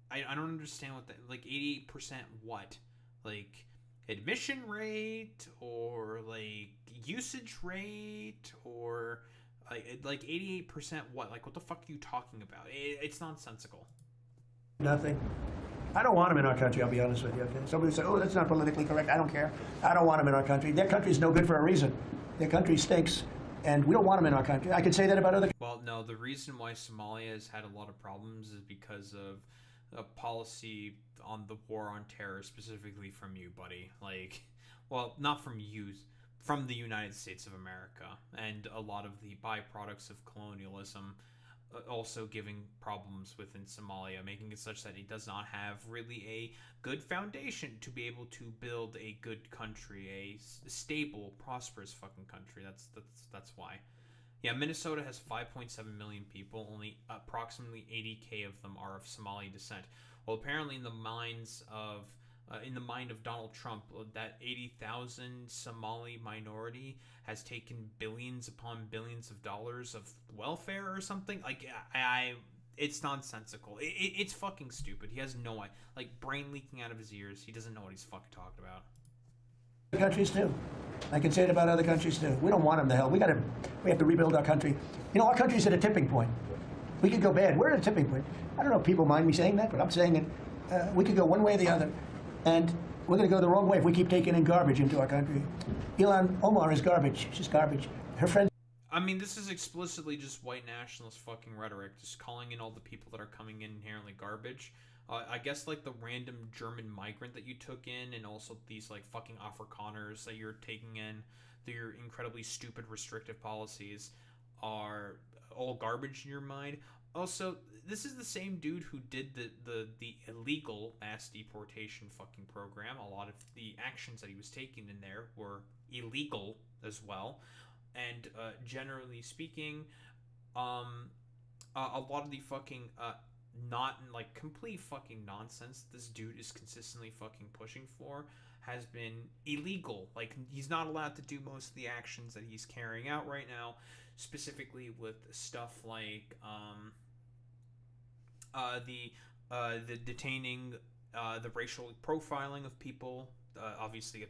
I don't understand what that... Like, 88% what? Like, admission rate? Or, like, usage rate? Or... Like 88% what? Like, what the fuck are you talking about? It's nonsensical. Nothing. I don't want them in our country, I'll be honest with you. Okay? Somebody say, oh, that's not politically correct. I don't care. I don't want them in our country. Their country's no good for a reason. Their country stinks, and we don't want them in our country. I could say that about other... Well, no, the reason why Somalia has had a lot of problems is because of a policy on the war on terror, specifically from you, buddy. Like, well, not from you, from the United States of America, and a lot of the byproducts of colonialism also giving problems within Somalia, making it such that it does not have really a good foundation to be able to build a good country, a stable, prosperous fucking country. That's why. Yeah, Minnesota has 5.7 million people. Only approximately 80K of them are of Somali descent. Well, apparently in the mind of Donald Trump, that 80,000 Somali minority has taken billions upon billions of dollars of welfare or something. Like, it's nonsensical. It's fucking stupid. He has no, like, brain leaking out of his ears. He doesn't know what he's fucking talking about. Countries too. I can say it about other countries too. We don't want them to hell. We have to rebuild our country. You know, our country's at a tipping point. We could go bad. We're at a tipping point. I don't know if people mind me saying that, but I'm saying it. We could go one way or the other. And we're going to go the wrong way if we keep taking in garbage into our country. Ilhan Omar is garbage. She's garbage. Her friends... I mean, this is explicitly just white nationalist fucking rhetoric, just calling in all the people that are coming in inherently garbage. I guess, like, the random German migrant that you took in, and also these, like, fucking Afrikaners that you're taking in, your incredibly stupid restrictive policies are all garbage in your mind. Also, this is the same dude who did the illegal mass deportation fucking program. A lot of the actions that he was taking in there were illegal as well. And generally speaking, a lot of the fucking not like complete fucking nonsense this dude is consistently fucking pushing for has been illegal. Like, he's not allowed to do most of the actions that he's carrying out right now, specifically with stuff like the detaining, the racial profiling of people, obviously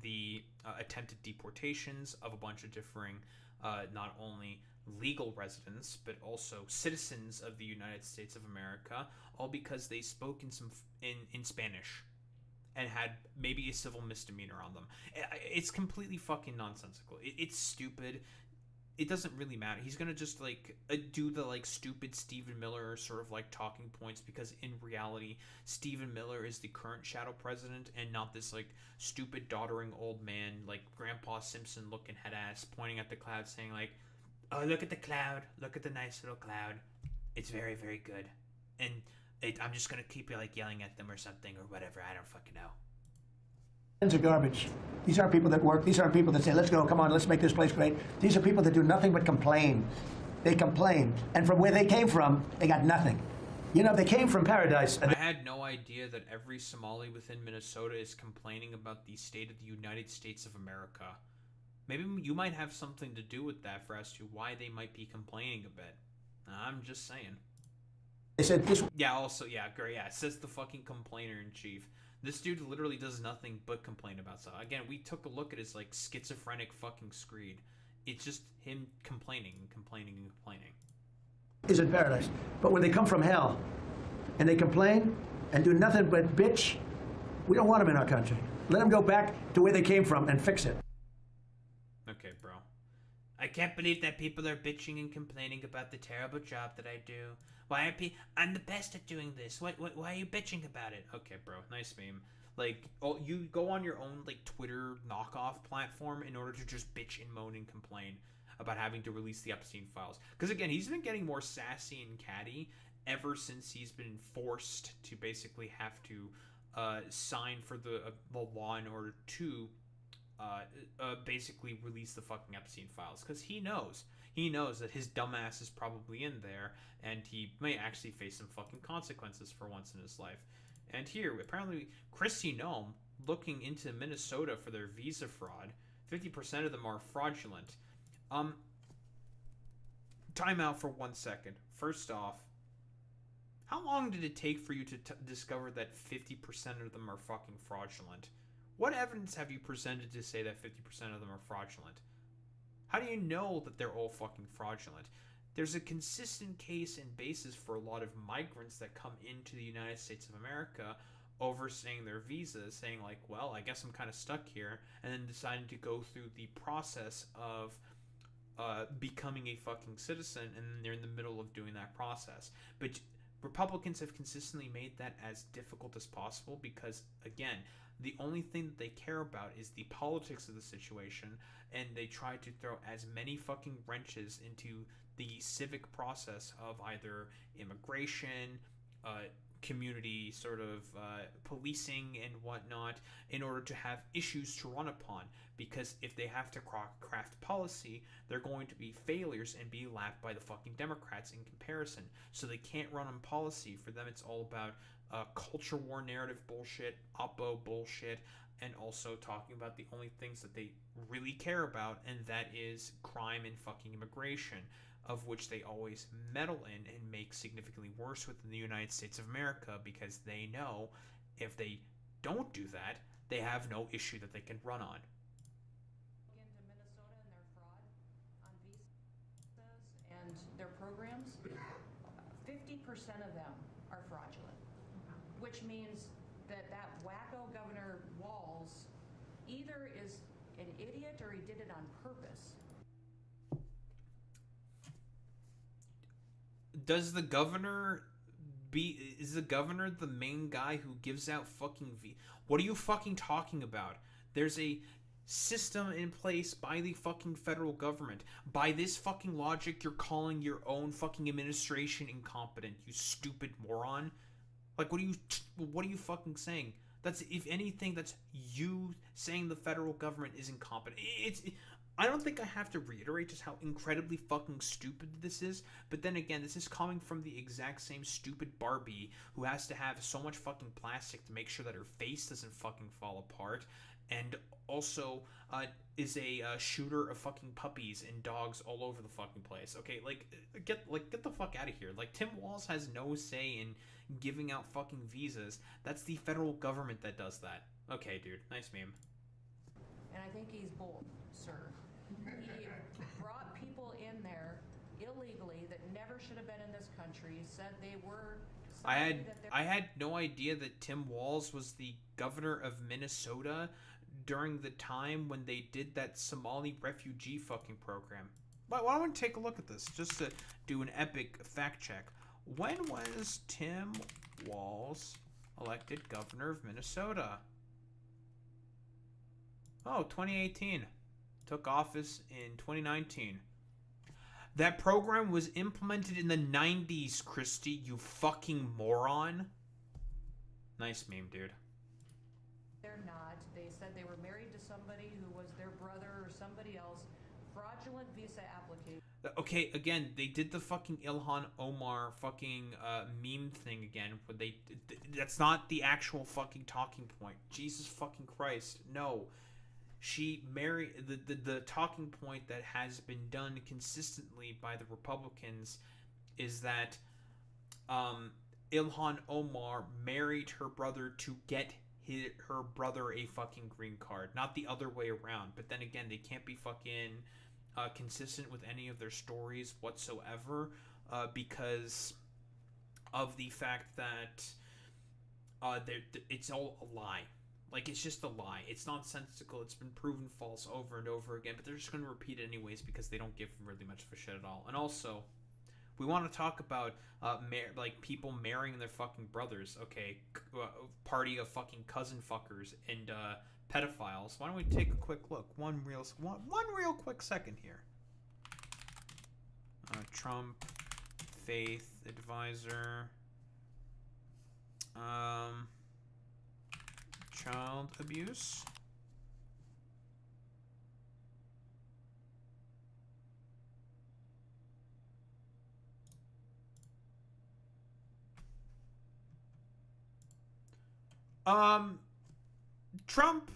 the attempted deportations of a bunch of differing, not only legal residents but also citizens of the United States of America, all because they spoke in Spanish and had maybe a civil misdemeanor on them. It's completely fucking nonsensical. It's stupid. It doesn't really matter. He's gonna just like do the like stupid Stephen Miller sort of like talking points, because in reality Stephen Miller is the current shadow president and not this like stupid doddering old man like Grandpa Simpson looking head ass pointing at the clouds saying like, Oh, look at the cloud. Look at the nice little cloud. It's very, very good. And I'm just gonna keep like yelling at them or something or whatever. I don't fucking know. Tons of garbage. These aren't people that work. These aren't people that say, let's go, come on, let's make this place great. These are people that do nothing but complain. They complain. And from where they came from, they got nothing. You know, they came from paradise. I had no idea that every Somali within Minnesota is complaining about the state of the United States of America. Maybe you might have something to do with that for as to why they might be complaining a bit. I'm just saying. They said this. Yeah, also, yeah, great. Yeah, says the fucking complainer in chief. This dude literally does nothing but complain about stuff. Again, we took a look at his, like, schizophrenic fucking screed. It's just him complaining and complaining and complaining. Is in paradise. But when they come from hell and they complain and do nothing but bitch, we don't want them in our country. Let them go back to where they came from and fix it. Okay, bro. I can't believe that people are bitching and complaining about the terrible job that I do. Why are I'm the best at doing this. Why are you bitching about it? Okay, bro. Nice meme. Like, oh, you go on your own, like, Twitter knockoff platform in order to just bitch and moan and complain about having to release the Epstein files. Because, again, he's been getting more sassy and catty ever since he's been forced to basically have to sign for the law in order to basically release the fucking Epstein files. Because he knows that his dumbass is probably in there, and he may actually face some fucking consequences for once in his life. And here, apparently, Christy Nome, looking into Minnesota for their visa fraud, 50% of them are fraudulent. Time out for 1 second. First off, how long did it take for you to discover that 50% of them are fucking fraudulent? What evidence have you presented to say that 50% of them are fraudulent? How do you know that they're all fucking fraudulent? There's a consistent case and basis for a lot of migrants that come into the United States of America overstaying their visas, saying like, well, I guess I'm kind of stuck here, and then deciding to go through the process of becoming a fucking citizen, and then they're in the middle of doing that process. But Republicans have consistently made that as difficult as possible because, again, the only thing that they care about is the politics of the situation, and they try to throw as many fucking wrenches into the civic process of either immigration, community sort of policing and whatnot in order to have issues to run upon, because if they have to craft policy, they're going to be failures and be lapped by the fucking Democrats in comparison. So they can't run on policy. For them, it's all about culture war narrative bullshit, oppo bullshit, and also talking about the only things that they really care about, and that is crime and fucking immigration, of which they always meddle in and make significantly worse within the United States of America, because they know if they don't do that, they have no issue that they can run on. Into Minnesota and their fraud on visas and their programs, 50% of them are fraudulent, which means that wacko Governor Walz either is an idiot or he did it on purpose. Is the governor the main guy who gives out fucking what are you fucking talking about? There's a system in place by the fucking federal government. By this fucking logic, you're calling your own fucking administration incompetent, you stupid moron. Like, what are you fucking saying? That's, if anything, that's you saying the federal government is incompetent. I don't think I have to reiterate just how incredibly fucking stupid this is, but then again, this is coming from the exact same stupid Barbie who has to have so much fucking plastic to make sure that her face doesn't fucking fall apart, and also is a shooter of fucking puppies and dogs all over the fucking place. Okay, get the fuck out of here. Like, Tim Walz has no say in giving out fucking visas. That's the federal government that does that. Okay, dude, nice meme. And I think he's bold, sir. He brought people in there illegally that never should have been in this country, said they were... I had no idea that Tim Walz was the governor of Minnesota during the time when they did that Somali refugee fucking program. But why don't we take a look at this, just to do an epic fact check. When was Tim Walz elected governor of Minnesota? Oh, 2018. Took office in 2019. That program was implemented in the 90s, Christy, you fucking moron. Nice meme, dude. They're not. They said they were married to somebody who was their brother or somebody else. Fraudulent visa application. Okay, again, they did the fucking Ilhan Omar fucking meme thing again. Where that's not the actual fucking talking point. Jesus fucking Christ, no. She married the talking point that has been done consistently by the Republicans is that Ilhan Omar married her brother to get her brother a fucking green card, not the other way around. But then again, they can't be fucking consistent with any of their stories whatsoever because of the fact that it's all a lie. Like, it's just a lie. It's nonsensical. It's been proven false over and over again, but they're just going to repeat it anyways because they don't give really much of a shit at all. And also, we want to talk about people marrying their fucking brothers. Okay, party of fucking cousin fuckers and pedophiles. Why don't we take a quick look? One real quick second here. Trump, faith advisor. Child abuse. Trump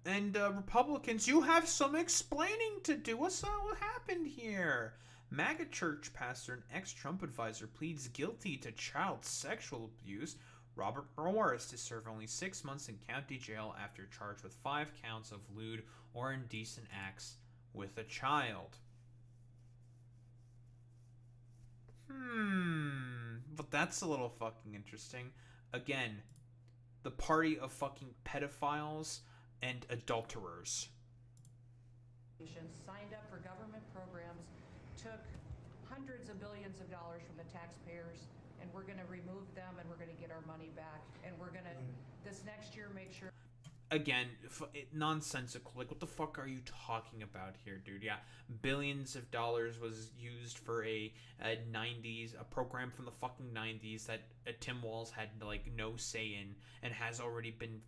and Republicans, you have some explaining to do. What happened here? MAGA church pastor and ex-Trump advisor pleads guilty to child sexual abuse. Robert Morris to serve only 6 months in county jail after charged with 5 counts of lewd or indecent acts with a child. But that's a little fucking interesting. Again, the party of fucking pedophiles and adulterers. Signed up for government programs, took hundreds of billions of dollars from the taxpayers, and we're going to remove them and we're going to get our money back, and we're going to this next year make sure. Again, nonsensical. Like, what the fuck are you talking about here, dude? Yeah, billions of dollars was used for a program from the fucking 90s that Tim Walz had like no say in, and has already been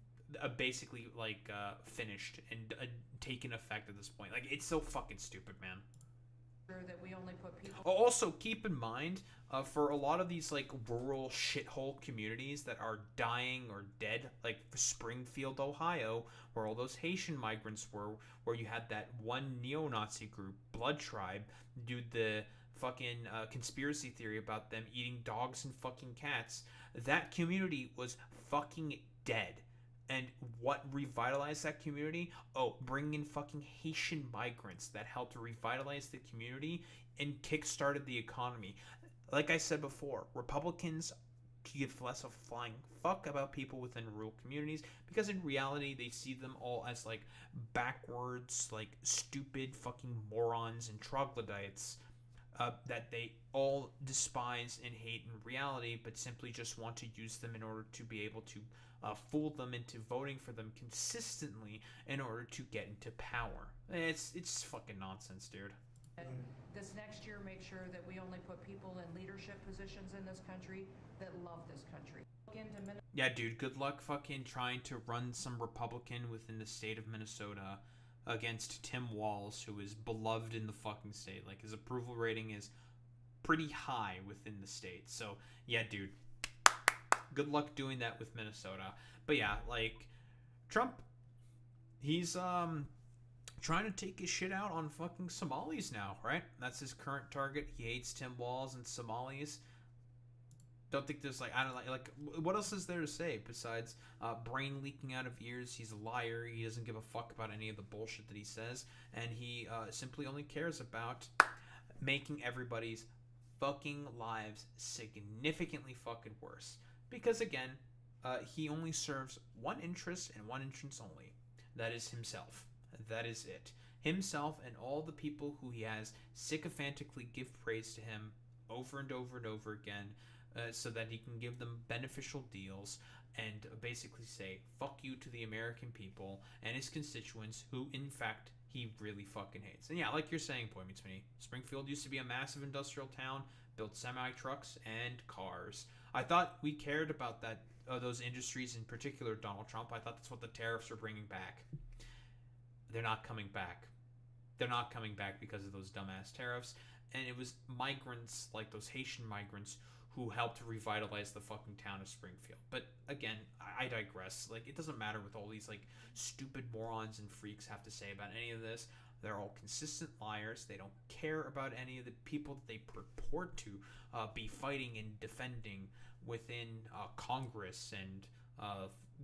basically like finished and taken effect at this point. Like, it's so fucking stupid, man. That we only put people. Also, keep in mind, for a lot of these like rural shithole communities that are dying or dead, like Springfield, Ohio, where all those Haitian migrants were, where you had that one neo-Nazi group, Blood Tribe, dude, the fucking conspiracy theory about them eating dogs and fucking cats. That community was fucking dead. And what revitalized that community? Oh, bring in fucking Haitian migrants that helped revitalize the community and kickstarted the economy. Like I said before, Republicans give less of a flying fuck about people within rural communities because in reality they see them all as like backwards, like stupid fucking morons and troglodytes that they all despise and hate in reality, but simply just want to use them in order to be able to fool them into voting for them consistently in order to get into power. It's fucking nonsense, dude. This next year, make sure that we only put people in leadership positions in this country that love this country. Yeah, dude, good luck fucking trying to run some Republican within the state of Minnesota against Tim Walz, who is beloved in the fucking state. Like, his approval rating is pretty high within the state. So, yeah, dude, good luck doing that with Minnesota. But yeah, like, Trump, he's trying to take his shit out on fucking Somalis now, right? That's his current target. He hates Tim Walz and Somalis. Don't think there's like, I don't like what else is there to say besides brain leaking out of ears? He's a liar. He doesn't give a fuck about any of the bullshit that he says, and he simply only cares about making everybody's fucking lives significantly fucking worse. Because again, he only serves one interest and one interest only. That is himself. That is it. Himself and all the people who he has sycophantically give praise to him over and over and over again, so that he can give them beneficial deals, and basically say fuck you to the American people and his constituents, who in fact he really fucking hates. And yeah, like you're saying, Boy Meets Me, Springfield used to be a massive industrial town, built semi trucks and cars. I thought we cared about that, those industries, in particular Donald Trump. I thought that's what the tariffs were bringing back. They're not coming back. They're not coming back because of those dumbass tariffs. And it was migrants, like those Haitian migrants, who helped revitalize the fucking town of Springfield. But again, I digress. Like, it doesn't matter what all these like stupid morons and freaks have to say about any of this. They're all consistent liars. They don't care about any of the people that they purport to be fighting and defending within Congress and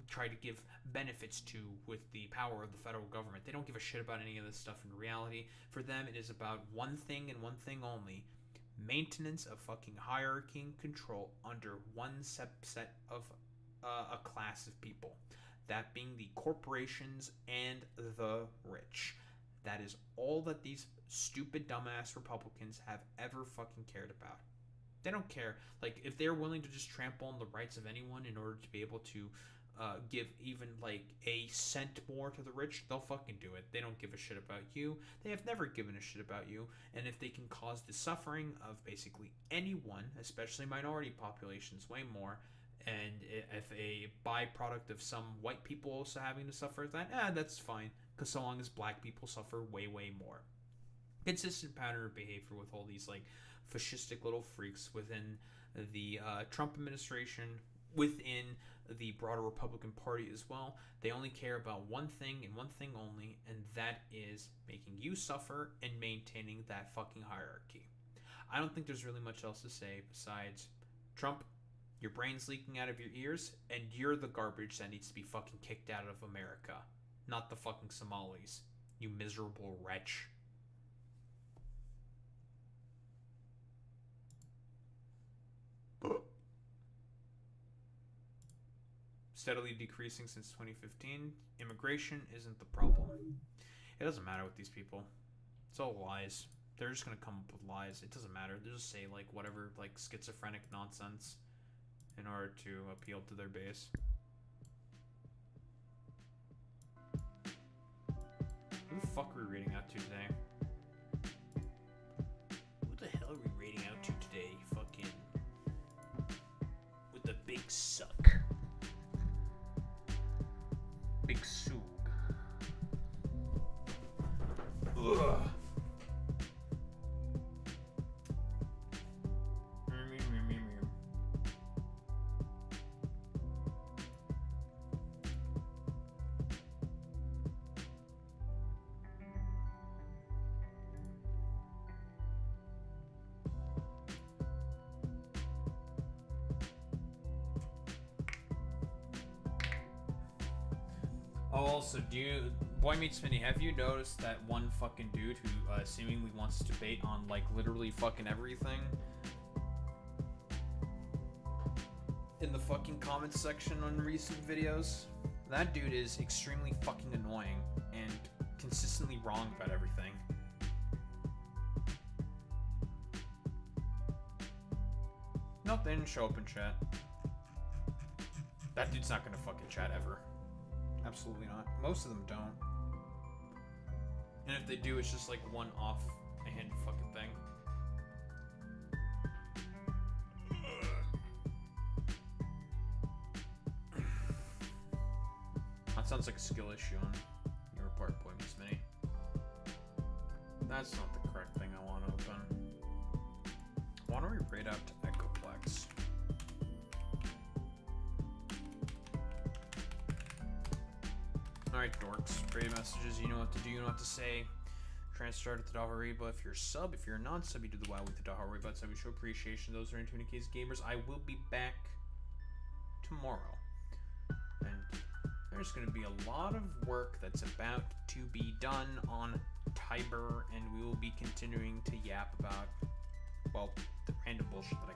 try to give benefits to with the power of the federal government. They don't give a shit about any of this stuff in reality. For them, it is about one thing and one thing only: maintenance of fucking hierarchy and control under one subset of a class of people. That being the corporations and the rich. That is all that these stupid dumbass Republicans have ever fucking cared about. They don't care. Like, if they're willing to just trample on the rights of anyone in order to be able to give even like a cent more to the rich, they'll fucking do it. They don't give a shit about you. They have never given a shit about you. And if they can cause the suffering of basically anyone, especially minority populations, way more, and if a byproduct of some white people also having to suffer that, that's fine, because so long as black people suffer way more. Consistent pattern of behavior with all these like fascistic little freaks within the Trump administration, within the broader Republican Party as well. They only care about one thing and one thing only, and that is making you suffer and maintaining that fucking hierarchy. I don't think there's really much else to say besides, Trump, your brain's leaking out of your ears, and you're the garbage that needs to be fucking kicked out of America, not the fucking Somalis, you miserable wretch. Steadily decreasing since 2015. Immigration isn't the problem. It doesn't matter with these people. It's all lies. They're just gonna come up with lies. It doesn't matter. They'll just say like whatever like schizophrenic nonsense in order to appeal to their base. Who the fuck are we reading out to today? Who the hell are we reading out to today? Fucking with the big suck. Big Soog. Ugh. Also, Boy Meets Minnie, have you noticed that one fucking dude who seemingly wants to debate on like literally fucking everything in the fucking comments section on recent videos? That dude is extremely fucking annoying and consistently wrong about everything. Nope, they didn't show up in chat. That dude's not gonna fucking chat ever. Absolutely not. Most of them don't. And if they do, it's just like one off-hand fucking thing. That sounds like a skill issue on your part, Boy Meets Minnie. That's not the correct thing I want to open. Why don't we raid out to Echoplex? Alright, dorks. Raid messages, you know what to do, you know what to say. Transfer to the Daho Reba. If you're a sub, if you're a non-sub, you do the wild with the Daho Reba. So we show appreciation to those who are into 20K's gamers. I will be back tomorrow. And there's going to be a lot of work that's about to be done on Tiber, and we will be continuing to yap about, well, the random bullshit that I